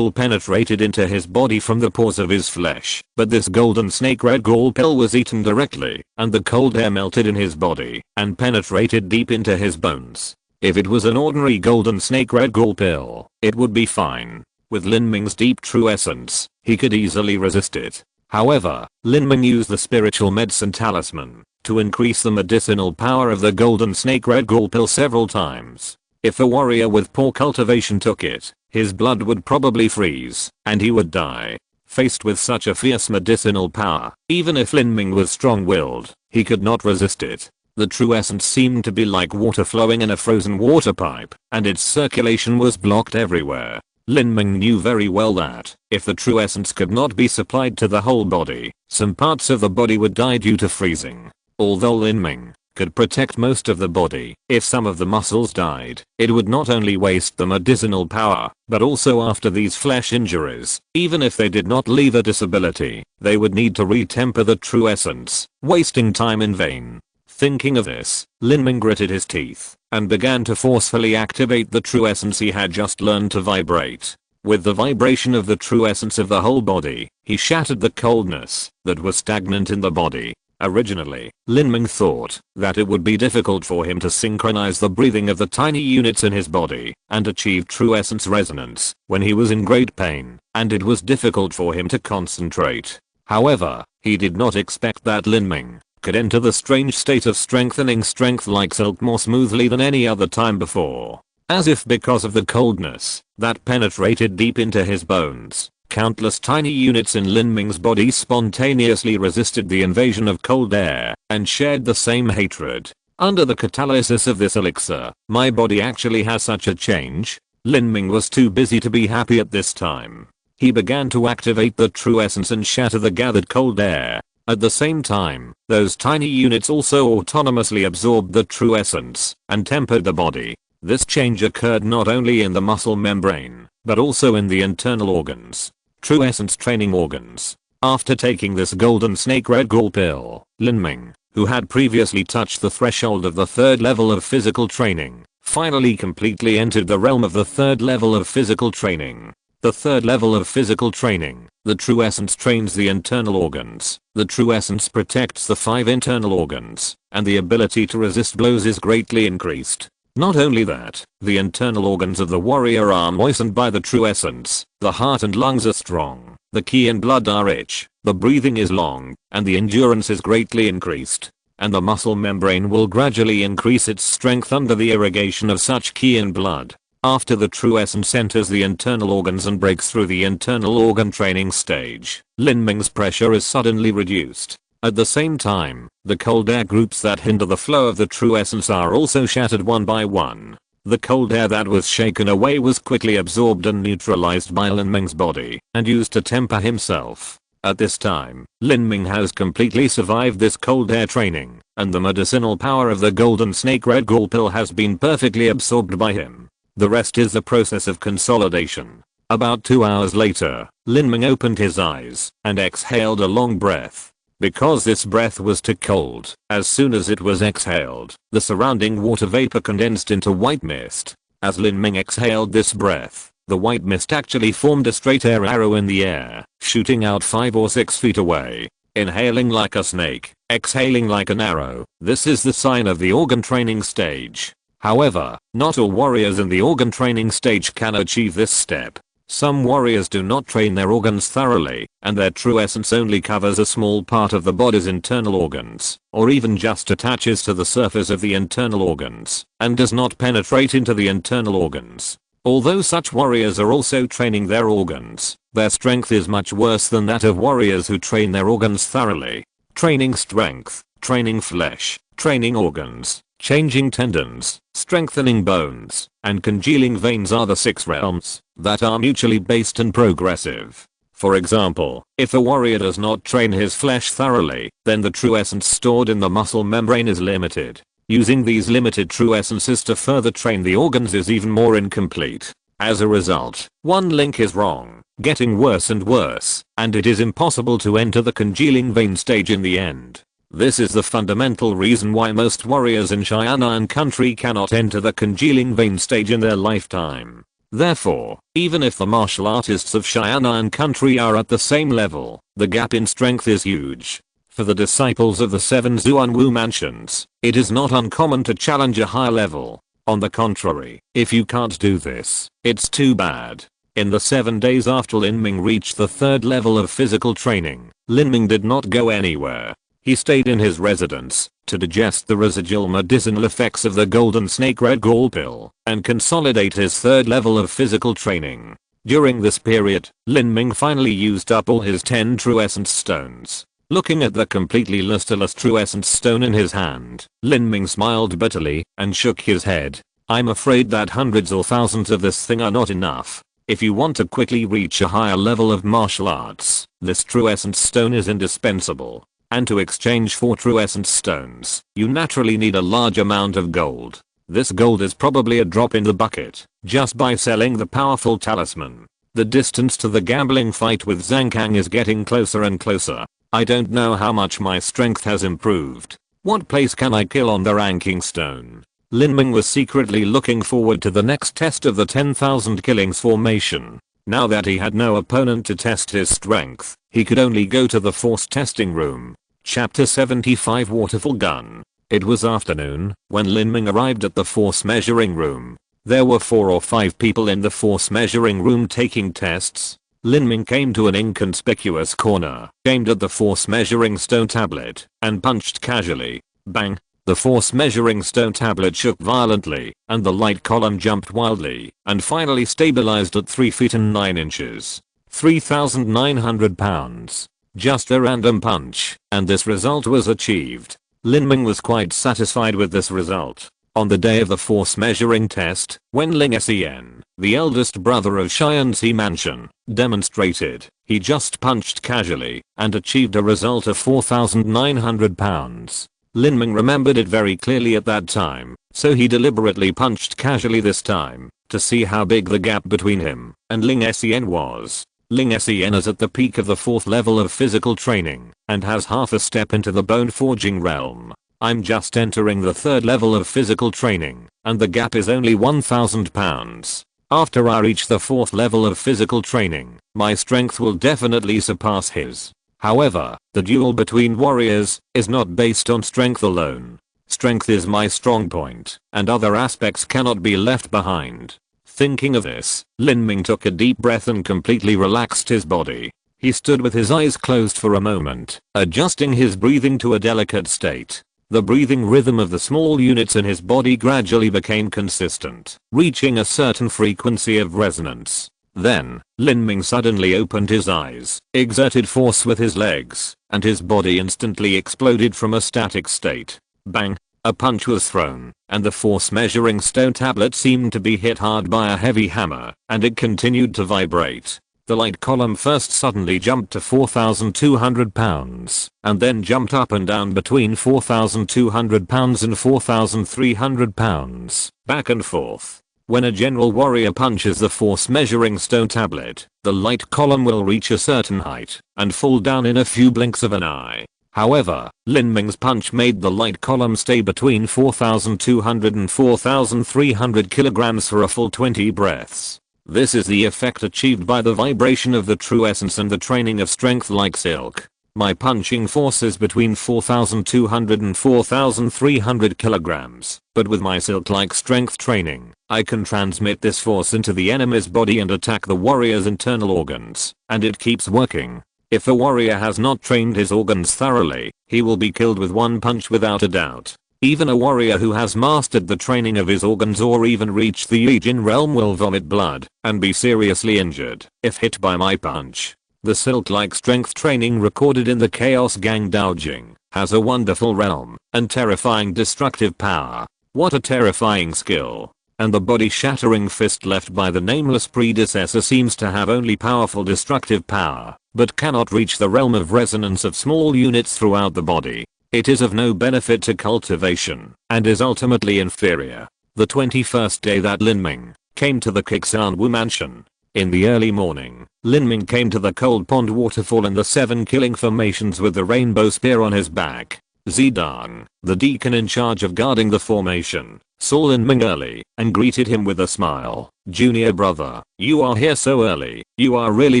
penetrated into his body from the pores of his flesh, but this golden snake red gall pill was eaten directly, and the cold air melted in his body and penetrated deep into his bones. If it was an ordinary golden snake red gall pill, it would be fine. With Lin Ming's deep true essence, he could easily resist it. However, Lin Ming used the spiritual medicine talisman to increase the medicinal power of the golden snake red gall pill several times. If a warrior with poor cultivation took it, his blood would probably freeze, and he would die. Faced with such a fierce medicinal power, even if Lin Ming was strong-willed, he could not resist it. The true essence seemed to be like water flowing in a frozen water pipe, and its circulation was blocked everywhere. Lin Ming knew very well that, if the true essence could not be supplied to the whole body, some parts of the body would die due to freezing. Although Lin Ming could protect most of the body, if some of the muscles died, it would not only waste the medicinal power, but also after these flesh injuries, even if they did not leave a disability, they would need to re-temper the true essence, wasting time in vain. Thinking of this, Lin Ming gritted his teeth, and began to forcefully activate the true essence he had just learned to vibrate. With the vibration of the true essence of the whole body, he shattered the coldness that was stagnant in the body. Originally, Lin Ming thought that it would be difficult for him to synchronize the breathing of the tiny units in his body and achieve true essence resonance when he was in great pain, and it was difficult for him to concentrate. However, he did not expect that Lin Ming could enter the strange state of strengthening strength like silk more smoothly than any other time before. As if because of the coldness that penetrated deep into his bones, countless tiny units in Lin Ming's body spontaneously resisted the invasion of cold air and shared the same hatred. Under the catalysis of this elixir, my body actually has such a change. Lin Ming was too busy to be happy at this time. He began to activate the true essence and shatter the gathered cold air. At the same time, those tiny units also autonomously absorbed the true essence and tempered the body. This change occurred not only in the muscle membrane, but also in the internal organs. True essence training organs. After taking this golden snake red gall pill, Lin Ming, who had previously touched the threshold of the third level of physical training, finally completely entered the realm of the third level of physical training. The third level of physical training, the true essence trains the internal organs. The true essence protects the 5 internal organs, and the ability to resist blows is greatly increased. Not only that, the internal organs of the warrior are moistened by the true essence, the heart and lungs are strong, the qi and blood are rich, the breathing is long, and the endurance is greatly increased. And the muscle membrane will gradually increase its strength under the irrigation of such qi and blood. After the true essence enters the internal organs and breaks through the internal organ training stage, Lin Ming's pressure is suddenly reduced. At the same time, the cold air groups that hinder the flow of the true essence are also shattered one by one. The cold air that was shaken away was quickly absorbed and neutralized by Lin Ming's body and used to temper himself. At this time, Lin Ming has completely survived this cold air training, and the medicinal power of the golden snake red gall pill has been perfectly absorbed by him. The rest is the process of consolidation. About 2 hours later, Lin Ming opened his eyes and exhaled a long breath. Because this breath was too cold, as soon as it was exhaled, the surrounding water vapor condensed into white mist. As Lin Ming exhaled this breath, the white mist actually formed a straight air arrow in the air, shooting out 5 or 6 feet away. Inhaling like a snake, exhaling like an arrow. This is the sign of the organ training stage. However, not all warriors in the organ training stage can achieve this step. Some warriors do not train their organs thoroughly, and their true essence only covers a small part of the body's internal organs, or even just attaches to the surface of the internal organs, and does not penetrate into the internal organs. Although such warriors are also training their organs, their strength is much worse than that of warriors who train their organs thoroughly. Training strength, training flesh, training organs, changing tendons, strengthening bones, and congealing veins are the 6 realms that are mutually based and progressive. For example, if a warrior does not train his flesh thoroughly, then the true essence stored in the muscle membrane is limited. Using these limited true essences to further train the organs is even more incomplete. As a result, one link is wrong, getting worse and worse, and it is impossible to enter the congealing vein stage in the end. This is the fundamental reason why most warriors in Cheyenne country cannot enter the congealing vein stage in their lifetime. Therefore, even if the martial artists of Cheyenne country are at the same level, the gap in strength is huge. For the disciples of the 7 Zuanwu mansions, it is not uncommon to challenge a higher level. On the contrary, if you can't do this, it's too bad. In the 7 days after Lin Ming reached the 3rd level of physical training, Lin Ming did not go anywhere. He stayed in his residence to digest the residual medicinal effects of the golden snake red gall pill and consolidate his third level of physical training. During this period, Lin Ming finally used up all his 10 true essence stones. Looking at the completely lusterless true essence stone in his hand, Lin Ming smiled bitterly and shook his head. I'm afraid that hundreds or thousands of this thing are not enough. If you want to quickly reach a higher level of martial arts, this true essence stone is indispensable. And to exchange 4 true essence stones, you naturally need a large amount of gold. This gold is probably a drop in the bucket, just by selling the powerful talisman. The distance to the gambling fight with Zhang Kang is getting closer and closer. I don't know how much my strength has improved. What place can I kill on the ranking stone? Lin Ming was secretly looking forward to the next test of the 10,000 killings formation. Now that he had no opponent to test his strength, he could only go to the force testing room. Chapter 75 Waterfall Gun. It was afternoon when Lin Ming arrived at the force measuring room. There were 4 or 5 people in the force measuring room taking tests. Lin Ming came to an inconspicuous corner, aimed at the force measuring stone tablet, and punched casually. Bang! The force measuring stone tablet shook violently, and the light column jumped wildly, and finally stabilized at 3 feet and 9 inches. 3,900 pounds. Just a random punch, and this result was achieved. Lin Ming was quite satisfied with this result. On the day of the force measuring test, when Ling Sen, the eldest brother of Xianxi Mansion, demonstrated, he just punched casually and achieved a result of 4,900 pounds. Lin Ming remembered it very clearly at that time, so he deliberately punched casually this time to see how big the gap between him and Ling Sen was. Ling Sen is at the peak of the 4th level of physical training and has half a step into the bone forging realm. I'm just entering the 3rd level of physical training, and the gap is only 1,000 pounds. After I reach the 4th level of physical training, my strength will definitely surpass his. However, the duel between warriors is not based on strength alone. Strength is my strong point, and other aspects cannot be left behind. Thinking of this, Lin Ming took a deep breath and completely relaxed his body. He stood with his eyes closed for a moment, adjusting his breathing to a delicate state. The breathing rhythm of the small units in his body gradually became consistent, reaching a certain frequency of resonance. Then, Lin Ming suddenly opened his eyes, exerted force with his legs, and his body instantly exploded from a static state. Bang! A punch was thrown, and the force measuring stone tablet seemed to be hit hard by a heavy hammer, and it continued to vibrate. The light column first suddenly jumped to 4,200 pounds, and then jumped up and down between 4,200 pounds and 4,300 pounds, back and forth. When a general warrior punches the force measuring stone tablet, the light column will reach a certain height and fall down in a few blinks of an eye. However, Lin Ming's punch made the light column stay between 4,200 and 4,300 kilograms for a full 20 breaths. This is the effect achieved by the vibration of the true essence and the training of strength like silk. My punching force is between 4,200 and 4,300 kilograms, but with my silk-like strength training, I can transmit this force into the enemy's body and attack the warrior's internal organs, and it keeps working. If a warrior has not trained his organs thoroughly, he will be killed with one punch without a doubt. Even a warrior who has mastered the training of his organs or even reached the Yijin realm will vomit blood and be seriously injured if hit by my punch. The silk-like strength training recorded in the Chaos Gang Daojing has a wonderful realm and terrifying destructive power. What a terrifying skill. And the body-shattering fist left by the nameless predecessor seems to have only powerful destructive power, but cannot reach the realm of resonance of small units throughout the body. It is of no benefit to cultivation, and is ultimately inferior. The 21st day that Lin Ming came to the Kixanwu mansion. In the early morning, Lin Ming came to the cold pond waterfall in the 7 killing formations with the rainbow spear on his back. Zidang, the deacon in charge of guarding the formation, saw Lin Ming early and greeted him with a smile. "Junior brother, you are here so early, you are really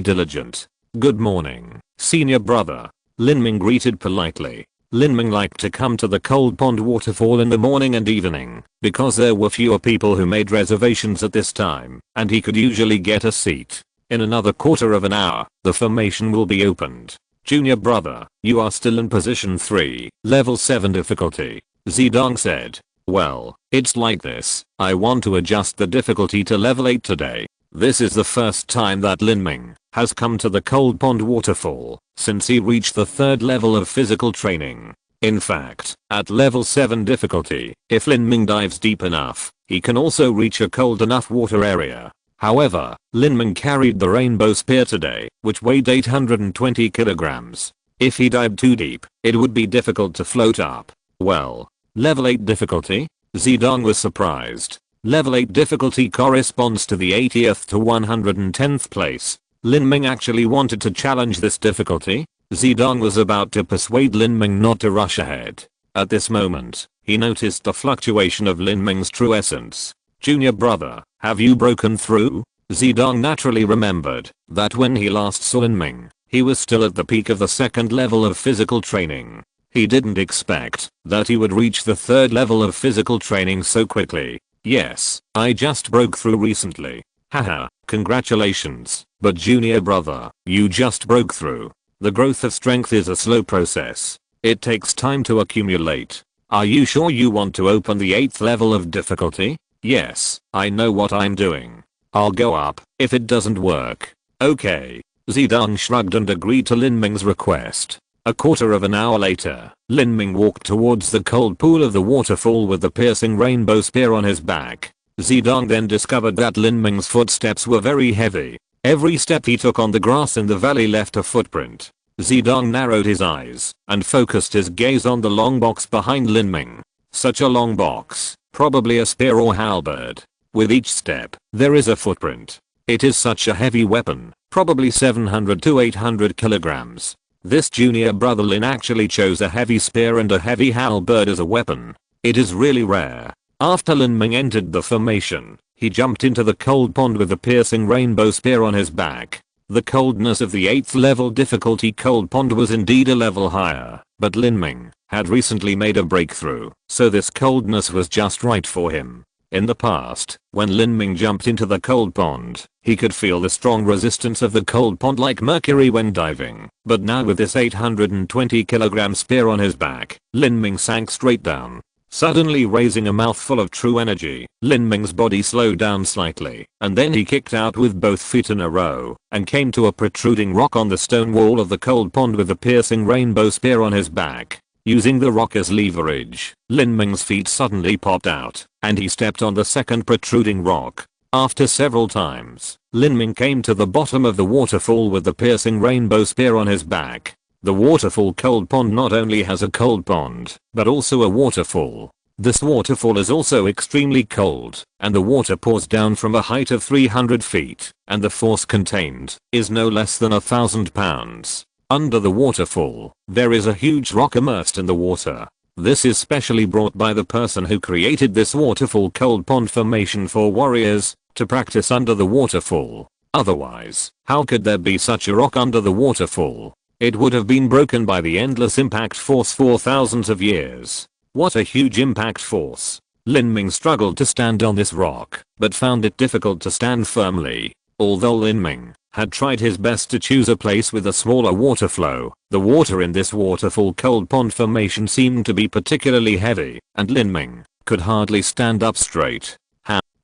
diligent." "Good morning, senior brother," Lin Ming greeted politely. Lin Ming liked to come to the cold pond waterfall in the morning and evening because there were fewer people who made reservations at this time, and he could usually get a seat. In another quarter of an hour, the formation will be opened. Junior brother, you are still in position 3, level 7 difficulty. Zidong said. Well, it's like this. I want to adjust the difficulty to level 8 today. This is the first time that Lin Ming has come to the cold pond waterfall since he reached the 3rd level of physical training. In fact, at level 7 difficulty, if Lin Ming dives deep enough, he can also reach a cold enough water area. However, Lin Ming carried the rainbow spear today, which weighed 820 kilograms. If he dived too deep, it would be difficult to float up. Well, level 8 difficulty? Zidong was surprised. Level 8 difficulty corresponds to the 80th to 110th place. Lin Ming actually wanted to challenge this difficulty? Zidong was about to persuade Lin Ming not to rush ahead. At this moment, he noticed the fluctuation of Lin Ming's true essence. Junior brother, have you broken through? Zidong naturally remembered that when he last saw Lin Ming, he was still at the peak of the 2nd level of physical training. He didn't expect that he would reach the 3rd level of physical training so quickly. Yes, I just broke through recently. Haha, congratulations. But junior brother, you just broke through. The growth of strength is a slow process. It takes time to accumulate. Are you sure you want to open the 8th level of difficulty? Yes, I know what I'm doing. I'll go up if it doesn't work. Okay. Zidong shrugged and agreed to Lin Ming's request. A quarter of an hour later, Lin Ming walked towards the cold pool of the waterfall with the piercing rainbow spear on his back. Zidong then discovered that Lin Ming's footsteps were very heavy. Every step he took on the grass in the valley left a footprint. Zidong narrowed his eyes and focused his gaze on the long box behind Lin Ming. Such a long box, probably a spear or halberd. With each step, there is a footprint. It is such a heavy weapon, probably 700 to 800 kilograms. This junior brother Lin actually chose a heavy spear and a heavy halberd as a weapon. It is really rare. After Lin Ming entered the formation, he jumped into the cold pond with the piercing rainbow spear on his back. The coldness of the 8th level difficulty cold pond was indeed a level higher, but Lin Ming had recently made a breakthrough, so this coldness was just right for him. In the past, when Lin Ming jumped into the cold pond, he could feel the strong resistance of the cold pond like mercury when diving. But now with this 820 kilogram spear on his back, Lin Ming sank straight down. Suddenly raising a mouthful of true energy, Lin Ming's body slowed down slightly, and then he kicked out with both feet in a row, and came to a protruding rock on the stone wall of the cold pond with the piercing rainbow spear on his back. Using the rock as leverage, Lin Ming's feet suddenly popped out, and he stepped on the 2nd protruding rock. After several times, Lin Ming came to the bottom of the waterfall with the piercing rainbow spear on his back. The waterfall cold pond not only has a cold pond, but also a waterfall. This waterfall is also extremely cold, and the water pours down from a height of 300 feet, and the force contained is no less than 1,000 pounds. Under the waterfall, there is a huge rock immersed in the water. This is specially brought by the person who created this waterfall cold pond formation for warriors to practice under the waterfall. Otherwise, how could there be such a rock under the waterfall? It would have been broken by the endless impact force for thousands of years. What a huge impact force. Lin Ming struggled to stand on this rock, but found it difficult to stand firmly. Although Lin Ming had tried his best to choose a place with a smaller water flow, the water in this waterfall cold pond formation seemed to be particularly heavy, and Lin Ming could hardly stand up straight.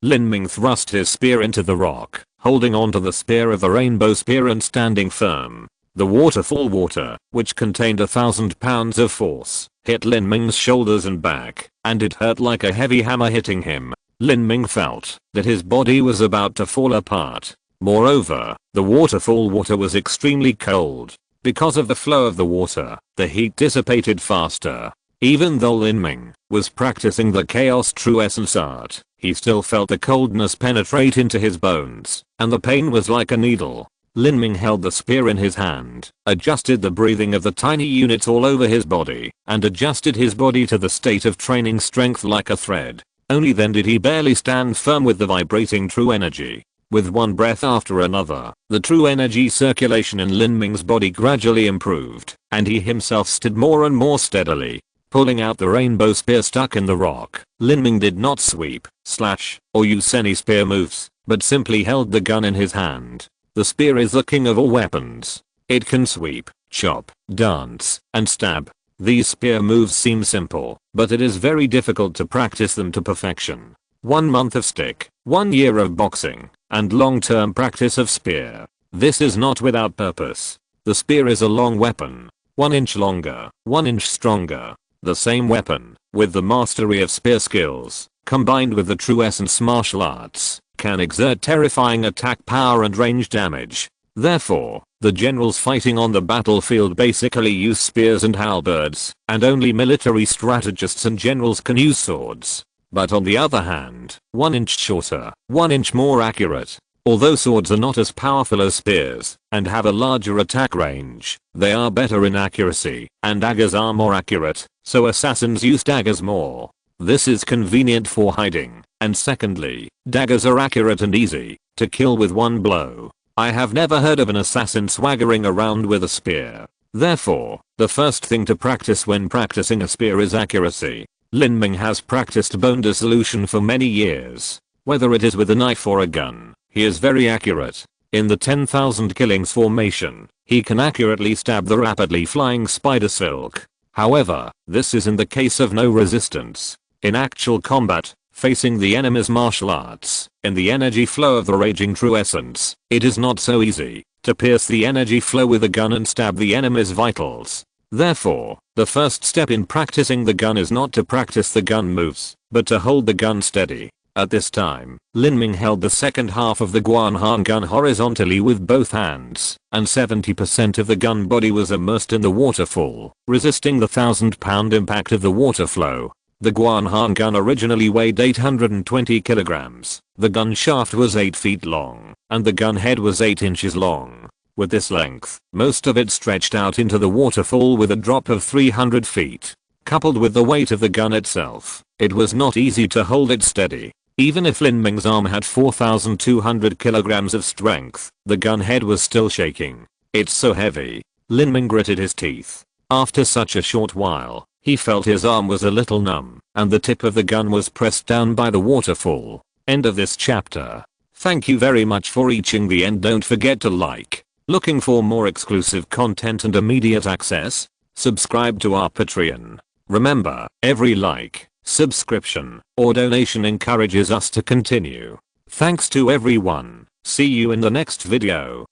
Lin Ming thrust his spear into the rock, holding onto the spear of the rainbow spear and standing firm. The waterfall water, which contained 1,000 pounds of force, hit Lin Ming's shoulders and back, and it hurt like a heavy hammer hitting him. Lin Ming felt that his body was about to fall apart. Moreover, the waterfall water was extremely cold. Because of the flow of the water, the heat dissipated faster. Even though Lin Ming was practicing the chaos true essence art, he still felt the coldness penetrate into his bones, and the pain was like a needle. Lin Ming held the spear in his hand, adjusted the breathing of the tiny units all over his body, and adjusted his body to the state of training strength like a thread. Only then did he barely stand firm with the vibrating true energy. With one breath after another, the true energy circulation in Lin Ming's body gradually improved, and he himself stood more and more steadily. Pulling out the rainbow spear stuck in the rock, Lin Ming did not sweep, slash, or use any spear moves, but simply held the gun in his hand. The spear is the king of all weapons. It can sweep, chop, dance, and stab. These spear moves seem simple, but it is very difficult to practice them to perfection. 1 month of stick, 1 year of boxing, and long-term practice of spear. This is not without purpose. The spear is a long weapon, 1 inch longer, 1 inch stronger. The same weapon, with the mastery of spear skills, combined with the true essence martial arts, can exert terrifying attack power and range damage. Therefore, the generals fighting on the battlefield basically use spears and halberds, and only military strategists and generals can use swords. But on the other hand, 1 inch shorter, 1 inch more accurate. Although swords are not as powerful as spears, and have a larger attack range, they are better in accuracy, and daggers are more accurate, so assassins use daggers more. This is convenient for hiding, and secondly, daggers are accurate and easy to kill with 1 blow. I have never heard of an assassin swaggering around with a spear. Therefore, the first thing to practice when practicing a spear is accuracy. Lin Ming has practiced bone dissolution for many years. Whether it is with a knife or a gun, he is very accurate. In the 10,000 killings formation, he can accurately stab the rapidly flying spider silk. However, this is in the case of no resistance. In actual combat, facing the enemy's martial arts, in the energy flow of the raging true essence, it is not so easy to pierce the energy flow with a gun and stab the enemy's vitals. Therefore, the first step in practicing the gun is not to practice the gun moves, but to hold the gun steady. At this time, Lin Ming held the second half of the Guanhan gun horizontally with both hands, and 70% of the gun body was immersed in the waterfall, resisting the 1,000-pound impact of the water flow. The Guanhan gun originally weighed 820 kilograms. The gun shaft was 8 feet long, and the gun head was 8 inches long. With this length, most of it stretched out into the waterfall with a drop of 300 feet. Coupled with the weight of the gun itself, it was not easy to hold it steady. Even if Lin Ming's arm had 4,200 kilograms of strength, the gun head was still shaking. It's so heavy. Lin Ming gritted his teeth. After such a short while, he felt his arm was a little numb, and the tip of the gun was pressed down by the waterfall. End of this chapter. Thank you very much for reaching the end. Don't forget to like. Looking for more exclusive content and immediate access? Subscribe to our Patreon. Remember, every like, subscription, or donation encourages us to continue. Thanks to everyone. See you in the next video.